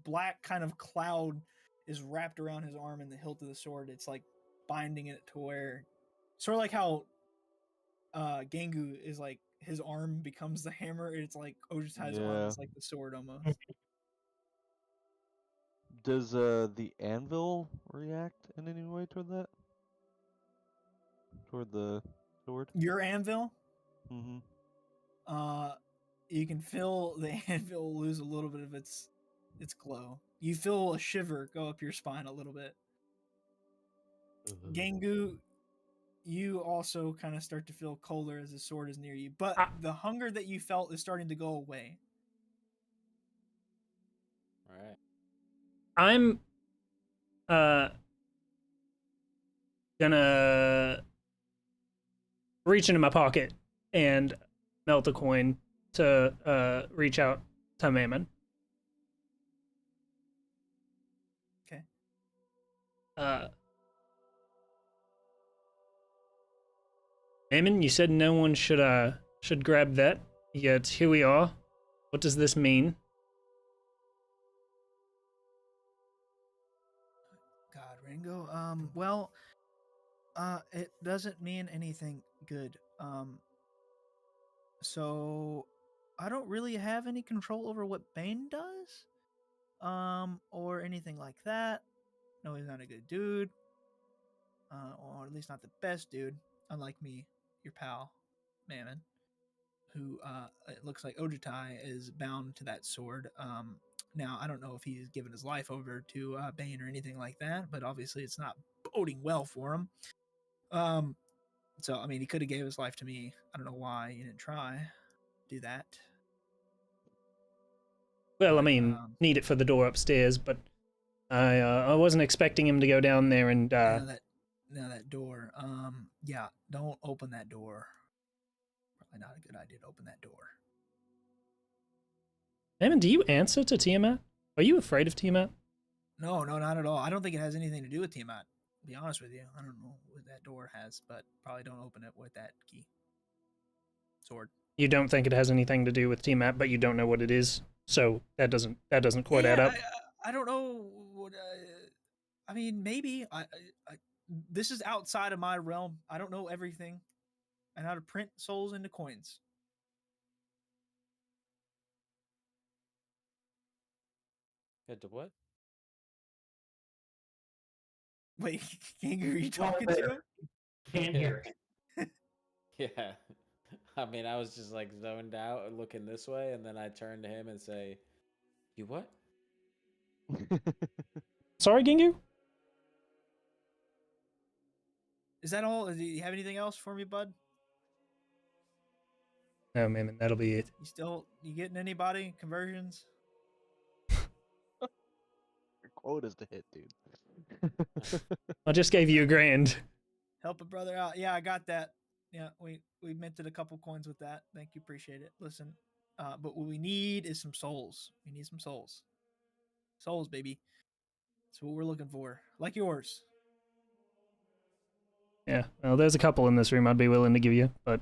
black kind of cloud is wrapped around his arm, and the hilt of the sword. It's like binding it to where, sort of like how Gangu is like his arm becomes the hammer. It's like Ojitai's arm is like the sword almost. Does the anvil react in any way toward that? Toward the sword? Your anvil? Mm-hmm. You can feel the anvil lose a little bit of its glow. You feel a shiver go up your spine a little bit. Gangu, you also kind of start to feel colder as the sword is near you, but the hunger that you felt is starting to go away. All right. gonna reach into my pocket and melt a coin to reach out to Mammon. Okay. Mammon, you said no one should grab that. Yet here we are. What does this mean? God, Ringo. Well, it doesn't mean anything good. So I don't really have any control over what Bane does, or anything like that. No, he's not a good dude, or at least not the best dude. Unlike me, your pal, Mammon, who it looks like Ojutai is bound to that sword. Now I don't know if he's given his life over to Bane or anything like that, but obviously it's not boding well for him. So I mean, he could have gave his life to me. I don't know why he didn't try do that. Well, I mean, need it for the door upstairs, but I wasn't expecting him to go down there and Now that door. Yeah, don't open that door. Probably not a good idea to open that door. Mammon, do you answer to Tiamat? Are you afraid of Tiamat? No, not at all. I don't think it has anything to do with Tiamat. To be honest with you, I don't know what that door has, but probably don't open it with that key. Sword. You don't think it has anything to do with Tiamat, but you don't know what it is, so that doesn't quite add up. I don't know what. I mean, maybe this is outside of my realm. I don't know everything, and how to print souls into coins. To what? Wait, Kangaroo, are you talking to him? Can't hear. Yeah. I mean, I was just like zoned out and looking this way, and then I turn to him and say, "You what?" Sorry, Gingu? Is that all? Do you have anything else for me, bud? No, Mammon, that'll be it. You getting anybody conversions? Your quota's to hit, dude. I just gave you $1,000. Help a brother out. Yeah, I got that. Yeah, we minted a couple coins with that. Thank you, appreciate it. Listen, but what we need is some souls. We need some souls. Souls, baby. That's what we're looking for. Like yours. Yeah, well, there's a couple in this room I'd be willing to give you, but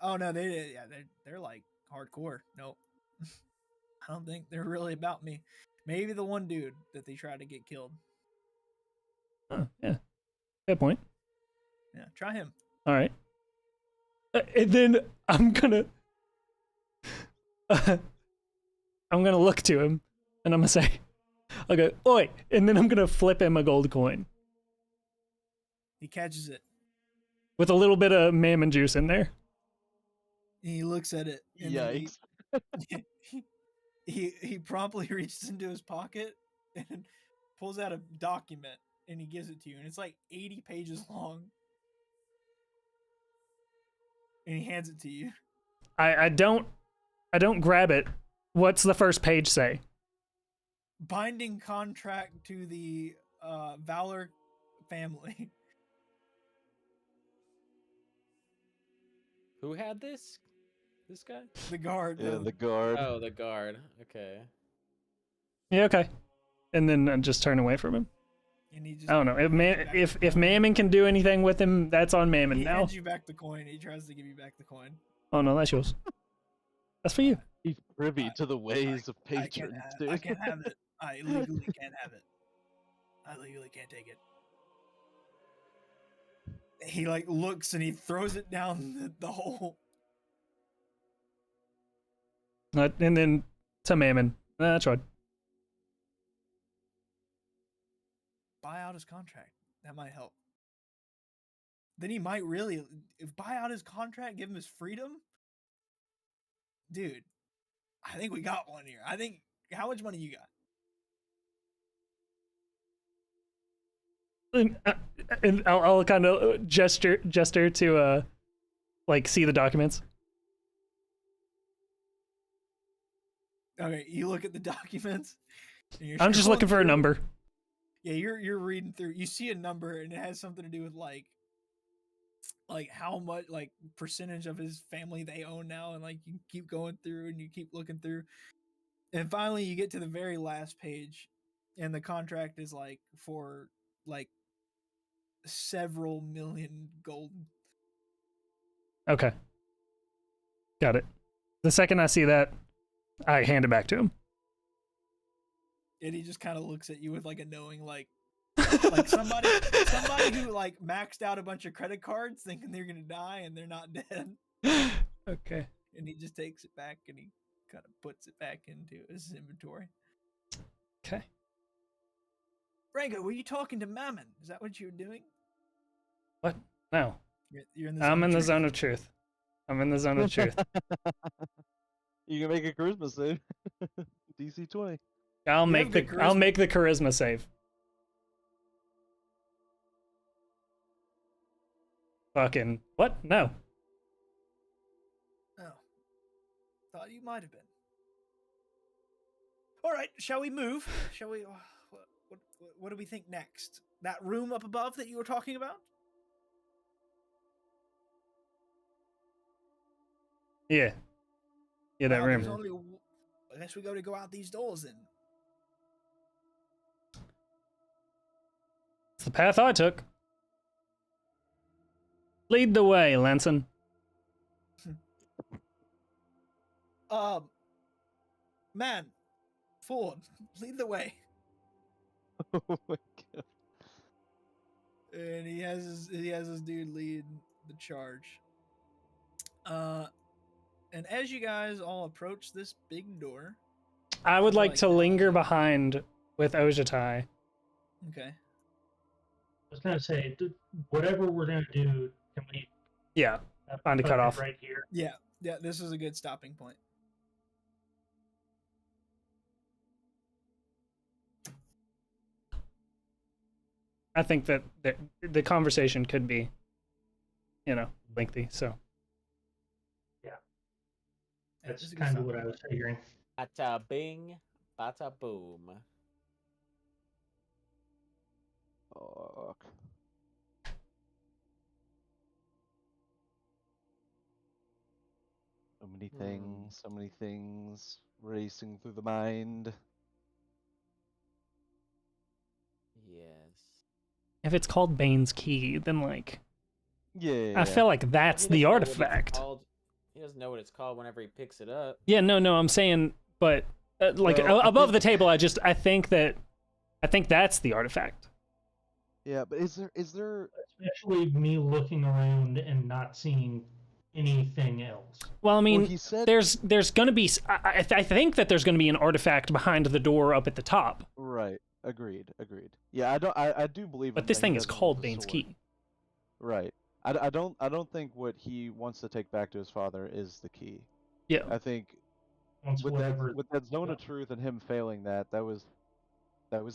Oh no, they're like hardcore. Nope. I don't think they're really about me. Maybe the one dude that they tried to get killed. yeah, fair point. Yeah, try him. All right. And then I'm gonna look to him, and I'm gonna say, I'll go, oi, and then I'm gonna flip him a gold coin He catches it. with a little bit of Mammon juice in there. And he looks at it. And then Yikes. he promptly reaches into his pocket and pulls out a document and he gives it to you. And it's like 80 pages long. And he hands it to you. I don't grab it. What's the first page say? Binding contract to the Valor family. Who had this? This guy? The guard. Yeah, the guard. Oh, the guard. Okay. Yeah, okay. And then I just turn away from him. And he just, I don't know. If Mammon can do anything with him, that's on Mammon he now. hands you back the coin. He tries to give you back the coin. Oh no, that's yours. That's for you. He's privy to the ways of I patrons, can't dude. I can't have it. I legally can't have it. I legally can't take it. He like looks and he throws it down the hole. And then to Mammon. That's right. Buy out his contract. That might help. Then he might really, if buy out his contract, give him his freedom. Dude, I think we got one here. I think, how much money you got? And I'll kind of gesture to like see the documents. Okay, you look at the documents. And you're I'm just scrolling looking for a through. number. Yeah, you're reading through. You see a number, and it has something to do with like how much like percentage of his family they own now, and like you keep going through and you keep looking through, and finally you get to the very last page, and the contract is like for like several million gold. Okay. Got it. The second I see that, I hand it back to him. And he just kind of looks at you with like a knowing like somebody who like maxed out a bunch of credit cards thinking they're gonna die and they're not dead. Okay. And he just takes it back and he kind of puts it back into his inventory. Okay. Rango, were you talking to Mammon? Is that what you were doing? What? No. You're in the I'm in the truth. zone of truth. I'm in the zone of truth. You can make a charisma save. DC 20. I'll make the charisma save. Fucking what? No. Oh, thought you might have been. All right, shall we move? Shall we? What do we think next? That room up above that you were talking about? Yeah. Yeah, that room. I guess we got to go out these doors then. It's the path I took. Lead the way, Lanson. Man, Ford, lead the way. Oh my god. And he has his dude lead the charge. And as you guys all approach this big door, I would like to linger behind with Ojatai. Okay. I was gonna say, whatever we're gonna do, can we? Yeah, find a cutoff right here. Yeah, this is a good stopping point. I think that the conversation could be, lengthy. So. That's kind of what I was figuring. Bata bing, bata boom. Fuck. So many things racing through the mind. Yes. If it's called Bane's Key, then Yeah. I feel like that's the artifact. He doesn't know what it's called whenever he picks it up. Yeah, no, I'm saying, but above the table, I think that's the artifact. Yeah, but is there especially me looking around and not seeing anything else? Well, I mean, he said... there's gonna be. I think that there's gonna be an artifact behind the door up at the top. Right. Agreed. Yeah, I do believe. But this thing is called Bane's Key. Right. I don't think what he wants to take back to his father is the key. Yeah. I think with that zone of truth and him failing that was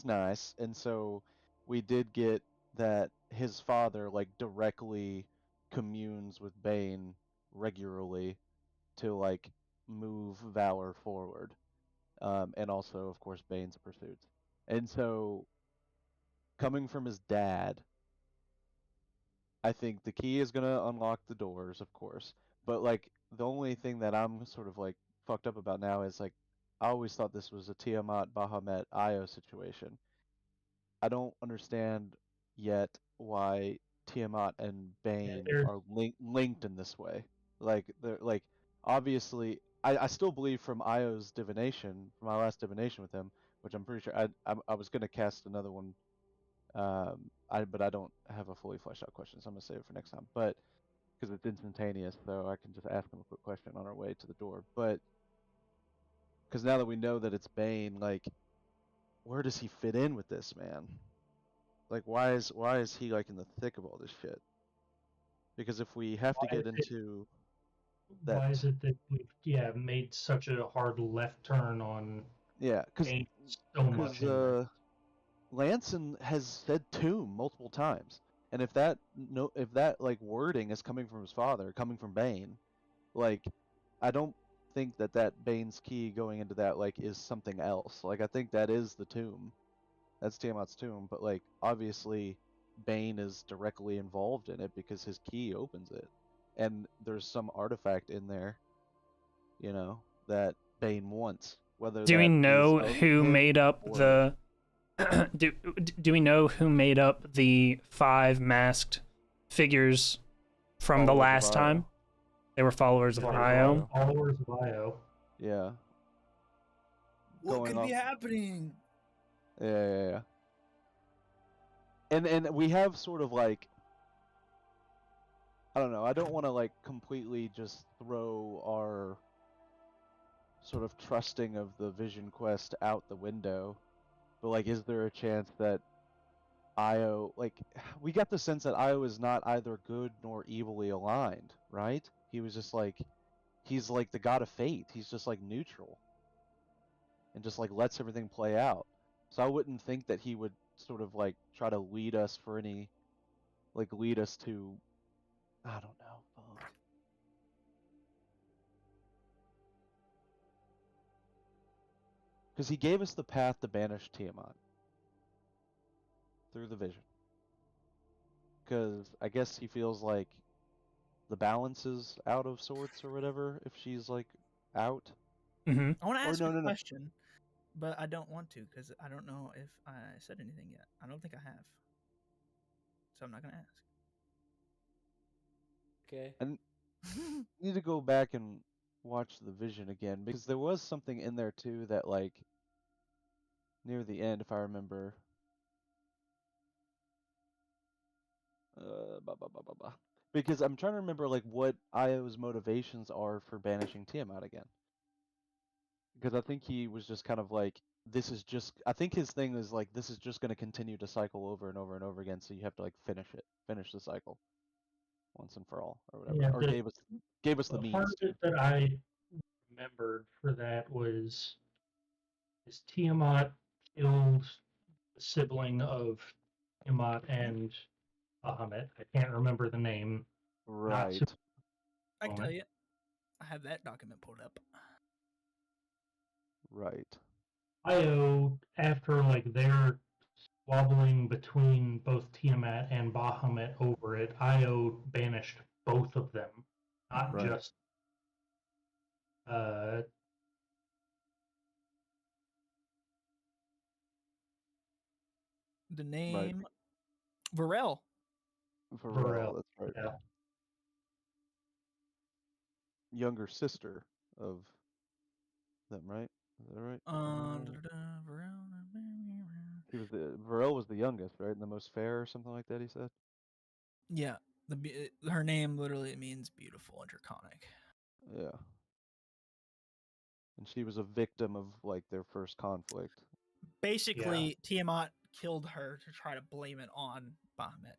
nice, and so we did get that his father directly communes with Bane regularly to move Valor forward, and also of course Bane's pursuits, and so coming from his dad, I think the key is gonna unlock the doors, of course. But the only thing that I'm sort of fucked up about now is I always thought this was a Tiamat Bahamut Io situation. I don't understand yet why Tiamat and Bane are linked in this way. They're obviously I still believe from Io's divination, from my last divination with him, which I'm pretty sure I was gonna cast another one. But I don't have a fully fleshed out question, so I'm gonna save it for next time. But because it's instantaneous, so I can just ask him a quick question on our way to the door. But because now that we know that it's Bane, where does he fit in with this, man? Why is he in the thick of all this shit? Because if we have to get into that, why is it that we've made such a hard left turn on? Yeah, because so much. Lanson has said tomb multiple times, and if that wording is coming from his father, coming from Bane, I don't think that Bane's Key going into that is something else. I think that is the tomb, That's Tiamat's tomb, but like obviously Bane is directly involved in it because his key opens it. And there's some artifact in there, you know, that Bane wants. Whether Do we that is know of who him made up or the do we know who made up the 5 masked figures from the Followers of last Io. time? They were followers of They were Io. followers of Io. Yeah. What Going could be off- happening? Yeah. And we have sort of like, I don't know, I don't want to like completely just throw our sort of trusting of the Vision Quest out the window, but like, is there a chance that Io, like, we got the sense that Io is not either good nor evilly aligned, right? He was just like, he's like the god of fate. He's just like neutral and just like lets everything play out. So I wouldn't think that he would sort of like try to lead us for any, like lead us to, I don't know. Fuck. Because he gave us the path to banish Tiamat through the vision. Because I guess he feels like the balance is out of sorts or whatever if she's like out. Mm-hmm. I want to Or ask no, a no, no. question, but I don't want to because I don't know if I said anything yet. I don't think I have, so I'm not gonna ask. Okay. I need to go back and watch the vision again because there was something in there too that like near the end, if I remember. Because I'm trying to remember like what Io's motivations are for banishing Tiamat again. Because I think he was just kind of like, this is just. I think his thing is like, this is just going to continue to cycle over and over and over again. So you have to like finish the cycle once and for all, or whatever. Yeah, Or gave us the the part means of to. it that I remembered for that was Tiamat killed the sibling of Tiamat and Bahamut. I can't remember the name. Not Right. super I can tell moment. you, I have that document pulled up. Right. Io, after like their squabbling between both Tiamat and Bahamut over it, Io banished both of them, not Right. just uh The name Varel. Varel, that's right. Yeah. Younger sister of them, right? Is that right? Varel. He was Varel was the youngest, right? And the most fair or something like that, he said? Yeah, her name literally means beautiful in Draconic. Yeah. And she was a victim of like their first conflict. Basically, Tiamat killed her to try to blame it on Bahamut,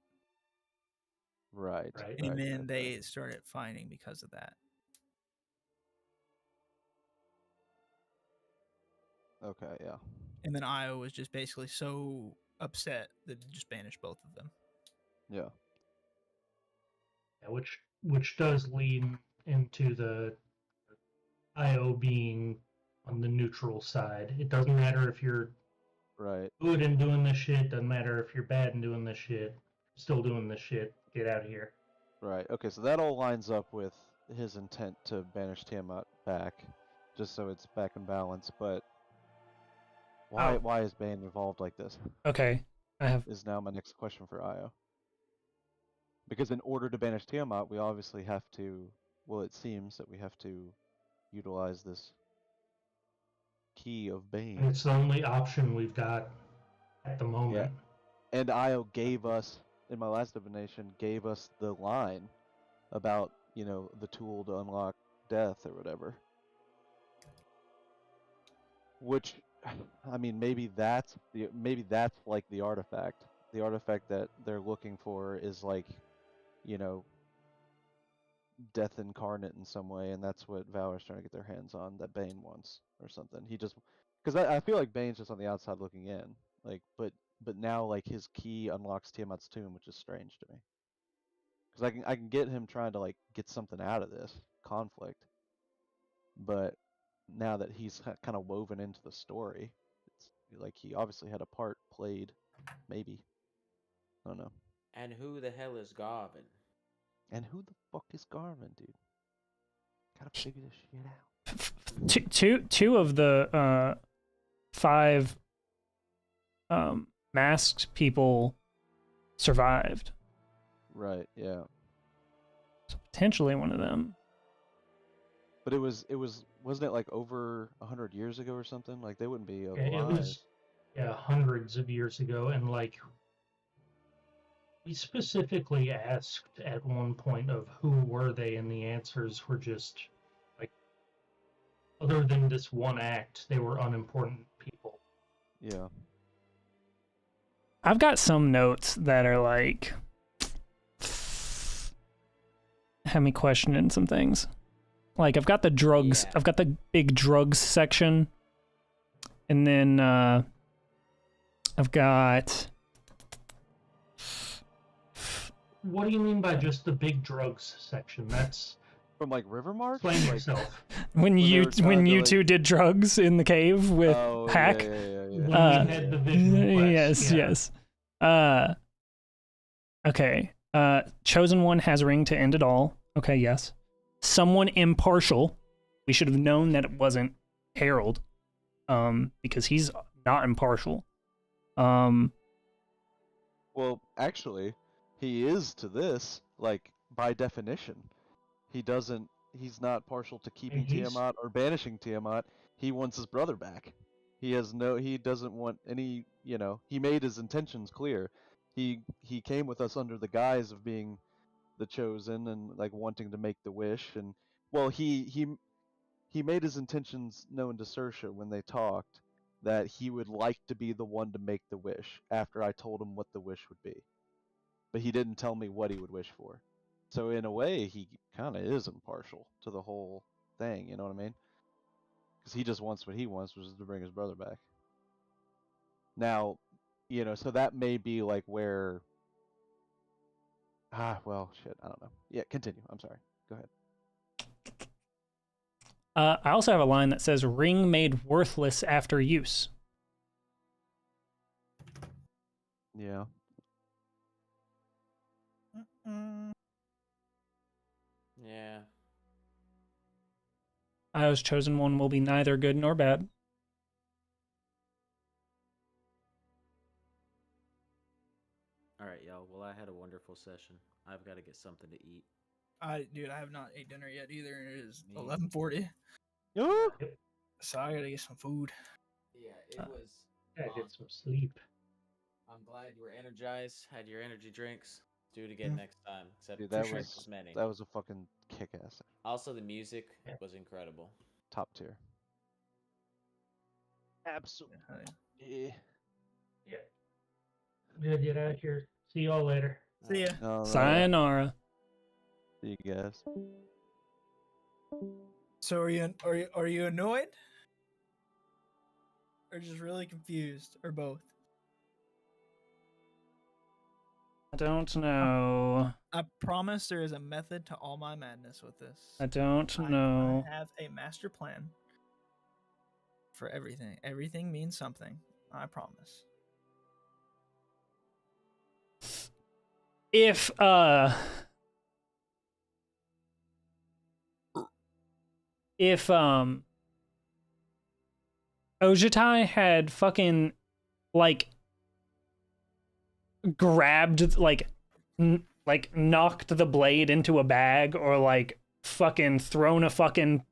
Right. Right. and Right. then right, they right. started fighting because of that. Okay, yeah. And then Io was just basically so upset that it just banished both of them. Yeah. Yeah, which does lead into the Io being on the neutral side. It doesn't matter if you're Right. good and doing this shit, doesn't matter if you're bad and doing this shit, still doing this shit, get out of here. Right. Okay, so that all lines up with his intent to banish Tiamat back, just so it's back in balance, but why is Bane involved like this? Okay. I have Is now my next question for Io. Because in order to banish Tiamat, we obviously have to, well, it seems that we have to utilize this key of And Bane. it's the only option we've got at the moment. And Io gave us, in my last divination, gave us the line about, you know, the tool to unlock death or whatever. Which, I mean, maybe that's like the artifact. The artifact that they're looking for is like, you know, death incarnate in some way, and that's what Valor's trying to get their hands on, that Bane wants or something. He just, because I feel like Bane's just on the outside looking in, like, but now like his key unlocks Tiamat's tomb, which is strange to me. Because I can get him trying to like get something out of this conflict, but now that he's kind of woven into the story, it's Like he obviously had a part played, maybe. I don't know. And who the hell is Garvin? And who the fuck is Garvin, dude? Gotta figure this shit out. Two of the 5 masked people survived. Right, yeah. So potentially one of them. But it wasn't it like over 100 years ago or something? Like they wouldn't be alive. It was, yeah, hundreds of years ago, and like we specifically asked at one point of who were they, and the answers were just like, other than this one act, they were unimportant people. Yeah. I've got some notes that are like have me questioning some things. Like I've got the drugs, Yeah. I've got the big drugs section, and then I've got. What do you mean by just the big drugs section? That's From like River March? explain Like, yourself. When they you were trying to, you like- two did drugs in the cave with oh, Hack. Yeah. When we had the vision quest, Yes, yeah. yes. Okay. Chosen one has ring to end it all. Okay, yes. Someone impartial. We should have known that it wasn't Harold, because he's not impartial. Well, actually, he is to this, like, by definition. He's not partial to keeping he's- Tiamat or banishing Tiamat. He wants his brother back. He doesn't want any, he made his intentions clear. He came with us under the guise of being the chosen and like wanting to make the wish, and well, he made his intentions known to Saoirse when they talked, that he would like to be the one to make the wish after I told him what the wish would be. But he didn't tell me what he would wish for. So in a way, he kind of is impartial to the whole thing, you know what I mean? Because he just wants what he wants, which is to bring his brother back. Now, so that may be like where... well, shit, I don't know. Yeah, continue. I'm sorry. Go ahead. I also have a line that says ring made worthless after use. Yeah. Yeah. Io's chosen one will be neither good nor bad. All right, y'all. Well, I had a wonderful session. I've got to get something to eat. Dude, I have not ate dinner yet either. It is Me 11:40, Ooh! so I gotta get some food. Yeah, it was. Gotta get some sleep. I'm glad you were energized. Had your energy drinks. Do it again Mm. next time. Except Dude, for that sure was as many. that was a fucking kick-ass Also, the music Yeah. was incredible. top tier. Absolutely. Yeah. Yeah. Good, get out of here. See y'all later. See ya. All right. Sayonara. See you guys. So are you annoyed, or just really confused, or both? I don't know. I promise there is a method to all my madness with this. I don't I know. have a master plan for everything. Everything means something. I promise. If Ojitai had fucking like grabbed like knocked the blade into a bag, or like fucking thrown a fucking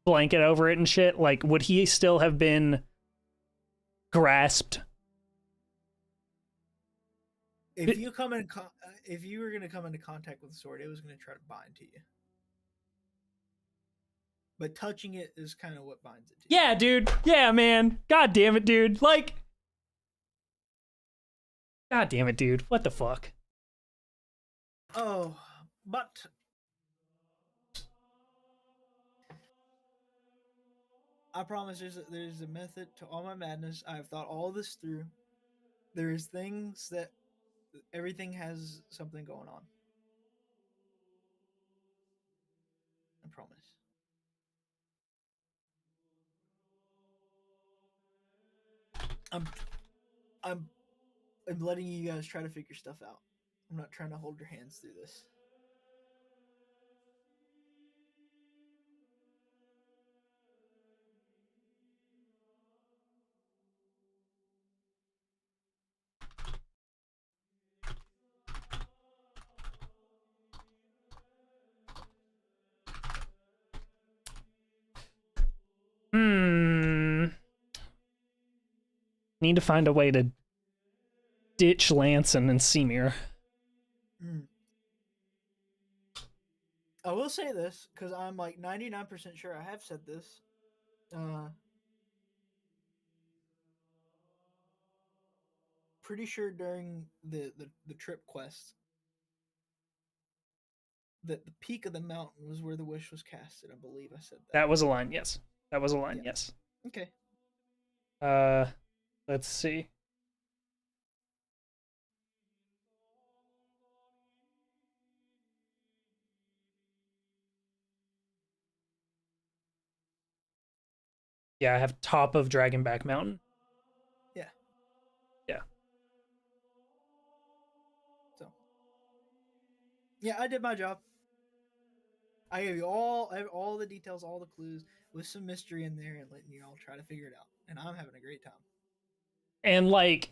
blanket over it and shit, like would he still have been grasped? If you come in, if you were gonna come into contact with the sword, it was gonna try to bind to you. But touching it is kind of what binds it to you. Yeah, dude. Yeah, man. God damn it, dude. Like, God damn it, dude. What the fuck? Oh, but I promise there's a method to all my madness. I've thought all this through. There's things that everything has something going on. I promise. I'm I'm letting you guys try to figure stuff out. I'm not trying to hold your hands through this. Need to find a way to ditch Lanson and Semir. I will say this, because I'm like 99% sure I have said this. Pretty sure during the trip quest that the peak of the mountain was where the wish was casted. I believe I said that. That was a line, yes. That was a line, yes. Okay. Let's see. Yeah, I have top of Dragonback Mountain. Yeah. Yeah. So. Yeah, I did my job. I gave you all the details, all the clues, with some mystery in there, and letting you all try to figure it out. And I'm having a great time. And like,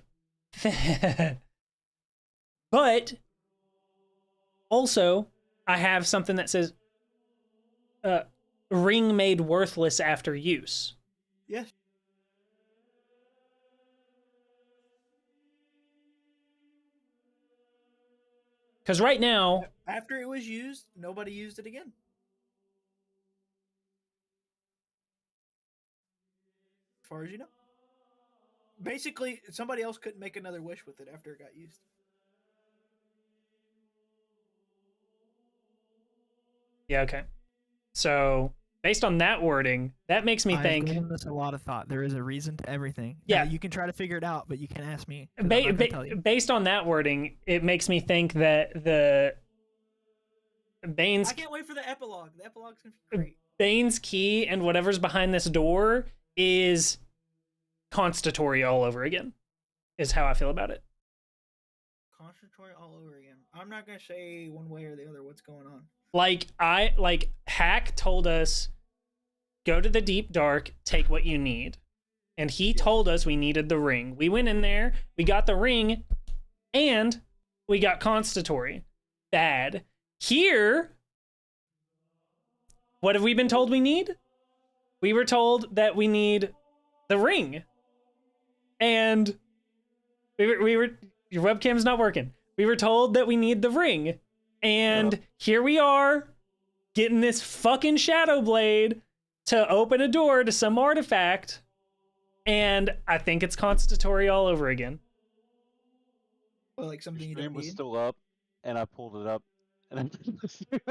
but also, I have something that says, ring made worthless after use. Yes. Because right now, after it was used, nobody used it again. As far as you know. Basically, somebody else couldn't make another wish with it after it got used. yeah, okay. So based on that wording, that makes me think. I've given this a lot of thought. There is a reason to everything. Yeah, now, you can try to figure it out, but you can ask me. Based on that wording, it makes me think that the Bane's. I can't wait for the epilogue. The epilogue's gonna be great. Bane's key and whatever's behind this door is constatory all over again. Is how I feel about it. Constatory all over again. I'm not gonna say one way or the other what's going on. Like Hack told us, go to the deep dark, take what you need. And he told us we needed the ring. We went in there, we got the ring, and we got constatory. Bad. Here, what have we been told we need? We were told that we need the ring. And we were your webcam's not working. We were told that we need the ring. And here we are, getting this fucking Shadow Blade to open a door to some artifact. And I think it's constatory all over again. Well, like something Your you stream don't was need. still up, and I pulled it up, and I